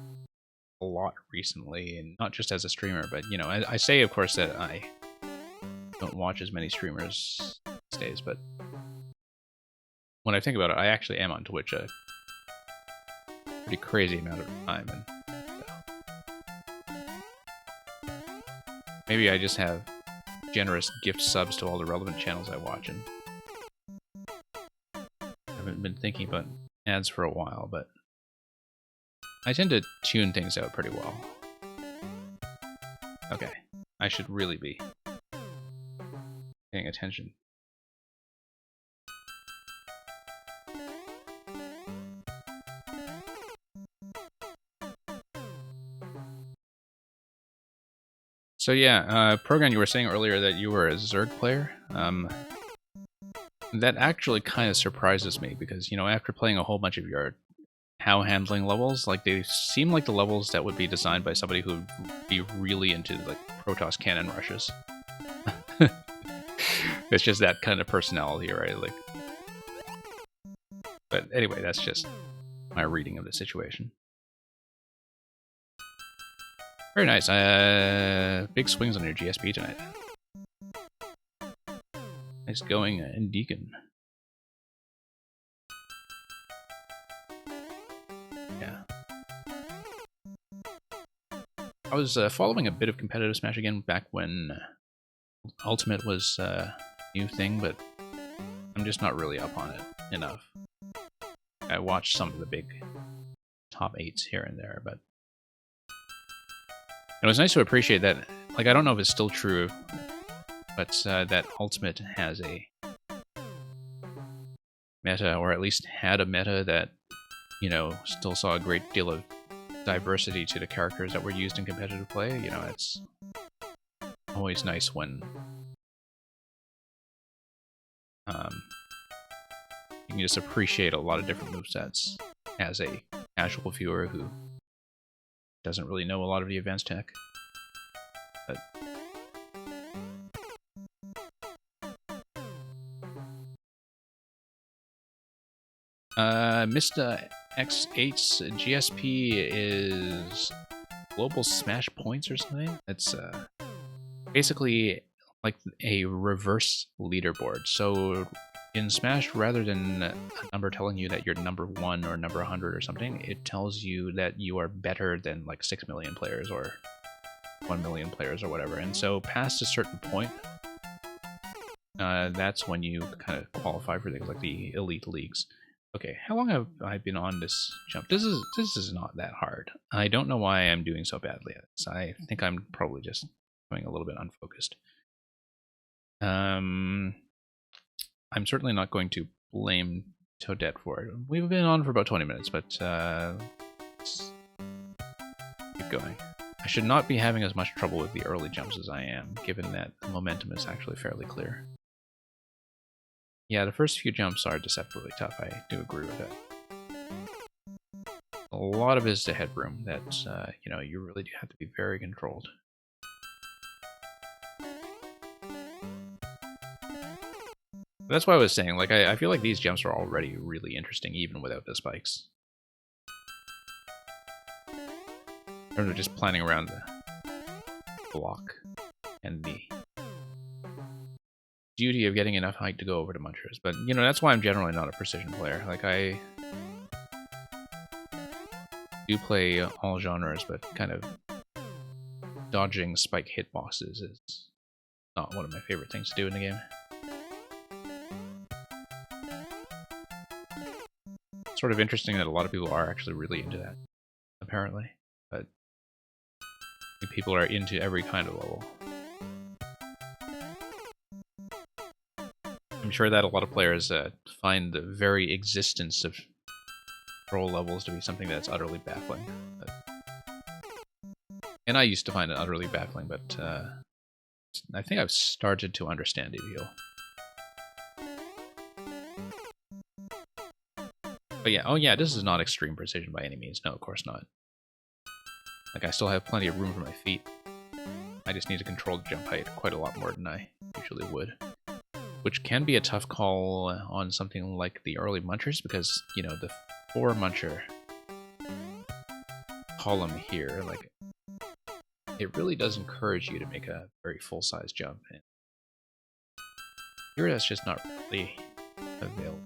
a lot recently, and not just as a streamer, but, you know, I say, of course, that I don't watch as many streamers these days, but when I think about it, I actually am on Twitch a pretty crazy amount of time, and maybe I just have generous gift subs to all the relevant channels I watch, and I haven't been thinking about ads for a while, but I tend to tune things out pretty well. Okay, I should really be paying attention. So yeah, Progan, you were saying earlier that you were a Zerg player. That actually kind of surprises me because, you know, after playing a whole bunch of your HOW handling levels, like, they seem like the levels that would be designed by somebody who would be really into, like, Protoss cannon rushes. It's just that kind of personality, right? Like, but anyway, that's just my reading of the situation. Very nice. Big swings on your GSP tonight. Nice going, in Deacon. Yeah. I was following a bit of competitive Smash again back when Ultimate was a new thing, but I'm just not really up on it enough. I watched some of the big top 8s here and there, but it was nice to appreciate that. Like, I don't know if it's still true, but that Ultimate has a meta, or at least had a meta that, you know, still saw a great deal of diversity to the characters that were used in competitive play. You know, it's always nice when you can just appreciate a lot of different movesets as a casual viewer who doesn't really know a lot of the advanced tech. But Mr. X8's GSP is Global Smash Points or something. It's basically like a reverse leaderboard. So in Smash, rather than a number telling you that you're number 1 or number 100 or something, it tells you that you are better than like 6 million players or 1 million players or whatever. And so past a certain point, that's when you kind of qualify for things like the elite leagues. Okay, how long have I been on this jump? This is not that hard. I don't know why I'm doing so badly at this. I think I'm probably just going a little bit unfocused. I'm certainly not going to blame Toadette for it. We've been on for about 20 minutes, but let's keep going. I should not be having as much trouble with the early jumps as I am, given that the momentum is actually fairly clear. Yeah, the first few jumps are deceptively tough, I do agree with that. A lot of it is the headroom that, you know, you really do have to be very controlled. That's why I was saying, like, I feel like these jumps are already really interesting, even without the spikes. In terms of just planning around the block and the duty of getting enough height to go over to munchers. But, you know, that's why I'm generally not a precision player. Like, I do play all genres, but kind of dodging spike hitboxes is not one of my favorite things to do in the game. It's sort of interesting that a lot of people are actually really into that, apparently. But I think people are into every kind of level. I'm sure that a lot of players find the very existence of troll levels to be something that's utterly baffling. And I used to find it utterly baffling, but I think I've started to understand EVO. But yeah, oh yeah, this is not extreme precision by any means. No, of course not. Like, I still have plenty of room for my feet. I just need to control the jump height quite a lot more than I usually would. Which can be a tough call on something like the early munchers, because, you know, the 4 muncher column here, like, it really does encourage you to make a very full-size jump. And here that's just not really available.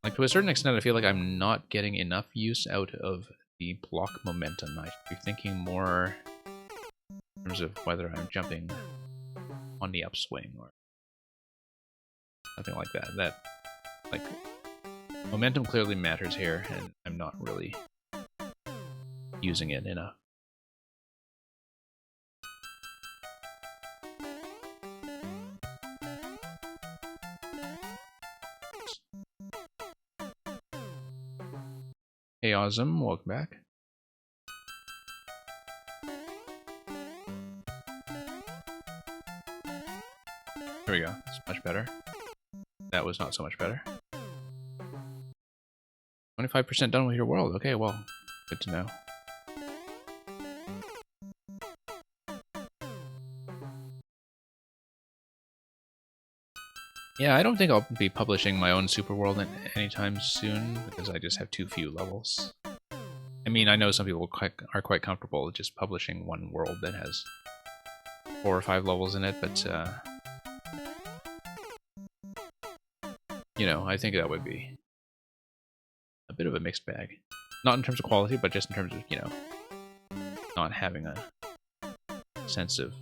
Like, to a certain extent, I feel like I'm not getting enough use out of the block momentum. I should be thinking more in terms of whether I'm jumping on the upswing or something like that. That, like, momentum clearly matters here, and I'm not really using it enough. Hey, Ozum, welcome back. Here we go. It's much better. That was not so much better. 25% done with your world. Okay, well, good to know. Yeah, I don't think I'll be publishing my own super world anytime soon, because I just have too few levels. I mean, I know some people are quite comfortable with just publishing one world that has 4 or 5 levels in it, but you know, I think that would be a bit of a mixed bag. Not in terms of quality, but just in terms of, you know, not having a sense of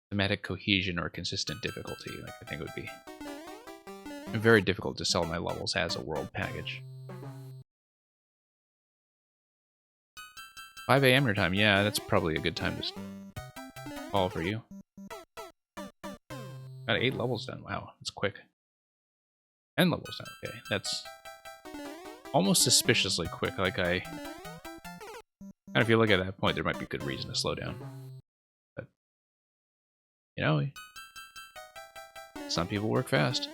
thematic cohesion or consistent difficulty. Like, I think it would be very difficult to sell my levels as a world package. 5 AM your time, yeah, that's probably a good time to call for you. Got 8 levels done, wow, that's quick. 10 levels done, okay, that's almost suspiciously quick. Like, I kind of feel like at that point there might be good reason to slow down. But, you know, some people work fast.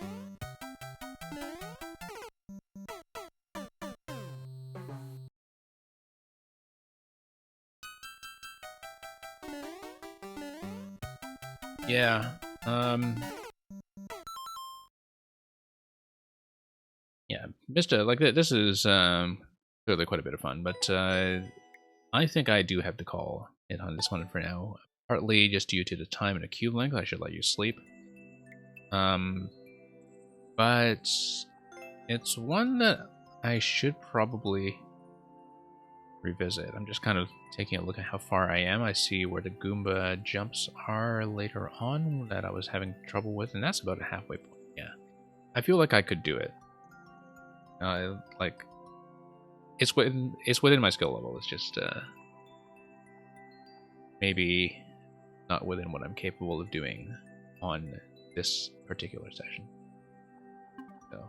Yeah, Yeah, Mista, like this is clearly quite a bit of fun, but I think I do have to call it on this one for now. Partly just due to the time and the queue length, I should let you sleep. But it's one that I should probably revisit. I'm just kind of taking a look at how far I am. I see where the Goomba jumps are later on that I was having trouble with, and that's about a halfway point. Yeah, I feel like I could do it. Like it's within my skill level. It's just maybe not within what I'm capable of doing on this particular session. So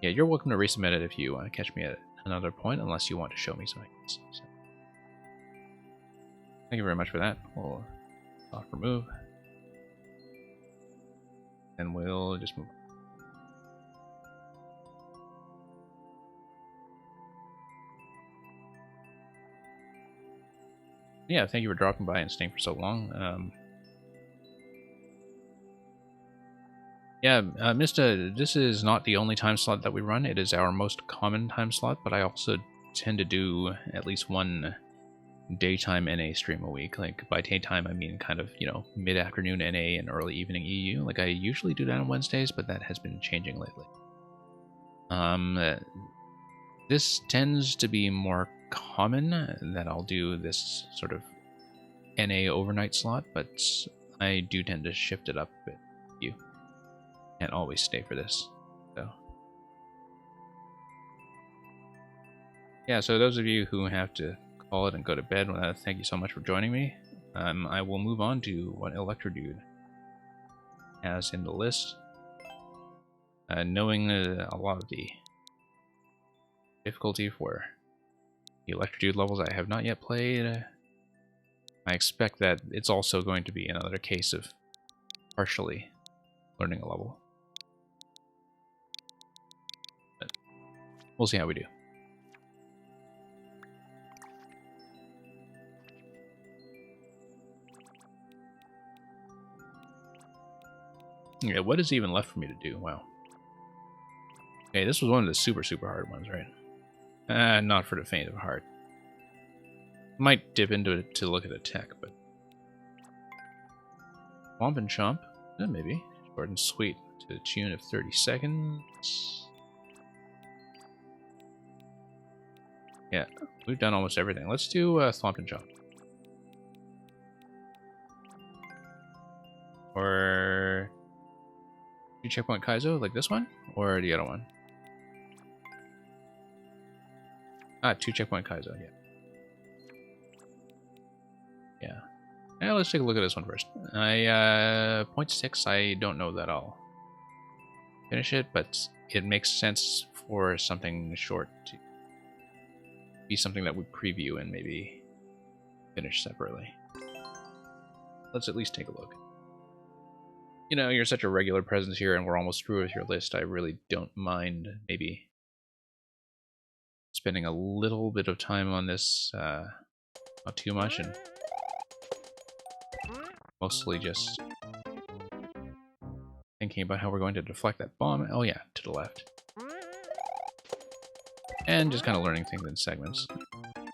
yeah, you're welcome to resubmit it if you want to catch me at another point, unless you want to show me something else. So, thank you very much for that. We'll off remove, and we'll just move. Yeah, thank you for dropping by and staying for so long. Yeah, Mista, this is not the only time slot that we run. It is our most common time slot, but I also tend to do at least one daytime NA stream a week. Like, by daytime, I mean kind of, you know, mid-afternoon NA and early evening EU. Like, I usually do that on Wednesdays, but that has been changing lately. This tends to be more common that I'll do this sort of NA overnight slot, but I do tend to shift it up a bit. You can't always stay for this, so yeah. So those of you who have to call it and go to bed, thank you so much for joining me. I will move on to what Electrodude has in the list. Knowing a lot of the difficulty for the Electrodude levels I have not yet played, I expect that it's also going to be another case of partially learning a level. But we'll see how we do. Yeah, what is even left for me to do? Wow. Okay, this was one of the super hard ones, right? Not for the faint of heart. Might dip into it to look at a tech, but Womp and Chomp, maybe. Short and sweet to the tune of 30 seconds. Yeah, we've done almost everything. Let's do Thwomp and Chomp. Or 2 checkpoint Kaizo, like this one? Or the other one? 2 checkpoint Kaizo, yeah. Yeah. Yeah, let's take a look at this one first. 0.6, I don't know that I'll finish it, but it makes sense for something short to be something that we preview and maybe finish separately. Let's at least take a look. You know, you're such a regular presence here and we're almost through with your list. I really don't mind maybe spending a little bit of time on this, not too much, and mostly just thinking about how we're going to deflect that bomb. Oh yeah, to the left. And just kind of learning things in segments.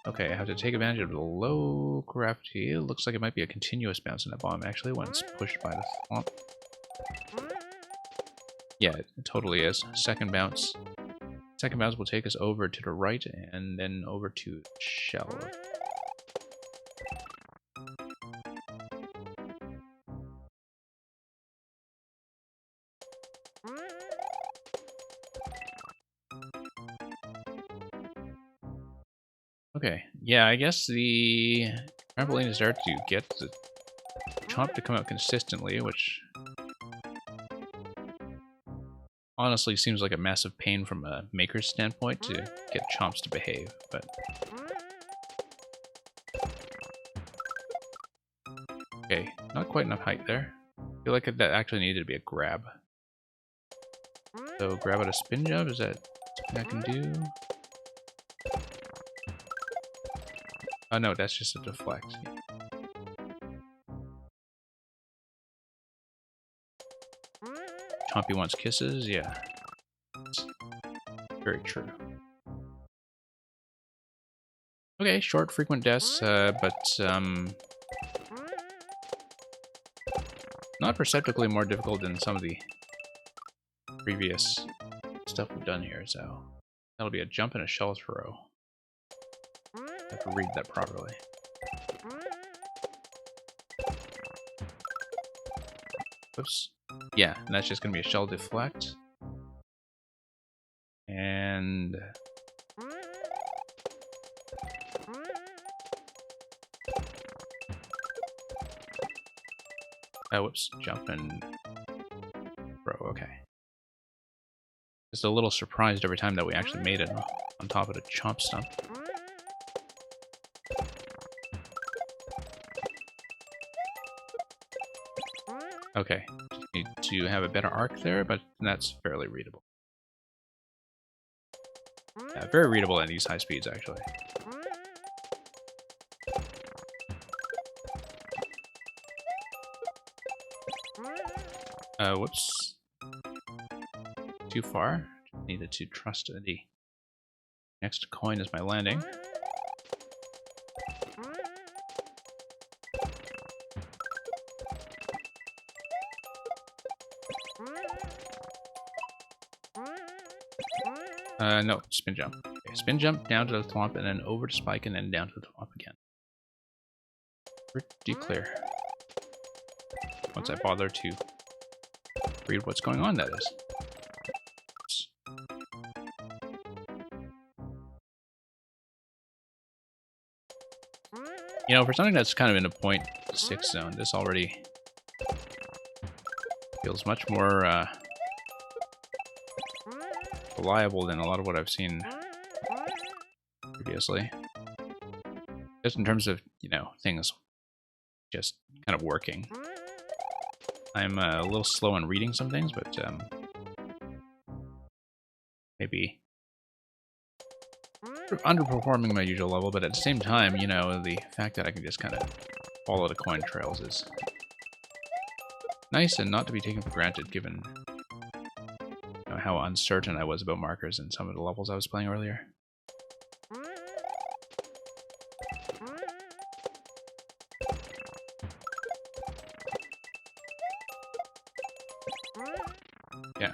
Okay, I have to take advantage of the low gravity. It looks like it might be a continuous bounce in that bomb, actually, when it's pushed by the thwomp. Yeah, it totally is. Second bounce. Second bounce will take us over to the right, and then over to shell. Okay, yeah, I guess the trampoline is there to get the Chomp to come out consistently, which honestly seems like a massive pain from a maker's standpoint to get Chomps to behave, but okay, not quite enough height there. I feel like that actually needed to be a grab. So grab out a spin jump, is that something I can do? Oh no, that's just a deflect. Chompy wants kisses, yeah. Very true. Okay, short, frequent deaths, but not perceptibly more difficult than some of the previous stuff we've done here, so that'll be a jump and a shell throw. I have to read that properly. Oops. Yeah, and that's just going to be a shell deflect. And... oh, whoops. Jump and throw. Okay. Just a little surprised every time that we actually made it on top of the chomp stump. Okay. Need to have a better arc there, but that's fairly readable. Yeah, very readable at these high speeds, actually. Whoops. Too far. Needed to trust the next coin as my landing. No, spin jump. Okay, spin jump down to the thwomp and then over to Spike and then down to the thwomp again. Pretty clear. Once I bother to read what's going on, that is. Oops. You know, for something that's kind of in a 0.6 zone, this already feels much more reliable than a lot of what I've seen previously. Just in terms of, you know, things just kind of working. I'm a little slow on reading some things, but maybe underperforming my usual level, but at the same time, you know, the fact that I can just kind of follow the coin trails is nice and not to be taken for granted, given you know, how uncertain I was about markers in some of the levels I was playing earlier. Yeah.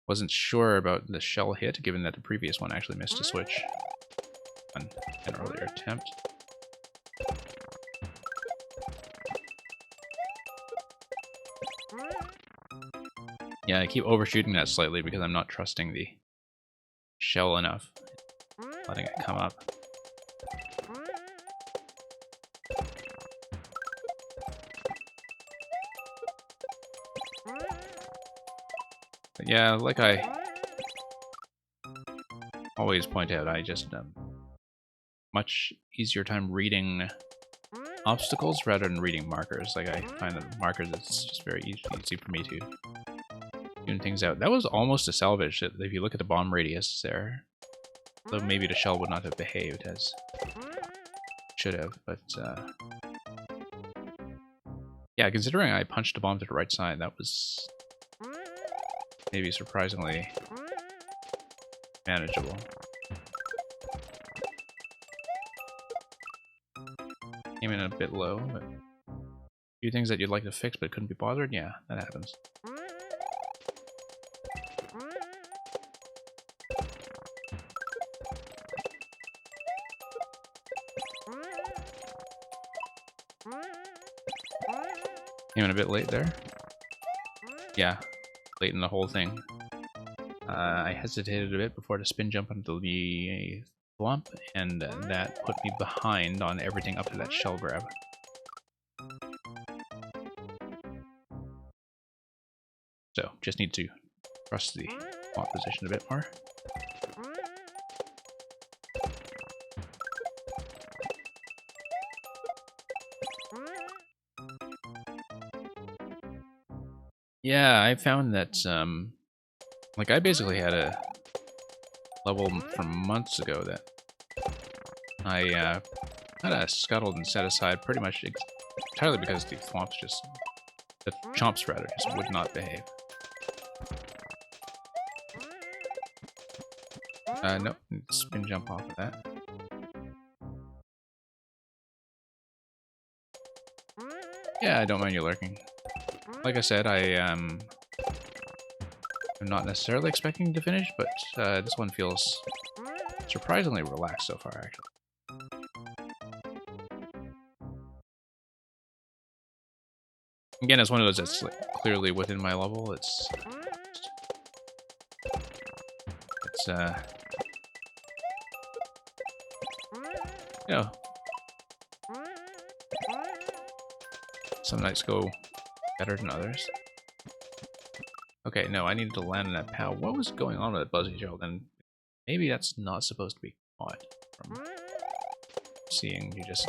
Wasn't sure about the shell hit, given that the previous one actually missed a switch on an earlier attempt. Yeah, I keep overshooting that slightly because I'm not trusting the shell enough, letting it come up. But yeah, like I always point out, I just much easier time reading obstacles rather than reading markers. Like I find that markers, it's just very easy for me to tune things out. That was almost a salvage. If you look at the bomb radius there, though maybe the shell would not have behaved as it should have, but yeah, considering I punched the bomb to the right side, that was maybe surprisingly manageable. Came in a bit low, but a few things that you'd like to fix but couldn't be bothered, yeah, that happens. Came in a bit late there. Yeah, late in the whole thing. I hesitated a bit before the spin jump onto the thwomp, and that put me behind on everything up to that shell grab. So, just need to trust the thwomp position a bit more. Yeah, I found that, like, I basically had a level from months ago that I kind of scuttled and set aside pretty much entirely because the thwomps just, the chomps rather, just would not behave. Nope, spin jump off of that. Yeah, I don't mind you lurking. Like I said, I'm not necessarily expecting to finish, but this one feels surprisingly relaxed so far, actually. Again, it's one of those that's like, clearly within my level. It's you know, some nights go better than others. Okay, no, I needed to land on that POW. What was going on with that Buzzy Shell? Then maybe that's not supposed to be caught from seeing. You just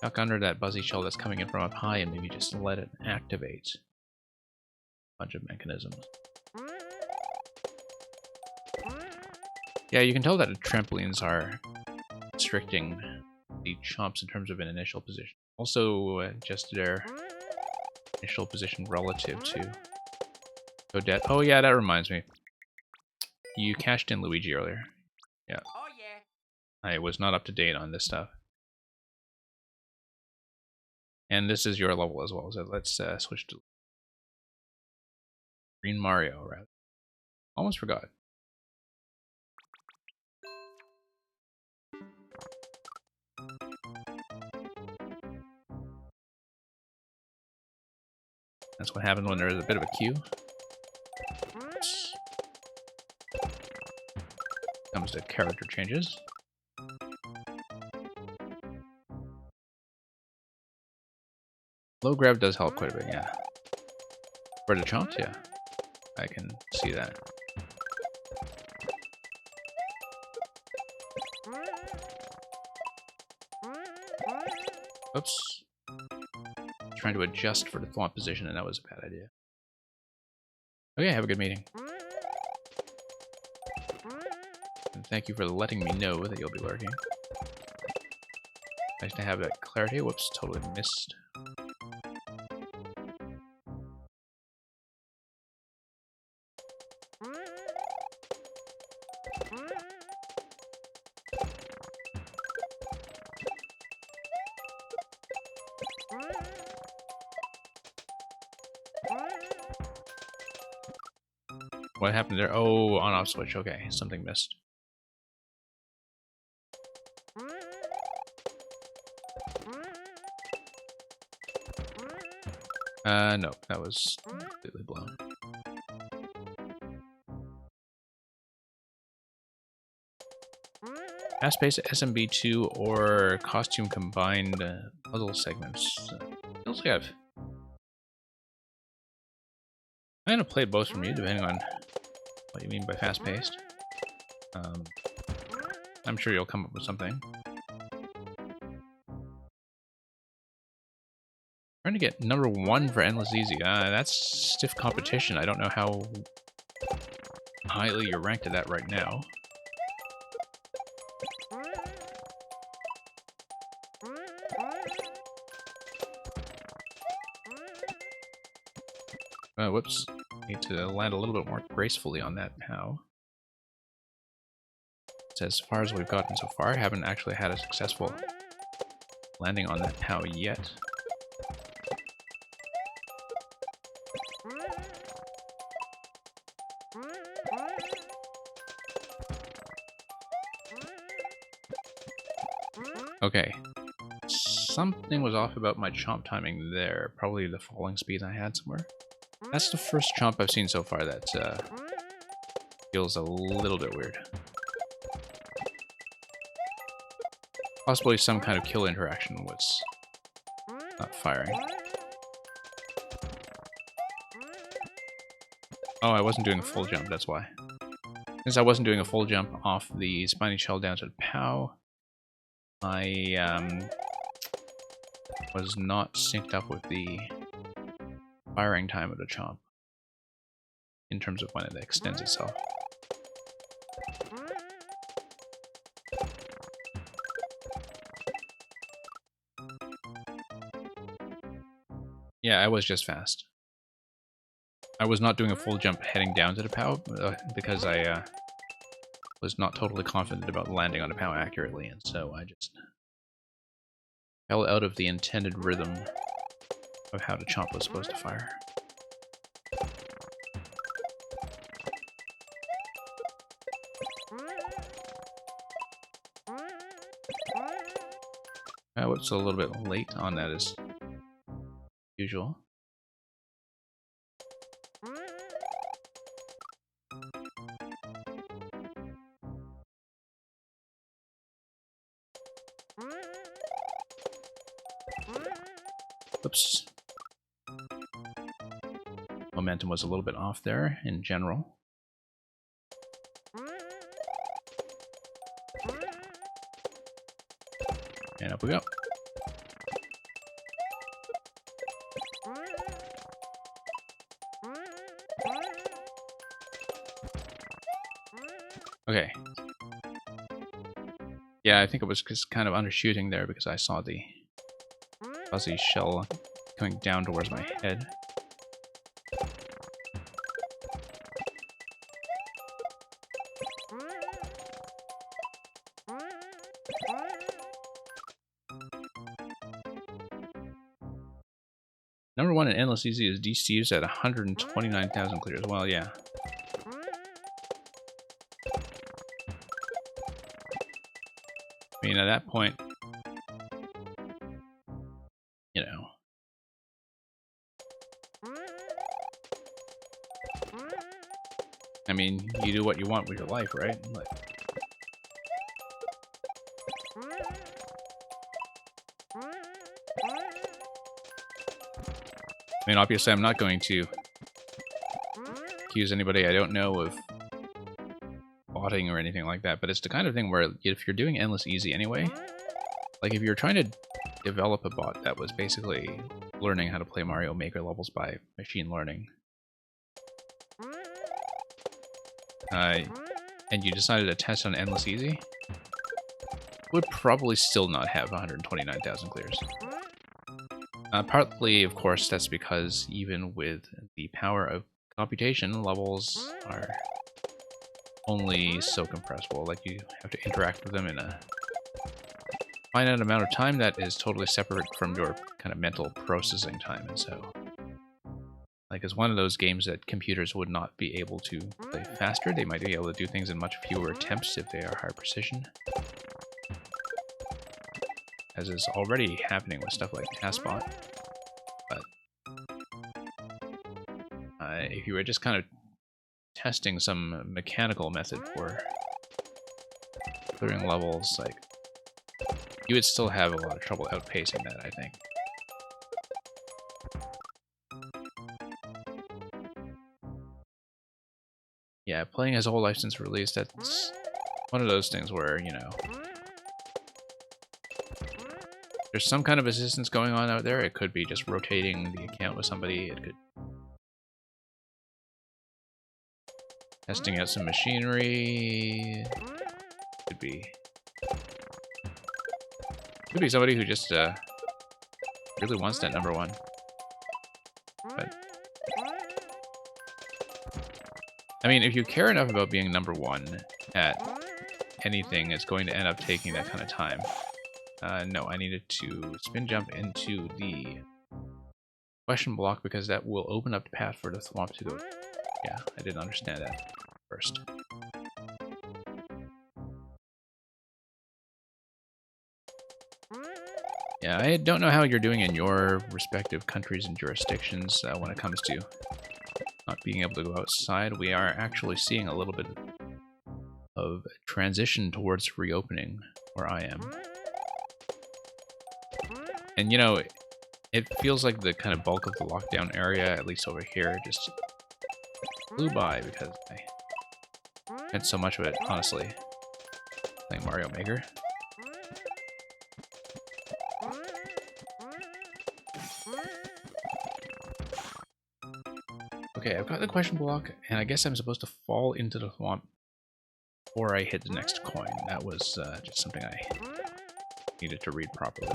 duck under that Buzzy Shell that's coming in from up high and maybe just let it activate a bunch of mechanisms. Yeah, you can tell that the trampolines are restricting the chomps in terms of an initial position. Also, just their initial position relative to Odette. Oh yeah, that reminds me. You cashed in Luigi earlier. Yeah. Oh yeah. I was not up to date on this stuff. And this is your level as well, so let's switch to Green Mario, rather. Almost forgot. That's what happens when there's a bit of a queue. Comes to character changes. Low grab does help quite a bit, yeah. For the chomps, yeah. I can see that. Oops. Trying to adjust for the thwomp position, and that was a bad idea. Okay, have a good meeting. And thank you for letting me know that you'll be lurking. Nice to have that clarity. Whoops, totally missed. What happened there? Oh, on-off switch. Okay, something missed. No, that was completely blown. Fast-paced SMB2 or costume combined puzzle segments. Feels like I'm gonna play both from you, depending on what you mean by fast-paced. I'm sure you'll come up with something. Trying to get number 1 for Endless Easy. That's stiff competition. I don't know how highly you're ranked at that right now. Whoops. Need to land a little bit more gracefully on that POW. It's as far as we've gotten so far. I haven't actually had a successful landing on that POW yet. Okay. Something was off about my chomp timing there. Probably the falling speed I had somewhere. That's the first chomp I've seen so far that feels a little bit weird. Possibly some kind of kill interaction was not firing. Oh, I wasn't doing a full jump, that's why. Since I wasn't doing a full jump off the spiny shell down to the POW, I was not synced up with the firing time of the chomp in terms of when it extends itself. Yeah, I was just fast. I was not doing a full jump heading down to the POW because I was not totally confident about landing on a POW accurately, and so I just fell out of the intended rhythm of how the chomp was supposed to fire. What's a little bit late on that as usual. Oops. Momentum was a little bit off there in general. And up we go. Okay. Yeah, I think it was just kind of undershooting there because I saw the fuzzy shell coming down towards my head. Number 1 in Endless Easy is DC's at 129,000 clears. Well, yeah. I mean, at that point, you know. I mean, you do what you want with your life, right? Like, I mean, obviously, I'm not going to accuse anybody I don't know of botting or anything like that, but it's the kind of thing where if you're doing Endless Easy anyway, like if you're trying to develop a bot that was basically learning how to play Mario Maker levels by machine learning, and you decided to test on Endless Easy, would probably still not have 129,000 clears. Partly, of course, that's because even with the power of computation, levels are only so compressible. Like, you have to interact with them in a finite amount of time that is totally separate from your kind of mental processing time, and so, like, it's one of those games that computers would not be able to play faster. They might be able to do things in much fewer attempts if they are high precision, as is already happening with stuff like TASBot. But if you were just kind of testing some mechanical method for clearing levels, like, you would still have a lot of trouble outpacing that, I think. Yeah, playing his whole life since release, that's one of those things where, you know, there's some kind of assistance going on out there. It could be just rotating the account with somebody. It could testing out some machinery. Could be somebody who just really wants that number 1. But I mean, if you care enough about being number 1 at anything, it's going to end up taking that kind of time. No, I needed to spin jump into the question block because that will open up the path for the Thwomp to go. Yeah, I didn't understand that first. Yeah, I don't know how you're doing in your respective countries and jurisdictions when it comes to not being able to go outside. We are actually seeing a little bit of transition towards reopening where I am. And, you know, it feels like the kind of bulk of the lockdown area, at least over here, just flew by because I had so much of it, honestly, playing Mario Maker. Okay, I've got the question block, and I guess I'm supposed to fall into the Thwomp before I hit the next coin. That was just something I needed to read properly.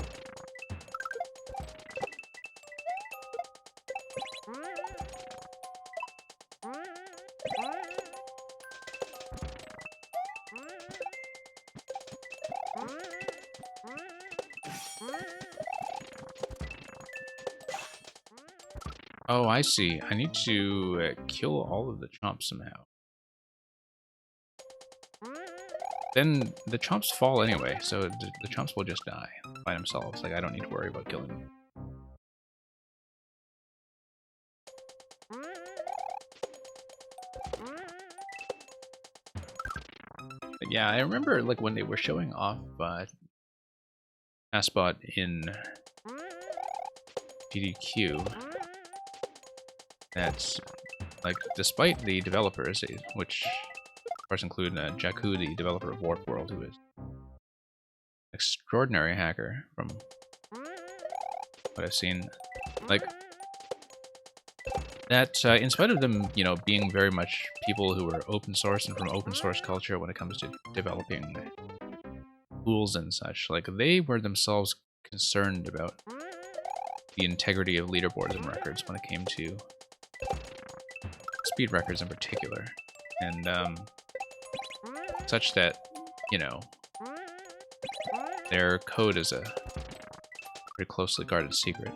Oh, I see. I need to kill all of the chomps somehow. Then the chomps fall anyway, so the chomps will just die by themselves. Like, I don't need to worry about killing them. But yeah, I remember like when they were showing off Asbot in GDQ, that's like, despite the developers, which of course include Jakku, the developer of Warp World, who is an extraordinary hacker from what I've seen, like that in spite of them, you know, being very much people who are open source and from open source culture when it comes to developing tools and such, like they were themselves concerned about the integrity of leaderboards and records when it came to speed records in particular, and such that, you know, their code is a pretty closely guarded secret.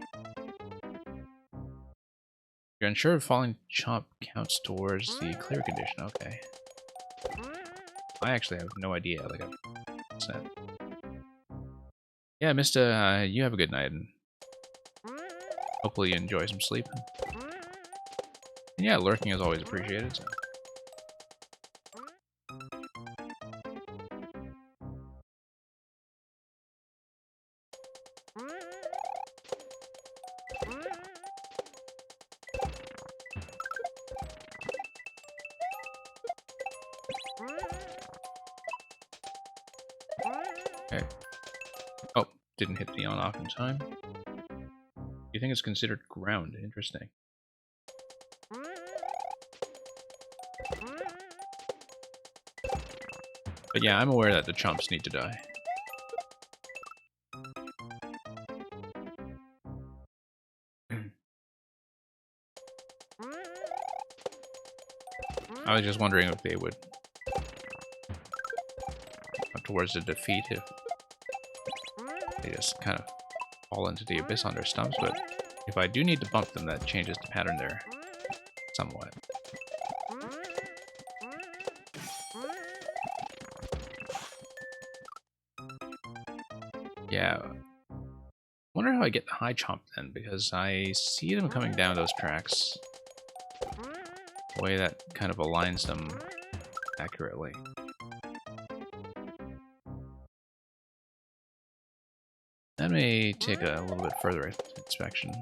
You're unsure if falling chomp counts towards the clear condition. Okay. I actually have no idea. Like, yeah, Mister, you have a good night, and hopefully you enjoy some sleep. And yeah, lurking is always appreciated. So. Okay. Oh, didn't hit the on-off in time. You think it's considered ground? Interesting. But yeah, I'm aware that the chomps need to die. I was just wondering if they would come towards the defeat if they just kind of fall into the abyss on their stumps, but if I do need to bump them, that changes the pattern there somewhat. Yeah. Wonder how I get the high chomp then, because I see them coming down those tracks. The way that kind of aligns them accurately. That may take a little bit further inspection.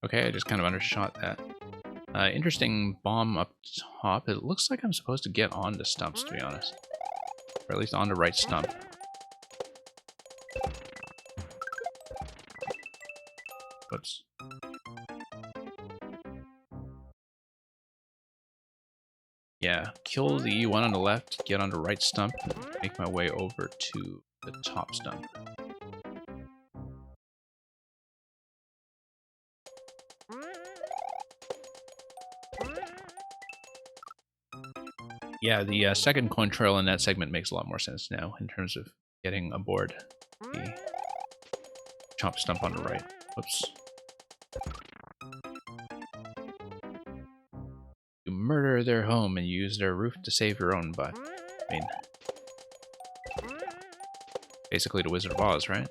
Okay, I just kind of undershot that. Interesting bomb up top. It looks like I'm supposed to get onto stumps, to be honest. Or at least on the right stump. Whoops. Yeah, kill the one on the left, get on the right stump, and make my way over to the top stump. Yeah, the second coin trail in that segment makes a lot more sense now in terms of getting aboard the chomp stump on the right. Whoops. You murder their home and use their roof to save your own butt. I mean, basically the Wizard of Oz, right?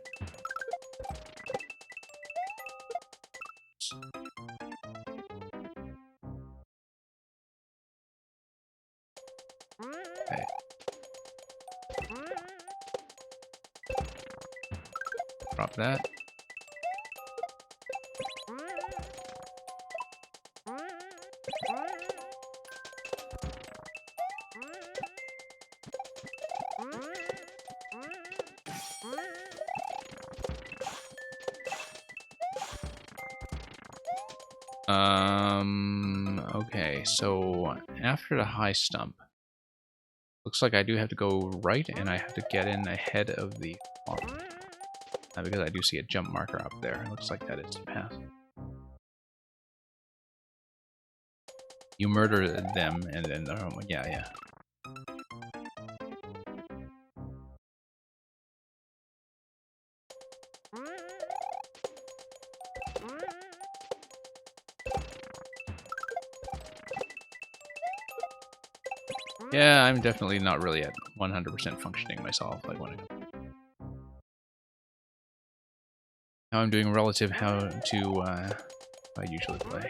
Okay. Drop that. Okay, so after the high stump, looks like I do have to go right, and I have to get in ahead of the farm. Because I do see a jump marker up there. It looks like that is the path. You murder them and then yeah. Yeah, I'm definitely not really at 100% functioning myself. Like how I'm doing relative how to I usually play.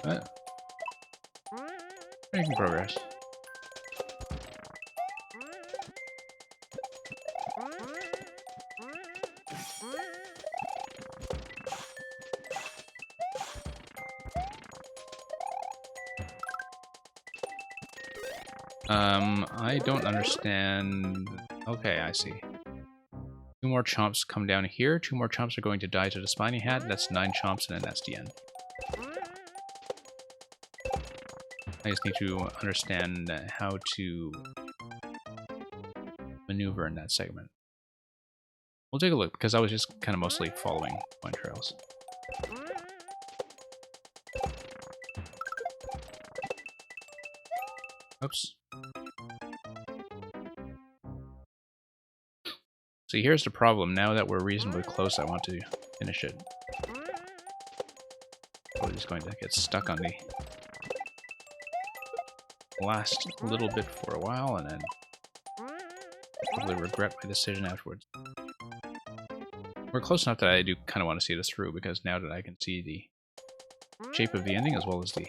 But making progress. I don't understand. Okay, I see. 2 more chomps come down here. 2 more chomps are going to die to the spiny hat. That's 9 chomps, and then that's the end. I just need to understand how to maneuver in that segment. We'll take a look, because I was just kind of mostly following my trails. Oops. See, here's the problem. Now that we're reasonably close, I want to finish it. We're just going to get stuck on the last little bit for a while, and then probably regret my decision afterwards. We're close enough that I do kind of want to see this through, because now that I can see the shape of the ending, as well as the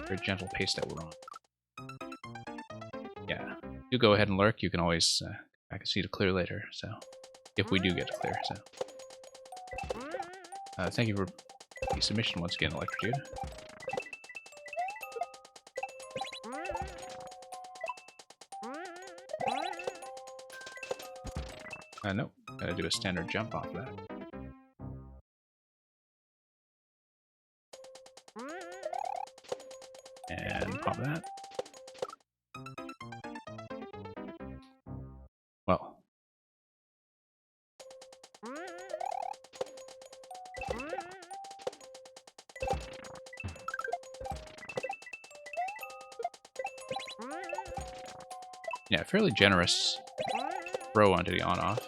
very gentle pace that we're on. Yeah, you go ahead and lurk. You can always... I can see to clear later, so if we do get to clear, so thank you for the submission once again, Electrodude. Nope, gotta do a standard jump off that. And pop that. Well. Yeah, fairly generous throw onto the on-off.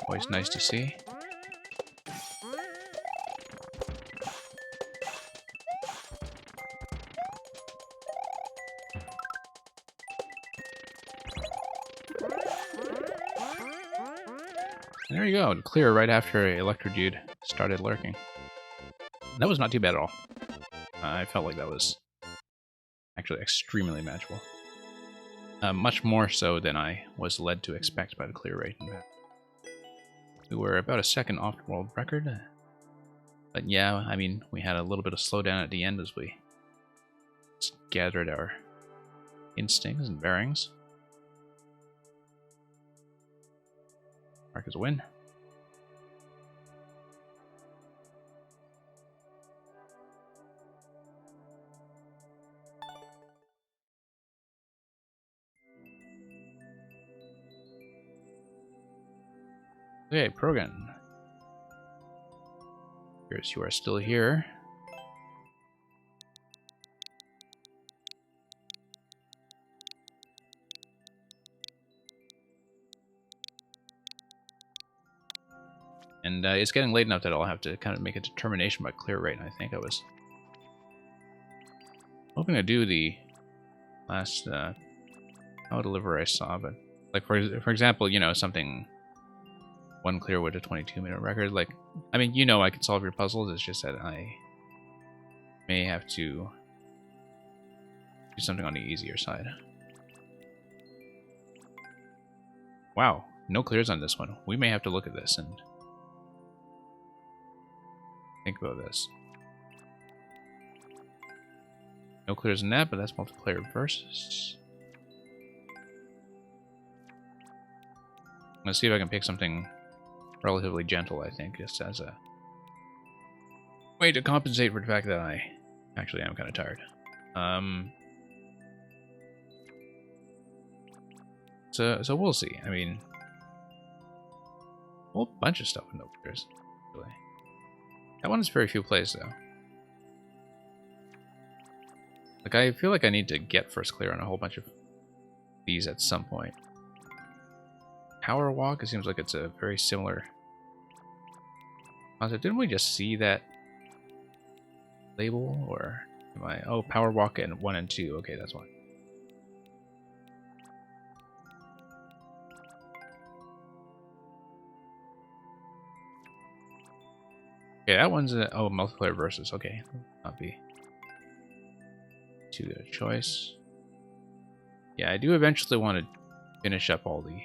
Always nice to see. And there you go, clear right after Electrodude started lurking. That was not too bad at all. I felt like that was actually extremely manageable. Much more so than I was led to expect by the clear rate. We were about a second off the world record. But yeah, I mean, we had a little bit of slowdown at the end as we gathered our instincts and bearings. Mark as a win. Okay, Progan. Here's you are still here. And it's getting late enough that I'll have to kind of make a determination by clear rate. I think I was hoping to do the last how deliver I saw, but like for example, you know, something one clear with a 22-minute record. Like, I mean, you know, I can solve your puzzles. It's just that I may have to do something on the easier side. Wow, no clears on this one. We may have to look at this and think about this. No clears in that, but that's multiplayer versus. Let's see if I can pick something relatively gentle, I think, just as a way to compensate for the fact that I Actually, I'm kind of tired. So we'll see. I mean, a whole bunch of stuff in no clears. Really. That one is very few plays though. Like I feel like I need to get first clear on a whole bunch of these at some point. Power Walk, it seems like it's a very similar concept. Didn't we just see that label? Or am I... Oh, Power Walk and 1 and 2. Okay, that's one. Okay, that one's a... Oh, multiplayer versus. Okay, not be too good a choice. Yeah, I do eventually want to finish up all the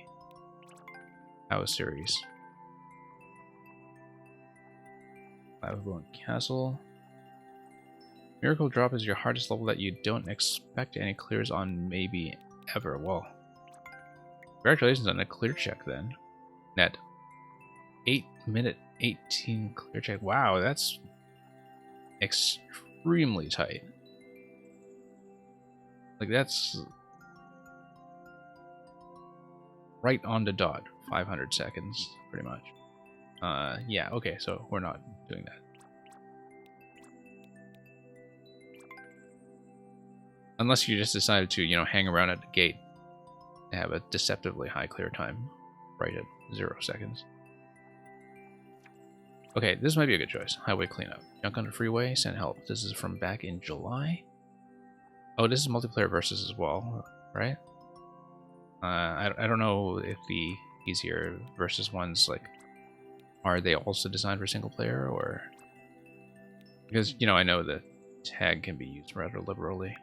house series. Lava Castle. Miracle Drop is your hardest level that you don't expect any clears on maybe ever. Well, congratulations on a clear check then. That 8-minute 18 clear check. Wow, that's extremely tight. Like that's right on the dot. 500 seconds, pretty much. Yeah, okay, so we're not doing that. Unless you just decided to, you know, hang around at the gate and have a deceptively high clear time right at 0 seconds. Okay, this might be a good choice. Highway cleanup. Junk on the freeway, send help. This is from back in July. Oh, this is multiplayer versus as well, right? I don't know if the easier versus ones, like, are they also designed for single player, or... Because, you know, I know the tag can be used rather liberally.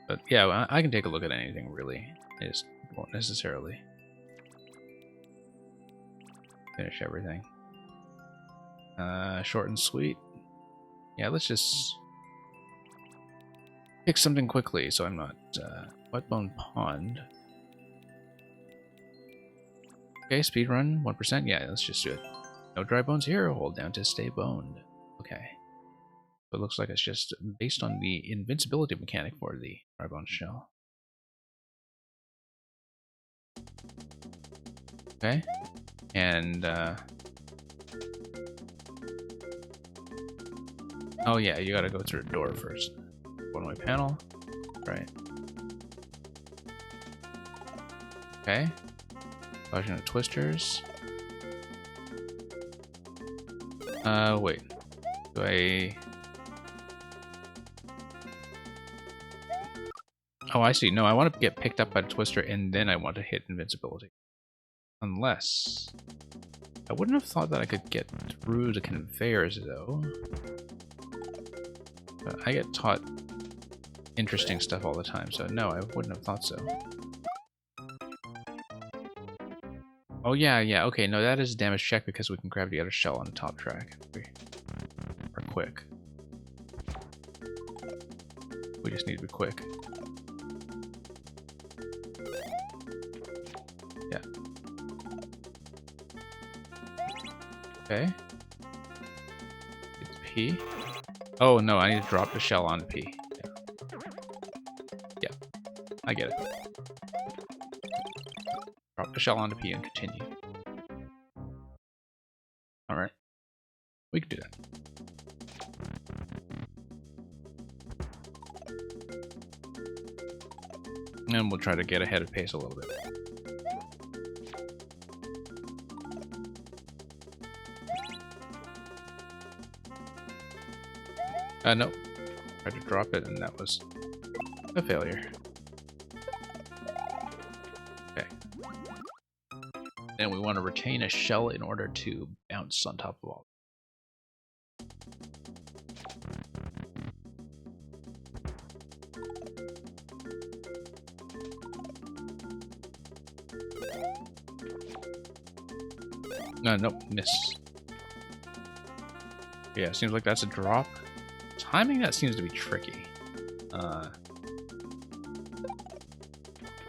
But yeah, I can take a look at anything, really. I just won't necessarily finish everything. Short and sweet. Yeah, let's just pick something quickly so I'm not... Wetbone Pond. Okay, speedrun, 1%. Yeah, let's just do it. No dry bones here. Hold down to stay boned. Okay. So it looks like it's just based on the invincibility mechanic for the dry bone shell. Okay. And, oh yeah, you gotta go through the door first. One-way panel. Right. Okay. Version of twisters. Wait. Do I... Oh, I see. No, I want to get picked up by the twister and then I want to hit invincibility. Unless... I wouldn't have thought that I could get through the conveyors, though. But I get taught interesting stuff all the time, so no, I wouldn't have thought so. Oh yeah, yeah, okay, no, that is a damage check because we can grab the other shell on the top track. We are quick. We just need to be quick. Yeah. Okay. It's P. Oh no, I need to drop the shell on P. Yeah, I get it. Drop the shell onto P and continue. Alright. We can do that. And we'll try to get ahead of pace a little bit. No. Tried to drop it and that was a failure. Okay. And we want to retain a shell in order to bounce on top of all. Nope, miss. Yeah, seems like that's a drop. Timing that seems to be tricky.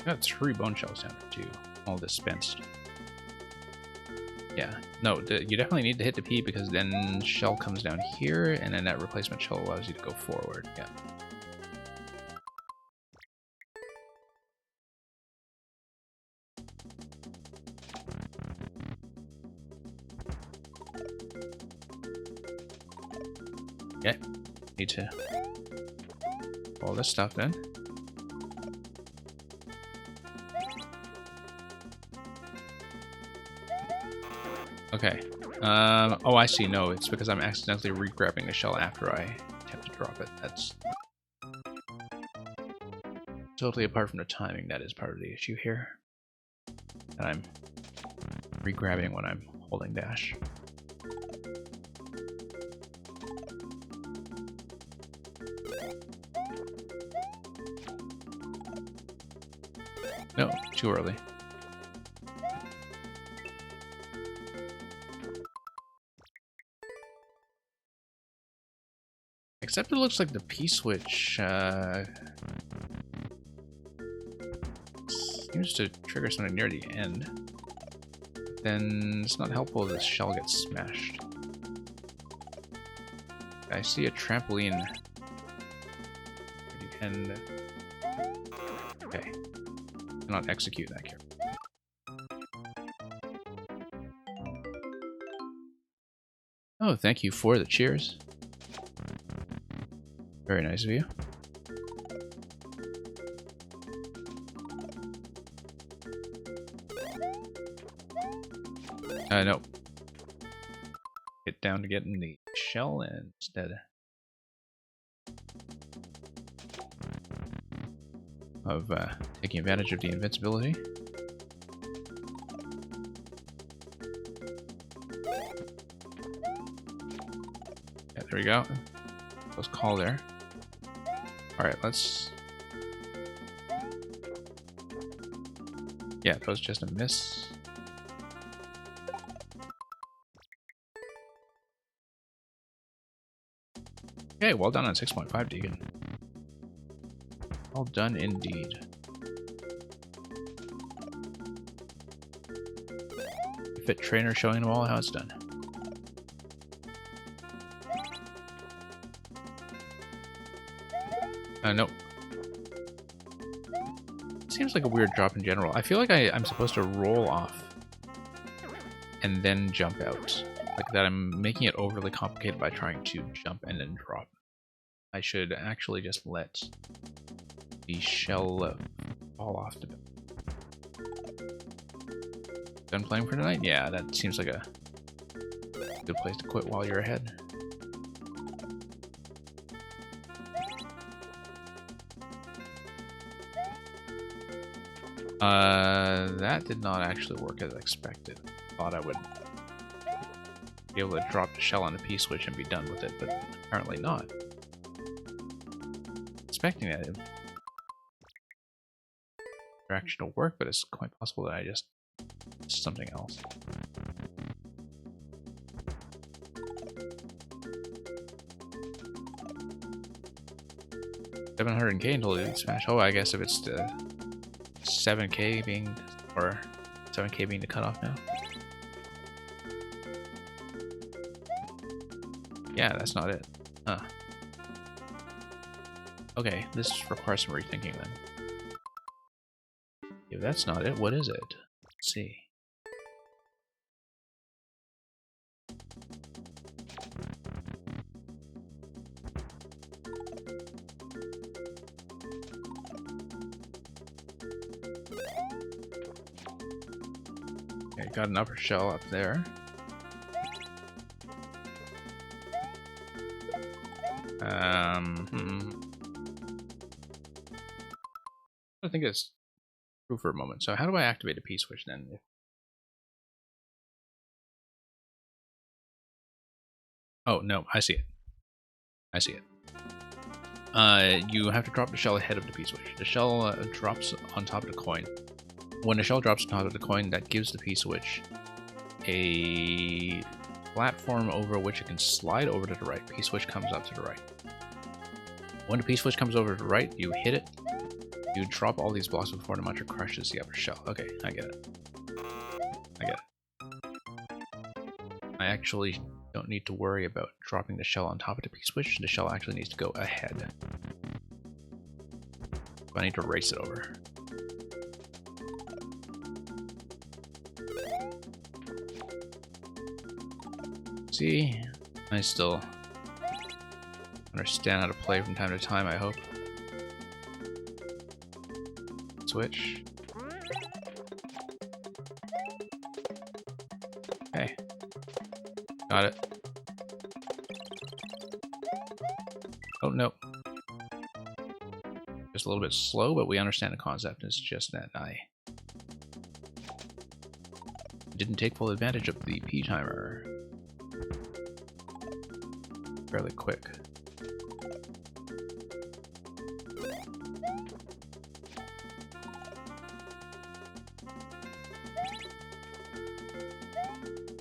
Got 3 bone shells down there too, all dispensed. Yeah, no, you definitely need to hit the P because then shell comes down here, and then that replacement shell allows you to go forward. Yeah. Okay, need to pull this stuff in. Okay. Oh, I see. No, it's because I'm accidentally re-grabbing the shell after I attempt to drop it. That's totally apart from the timing. That is part of the issue here. And I'm re-grabbing when I'm holding dash. No, too early. Except it looks like the P-switch seems to trigger something near the end. Then it's not helpful if this shell gets smashed. I see a trampoline at the end. Okay. Cannot execute that carefully. Oh, thank you for the cheers. Very nice of you. No. Get down to getting the shell instead of taking advantage of the invincibility. Yeah, there we go. Close call there. Alright, let's... Yeah, that was just a miss. Okay, well done on 6.5, Deegan. Well done indeed. Fit trainer showing them all how it's done. Nope. Seems like a weird drop in general. I feel like I'm supposed to roll off and then jump out. Like that I'm making it overly complicated by trying to jump and then drop. I should actually just let the shell fall off the bed. Done playing for tonight? Yeah, that seems like a good place to quit while you're ahead. That did not actually work as expected. Thought I would be able to drop the shell on the P-switch and be done with it, but apparently not. Expecting that interaction to work, but it's quite possible that I just did something else. $700K until the smash. Oh, I guess if it's the 7K being, or 7K being the cutoff now. Yeah, that's not it. Huh. Okay, this requires some rethinking then. If that's not it, what is it? Let's see. Okay, got an upper shell up there. I think it's true for a moment. So how do I activate a P-switch then? Oh, no, I see it. I see it. You have to drop the shell ahead of the P-switch. The shell drops on top of the coin. When the shell drops on top of the coin, that gives the P-switch a platform over which it can slide over to the right. P-switch comes up to the right. When the P-switch comes over to the right, you hit it. You drop all these blocks before the muncher crushes the upper shell. Okay, I get it. I get it. I actually don't need to worry about dropping the shell on top of the P-switch. The shell actually needs to go ahead. I need to race it over. See, I still understand how to play from time to time, I hope. Switch. Okay. Got it. Oh, no. Just a little bit slow, but we understand the concept. It's just that I didn't take full advantage of the P timer. Fairly quick.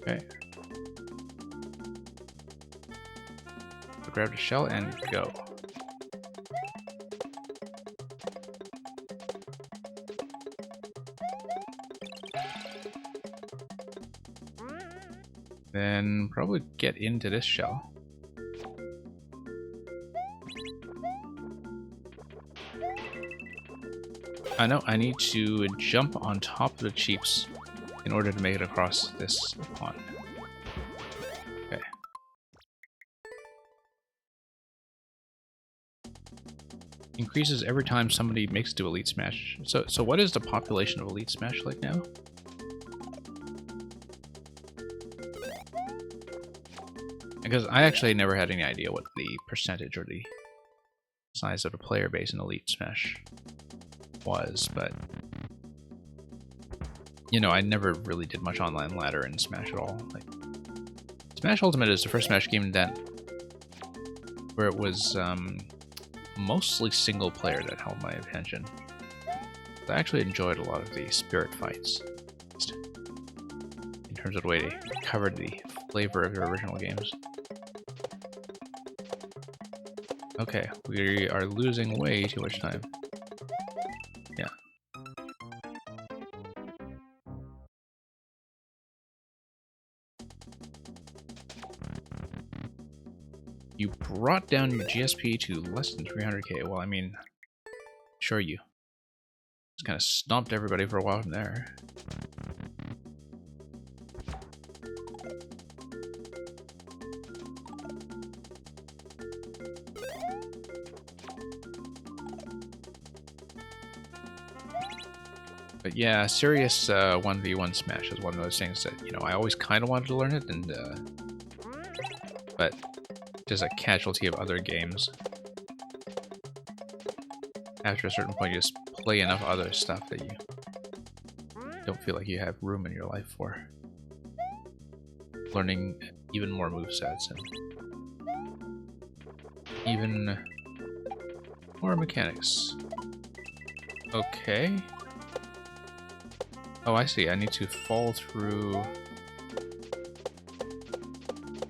Okay. So grab the shell and go. Then probably get into this shell. I know I need to jump on top of the Cheeps in order to make it across this pond. Okay. Increases every time somebody makes it to Elite Smash. So what is the population of Elite Smash like now? Because I actually never had any idea what the percentage or the size of the player base in Elite Smash was, but you know, I never really did much online ladder in Smash at all. Like, Smash Ultimate is the first Smash game that where it was mostly single player that held my attention. I actually enjoyed a lot of the spirit fights in terms of the way they covered the flavor of their original games. Okay, we are losing way too much time. Yeah. You brought down your GSP to less than 300k. Well, I mean, sure, you just kind of stomped everybody for a while from there. But yeah, serious 1v1 Smash is one of those things that, you know, I always kind of wanted to learn it, and but just a casualty of other games. After a certain point, you just play enough other stuff that you don't feel like you have room in your life for learning even more movesets and even more mechanics. Okay. Oh, I see. I need to fall through...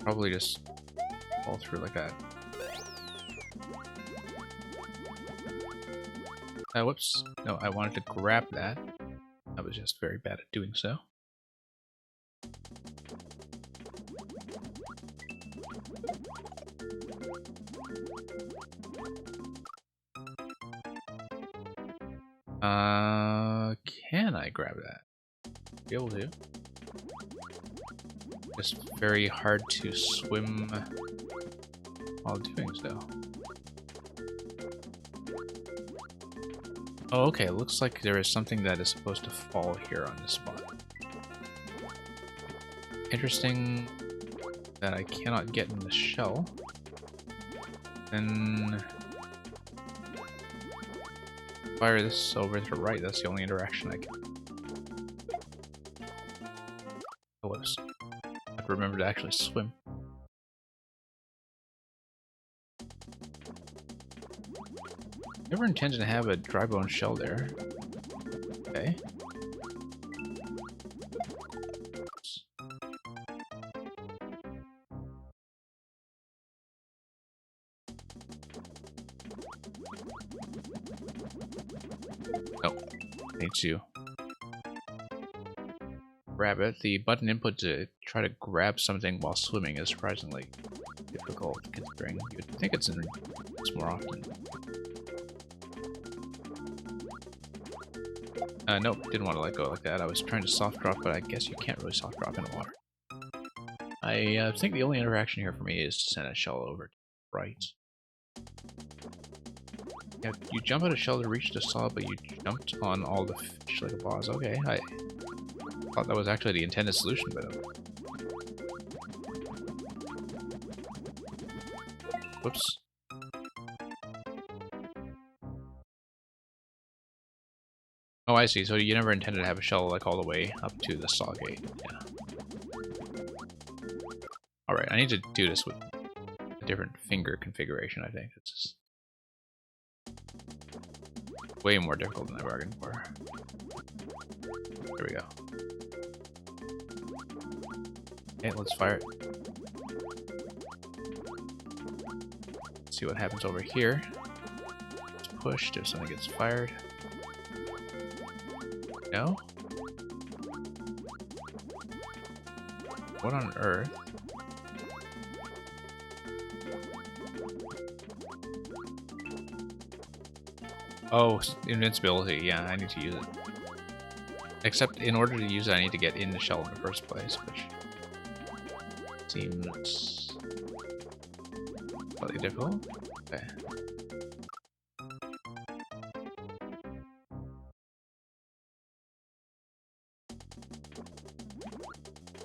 Probably just fall through like that. Whoops. No, I wanted to grab that. I was just very bad at doing so. Can I grab that? Be able to. Just very hard to swim while doing so. Oh, okay. It looks like there is something that is supposed to fall here on this spot. Interesting that I cannot get in the shell. Then fire this over to the right. That's the only interaction I can. Oh, whoops. I have to remember to actually swim. Never intended to have a dry bone shell there. Okay. Oh, need to grab it. The button input to try to grab something while swimming is surprisingly difficult, considering you'd think it's more often. Nope, didn't want to let go like that. I was trying to soft drop, but I guess you can't really soft drop in the water. I think the only interaction here for me is to send a shell over to the right. Yeah, you jump out a shell to reach the saw, but you jumped on all the fish like a boss. Okay, I thought that was actually the intended solution, but... Whoops. Oh, I see. So you never intended to have a shell like all the way up to the saw gate. Yeah. Alright, I need to do this with a different finger configuration, I think. It's just way more difficult than I bargained for. There we go. Okay, let's fire it. Let's see what happens over here. It's pushed if something gets fired. No? What on earth? Oh, invincibility. Yeah, I need to use it. Except in order to use it, I need to get in the shell in the first place, which seems slightly difficult. Okay.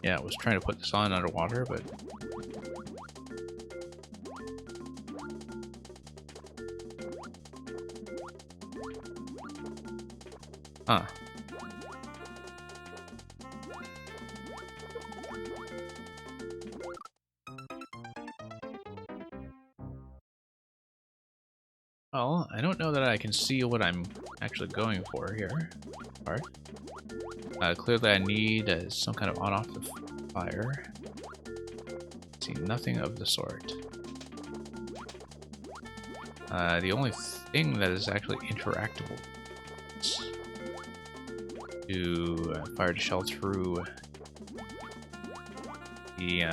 Yeah, I was trying to put this on underwater, but... Huh. Well, I don't know that I can see what I'm actually going for here. Part. Clearly I need some kind of on-off the fire. See nothing of the sort. The only thing that is actually interactable is to fire the shell through the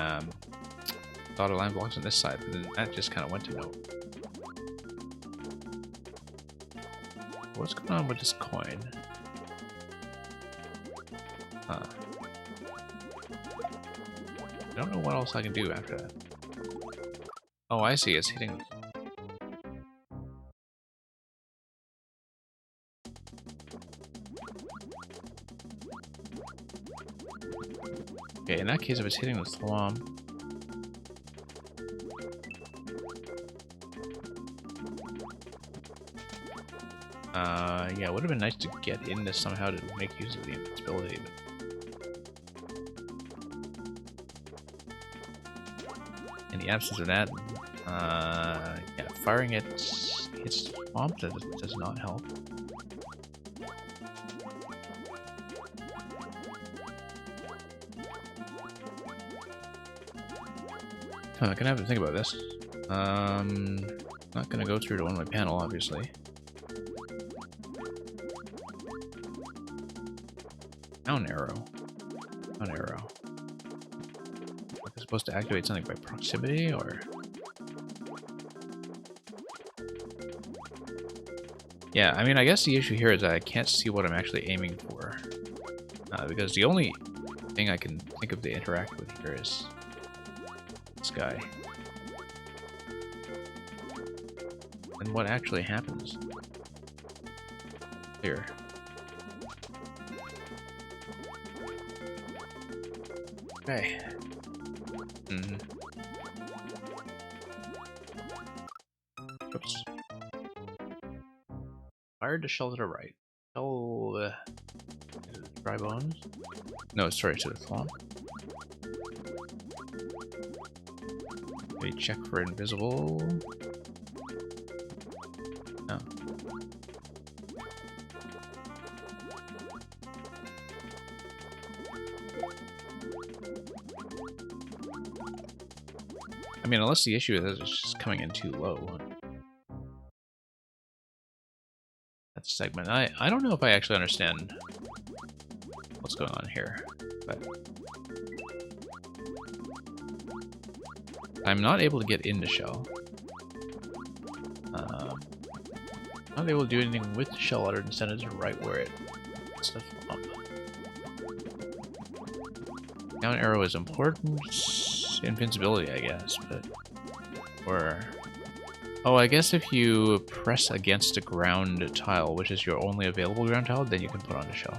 dotted line blocks on this side, but then that just kind of went to no. What's going on with this coin? Huh. I don't know what else I can do after that. Oh, I see. It's hitting. Okay, in that case, if it's hitting the thwomp. Yeah, it would have been nice to get in this somehow to make use of the invincibility, but... in the absence of that, yeah, firing it hits thwomp does not help. I'm gonna have to think about this. Not gonna go through to one-way panel, obviously. Down arrow. Down arrow. Am I supposed to activate something by proximity, or? Yeah, I mean, I guess the issue here is that I can't see what I'm actually aiming for. Because the only thing I can think of to interact with here is this guy. And what actually happens here? Okay. Oops. Fired to shell to the right. Shell dry bones? No, sorry, to the thwomp. Okay, check for invisible. No. I mean, unless the issue is it's just coming in too low. That segment. I don't know if I actually understand what's going on here. But I'm not able to get into shell. Not able to do anything with the shell other than send it to right where it stuff up. Down arrow is important. Invincibility, I guess, but or oh, I guess if you press against a ground tile, which is your only available ground tile, then you can put on a shell.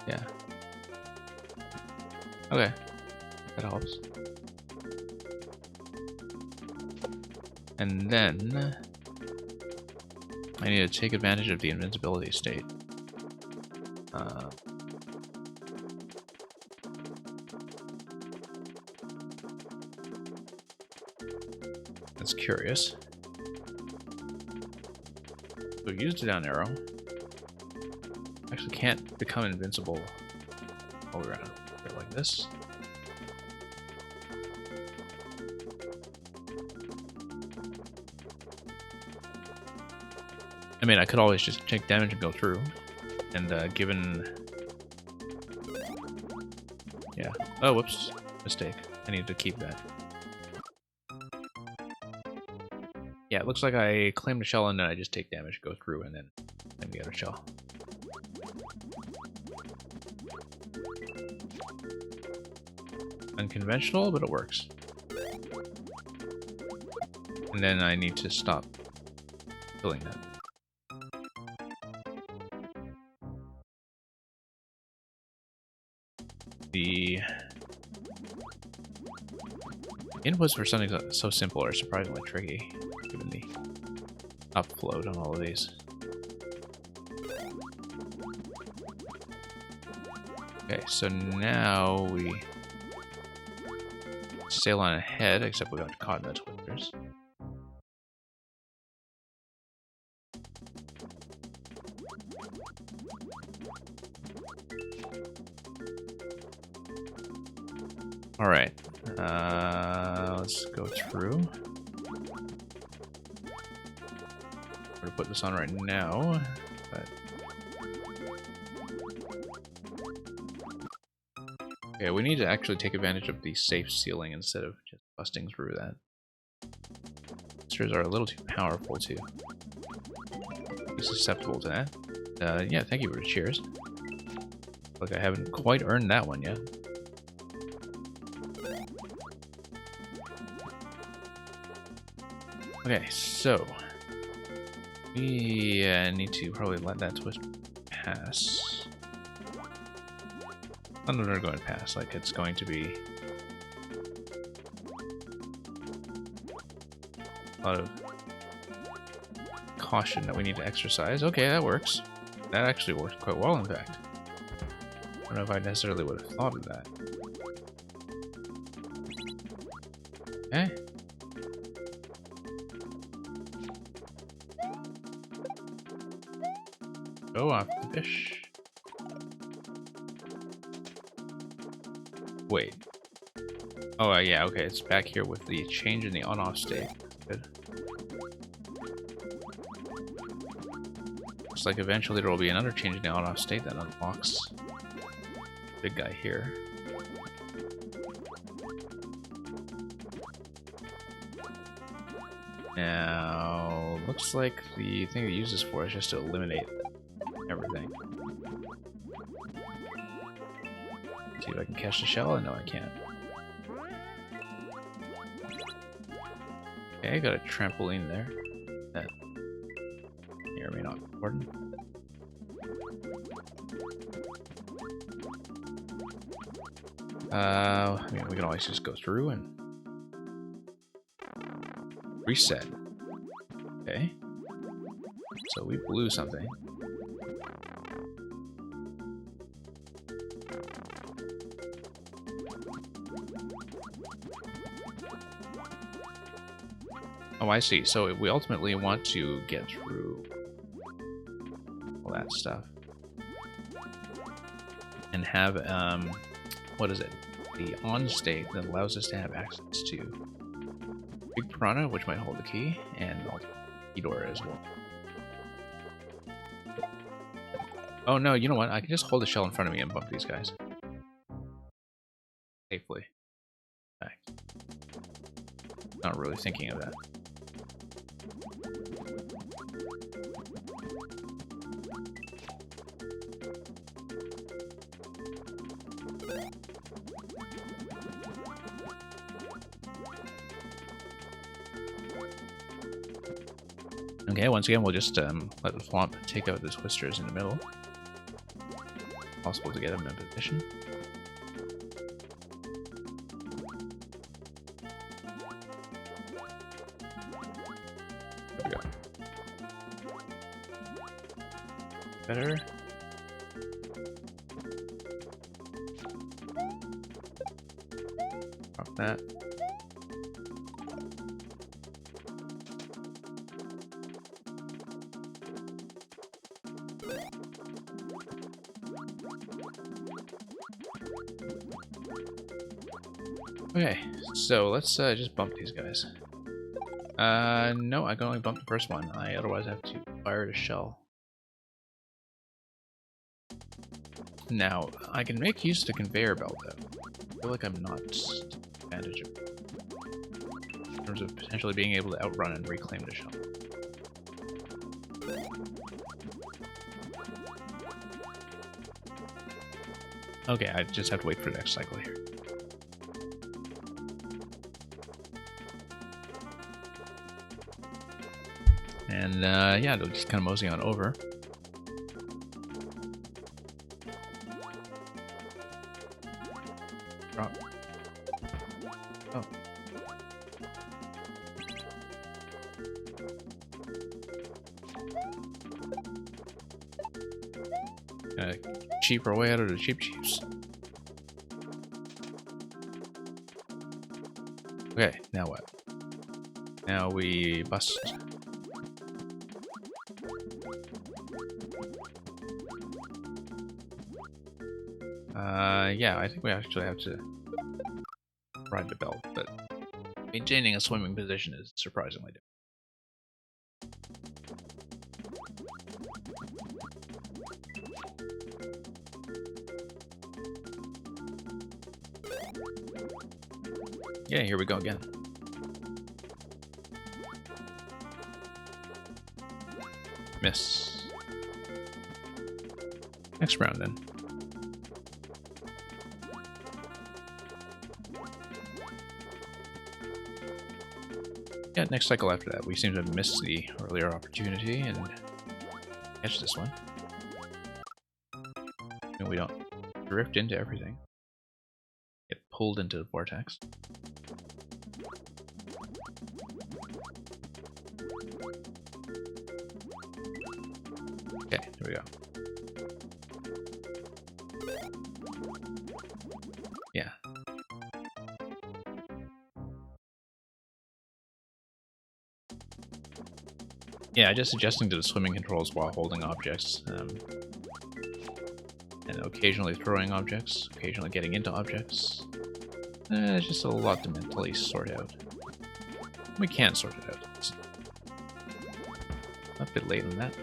Yeah. Okay, that helps. And then I need to take advantage of the invincibility state. That's curious. So use the down arrow. Actually can't become invincible all around like this. I mean, I could always just take damage and go through. And given... Yeah. Oh, whoops. Mistake. I need to keep that. Yeah, it looks like I claim the shell and then I just take damage, go through, and then claim the other shell. Unconventional, but it works. And then I need to stop filling that. The inputs for something so simple are surprisingly tricky, given the upload on all of these. Okay, so now we sail on ahead, except we got caught in the twitters. All right, let's go through. We're gonna put this on right now, but okay, we need to actually take advantage of the safe ceiling instead of just busting through that. Monsters are a little too powerful to be susceptible to that. Yeah, thank you for the cheers. Look, I haven't quite earned that one yet. Okay, so we need to probably let that twist pass. I don't know if they're going to pass, like it's going to be a lot of caution that we need to exercise. Okay, that works. That actually worked quite well, in fact. I don't know if I necessarily would have thought of that. Okay. Go off the fish. Wait. Oh, yeah, okay, it's back here with the change in the on-off state. Good. Looks like eventually there will be another change in the on-off state that unlocks the big guy here. Now, looks like the thing it uses for is just to eliminate everything. See if I can catch the shell. No, I can't. Okay, got a trampoline there. That may or may not be important. I mean, we can always just go through and reset. Okay. So we blew something. Oh, I see. So we ultimately want to get through all that stuff. And have, what is it? The on state that allows us to have access to Big Piranha, which might hold the key, and Eudora as well. Oh no, you know what? I can just hold the shell in front of me and bump these guys. Safely. Back. Not really thinking of that. Okay, once again, we'll just let the Thwomp take out this Whisters in the middle. Possible to get him in position. There we go. Better. Drop that. Okay, so let's just bump these guys. No, I can only bump the first one. I otherwise have to fire the shell. Now, I can make use of the conveyor belt, though. I feel like I'm not taking advantage of it. In terms of potentially being able to outrun and reclaim the shell. Okay, I just have to wait for the next cycle here. And yeah, they'll just kind of mosey on over. Drop. Oh. Cheap our way out of the cheaps. Okay, now what? Now we bust. Yeah, I think we actually have to ride the belt, but maintaining a swimming position is surprisingly difficult. Yeah, here we go again. Miss. Next round then. Yeah, next cycle after that. We seem to have missed the earlier opportunity and catch this one. And we don't drift into everything. Get pulled into the vortex. Okay, here we go. Yeah. Yeah, just adjusting to the swimming controls while holding objects. And occasionally throwing objects, occasionally getting into objects. It's just a lot to mentally sort out. We can sort it out. It's a bit late on that.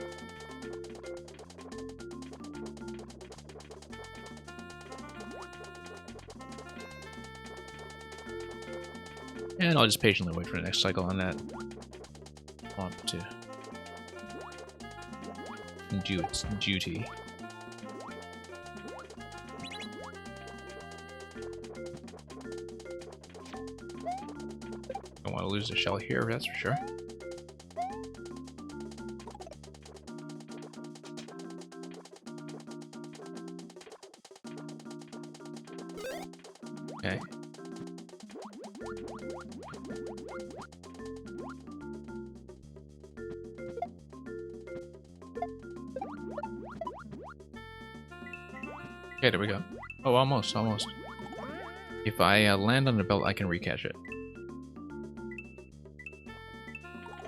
And I'll just patiently wait for the next cycle on that. Want to do its duty. Don't want to lose the shell here, that's for sure. Okay. Okay, there we go. Oh, almost. If I land on the belt, I can recatch it.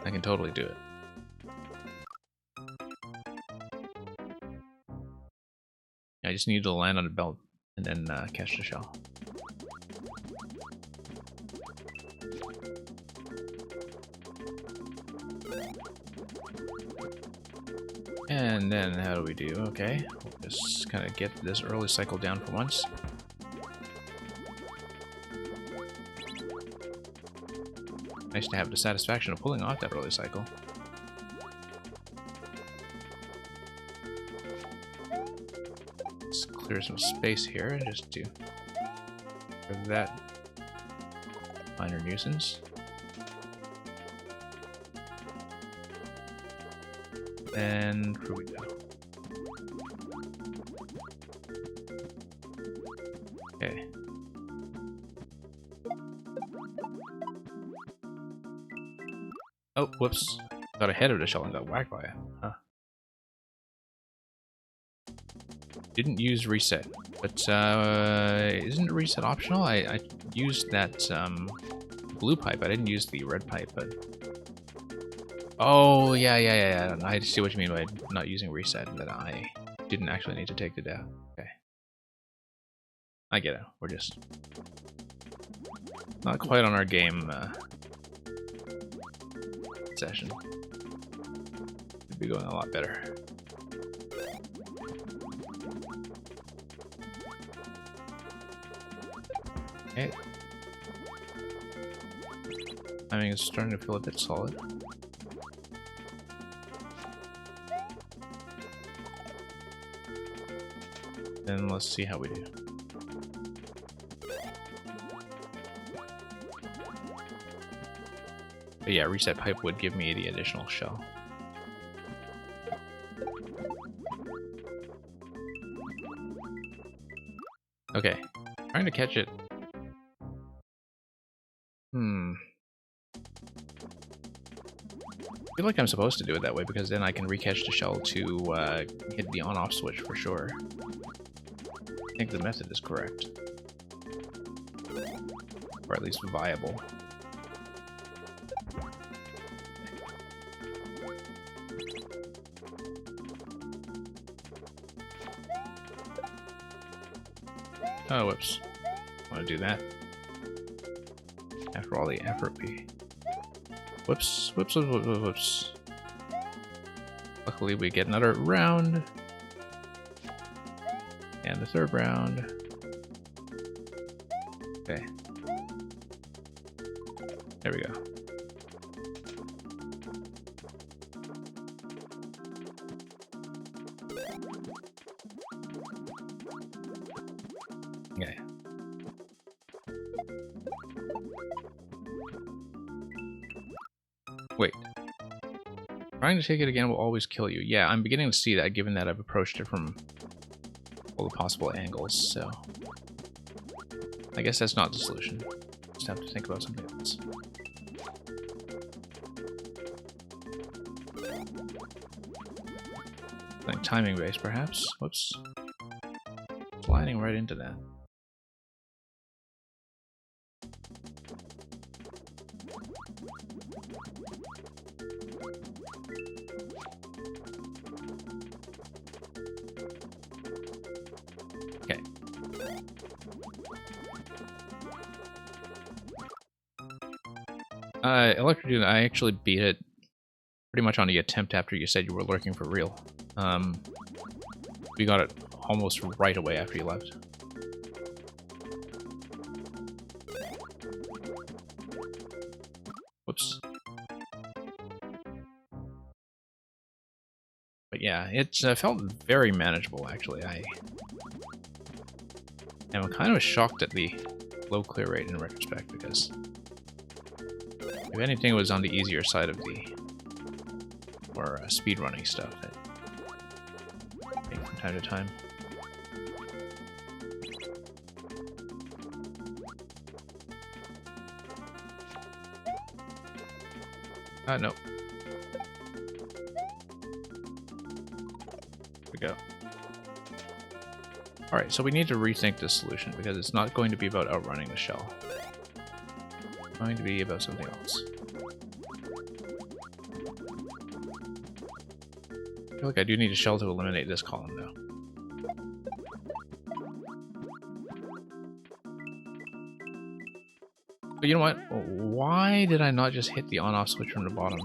I can totally do it. I just need to land on the belt and then catch the shell. And then how do we do? Okay, we'll just kind of get this early cycle down for once. Nice to have the satisfaction of pulling off that early cycle. Let's clear some space here just to for that minor nuisance. And here we go. Okay. Oh, whoops. Got ahead of the shell and got whacked by it. Huh. Didn't use reset. But, isn't reset optional? I used that, blue pipe. I didn't use the red pipe, but... Oh, yeah. I see what you mean by not using reset, that I didn't actually need to take the down. Okay. I get it. We're just... not quite on our game, session. Could be going a lot better. Okay. Timing is starting to feel a bit solid. Then let's see how we do. But yeah, reset pipe would give me the additional shell. Okay, trying to catch it. I feel like I'm supposed to do it that way because then I can recatch the shell to hit the on-off switch for sure. I think the method is correct. Or at least viable. Oh, whoops. Want to do that. After all the effort we... Whoops. Luckily we get another round. And the third round. Okay. There we go. Okay. Wait. Trying to take it again will always kill you. Yeah, I'm beginning to see that given that I've approached it from all the possible angles, so... I guess that's not the solution. Just have to think about something else. Like timing based, perhaps? Whoops. Sliding right into that. Okay. Electrodude, I actually beat it pretty much on the attempt after you said you were lurking for real. We got it almost right away after you left. Whoops. But yeah, it felt very manageable, actually. I am kind of shocked at the low clear rate in retrospect, because if anything, it was on the easier side of the more speedrunning stuff that I think from time to time. No. There we go. Alright, so we need to rethink this solution, because it's not going to be about outrunning the shell. It's going to be about something else. I feel like I do need a shell to eliminate this column, though. But you know what? Why did I not just hit the on-off switch from the bottom?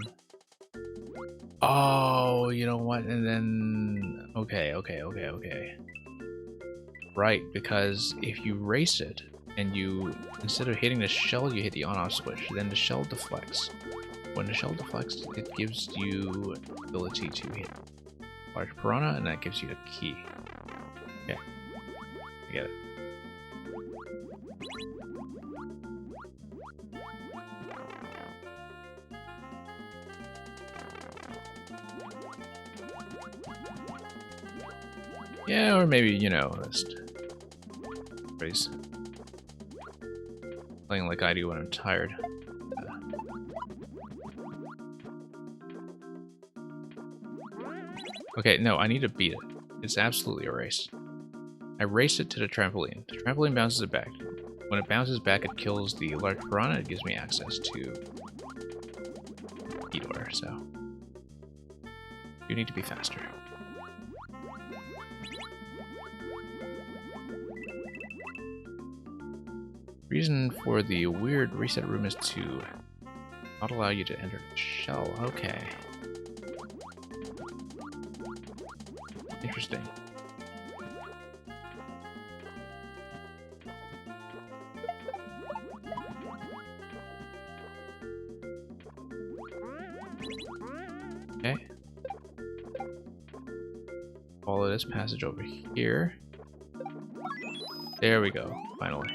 Oh, you know what? And then... Okay. Right, because if you race it, and you, instead of hitting the shell, you hit the on-off switch, then the shell deflects. When the shell deflects, it gives you ability to hit large piranha, and that gives you the key. Okay, I get it. Yeah, or maybe, you know, just race. Playing like I do when I'm tired. Okay, no, I need to beat it. It's absolutely a race. I race it to the trampoline. The trampoline bounces it back. When it bounces back, it kills the large piranha. It gives me access to Eeyore, so you need to be faster. Reason for the weird reset room is to not allow you to enter the shell. Okay. Interesting. Okay. Follow this passage over here. There we go, finally.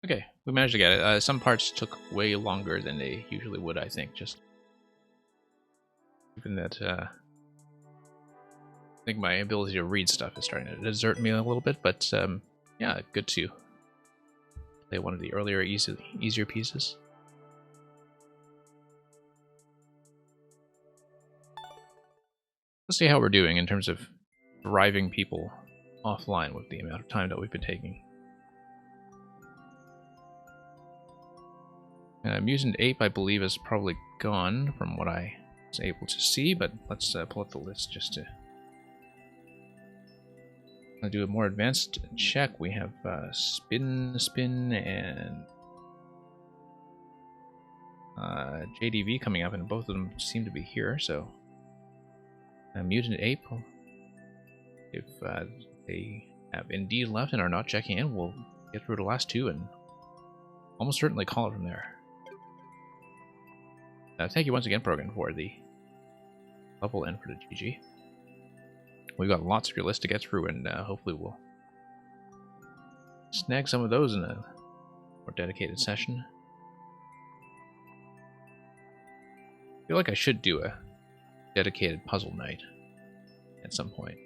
Okay, we managed to get it. Some parts took way longer than they usually would, I think, just given that I think my ability to read stuff is starting to desert me a little bit, but yeah, good to play one of the earlier, easier pieces. Let's see how we're doing in terms of driving people offline with the amount of time that we've been taking. Mutant Ape, I believe, is probably gone from what I was able to see, but let's pull up the list just to do a more advanced check. We have Spin, and JDV coming up, and both of them seem to be here, so Mutant Ape, if they have indeed left and are not checking in, we'll get through the last two and almost certainly call it from there. Thank you once again, Brogan, for the level and for the GG. We've got lots of your list to get through, and hopefully we'll snag some of those in a more dedicated session. I feel like I should do a dedicated puzzle night at some point.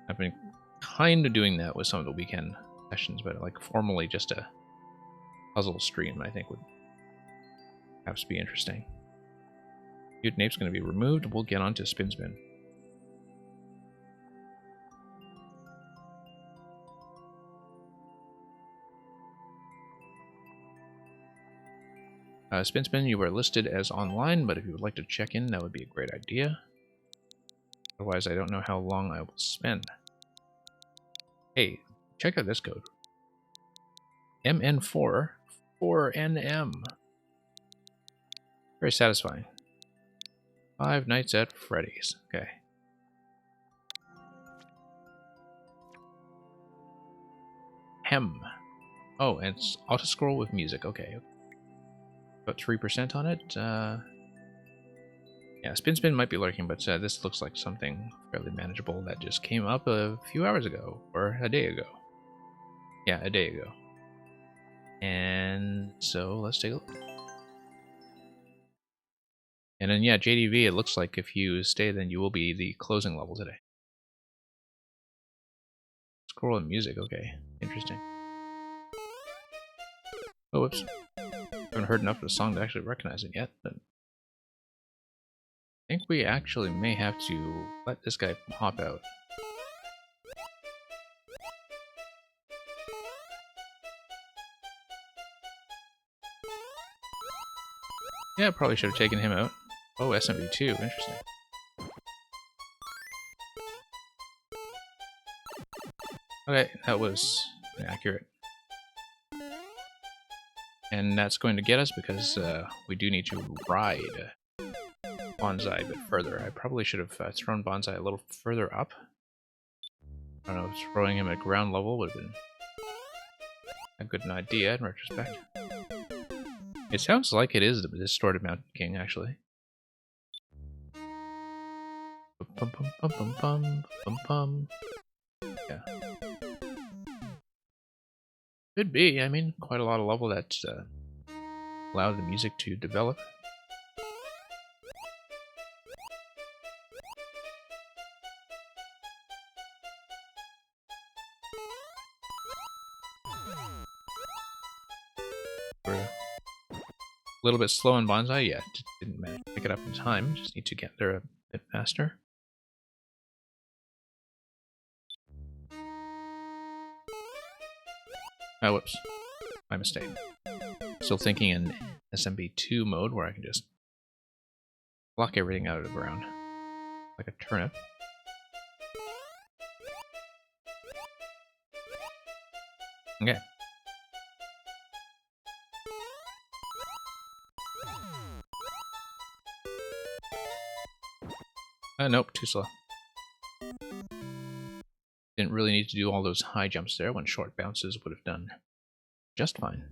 I've been kind of doing that with some of the weekend sessions, but like formally just a puzzle stream, I think would perhaps be interesting. Mutant Ape's going to be removed. We'll get on to Spin. Spin, you are listed as online, but if you would like to check in, that would be a great idea. Otherwise, I don't know how long I will spend. Hey, check out this code. MN4 4NM. Very satisfying. 5 Nights at Freddy's. Okay. Hem. Oh, and it's auto-scroll with music. Okay. About 3% on it. Yeah, Spin might be lurking, but this looks like something fairly manageable that just came up a few hours ago, or a day ago. Yeah, a day ago. And so let's take a look. And then, yeah, JDV, it looks like if you stay, then you will be the closing level today. Scroll and music, okay. Interesting. Oh, whoops. Haven't heard enough of the song to actually recognize it yet, but I think we actually may have to let this guy pop out. Yeah, probably should have taken him out. Oh, SMB2, interesting. Okay, that was inaccurate. And that's going to get us because we do need to ride Bonsai a bit further. I probably should have thrown Bonsai a little further up. I don't know, throwing him at ground level would have been a good idea in retrospect. It sounds like it is the distorted Mountain King, actually. Bum, bum, bum, bum, bum, bum, bum. Yeah. Could be, I mean, quite a lot of level that allowed the music to develop. We're a little bit slow on Bonsai, yeah, just didn't manage to pick it up in time, just need to get there a bit faster. Oh, whoops. My mistake. Still thinking in SMB2 mode where I can just block everything out of the ground. Like a turnip. Okay. Nope, too slow. Didn't really need to do all those high jumps there when short bounces would have done just fine.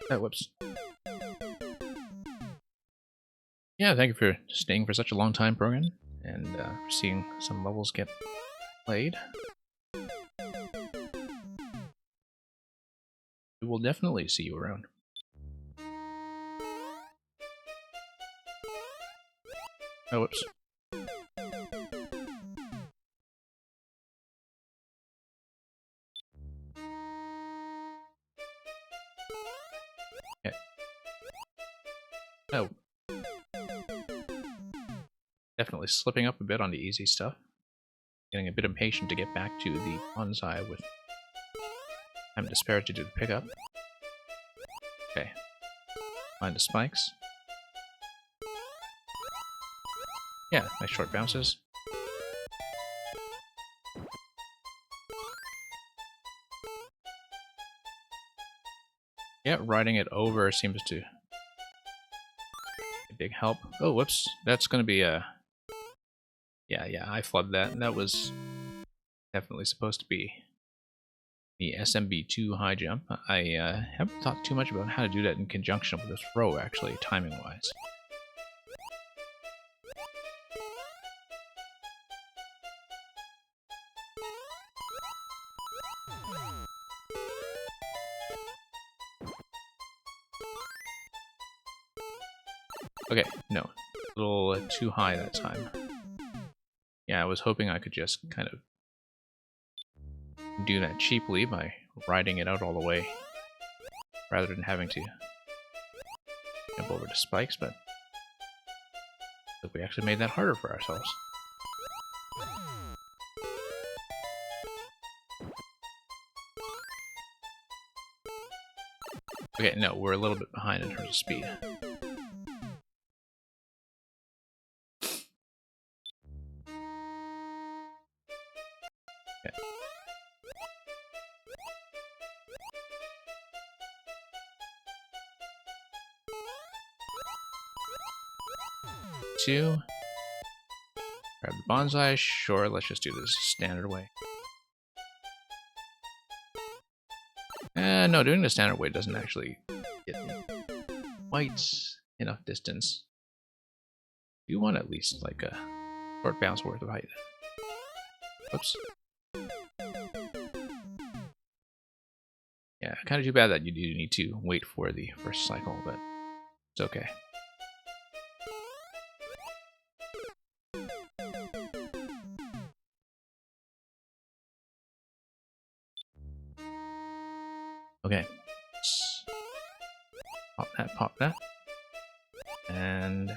Oh, whoops. Yeah, thank you for staying for such a long time, Brogan, and for seeing some levels get played. We will definitely see you around. Oh, whoops. Okay. Oh. Definitely slipping up a bit on the easy stuff. Getting a bit impatient to get back to the Bonsai with time to spare to do the pickup. Okay. Find the spikes. Yeah, nice short bounces. Yeah, riding it over seems to be a big help. Oh, whoops. That's going to be a... Yeah, I flooded that. That was definitely supposed to be the SMB2 high jump. I haven't thought too much about how to do that in conjunction with this throw, actually, timing-wise. Okay, no. A little too high that time. Yeah, I was hoping I could just kind of do that cheaply by riding it out all the way, rather than having to jump over to spikes, but look, we actually made that harder for ourselves. Okay, no, we're a little bit behind in terms of speed. Okay. Two. Grab the Bonsai, sure, let's just do this standard way. No, doing the standard way doesn't actually get me quite enough distance. You want at least like a short bounce worth of height. Whoops. Yeah, kind of too bad that you do need to wait for the first cycle, but it's okay. Okay. Let's pop that. And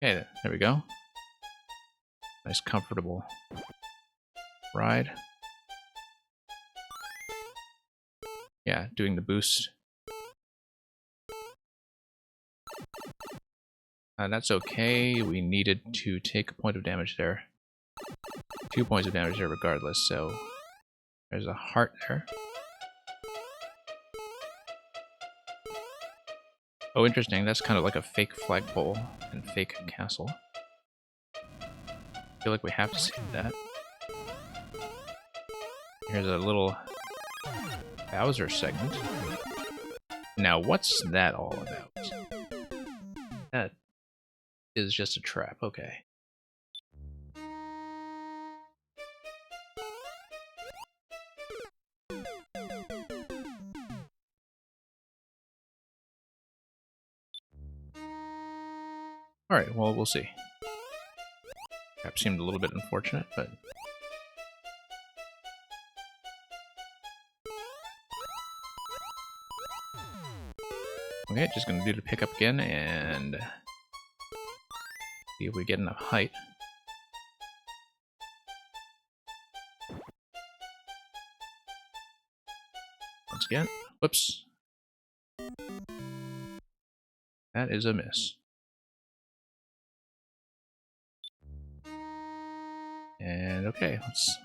okay, there we go. Nice comfortable ride. Yeah, doing the boost. That's okay. We needed to take a point of damage there. 2 points of damage there regardless, so there's a heart there. Oh, interesting. That's kind of like a fake flagpole and fake castle. I feel like we have to save that. Here's a little Bowser segment. Now, what's that all about? That is just a trap. Okay. Alright, well, we'll see. Perhaps seemed a little bit unfortunate, but... Okay, just gonna do the pickup again, and... see if we get enough height. Once again. Whoops. That is a miss. And okay, let's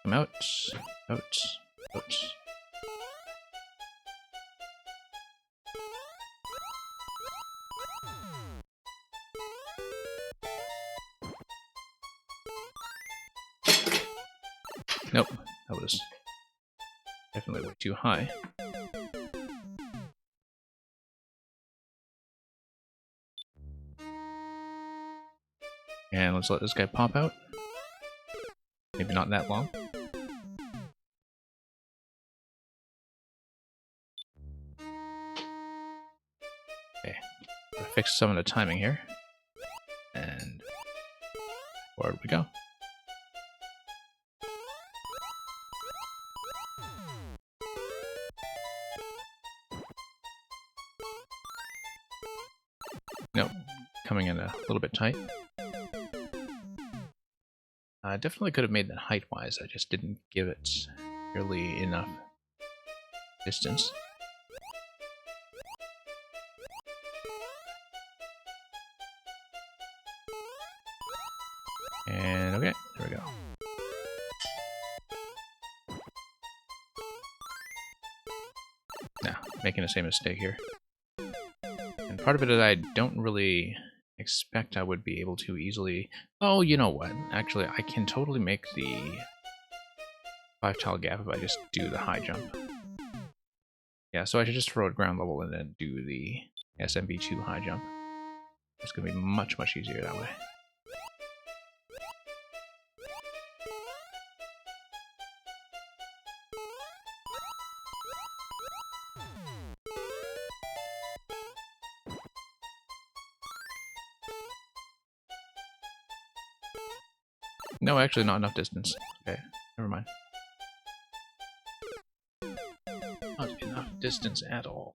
come out, out, out. Nope, that was definitely way too high. And let's let this guy pop out. Maybe not that long. Okay, gotta fix some of the timing here. And forward we go. Nope, coming in a little bit tight. I definitely could have made that height-wise, I just didn't give it really enough distance. And okay, there we go. Now, making the same mistake here. And part of it is I don't really expect I would be able to easily... Oh, you know what? Actually, I can totally make the 5-tile gap if I just do the high jump. Yeah, so I should just throw it ground level and then do the SMB2 high jump. It's going to be much, much easier that way. No, actually not enough distance. Okay, never mind. Not enough distance at all.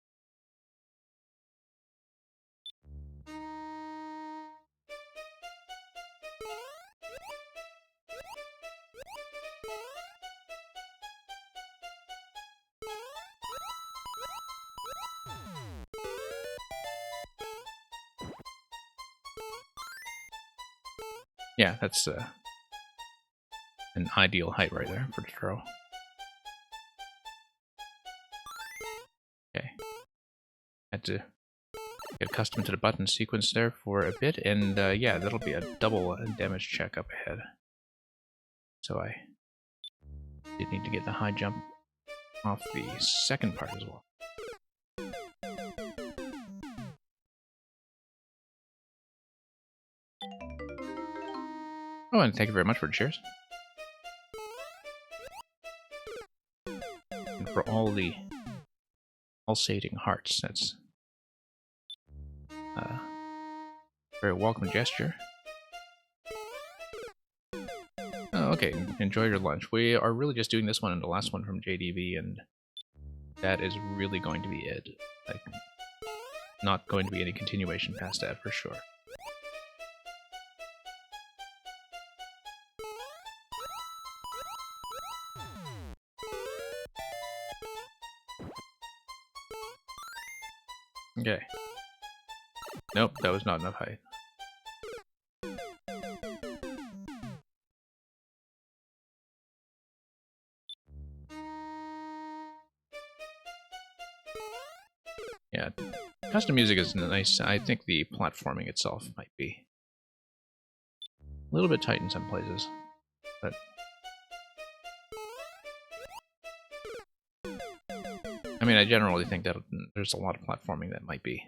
Yeah, that's an ideal height right there for the throw. Okay. Had to get accustomed to the button sequence there for a bit, and yeah, that'll be a double damage check up ahead. So I did need to get the high jump off the second part as well. Oh, and thank you very much for the cheers. And for all the pulsating hearts, that's a very welcome gesture. Oh, okay, enjoy your lunch. We are really just doing this one and the last one from JDV, and that is really going to be it. Like, not going to be any continuation past that for sure. Okay. Nope, that was not enough height. Yeah, custom music is nice. I think the platforming itself might be a little bit tight in some places, but I mean, I generally think that there's a lot of platforming that might be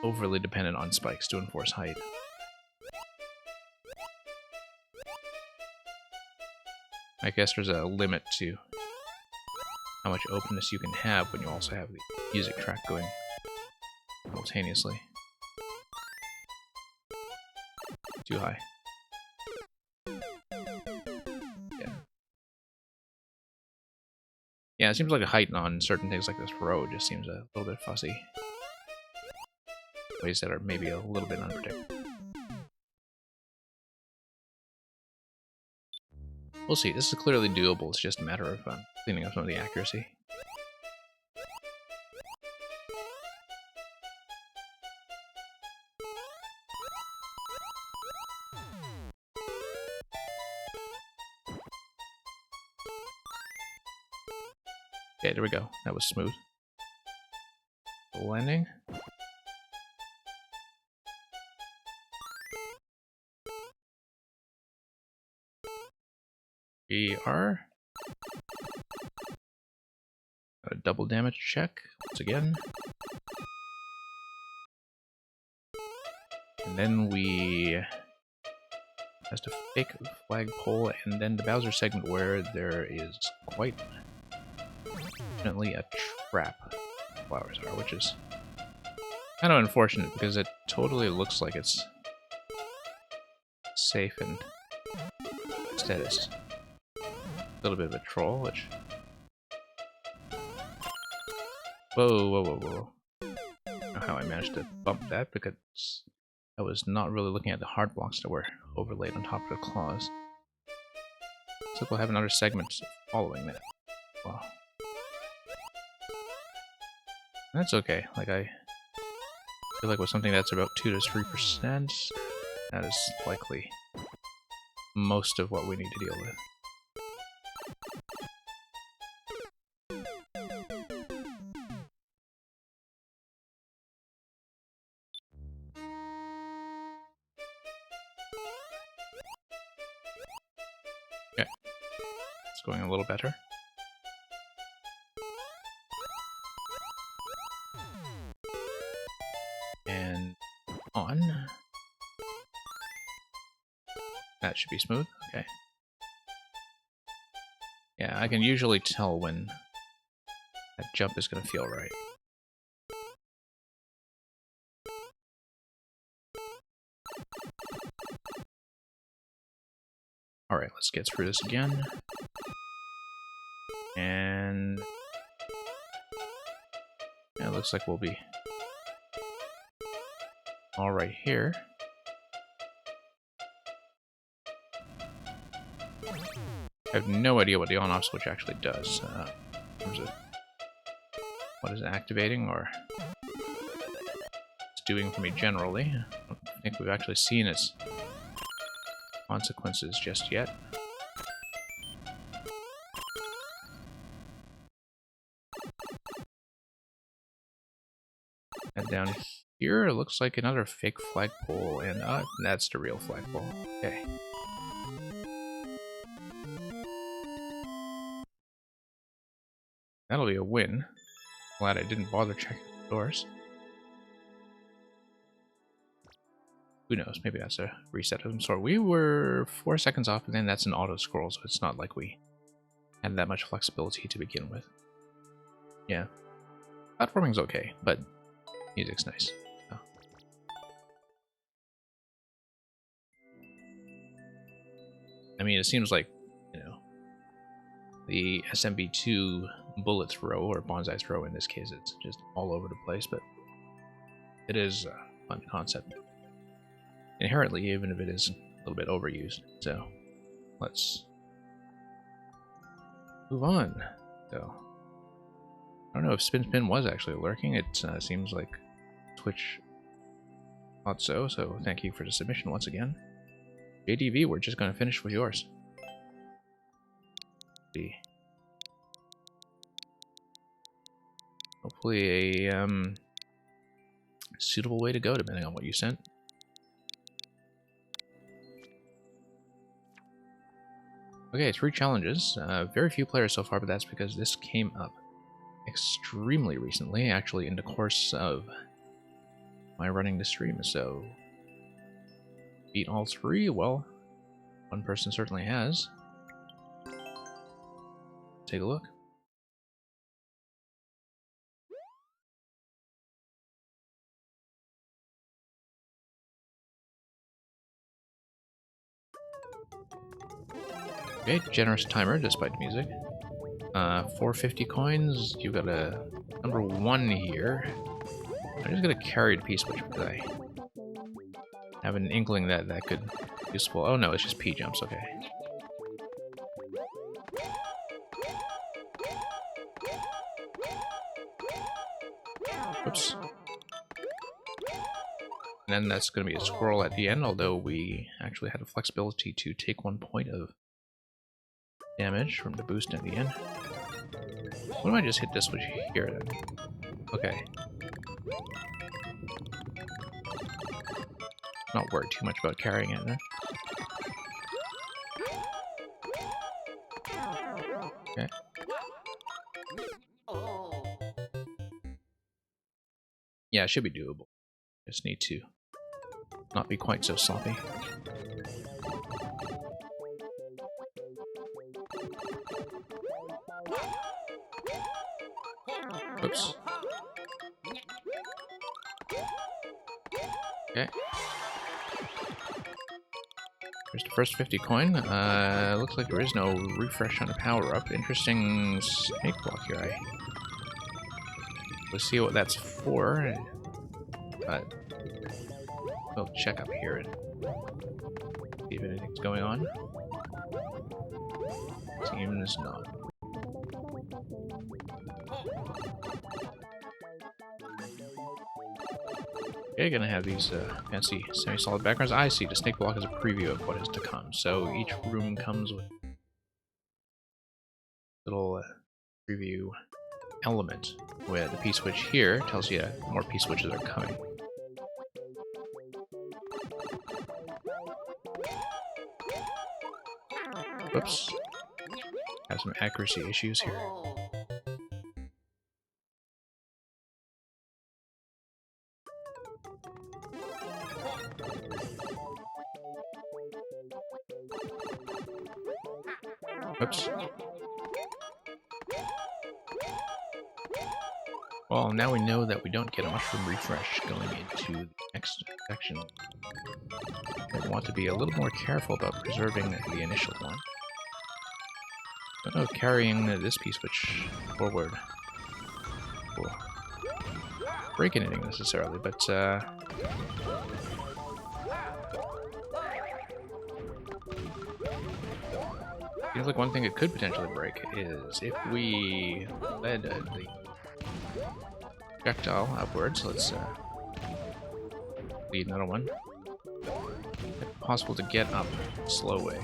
overly dependent on spikes to enforce height. I guess there's a limit to how much openness you can have when you also have the music track going simultaneously. Too high. Yeah. Yeah, it seems like a height on certain things like this road just seems a little bit fussy. Ways that are maybe a little bit unpredictable. We'll see. This is clearly doable. It's just a matter of cleaning up some of the accuracy. Okay, there we go. That was smooth. Landing. We are. A double damage check once again. And then we test a fake flagpole, and then the Bowser segment where there is quite definitely a trap. Flowers are, which is kind of unfortunate because it totally looks like it's safe, and instead it's a little bit of a troll, which... Whoa, whoa, whoa, whoa. I don't know how I managed to bump that because I was not really looking at the hard blocks that were overlaid on top of the claws. Looks like we'll have another segment following that. Wow. That's okay. Like, I feel like with something that's about 2 to 3%, that is likely most of what we need to deal with. Okay. It's going a little better. And on. That should be smooth. Okay. Yeah, I can usually tell when that jump is going to feel right. Alright, let's get through this again. And... yeah, it looks like we'll be alright here. I have no idea what the on-off switch actually does. In terms of what is it activating or it's doing for me generally. I don't think we've actually seen its consequences just yet. And down here, it looks like another fake flagpole, and that's the real flagpole. Okay. That'll be a win. Glad I didn't bother checking the doors. Who knows, maybe that's a reset of some sort. We were 4 seconds off, and then that's an auto scroll, so it's not like we had that much flexibility to begin with. Yeah. Platforming's okay, but music's nice. Oh. I mean, it seems like, you know, the SMB2 bullet throw, or bonsai throw in this case, it's just all over the place, but it is a fun concept. Inherently, even if it is a little bit overused. So, let's move on. So, I don't know if Spin was actually lurking. It seems like Twitch thought so, so thank you for the submission once again. JDV, we're just going to finish with yours. See. Hopefully a suitable way to go, depending on what you sent. Okay, 3 challenges. Very few players so far, but that's because this came up extremely recently, actually in the course of my running the stream. So, beat all 3? Well, one person certainly has. Take a look. Okay, generous timer despite the music. 450 coins. You got a number 1 here. I'm just gonna carry the P-switch because I have an inkling that that could be useful. Oh no, it's just P-jumps, okay. Oops. And then that's gonna be a squirrel at the end, although we actually had the flexibility to take 1 point of damage from the boost at the end. What if I just hit this switch here then? Okay. Not worried too much about carrying it then. Okay. Yeah, it should be doable. Just need to not be quite so sloppy. Oops. Okay. Here's the first 50 coin. Looks like there is no refresh on a power-up. Interesting snake block here. Let's see what that's for. But we'll check up here and see if anything's going on. Seems not. Okay, gonna have these fancy semi-solid backgrounds. I see the snake block is a preview of what is to come. So each room comes with a little preview element where the P-switch here tells you more P-switches are coming. Whoops. Have some accuracy issues here. Oops. Well, now we know that we don't get a mushroom refresh going into the next section. We want to be a little more careful about preserving the initial one. I don't know if carrying this P-switch forward will break anything necessarily, but feels like one thing it could potentially break is if we led the projectile upwards. Let's lead another one. If possible to get up slow way,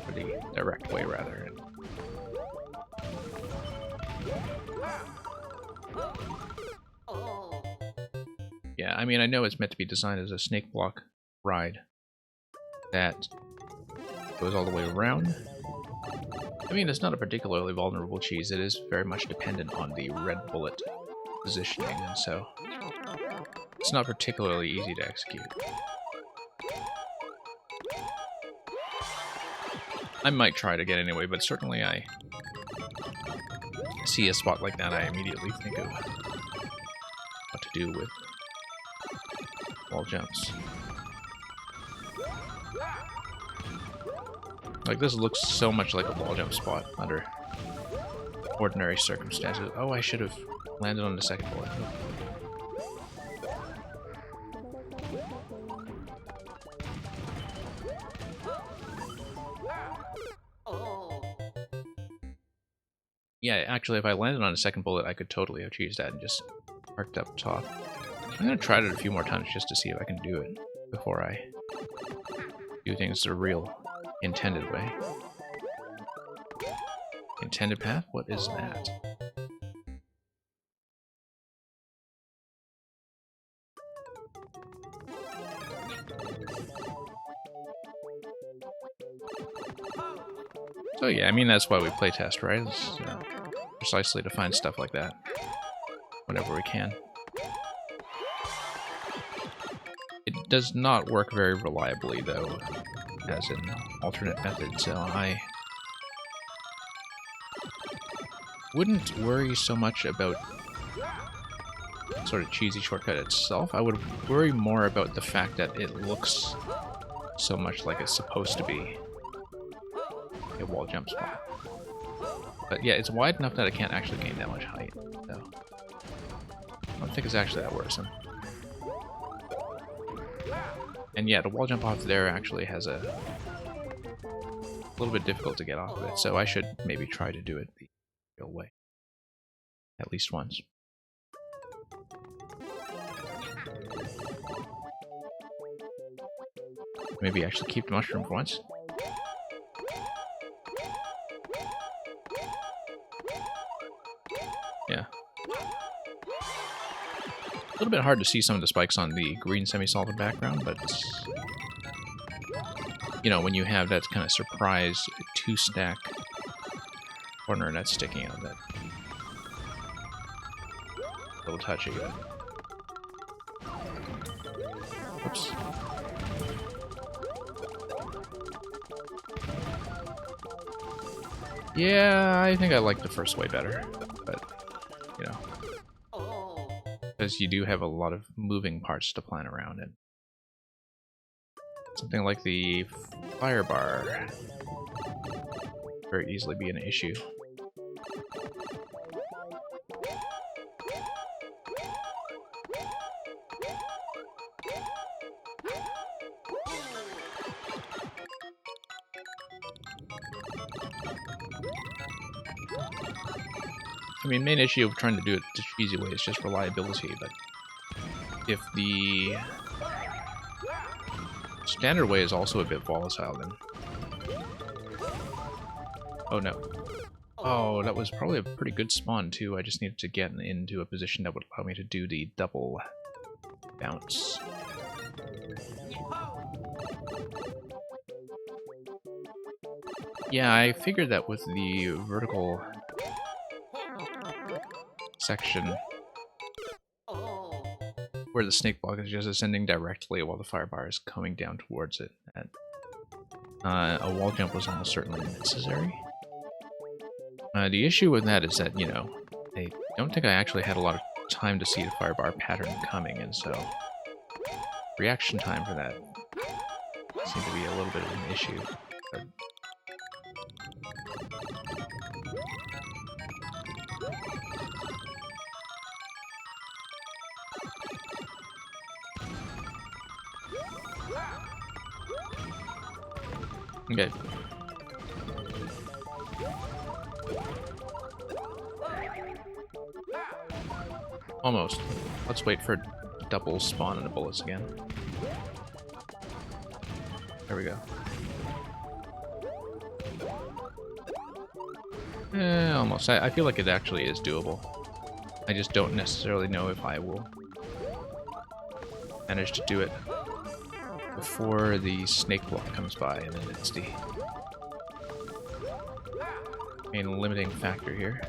or the direct way rather. Yeah, I mean, I know it's meant to be designed as a snake block ride that goes all the way around. I mean, it's not a particularly vulnerable cheese. It is very much dependent on the red bullet positioning, and so it's not particularly easy to execute. I might try it again anyway, but certainly I see a spot like that, I immediately think of what to do with wall jumps. Like, this looks so much like a wall jump spot under ordinary circumstances. Oh, I should have landed on the second bullet. Yeah, actually, if I landed on a second bullet, I could totally have cheesed that and just parked up top. I'm gonna try it a few more times just to see if I can do it before I do things the real intended way. Intended path? What is that? So yeah, I mean, that's why we playtest, right? It's, precisely to find stuff like that whenever we can. It does not work very reliably, though, as an alternate method, so I wouldn't worry so much about sort of cheesy shortcut itself. I would worry more about the fact that it looks so much like it's supposed to be a wall jump spot. But yeah, it's wide enough that it can't actually gain that much height, so I don't think it's actually that worrisome. And yeah, the wall jump off there actually has a little bit difficult to get off of it, so I should maybe try to do it the real way. At least once. Maybe actually keep the mushroom for once. Yeah. A little bit hard to see some of the spikes on the green semi-solid background, but it's, you know, when you have that kind of surprise two-stack corner that's sticking out of that. A little touchy. Whoops. Yeah, I think I like the first way better, but, you know. Because you do have a lot of moving parts to plan around, and something like the fire bar very easily be an issue. I mean, main issue of trying to do it the cheesy way is just reliability, but if the standard way is also a bit volatile, then... Oh no. Oh, that was probably a pretty good spawn too. I just needed to get into a position that would allow me to do the double bounce. Yeah, I figured that with the vertical section where the snake block is just ascending directly while the fire bar is coming down towards it, and a wall jump was almost certainly necessary. The issue with that is that, you know, I don't think I actually had a lot of time to see the fire bar pattern coming, and so reaction time for that seemed to be a little bit of an issue. But okay. Almost. Let's wait for double spawn and the bullets again. There we go. Almost. I feel like it actually is doable. I just don't necessarily know if I will manage to do it before the snake block comes by, and then it's the main limiting factor here.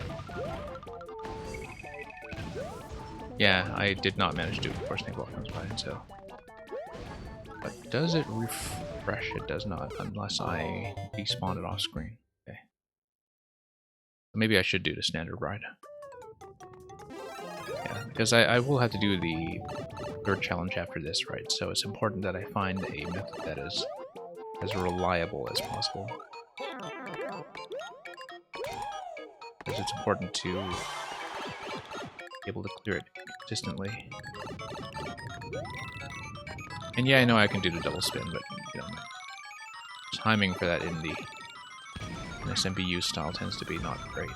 Yeah, I did not manage to do it before snake block comes by, so... But does it refresh? It does not, unless I despawn it off screen. Okay. Maybe I should do the standard ride. Yeah, because I will have to do the third challenge after this, right? So it's important that I find a method that is as reliable as possible. Because it's important to be able to clear it consistently. And yeah, I know I can do the double spin, but you know, my timing for that in this MBU style tends to be not great.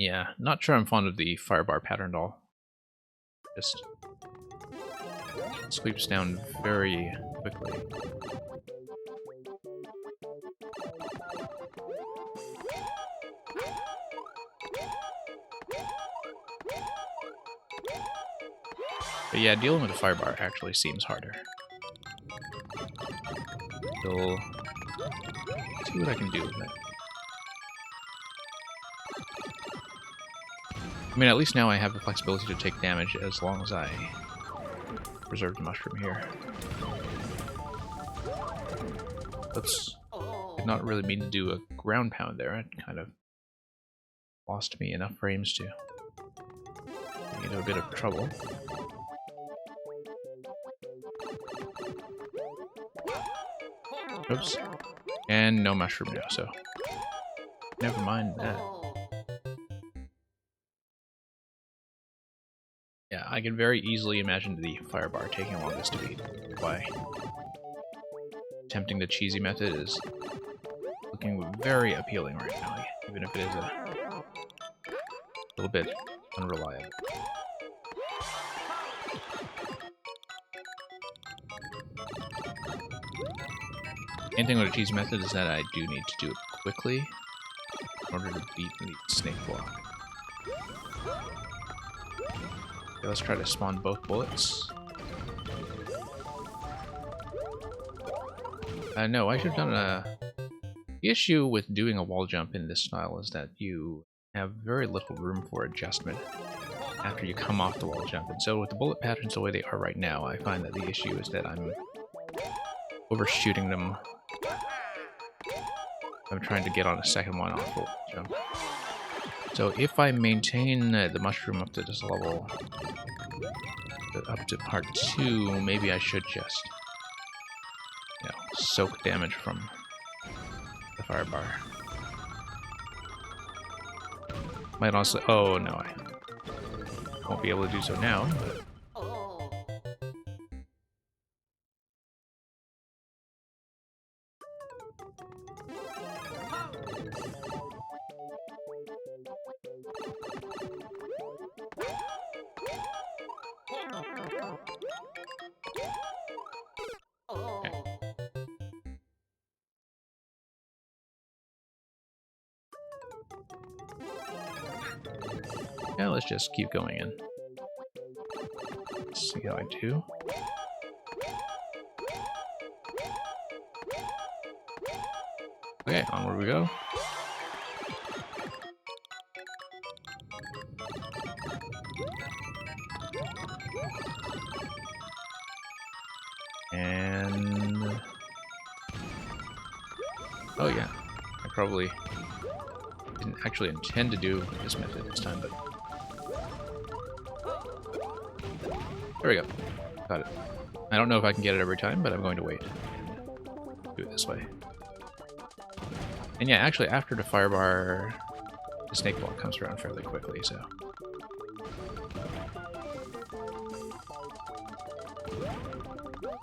Yeah, not sure I'm fond of the firebar pattern at all. Just sweeps down very quickly. But yeah, dealing with the firebar actually seems harder. So, see what I can do with it. I mean, at least now I have the flexibility to take damage as long as I preserve the mushroom here. Oops. Did not really mean to do a ground pound there. It kind of lost me enough frames to get into a bit of trouble. Oops. And no mushroom now, so never mind that. Yeah, I can very easily imagine the firebar taking longest to beat. Why? Attempting the cheesy method is looking very appealing right now, even if it is a little bit unreliable. Main thing with the cheesy method is that I do need to do it quickly in order to beat the snake block. Okay, let's try to spawn both bullets. No, I should have done a... The issue with doing a wall jump in this style is that you have very little room for adjustment after you come off the wall jump. And so with the bullet patterns the way they are right now, I find that the issue is that I'm overshooting them. I'm trying to get on a second one off the wall jump. So if I maintain the mushroom up to this level, up to part 2, maybe I should just, you know, soak damage from the firebar. Might also... Oh, no, I won't be able to do so now, but... Yeah, let's just keep going in. Let's see how I do. Okay, onward we go. And... Oh yeah, I probably didn't actually intend to do this method this time, but... There we go. Got it. I don't know if I can get it every time, but I'm going to wait. Do it this way. And yeah, actually, after the firebar, the snake ball comes around fairly quickly, so...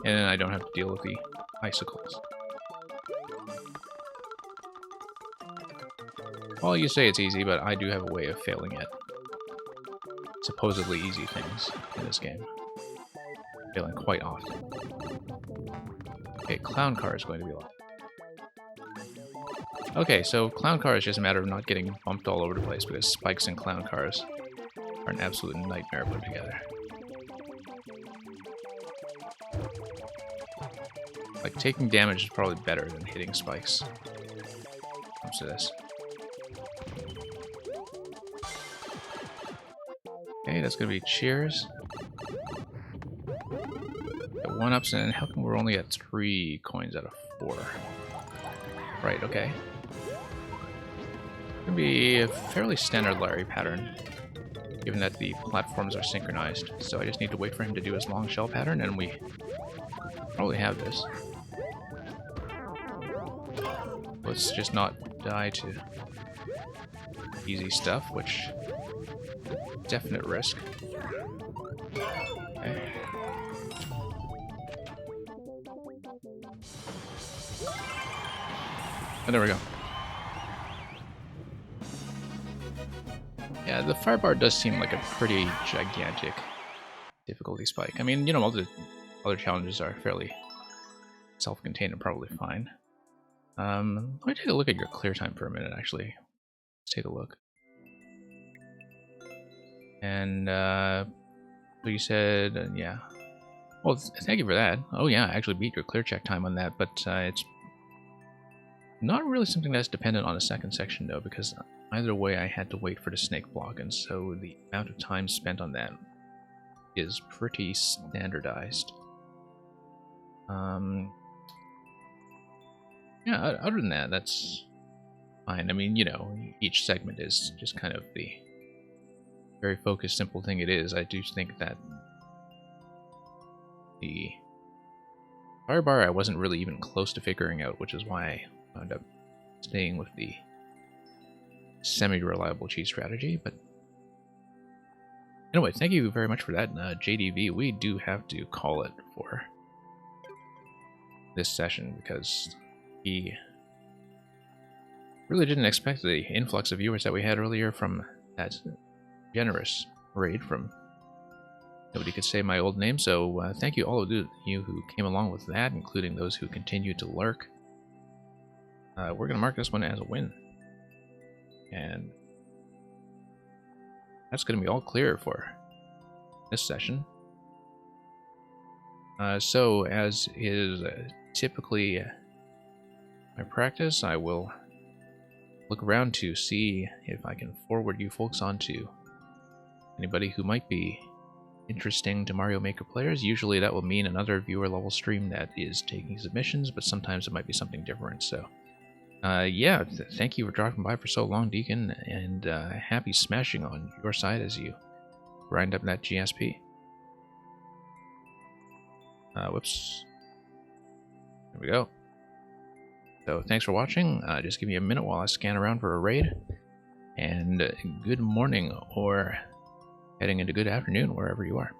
And then I don't have to deal with the icicles. Well, you say it's easy, but I do have a way of failing at supposedly easy things in this game. Failing quite often. Okay, clown car is going to be a lot. Okay, so clown car is just a matter of not getting bumped all over the place because spikes and clown cars are an absolute nightmare put together. Like, taking damage is probably better than hitting spikes when it comes to this. Okay, that's gonna be cheers. Got 1-ups, and how come we're only at 3 coins out of 4? Right, okay. Gonna be a fairly standard Larry pattern, given that the platforms are synchronized. So I just need to wait for him to do his long shell pattern, and we probably have this. Let's just not die to easy stuff, which definite risk. Okay. And there we go. Yeah, the fire bar does seem like a pretty gigantic difficulty spike. I mean, you know, all the other challenges are fairly self-contained and probably fine. Let me take a look at your clear time for a minute, actually. Let's take a look. And, so you said, yeah. Well, thank you for that. Oh yeah, I actually beat your clear check time on that, but it's not really something that's dependent on a second section, though, because either way I had to wait for the snake block, and so the amount of time spent on that is pretty standardized. Yeah, other than that, that's fine. I mean, you know, each segment is just kind of the very focused, simple thing it is. I do think that the fire bar I wasn't really even close to figuring out, which is why I wound up staying with the semi-reliable cheat strategy. But anyway, thank you very much for that, JDV. We do have to call it for this session because he really didn't expect the influx of viewers that we had earlier from that generous raid from Nobody Could Say My Old Name. So thank you all of you who came along with that, including those who continued to lurk. We're going to mark this one as a win. And that's going to be all clear for this session. So, as is typically my practice, I will look around to see if I can forward you folks onto anybody who might be interesting to Mario Maker players. Usually that will mean another viewer level stream that is taking submissions, but sometimes it might be something different. So, yeah, thank you for dropping by for so long, Deacon, and happy smashing on your side as you grind up that GSP. Whoops. There we go. So thanks for watching. Just give me a minute while I scan around for a raid. And good morning, or heading into good afternoon, wherever you are.